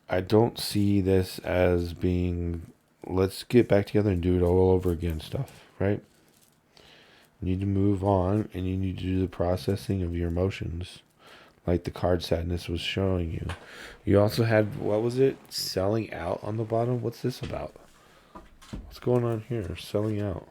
I don't see this as being, let's get back together and do it all over again stuff, right? You need to move on, and you need to do the processing of your emotions, like the card sadness was showing you. You also had, what was it? Selling out on the bottom? What's this about? What's going on here? Selling out.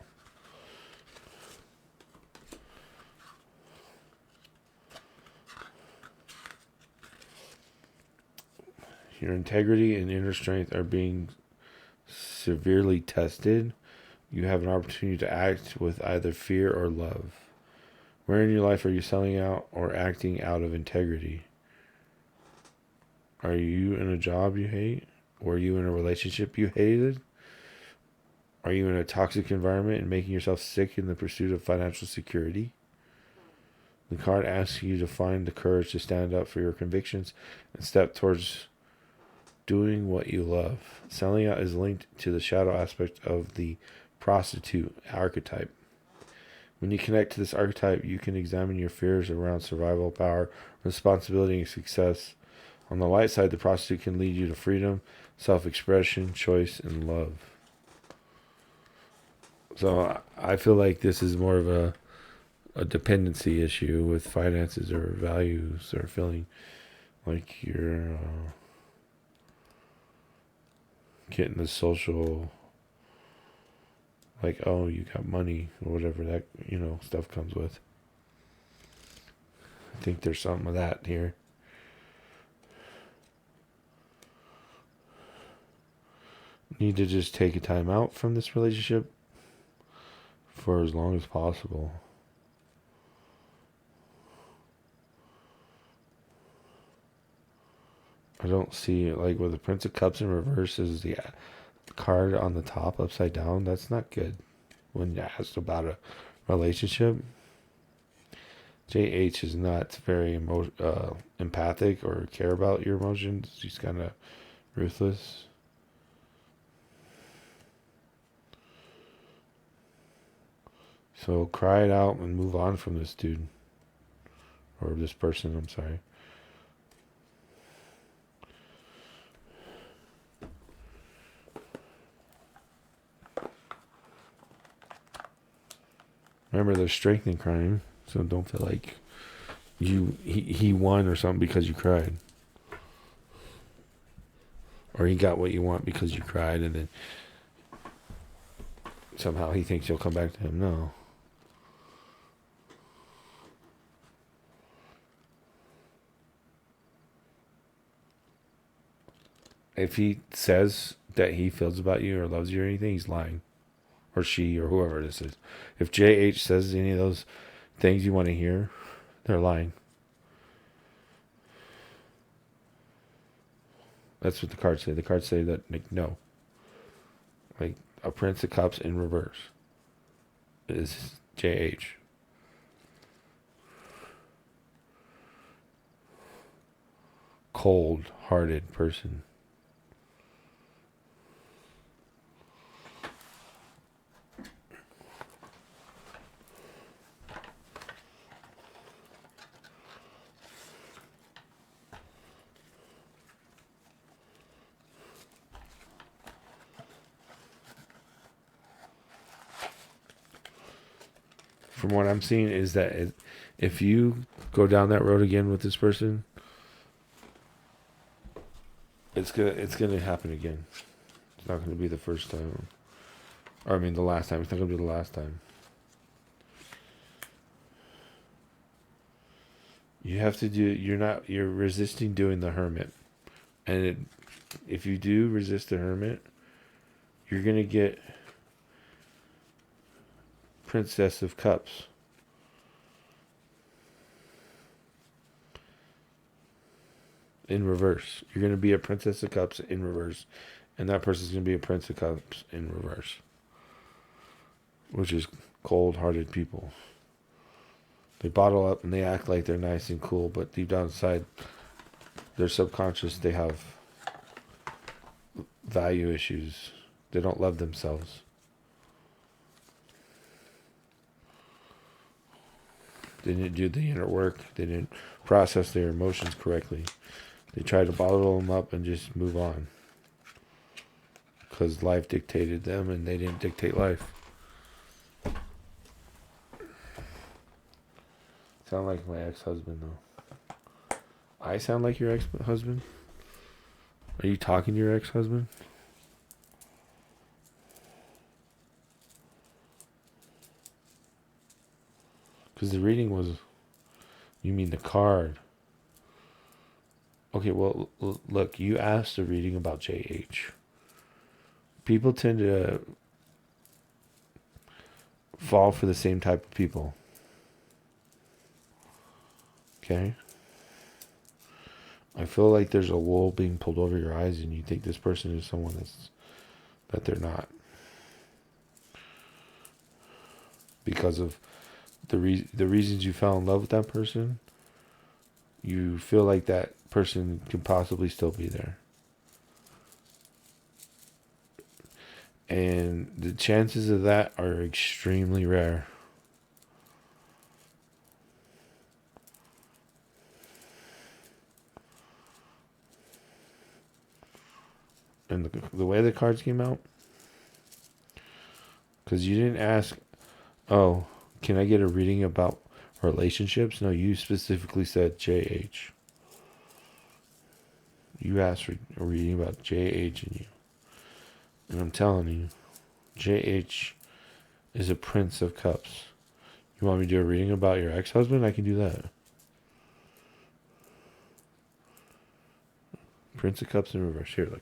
Your integrity and inner strength are being severely tested. You have an opportunity to act with either fear or love. Where in your life are you selling out or acting out of integrity? Are you in a job you hate? Were you in a relationship you hated? Are you in a toxic environment and making yourself sick in the pursuit of financial security? The card asks you to find the courage to stand up for your convictions and step towards doing what you love. Selling out is linked to the shadow aspect of the prostitute archetype. When you connect to this archetype, you can examine your fears around survival, power, responsibility, and success. On the light side, the prostitute can lead you to freedom, self-expression, choice, and love. So I feel like this is more of a dependency issue with finances or values, or feeling like you're getting the social, like, oh, you got money or whatever that, stuff comes with. I think there's something of that here. Need to just take a time out from this relationship for as long as possible. I don't see it, like with the Prince of Cups in reverse is the card on the top upside down. That's not good when you asked about a relationship. JH is not very empathic or care about your emotions. He's kind of ruthless. So cry it out and move on from this dude. Or this person, I'm sorry. Remember, there's strength in crying, so don't feel like he won or something because you cried. Or he got what you want because you cried, and then somehow he thinks you'll come back to him. No. If he says that he feels about you or loves you or anything, he's lying. Or she, or whoever this is. If JH says any of those things you want to hear, they're lying. That's what the cards say. The cards say that, like, no. Like, a Prince of Cups in reverse is JH. Cold-hearted person. From what I'm seeing is that if you go down that road again with this person, it's gonna happen again. It's not gonna be the first time, or I mean the last time. It's not gonna be the last time. You have to do. You're resisting doing the hermit, and if you do resist the hermit, you're gonna get Princess of Cups. In reverse. You're going to be a Princess of Cups in reverse. And that person's going to be a Prince of Cups in reverse. Which is cold-hearted people. They bottle up and they act like they're nice and cool, but deep down inside, their subconscious, they have value issues. They don't love themselves. They didn't do the inner work. They didn't process their emotions correctly. They tried to bottle them up and just move on. Because life dictated them and they didn't dictate life. Sound like my ex-husband, though. I sound like your ex-husband? Are you talking to your ex-husband? Because the reading was, you mean the card. Okay, well, look, you asked a reading about JH. People tend to fall for the same type of people. Okay? I feel like there's a wool being pulled over your eyes and you think this person is someone that they're not. Because of the reasons you fell in love with that person, you feel like that person can possibly still be there. And the chances of that are extremely rare. And the way the cards came out, because you didn't ask, oh, can I get a reading about relationships? No, you specifically said JH. You asked for a reading about JH and you. And I'm telling you, JH is a Prince of Cups. You want me to do a reading about your ex-husband? I can do that. Prince of Cups in reverse. Here, look.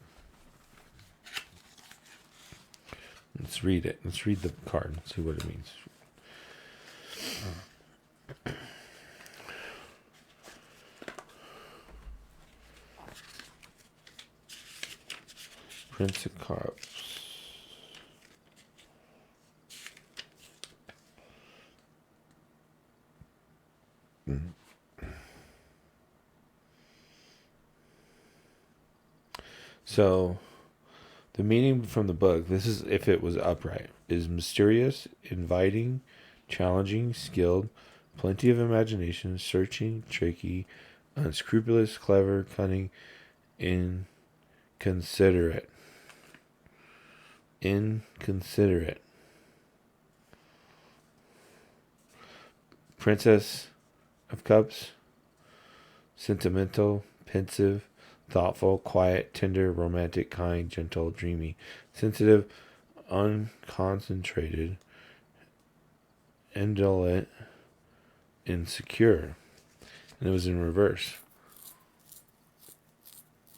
Let's read it. Let's read the card and see what it means. Prince of Cups. So, the meaning from the book, this is if it was upright, is mysterious, inviting, challenging, skilled, plenty of imagination, searching, tricky, unscrupulous, clever, cunning, inconsiderate. Inconsiderate. Princess of Cups, sentimental, pensive, thoughtful, quiet, tender, romantic, kind, gentle, dreamy, sensitive, unconcentrated, indolent, insecure. And it was in reverse.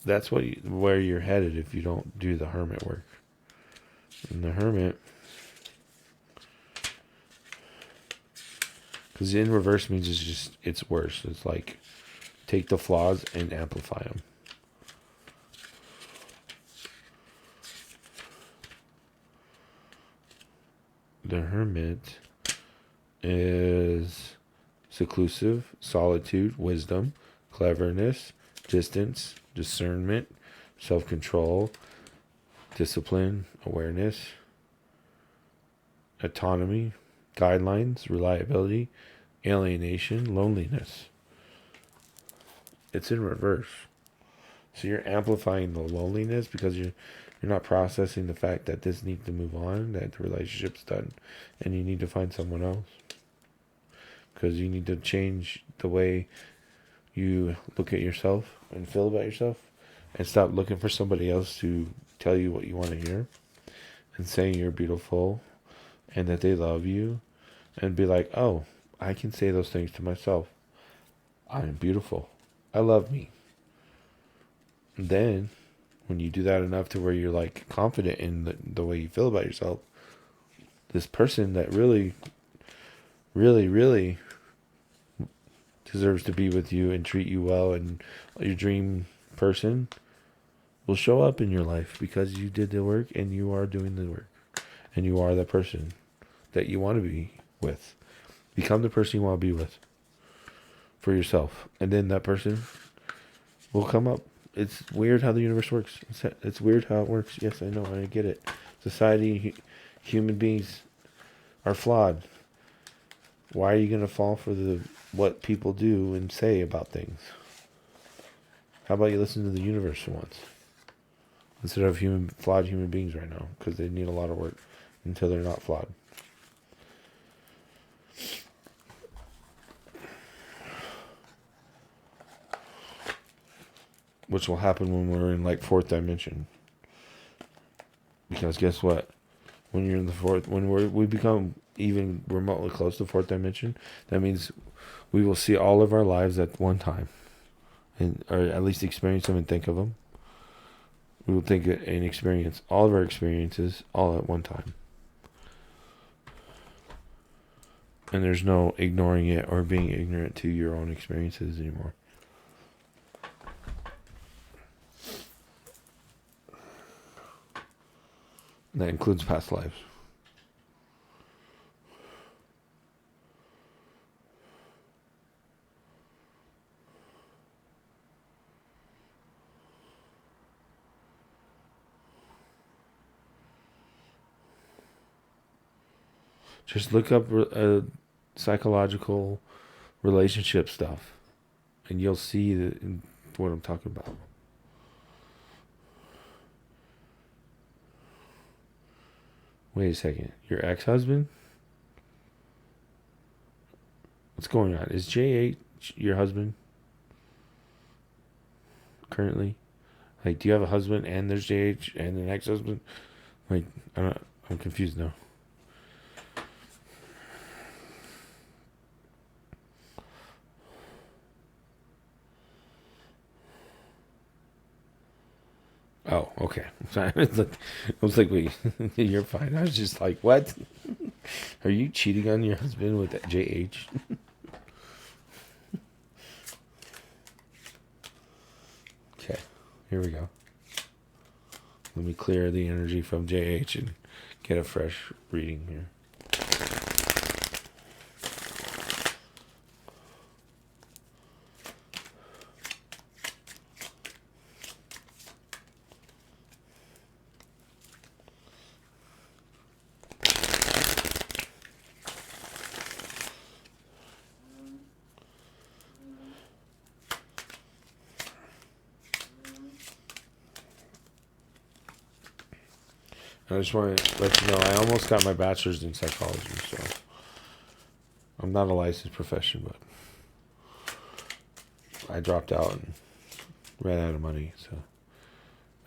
That's where you're headed if you don't do the hermit work. And the hermit, because in reverse means it's worse. It's like take the flaws and amplify them. The hermit is seclusive, solitude, wisdom, cleverness, distance, discernment, self-control, discipline, awareness, autonomy, guidelines, reliability, alienation, loneliness. It's in reverse. So you're amplifying the loneliness because you're not processing the fact that this needs to move on, that the relationship's done, and you need to find someone else. Because you need to change the way you look at yourself and feel about yourself, and stop looking for somebody else to tell you what you want to hear, and saying you're beautiful, and that they love you, and be like, oh, I can say those things to myself. I'm beautiful. I love me. And then, when you do that enough to where you're like confident in the way you feel about yourself, this person that really, really, really deserves to be with you and treat you well, and your dream person will show up in your life because you did the work and you are doing the work, and you are the person that you want to be with. Become the person you want to be with for yourself, and then that person will come up. It's weird how the universe works. It's weird how it works. Yes, I know. I get it. Society, human beings are flawed. Why are you going to fall for what people do and say about things? How about you listen to the universe for once? Instead of flawed human beings right now. Because they need a lot of work until they're not flawed. Which will happen when we're in like fourth dimension. Because guess what? When you're in the fourth, when we become even remotely close to fourth dimension, that means we will see all of our lives at one time. or at least experience them and think of them. We will think and experience all of our experiences all at one time. And there's no ignoring it or being ignorant to your own experiences anymore. That includes past lives. Just look up psychological relationship stuff, and you'll see what I'm talking about. Wait a second. Your ex-husband? What's going on? Is JH your husband currently? Like, do you have a husband and there's JH and an ex-husband? Like, I'm confused now. Oh, okay. Sorry. I was like, wait, you're fine. I was just like, what? Are you cheating on your husband with JH? Okay, here we go. Let me clear the energy from JH and get a fresh reading here. I just want to let you know, I almost got my bachelor's in psychology, so I'm not a licensed profession, but I dropped out and ran out of money, so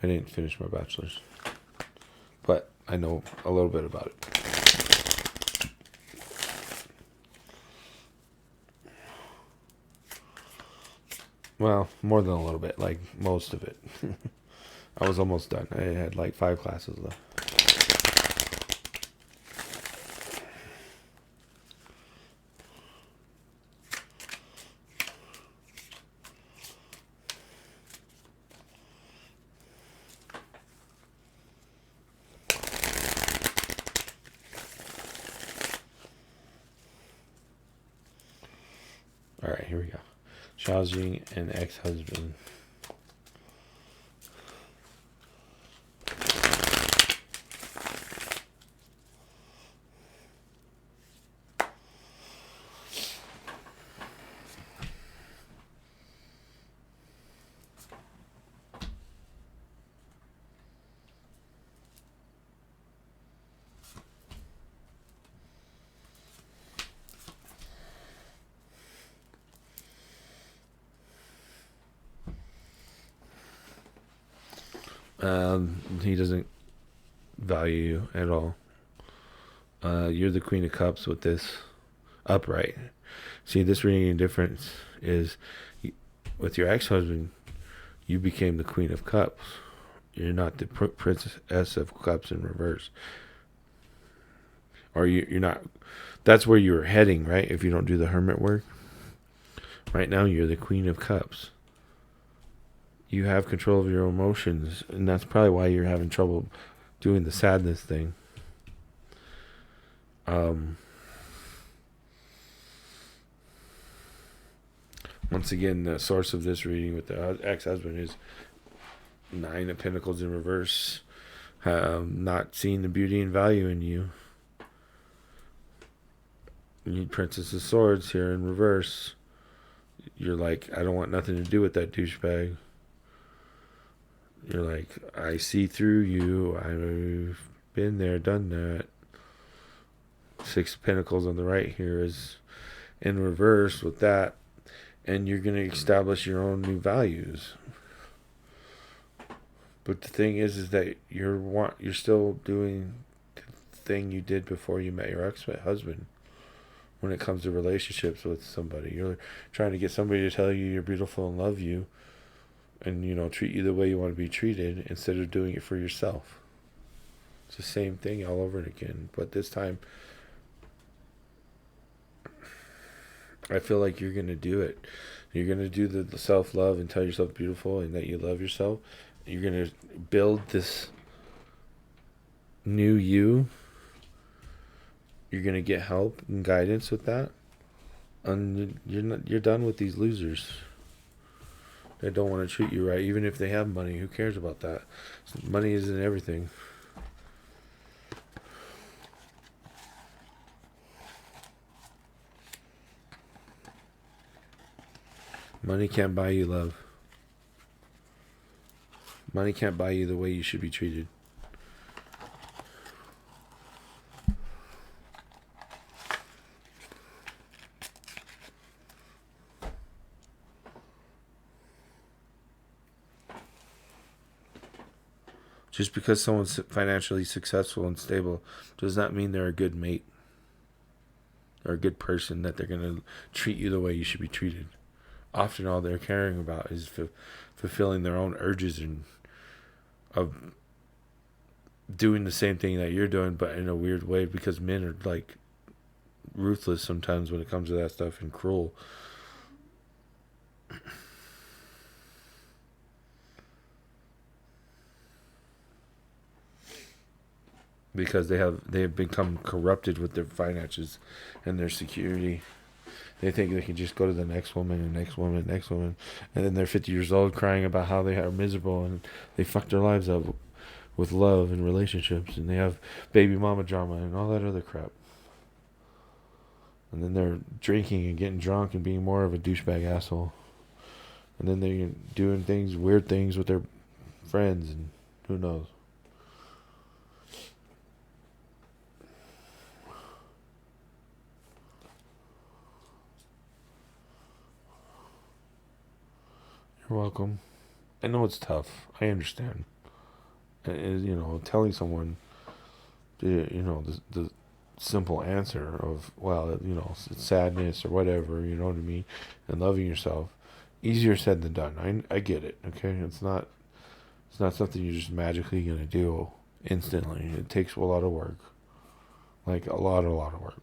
I didn't finish my bachelor's. But I know a little bit about it. Well, more than a little bit, like most of it. I was almost done. I had like 5 classes left. All right, here we go. Xiaojing and ex-husband. He doesn't value you at all. You're the Queen of Cups with this upright. See, this reading difference is with your ex-husband, you became the Queen of Cups. You're not the Princess of Cups in reverse. Or you're not. That's where you were heading, right? If you don't do the hermit work. Right now, you're the Queen of Cups. You have control of your emotions, and that's probably why you're having trouble doing the sadness thing. Once again, the source of this reading with the ex-husband is 9 of Pentacles in reverse. Not seeing the beauty and value in you. You need Princess of Swords here in reverse. You're like, I don't want nothing to do with that douchebag. You're like, I see through you. I've been there, done that. 6 of Pentacles on the right here is in reverse with that. And you're going to establish your own new values. But the thing is that you're still doing the thing you did before you met your ex-husband. when it comes to relationships with somebody. You're trying to get somebody to tell you you're beautiful and love you and, you know, treat you the way you want to be treated instead of doing it for yourself. It's the same thing all over again. But this time, I feel like you're going to do it. You're going to do the self-love and tell yourself beautiful and that you love yourself. You're going to build this new you. You're going to get help and guidance with that. And you're done with these losers. They don't want to treat you right. Even if they have money, who cares about that? Money isn't everything. Money can't buy you love. Money can't buy you the way you should be treated. Just because someone's financially successful and stable does not mean they're a good mate or a good person, that they're going to treat you the way you should be treated. Often all they're caring about is fulfilling their own urges and of doing the same thing that you're doing, but in a weird way, because men are like ruthless sometimes when it comes to that stuff and cruel. Because they have become corrupted with their finances and their security. They think they can just go to the next woman and next woman and next woman, and then they're 50 years old crying about how they are miserable and they fucked their lives up with love and relationships, and they have baby mama drama and all that other crap. And then they're drinking and getting drunk and being more of a douchebag asshole. And then they're doing things, weird things with their friends, and who knows. You're welcome. I know it's tough. I understand. And, you know, telling someone, you know, the simple answer of, well, you know, it's sadness or whatever, you know what I mean, and loving yourself, easier said than done. I get it. Okay, it's not something you're just magically gonna do instantly. It takes a lot of work, like a lot of work.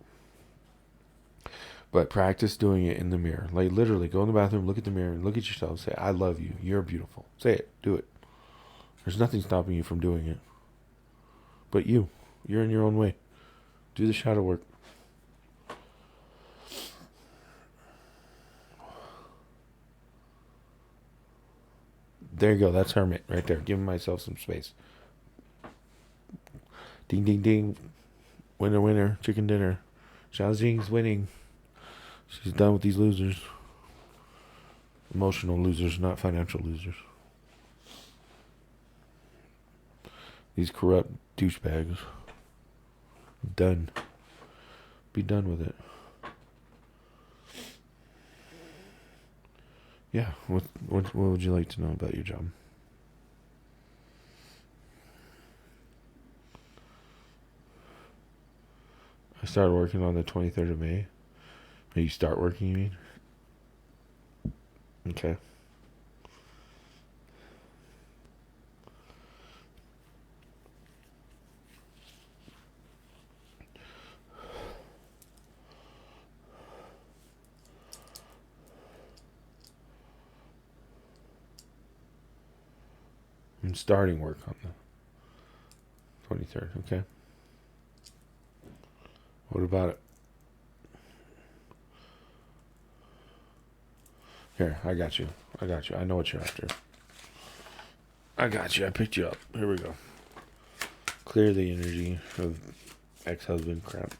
But practice doing it in the mirror. Like literally go in the bathroom, look at the mirror, and look at yourself. Say, I love you. You're beautiful. Say it. Do it. There's nothing stopping you from doing it. But you're in your own way. Do the shadow work. There you go. That's Hermit right there. Giving myself some space. Ding, ding, ding. Winner, winner. Chicken dinner. Xiaoxing's winning. She's done with these losers. Emotional losers, not financial losers. These corrupt douchebags. Done. Be done with it. Yeah. What would you like to know about your job? I started working on the 23rd of May. You start working, you mean? Okay. I'm starting work on the 23rd, okay? What about it? Here, I got you. I know what you're after. I got you. I picked you up. Here we go. Clear the energy of ex-husband crap.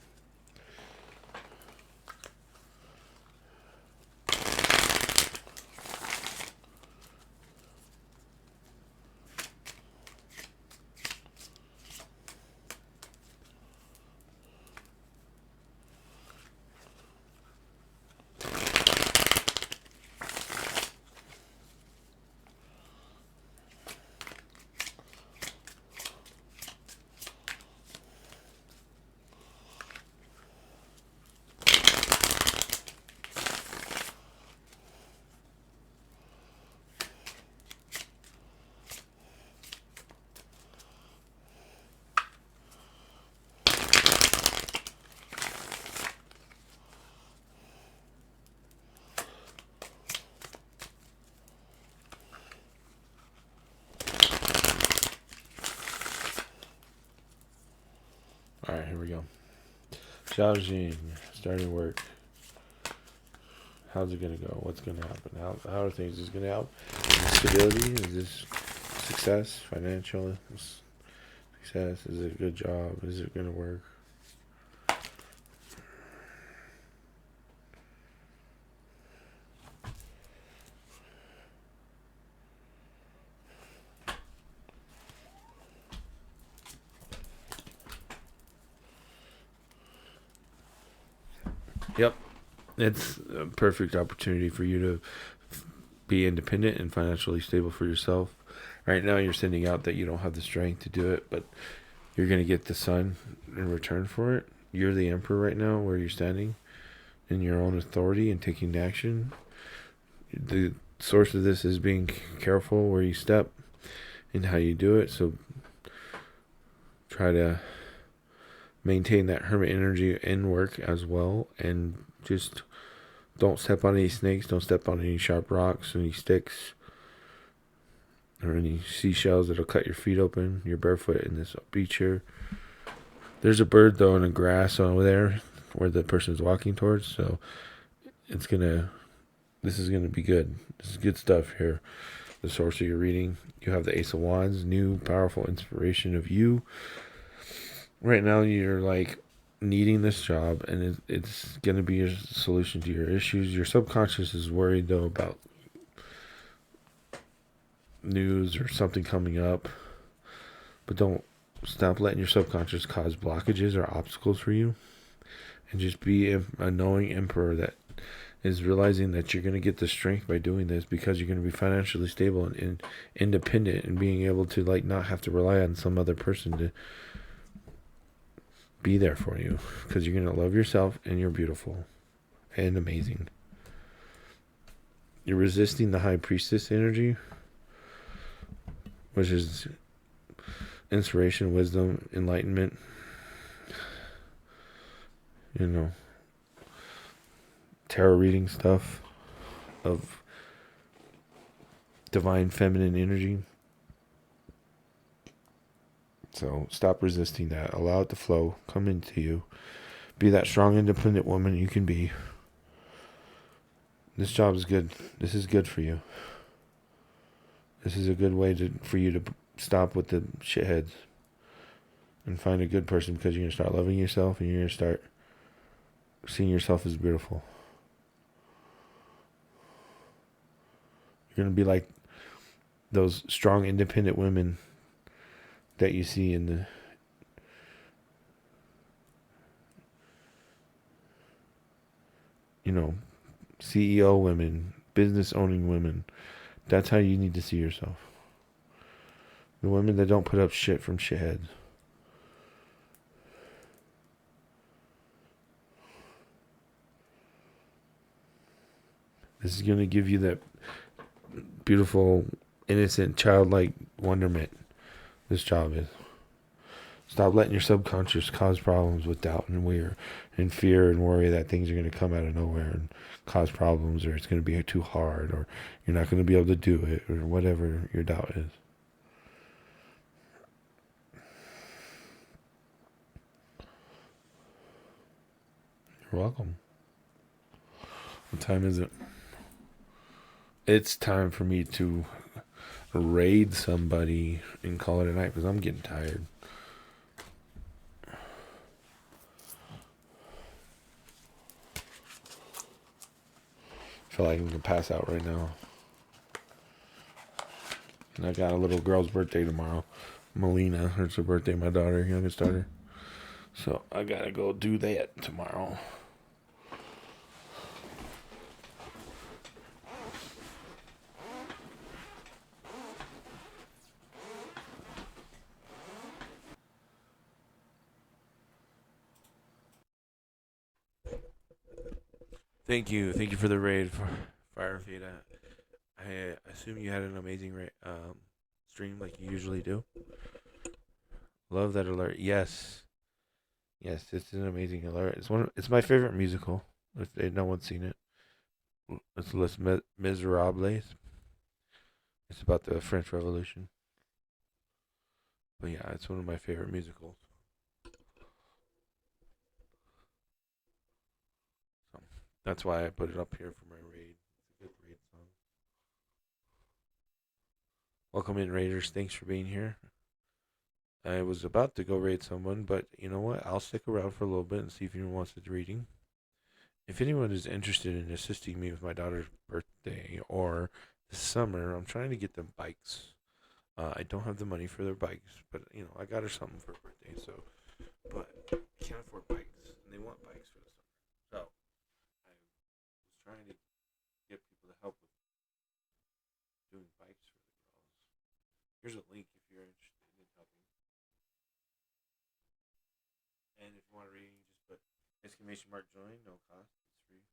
All right, here we go. Xiaojing, starting work. How's it gonna go? What's gonna happen? How are things? Is it gonna help? Is this stability? Is this success? Financial success? Is it a good job? Is it gonna work? Yep. It's a perfect opportunity for you to be independent and financially stable for yourself. Right now, you're sending out that you don't have the strength to do it, but you're going to get the sun in return for it. You're the emperor right now where you're standing in your own authority and taking action. The source of this is being careful where you step and how you do it. So try to maintain that hermit energy in work as well, and just don't step on any snakes, don't step on any sharp rocks, any sticks, or any seashells that'll cut your feet open. You're barefoot in this beach here. There's a bird though in the grass over there where the person is walking towards, so this is gonna be good. This is good stuff here. The source of your reading, you have the Ace of Wands, new powerful inspiration of you. Right now, you're like needing this job, and it's going to be a solution to your issues. Your subconscious is worried, though, about news or something coming up. But don't stop letting your subconscious cause blockages or obstacles for you. And just be a knowing emperor that is realizing that you're going to get the strength by doing this, because you're going to be financially stable and independent, and being able to like not have to rely on some other person to be there for you, because you're going to love yourself, and you're beautiful and amazing. You're resisting the high priestess energy, which is inspiration, wisdom, enlightenment, tarot reading stuff of divine feminine energy. So stop resisting that. Allow it to flow. Come into you. Be that strong, independent woman you can be. This job is good. This is good for you. This is a good way for you to stop with the shitheads and find a good person, because you're going to start loving yourself, and you're going to start seeing yourself as beautiful. You're going to be like those strong, independent women that you see in the CEO women, business owning women. That's how you need to see yourself. The women that don't put up shit from shitheads. This is going to give you that beautiful, innocent, childlike wonderment. This job is. Stop letting your subconscious cause problems with doubt and fear and worry that things are going to come out of nowhere and cause problems, or it's going to be too hard, or you're not going to be able to do it, or whatever your doubt is. You're welcome. What time is it? It's time for me to raid somebody and call it a night, because I'm getting tired. I feel like I'm gonna pass out right now. And I got a little girl's birthday tomorrow, Mileena. It's her birthday, my daughter, youngest daughter. So I gotta go do that tomorrow. Thank you for the raid, for Fire Feed. I assume you had an amazing stream like you usually do. Love that alert. Yes, it's an amazing alert. It's my favorite musical. If no one's seen it, it's Les Miserables. It's about the French Revolution. But yeah, it's one of my favorite musicals. That's why I put it up here for my raid. It's a good raid song. Welcome in, Raiders. Thanks for being here. I was about to go raid someone, but you know what? I'll stick around for a little bit and see if anyone wants to reading. If anyone is interested in assisting me with my daughter's birthday or this summer, I'm trying to get them bikes. I don't have the money for their bikes, but you know, I got her something for her birthday. So, but I can't afford bikes, and they want bikes for the summer. So, I was trying to get people to help with doing bikes for the girls. Here's a link if you're interested in helping. And if you want a reading, just put exclamation mark join, no cost, it's free.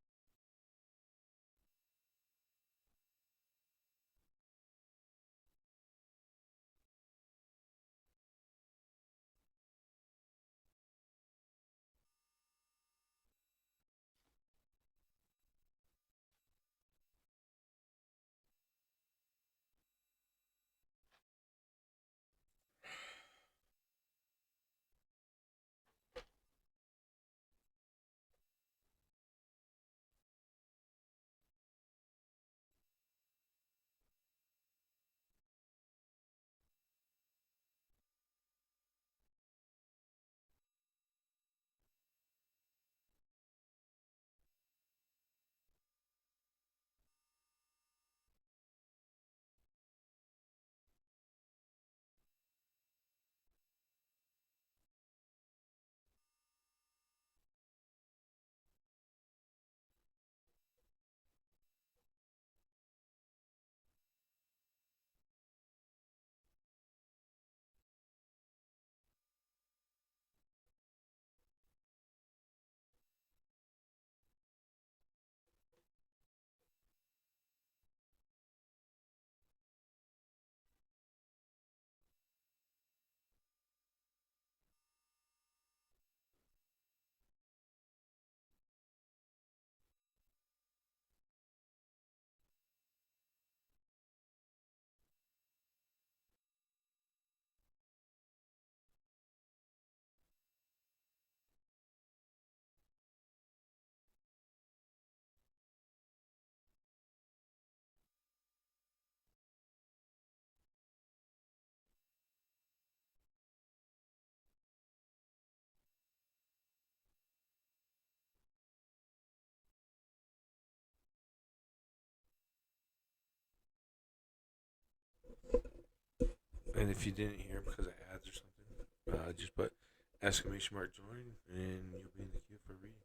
And if you didn't hear because of ads or something, just put exclamation mark join, and you'll be in the queue for a reading.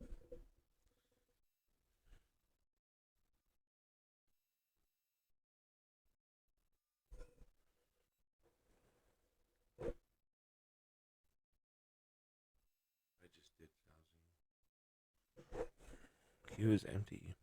I just did 1,000. Queue is empty.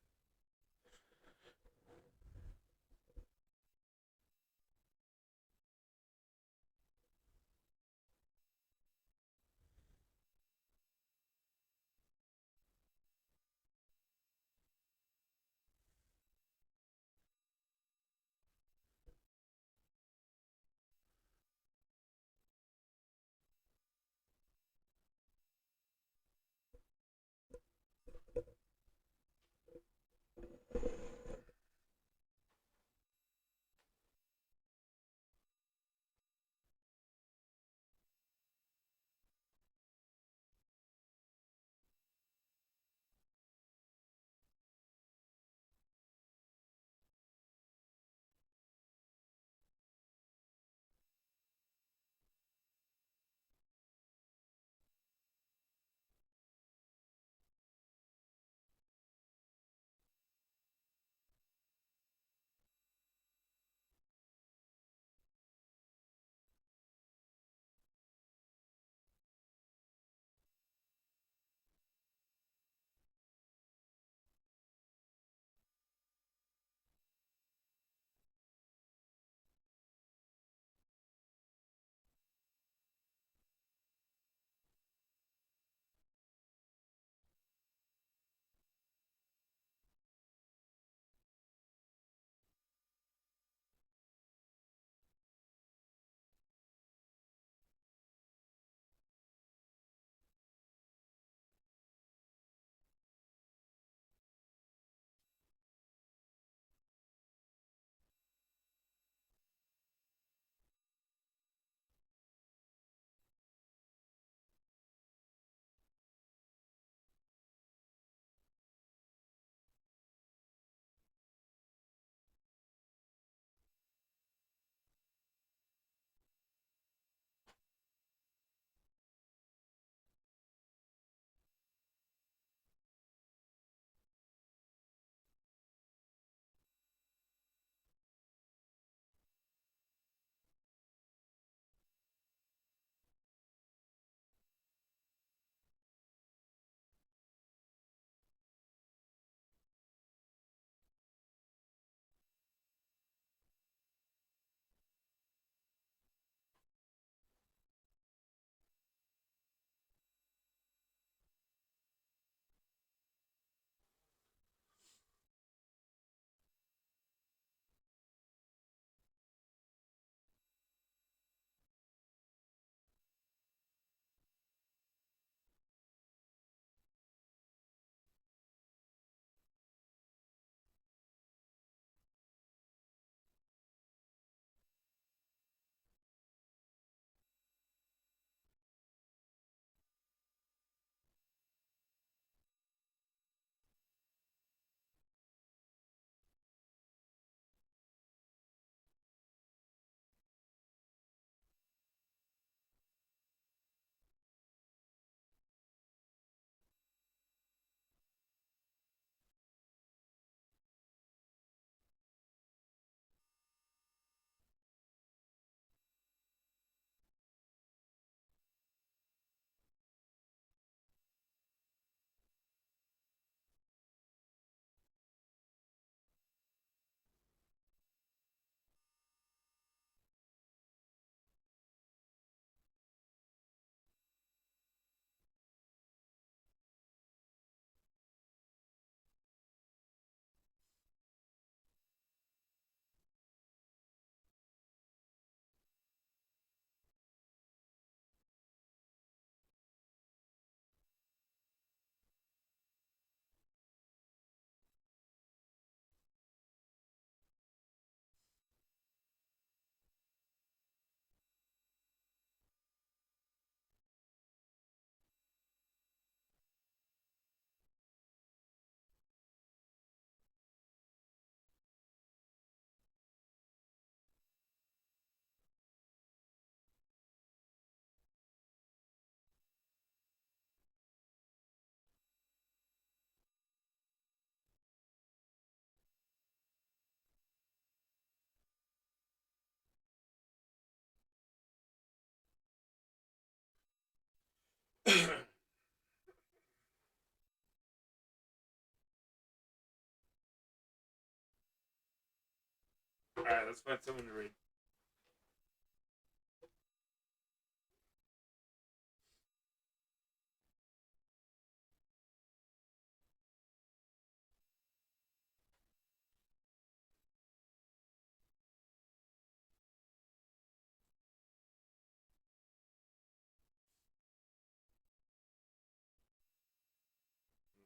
All right, let's find someone to read.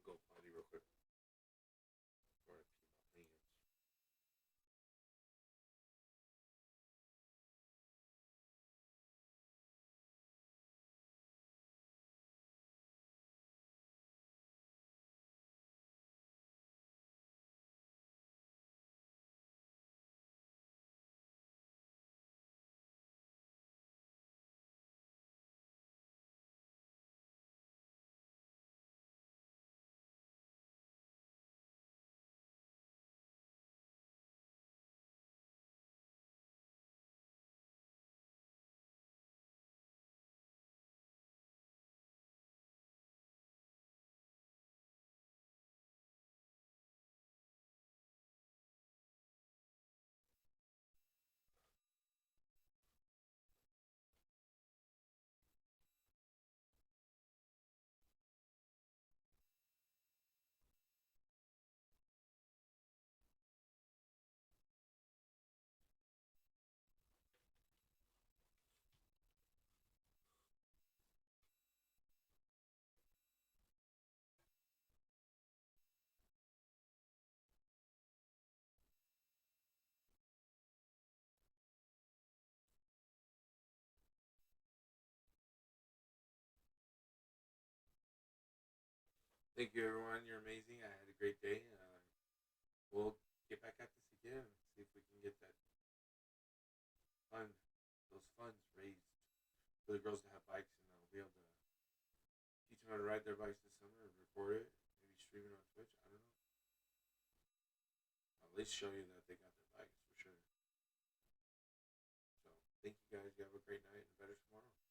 Go potty real quick. Before I pee my pants. Thank you, everyone. You're amazing. I had a great day. We'll get back at this again and see if we can get that those funds raised for the girls to have bikes, and I'll be able to teach them how to ride their bikes this summer and record it, maybe stream it on Twitch. I don't know. I'll at least show you that they got their bikes for sure. So, thank you guys. You have a great night and better tomorrow.